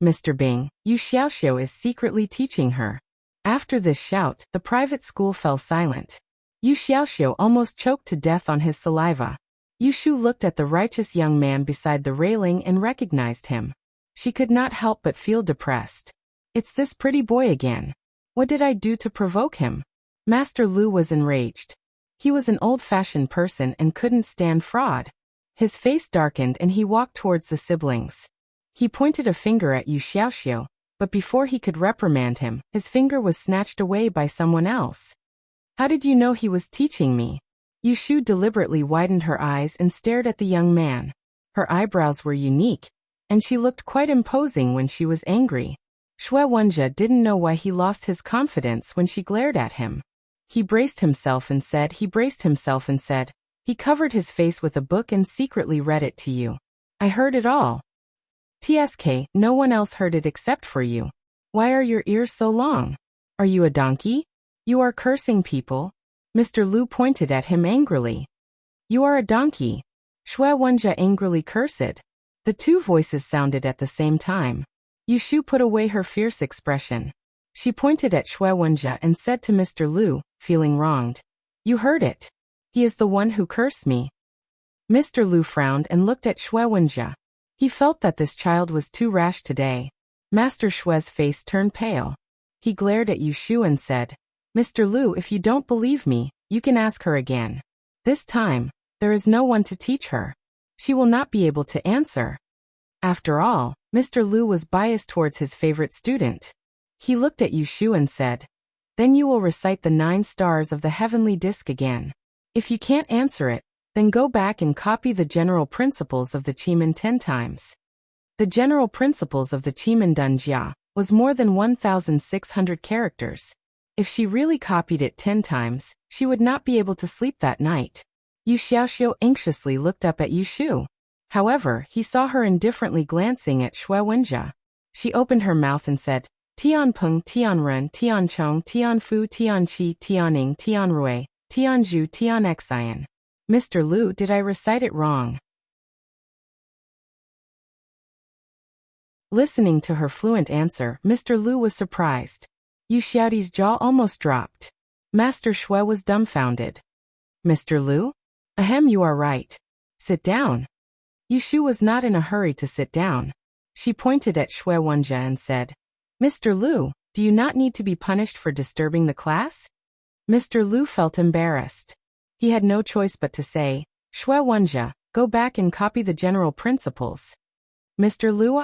"Mr. Bing, Yu Xiaoxiu is secretly teaching her." After this shout, the private school fell silent. Yu Xiaoxiu almost choked to death on his saliva. Yushu looked at the righteous young man beside the railing and recognized him. She could not help but feel depressed. It's this pretty boy again. What did I do to provoke him? Master Lu was enraged. He was an old-fashioned person and couldn't stand fraud. His face darkened and he walked towards the siblings. He pointed a finger at Yu Xiaoxiu, but before he could reprimand him, his finger was snatched away by someone else. "How did you know he was teaching me?" Yushu deliberately widened her eyes and stared at the young man. Her eyebrows were unique, and she looked quite imposing when she was angry. Shui Wenjie didn't know why he lost his confidence when she glared at him. He braced himself and said, he He covered his face with a book and secretly read it to you. I heard it all. TSK, no one else heard it except for you. Why are your ears so long? Are you a donkey? You are cursing people. Mr. Lu pointed at him angrily. You are a donkey. Shui Wenjia angrily cursed. The two voices sounded at the same time. Yushu put away her fierce expression. She pointed at Shui Wenjia and said to Mr. Lu, feeling wronged. You heard it. He is the one who cursed me. Mr. Lu frowned and looked at Shui Wenjia. He felt that this child was too rash today. Master Shui's face turned pale. He glared at Yushu and said, Mr. Lu, if you don't believe me, you can ask her again. This time, there is no one to teach her. She will not be able to answer. After all, Mr. Lu was biased towards his favorite student. He looked at Yushu and said, Then you will recite the 9 stars of the heavenly disc again. If you can't answer it, then go back and copy the general principles of the Qimeng 10 times. The general principles of the Qimeng Dunjia was more than 1,600 characters. If she really copied it 10 times, she would not be able to sleep that night. Yu Xiaoxiu anxiously looked up at Yushu. However, he saw her indifferently glancing at Shui Wenjia. She opened her mouth and said, Tianpeng, Tianren, Tianchong, Tianfu, Tianqi, Tianing, Tianrui, Tianzhu, Tianxian. Mr. Lu, did I recite it wrong? Listening to her fluent answer, Mr. Lu was surprised. Yu Xiaoti's jaw almost dropped. Master Shui was dumbfounded. Mr. Lu? Ahem, you are right. Sit down. Yushu was not in a hurry to sit down. She pointed at Shui Wenjia and said, Mr. Lu, do you not need to be punished for disturbing the class? Mr. Lu felt embarrassed. He had no choice but to say, Shui Wenjia, go back and copy the general principles. Mr. Lu,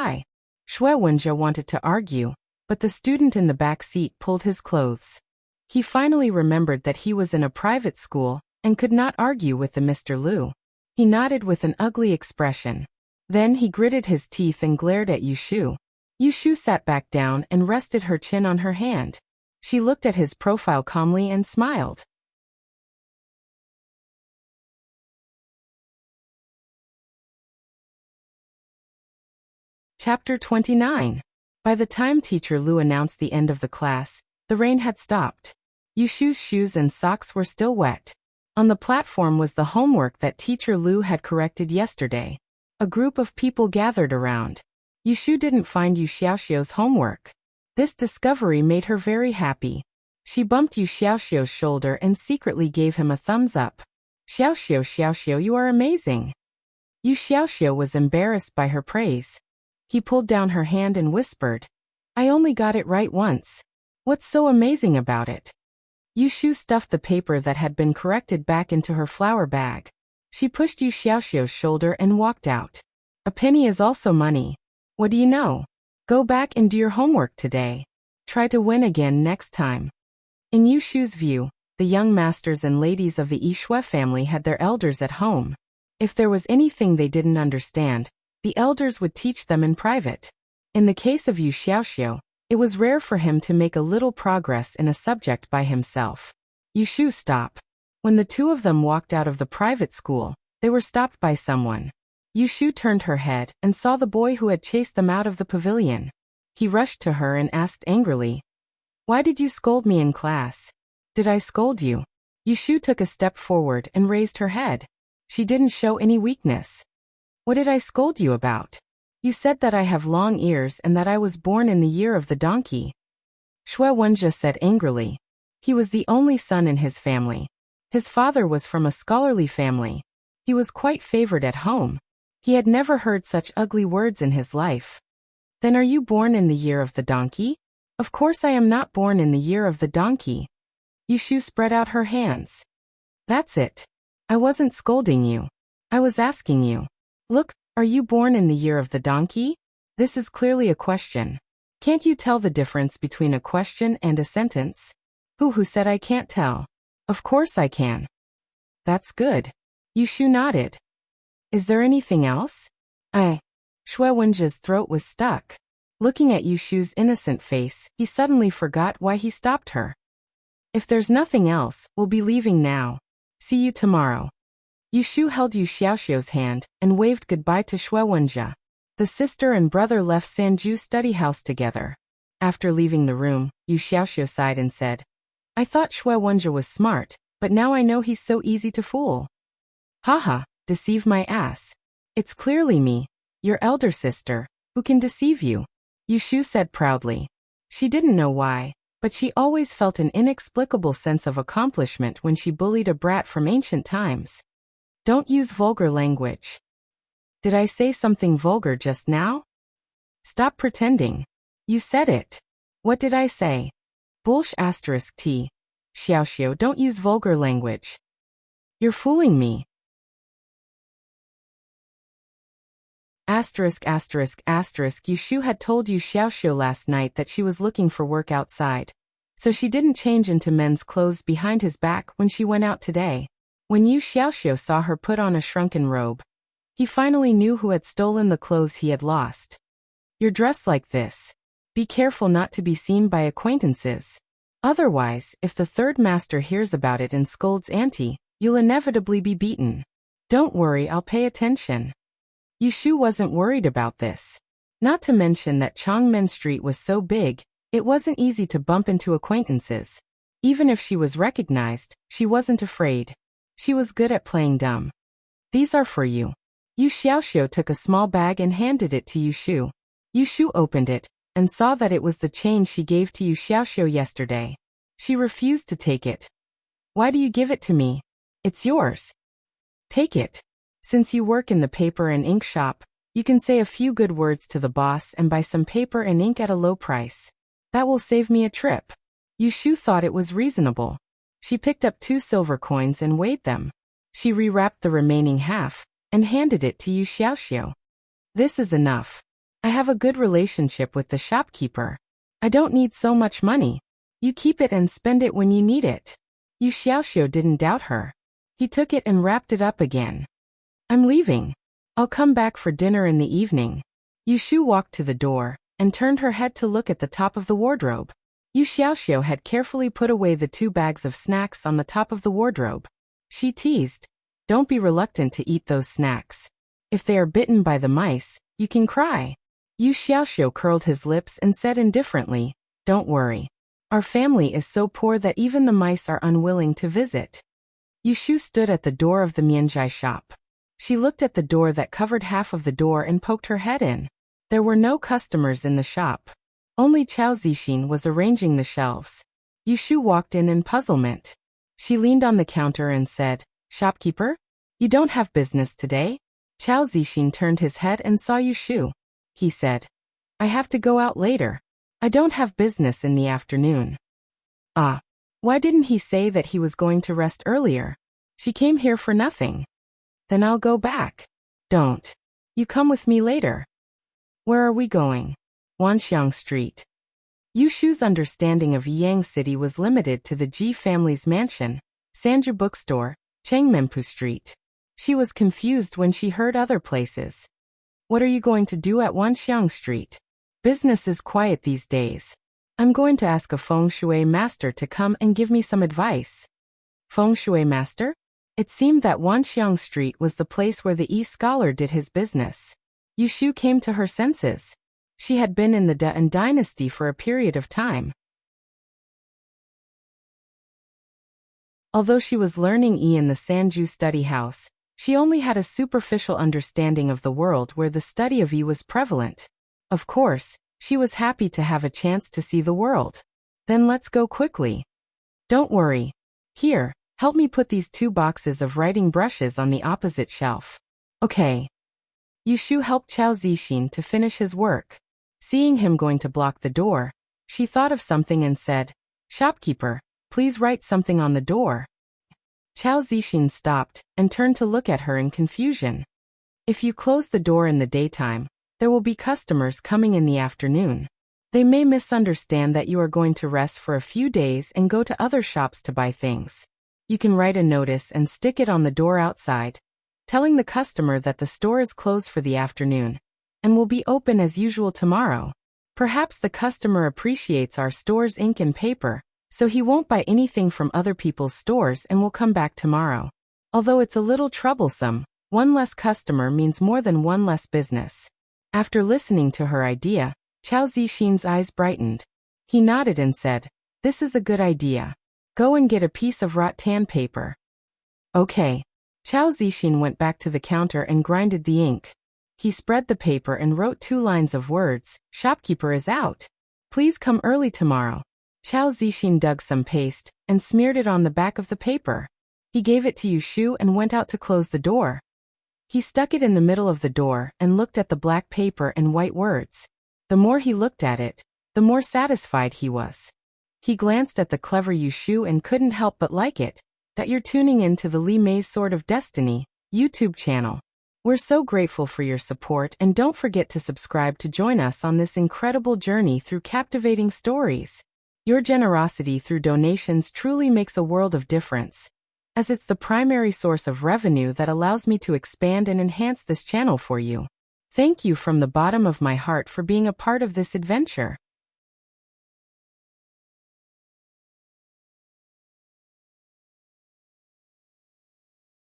Shui Wenjia wanted to argue, but the student in the back seat pulled his clothes. He finally remembered that he was in a private school and could not argue with the Mr. Lu. He nodded with an ugly expression. Then he gritted his teeth and glared at Yushu. Yushu sat back down and rested her chin on her hand. She looked at his profile calmly and smiled. Chapter 29. By the time Teacher Lu announced the end of the class, the rain had stopped. Yushu's shoes and socks were still wet. On the platform was the homework that Teacher Lu had corrected yesterday. A group of people gathered around. Yushu didn't find Yu Xiaoxiu's homework. This discovery made her very happy. She bumped Yu Xiaoxiu's shoulder and secretly gave him a thumbs up. Xiaoxiu, you are amazing. Yu Xiaoxiu was embarrassed by her praise. He pulled down her hand and whispered, I only got it right once. What's so amazing about it? Yushu stuffed the paper that had been corrected back into her flour bag. She pushed Yu Xiaoxiu's shoulder and walked out. A penny is also money. What do you know? Go back and do your homework today. Try to win again next time. In Yushu's view, the young masters and ladies of the Yishui family had their elders at home. If there was anything they didn't understand, the elders would teach them in private. In the case of Yu Xiaoxiu, it was rare for him to make a little progress in a subject by himself. Yushu, stop. When the two of them walked out of the private school, they were stopped by someone. Yushu turned her head and saw the boy who had chased them out of the pavilion. He rushed to her and asked angrily, Why did you scold me in class? Did I scold you? Yushu took a step forward and raised her head. She didn't show any weakness. What did I scold you about? You said that I have long ears and that I was born in the year of the donkey. Shui Wenjia said angrily. He was the only son in his family. His father was from a scholarly family. He was quite favored at home. He had never heard such ugly words in his life. Then are you born in the year of the donkey? Of course I am not born in the year of the donkey. Yushu spread out her hands. That's it. I wasn't scolding you. I was asking you. Look, are you born in the year of the donkey? This is clearly a question. Can't you tell the difference between a question and a sentence? Who said I can't tell? Of course I can. That's good. Yushu nodded. Is there anything else? Shui Wenjia's throat was stuck. Looking at Yushu's innocent face, he suddenly forgot why he stopped her. If there's nothing else, we'll be leaving now. See you tomorrow. Yushu held Yu Xiaoxiu's hand and waved goodbye to Shui Wenjie. The sister and brother left Sanju's study house together. After leaving the room, Yu Xiaoxiu sighed and said, I thought Shui Wenjie was smart, but now I know he's so easy to fool. Haha, deceive my ass. It's clearly me, your elder sister, who can deceive you, Yushu said proudly. She didn't know why, but she always felt an inexplicable sense of accomplishment when she bullied a brat from ancient times. Don't use vulgar language. Did I say something vulgar just now? Stop pretending. You said it. What did I say? Bullsh *t. Xiaoxiu, don't use vulgar language. You're fooling me. Yushu had told Yu Xiaoxiu last night that she was looking for work outside, so she didn't change into men's clothes behind his back when she went out today. When Yu Xiaoxiu saw her put on a shrunken robe, he finally knew who had stolen the clothes he had lost. You're dressed like this. Be careful not to be seen by acquaintances. Otherwise, if the third master hears about it and scolds auntie, you'll inevitably be beaten. Don't worry, I'll pay attention. Yushu wasn't worried about this. Not to mention that Changmen Street was so big, it wasn't easy to bump into acquaintances. Even if she was recognized, she wasn't afraid. She was good at playing dumb. These are for you. Yu Xiaoxiu took a small bag and handed it to Yushu. Yushu opened it and saw that it was the change she gave to Yu Xiaoxiu yesterday. She refused to take it. Why do you give it to me? It's yours. Take it. Since you work in the paper and ink shop, you can say a few good words to the boss and buy some paper and ink at a low price. That will save me a trip. Yushu thought it was reasonable. She picked up 2 silver coins and weighed them. She rewrapped the remaining half and handed it to Yu Xiaoxiu. This is enough. I have a good relationship with the shopkeeper. I don't need so much money. You keep it and spend it when you need it. Yu Xiaoxiu didn't doubt her. He took it and wrapped it up again. I'm leaving. I'll come back for dinner in the evening. Yushu walked to the door and turned her head to look at the top of the wardrobe. Yu Xiaoxiu had carefully put away the 2 bags of snacks on the top of the wardrobe. She teased, don't be reluctant to eat those snacks. If they are bitten by the mice, you can cry. Yu Xiaoxiu curled his lips and said indifferently, don't worry. Our family is so poor that even the mice are unwilling to visit. Yushu stood at the door of the Mianjai shop. She looked at the door that covered half of the door and poked her head in. There were no customers in the shop. Only Chao Zixin was arranging the shelves. Yushu walked in puzzlement. She leaned on the counter and said, Shopkeeper? You don't have business today? Chao Zixin turned his head and saw Yushu. He said, I have to go out later. I don't have business in the afternoon. Ah. Why didn't he say that he was going to rest earlier? She came here for nothing. Then I'll go back. Don't. You come with me later. Where are we going? Wanxiang Street. Yushu's understanding of Yang City was limited to the Ji family's mansion, Sanju Bookstore, Chengmenpu Street. She was confused when she heard other places. What are you going to do at Wanxiang Street? Business is quiet these days. I'm going to ask a feng shui master to come and give me some advice. Feng shui master? It seemed that Wanxiang Street was the place where the Yi scholar did his business. Yushu came to her senses. She had been in the Dan dynasty for a period of time. Although she was learning Yi in the Sanju study house, she only had a superficial understanding of the world where the study of Yi was prevalent. Of course, she was happy to have a chance to see the world. Then let's go quickly. Don't worry. Here, help me put these 2 boxes of writing brushes on the opposite shelf. Okay. Yushu helped Chao Zixin to finish his work. Seeing him going to block the door, she thought of something and said, Shopkeeper, please write something on the door. Chao Zixin stopped and turned to look at her in confusion. If you close the door in the daytime, there will be customers coming in the afternoon. They may misunderstand that you are going to rest for a few days and go to other shops to buy things. You can write a notice and stick it on the door outside, telling the customer that the store is closed for the afternoon and will be open as usual tomorrow. Perhaps the customer appreciates our store's ink and paper, so he won't buy anything from other people's stores and will come back tomorrow. Although it's a little troublesome, one less customer means more than one less business. After listening to her idea, Chao Zixin's eyes brightened. He nodded and said, "This is a good idea. Go and get a piece of rattan paper." Okay. Chao Zixin went back to the counter and grinded the ink. He spread the paper and wrote 2 lines of words, "Shopkeeper is out. Please come early tomorrow." Chao Zixin dug some paste and smeared it on the back of the paper. He gave it to Yu Shu and went out to close the door. He stuck it in the middle of the door and looked at the black paper and white words. The more he looked at it, the more satisfied he was. He glanced at the clever Yu Shu and couldn't help but like it. That you're tuning in to the Li Mei's Sword of Destiny YouTube channel. We're so grateful for your support, and don't forget to subscribe to join us on this incredible journey through captivating stories. Your generosity through donations truly makes a world of difference, as it's the primary source of revenue that allows me to expand and enhance this channel for you. Thank you from the bottom of my heart for being a part of this adventure.